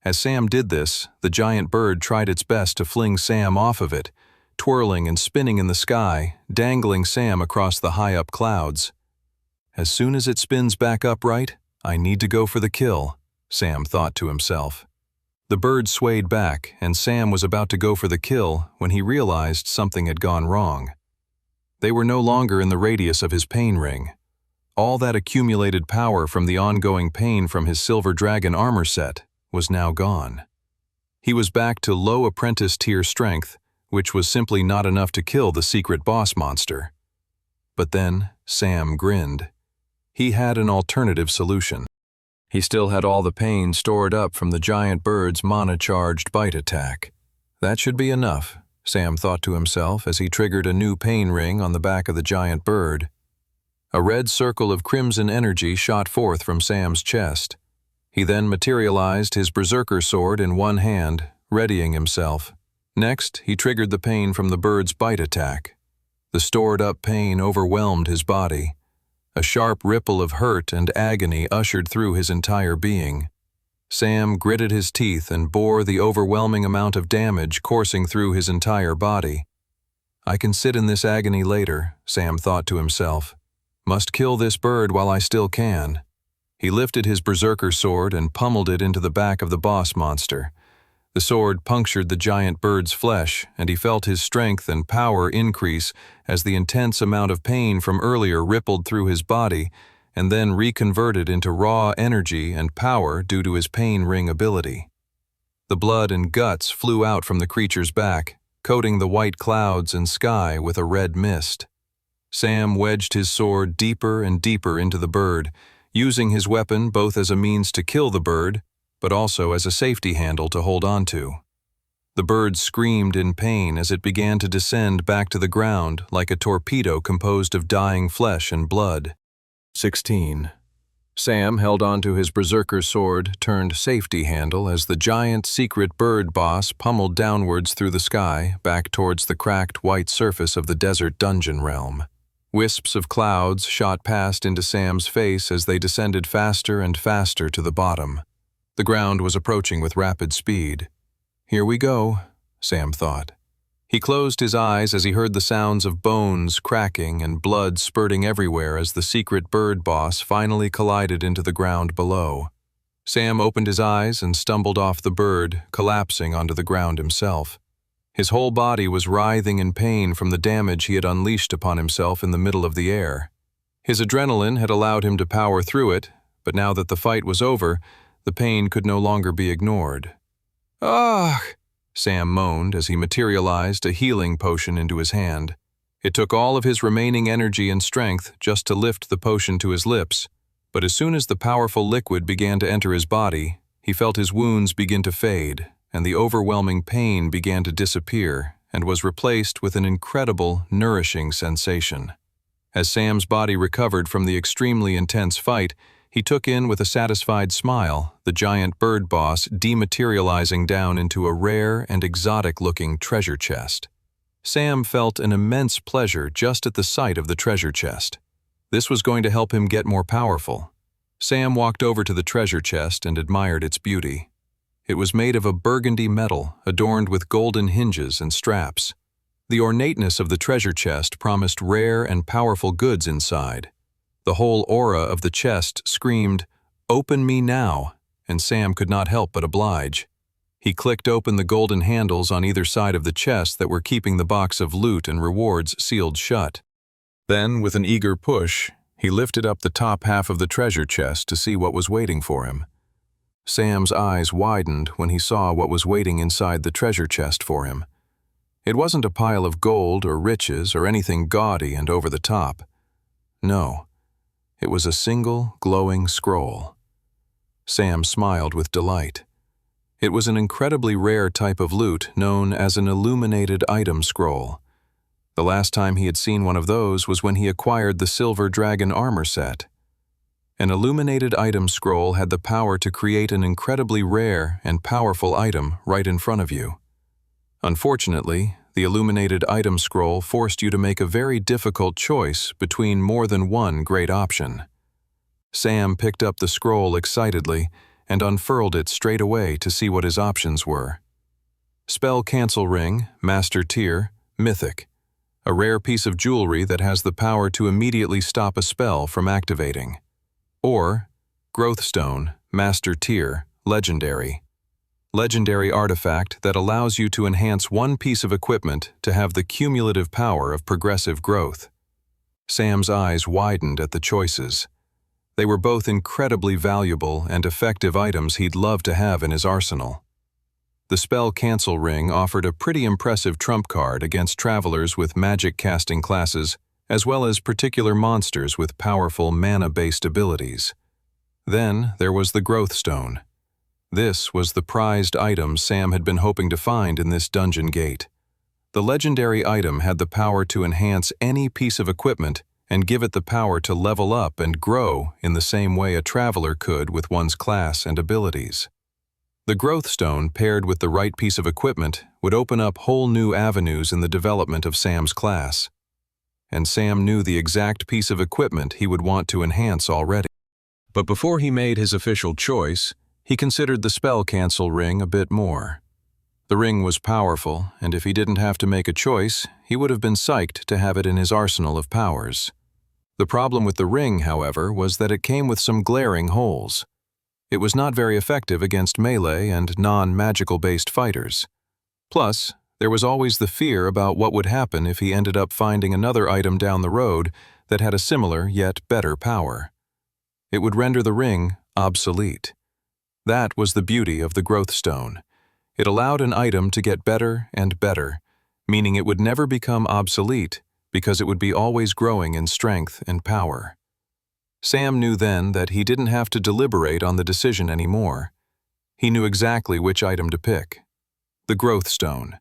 As Sam did this, the giant bird tried its best to fling Sam off of it, twirling and spinning in the sky, dangling Sam across the high-up clouds. "As soon as it spins back upright, I need to go for the kill," Sam thought to himself. The bird swayed back, and Sam was about to go for the kill when he realized something had gone wrong. They were no longer in the radius of his pain ring. All that accumulated power from the ongoing pain from his Silver Dragon armor set was now gone. He was back to low apprentice tier strength, which was simply not enough to kill the secret boss monster. But then Sam grinned. He had an alternative solution. He still had all the pain stored up from the giant bird's mana-charged bite attack. That should be enough, Sam thought to himself as he triggered a new pain ring on the back of the giant bird. A red circle of crimson energy shot forth from Sam's chest. He then materialized his berserker sword in one hand, readying himself. Next, he triggered the pain from the bird's bite attack. The stored-up pain overwhelmed his body. A sharp ripple of hurt and agony ushered through his entire being. Sam gritted his teeth and bore the overwhelming amount of damage coursing through his entire body. "I can sit in this agony later," Sam thought to himself. "Must kill this bird while I still can." He lifted his berserker sword and pummeled it into the back of the boss monster. The sword punctured the giant bird's flesh, and he felt his strength and power increase as the intense amount of pain from earlier rippled through his body and then reconverted into raw energy and power due to his pain ring ability. The blood and guts flew out from the creature's back, coating the white clouds and sky with a red mist. Sam wedged his sword deeper and deeper into the bird, using his weapon both as a means to kill the bird but also as a safety handle to hold on to. The bird screamed in pain as it began to descend back to the ground like a torpedo composed of dying flesh and blood. 16. Sam held onto his berserker's sword turned safety handle as the giant secret bird boss pummeled downwards through the sky back towards the cracked white surface of the desert dungeon realm. Wisps of clouds shot past into Sam's face as they descended faster and faster to the bottom. The ground was approaching with rapid speed. Here we go, Sam thought. He closed his eyes as he heard the sounds of bones cracking and blood spurting everywhere as the secret bird boss finally collided into the ground below. Sam opened his eyes and stumbled off the bird, collapsing onto the ground himself. His whole body was writhing in pain from the damage he had unleashed upon himself in the middle of the air. His adrenaline had allowed him to power through it, but now that the fight was over, the pain could no longer be ignored. "Ugh!" Sam moaned as he materialized a healing potion into his hand. It took all of his remaining energy and strength just to lift the potion to his lips, but as soon as the powerful liquid began to enter his body, he felt his wounds begin to fade, and the overwhelming pain began to disappear and was replaced with an incredible, nourishing sensation. As Sam's body recovered from the extremely intense fight, he took in with a satisfied smile the giant bird boss dematerializing down into a rare and exotic-looking treasure chest. Sam felt an immense pleasure just at the sight of the treasure chest. This was going to help him get more powerful. Sam walked over to the treasure chest and admired its beauty. It was made of a burgundy metal, adorned with golden hinges and straps. The ornateness of the treasure chest promised rare and powerful goods inside. The whole aura of the chest screamed, "Open me now," and Sam could not help but oblige. He clicked open the golden handles on either side of the chest that were keeping the box of loot and rewards sealed shut. Then, with an eager push, he lifted up the top half of the treasure chest to see what was waiting for him. Sam's eyes widened when he saw what was waiting inside the treasure chest for him. It wasn't a pile of gold or riches or anything gaudy and over the top. No. It was a single, glowing scroll. Sam smiled with delight. It was an incredibly rare type of loot known as an illuminated item scroll. The last time he had seen one of those was when he acquired the Silver Dragon armor set. An illuminated item scroll had the power to create an incredibly rare and powerful item right in front of you. Unfortunately, the illuminated item scroll forced you to make a very difficult choice between more than one great option. Sam picked up the scroll excitedly and unfurled it straight away to see what his options were. Spell Cancel Ring, Master Tier, Mythic. A rare piece of jewelry that has the power to immediately stop a spell from activating. Or Growth Stone, Master Tier, Legendary. Legendary artifact that allows you to enhance one piece of equipment to have the cumulative power of progressive growth. Sam's eyes widened at the choices. They were both incredibly valuable and effective items he'd love to have in his arsenal. The Spell Cancel Ring offered a pretty impressive trump card against travelers with magic casting classes, as well as particular monsters with powerful mana-based abilities. Then there was the Growth Stone. This was the prized item Sam had been hoping to find in this dungeon gate. The legendary item had the power to enhance any piece of equipment and give it the power to level up and grow in the same way a traveler could with one's class and abilities. The Growth Stone, paired with the right piece of equipment, would open up whole new avenues in the development of Sam's class. And Sam knew the exact piece of equipment he would want to enhance already. But before he made his official choice, he considered the Spell Cancel Ring a bit more. The ring was powerful, and if he didn't have to make a choice, he would have been psyched to have it in his arsenal of powers. The problem with the ring, however, was that it came with some glaring holes. It was not very effective against melee and non-magical-based fighters. Plus, there was always the fear about what would happen if he ended up finding another item down the road that had a similar yet better power. It would render the ring obsolete. That was the beauty of the Growth Stone. It allowed an item to get better and better, meaning it would never become obsolete because it would be always growing in strength and power. Sam knew then that he didn't have to deliberate on the decision anymore. He knew exactly which item to pick. The growth stone.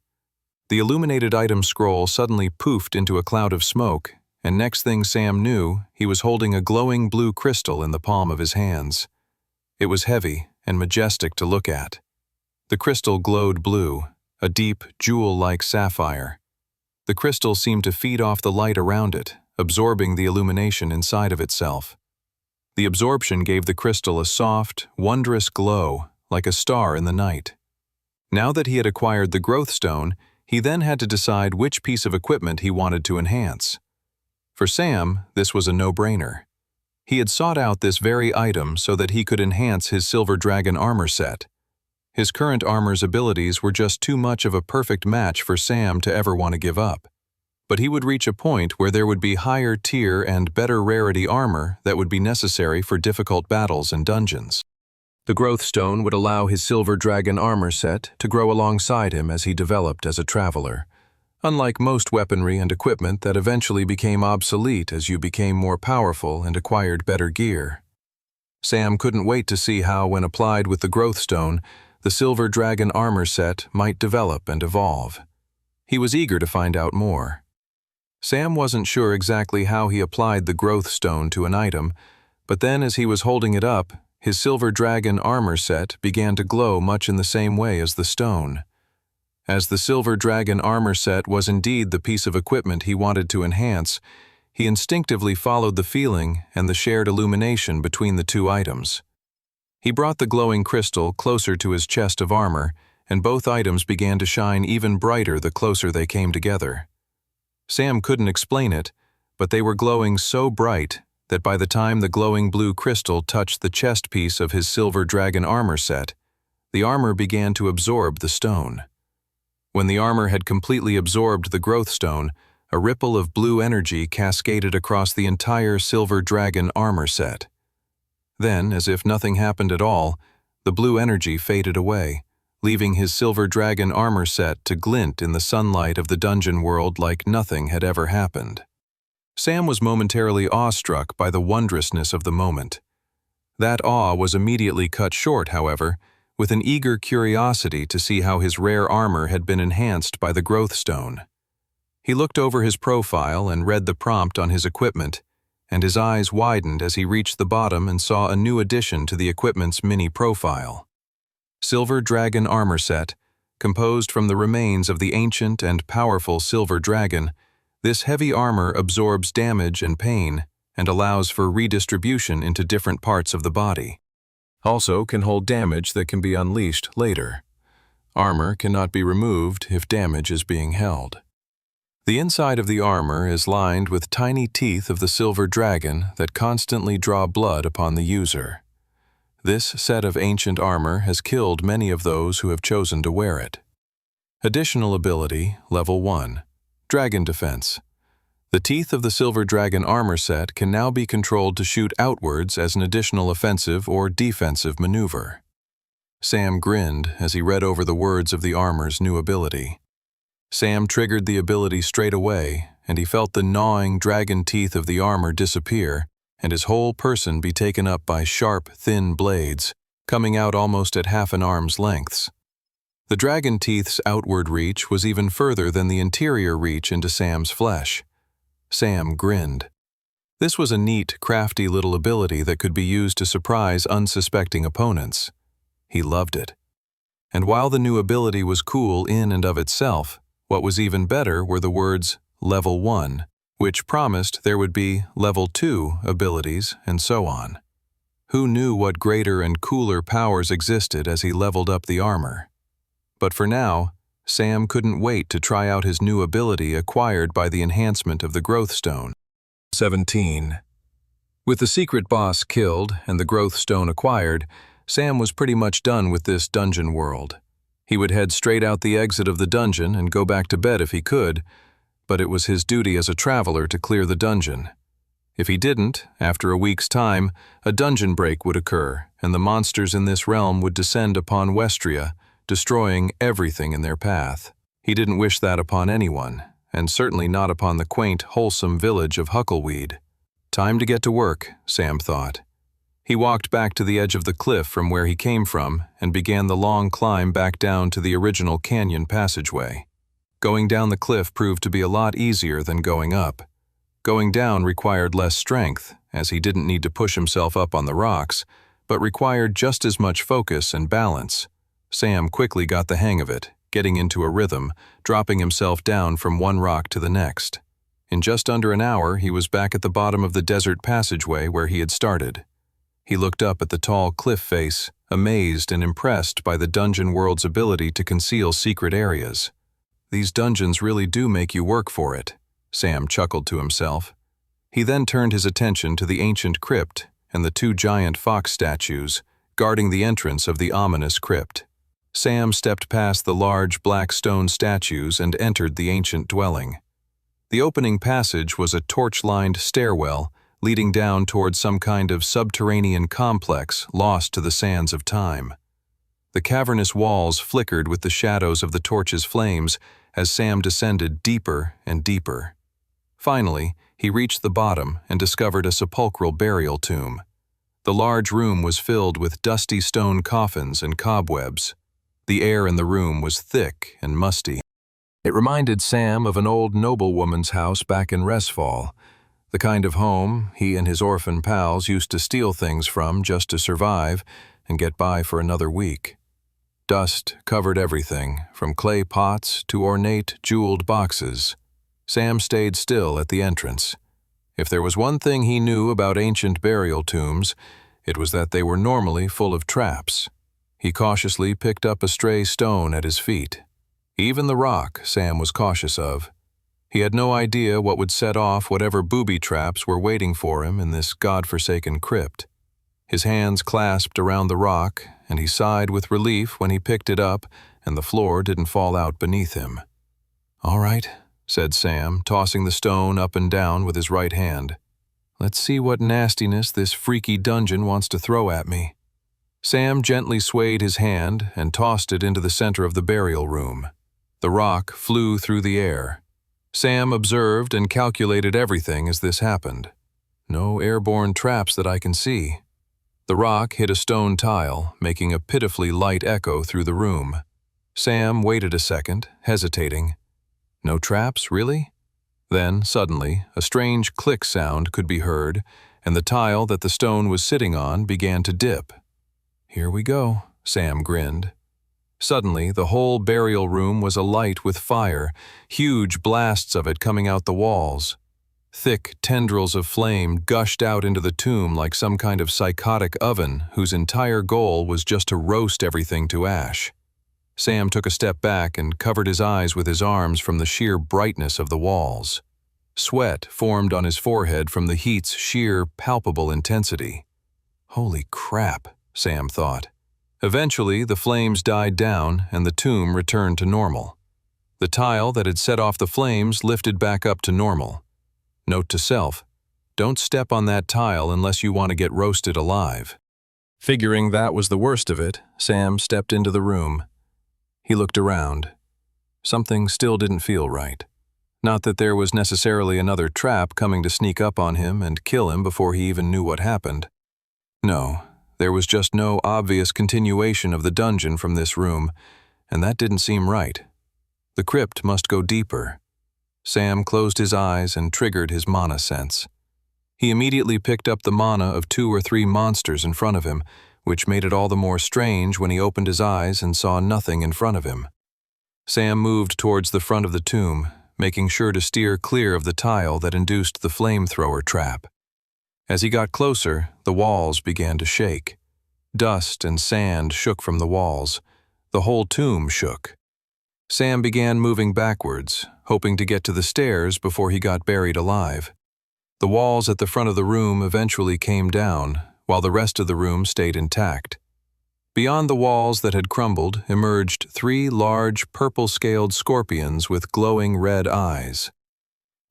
The illuminated item scroll suddenly poofed into a cloud of smoke, and next thing Sam knew, he was holding a glowing blue crystal in the palm of his hands. It was heavy and majestic to look at. The crystal glowed blue, a deep, jewel-like sapphire. The crystal seemed to feed off the light around it, absorbing the illumination inside of itself. The absorption gave the crystal a soft, wondrous glow, like a star in the night. Now that he had acquired the growth stone, he then had to decide which piece of equipment he wanted to enhance. For Sam, this was a no-brainer. He had sought out this very item so that he could enhance his Silver Dragon armor set. His current armor's abilities were just too much of a perfect match for Sam to ever want to give up. But he would reach a point where there would be higher tier and better rarity armor that would be necessary for difficult battles and dungeons. The growth stone would allow his Silver Dragon armor set to grow alongside him as he developed as a traveler. Unlike most weaponry and equipment that eventually became obsolete as you became more powerful and acquired better gear. Sam couldn't wait to see how, when applied with the growth stone, the Silver Dragon armor set might develop and evolve. He was eager to find out more. Sam wasn't sure exactly how he applied the growth stone to an item, but then as he was holding it up, his Silver Dragon armor set began to glow much in the same way as the stone. As the Silver Dragon armor set was indeed the piece of equipment he wanted to enhance, he instinctively followed the feeling and the shared illumination between the two items. He brought the glowing crystal closer to his chest of armor, and both items began to shine even brighter the closer they came together. Sam couldn't explain it, but they were glowing so bright that by the time the glowing blue crystal touched the chest piece of his Silver Dragon armor set, the armor began to absorb the stone. When the armor had completely absorbed the growth stone, a ripple of blue energy cascaded across the entire Silver Dragon armor set. Then, as if nothing happened at all, the blue energy faded away, leaving his Silver Dragon armor set to glint in the sunlight of the dungeon world like nothing had ever happened. Sam was momentarily awestruck by the wondrousness of the moment. That awe was immediately cut short, however, with an eager curiosity to see how his rare armor had been enhanced by the growth stone. He looked over his profile and read the prompt on his equipment, and his eyes widened as he reached the bottom and saw a new addition to the equipment's mini profile. Silver Dragon armor set, composed from the remains of the ancient and powerful Silver Dragon, this heavy armor absorbs damage and pain and allows for redistribution into different parts of the body. Also can hold damage that can be unleashed later. Armor cannot be removed if damage is being held. The inside of the armor is lined with tiny teeth of the Silver Dragon that constantly draw blood upon the user. This set of ancient armor has killed many of those who have chosen to wear it. Additional ability, Level 1. Dragon Defense. The teeth of the Silver Dragon armor set can now be controlled to shoot outwards as an additional offensive or defensive maneuver. Sam grinned as he read over the words of the armor's new ability. Sam triggered the ability straight away, and he felt the gnawing dragon teeth of the armor disappear and his whole person be taken up by sharp, thin blades, coming out almost at half an arm's lengths. The dragon teeth's outward reach was even further than the interior reach into Sam's flesh. Sam grinned. This was a neat, crafty little ability that could be used to surprise unsuspecting opponents. He loved it. And while the new ability was cool in and of itself, what was even better were the words Level 1, which promised there would be Level 2 abilities and so on. Who knew what greater and cooler powers existed as he leveled up the armor? But for now, Sam couldn't wait to try out his new ability acquired by the enhancement of the growth stone. 17. With the secret boss killed and the growth stone acquired, Sam was pretty much done with this dungeon world. He would head straight out the exit of the dungeon and go back to bed if he could, but it was his duty as a traveler to clear the dungeon. If he didn't, after a week's time, a dungeon break would occur, and the monsters in this realm would descend upon Westria, destroying everything in their path. He didn't wish that upon anyone, and certainly not upon the quaint, wholesome village of Huckleweed. Time to get to work, Sam thought. He walked back to the edge of the cliff from where he came from and began the long climb back down to the original canyon passageway. Going down the cliff proved to be a lot easier than going up. Going down required less strength, as he didn't need to push himself up on the rocks, but required just as much focus and balance. Sam quickly got the hang of it, getting into a rhythm, dropping himself down from one rock to the next. In just under an hour, he was back at the bottom of the desert passageway where he had started. He looked up at the tall cliff face, amazed and impressed by the dungeon world's ability to conceal secret areas. These dungeons really do make you work for it, Sam chuckled to himself. He then turned his attention to the ancient crypt and the two giant fox statues guarding the entrance of the ominous crypt. Sam stepped past the large black stone statues and entered the ancient dwelling. The opening passage was a torch-lined stairwell leading down toward some kind of subterranean complex lost to the sands of time. The cavernous walls flickered with the shadows of the torch's flames as Sam descended deeper and deeper. Finally, he reached the bottom and discovered a sepulchral burial tomb. The large room was filled with dusty stone coffins and cobwebs. The air in the room was thick and musty. It reminded Sam of an old noblewoman's house back in Resfall, the kind of home he and his orphan pals used to steal things from just to survive and get by for another week. Dust covered everything, from clay pots to ornate, jeweled boxes. Sam stayed still at the entrance. If there was one thing he knew about ancient burial tombs, it was that they were normally full of traps. He cautiously picked up a stray stone at his feet. Even the rock Sam was cautious of. He had no idea what would set off whatever booby traps were waiting for him in this godforsaken crypt. His hands clasped around the rock, and he sighed with relief when he picked it up and the floor didn't fall out beneath him. "All right," said Sam, tossing the stone up and down with his right hand. "Let's see what nastiness this freaky dungeon wants to throw at me." Sam gently swayed his hand and tossed it into the center of the burial room. The rock flew through the air. Sam observed and calculated everything as this happened. No airborne traps that I can see. The rock hit a stone tile, making a pitifully light echo through the room. Sam waited a second, hesitating. No traps, really? Then, suddenly, a strange click sound could be heard, and the tile that the stone was sitting on began to dip. "Here we go," Sam grinned. Suddenly, the whole burial room was alight with fire, huge blasts of it coming out the walls. Thick tendrils of flame gushed out into the tomb like some kind of psychotic oven whose entire goal was just to roast everything to ash. Sam took a step back and covered his eyes with his arms from the sheer brightness of the walls. Sweat formed on his forehead from the heat's sheer, palpable intensity. Holy crap, Sam thought. Eventually, the flames died down and the tomb returned to normal. The tile that had set off the flames lifted back up to normal. Note to self, don't step on that tile unless you want to get roasted alive. Figuring that was the worst of it, Sam stepped into the room. He looked around. Something still didn't feel right. Not that there was necessarily another trap coming to sneak up on him and kill him before he even knew what happened. No. There was just no obvious continuation of the dungeon from this room, and that didn't seem right. The crypt must go deeper. Sam closed his eyes and triggered his mana sense. He immediately picked up the mana of 2 or 3 monsters in front of him, which made it all the more strange when he opened his eyes and saw nothing in front of him. Sam moved towards the front of the tomb, making sure to steer clear of the tile that induced the flamethrower trap. As he got closer, the walls began to shake. Dust and sand shook from the walls. The whole tomb shook. Sam began moving backwards, hoping to get to the stairs before he got buried alive. The walls at the front of the room eventually came down, while the rest of the room stayed intact. Beyond the walls that had crumbled emerged 3 large, purple-scaled scorpions with glowing red eyes.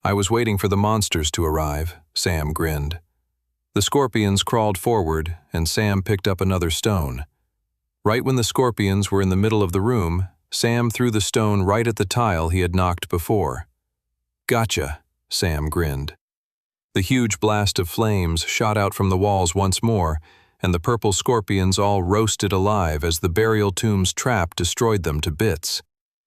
I was waiting for the monsters to arrive, Sam grinned. The scorpions crawled forward, and Sam picked up another stone. Right when the scorpions were in the middle of the room, Sam threw the stone right at the tile he had knocked before. "Gotcha," Sam grinned. The huge blast of flames shot out from the walls once more, and the purple scorpions all roasted alive as the burial tomb's trap destroyed them to bits.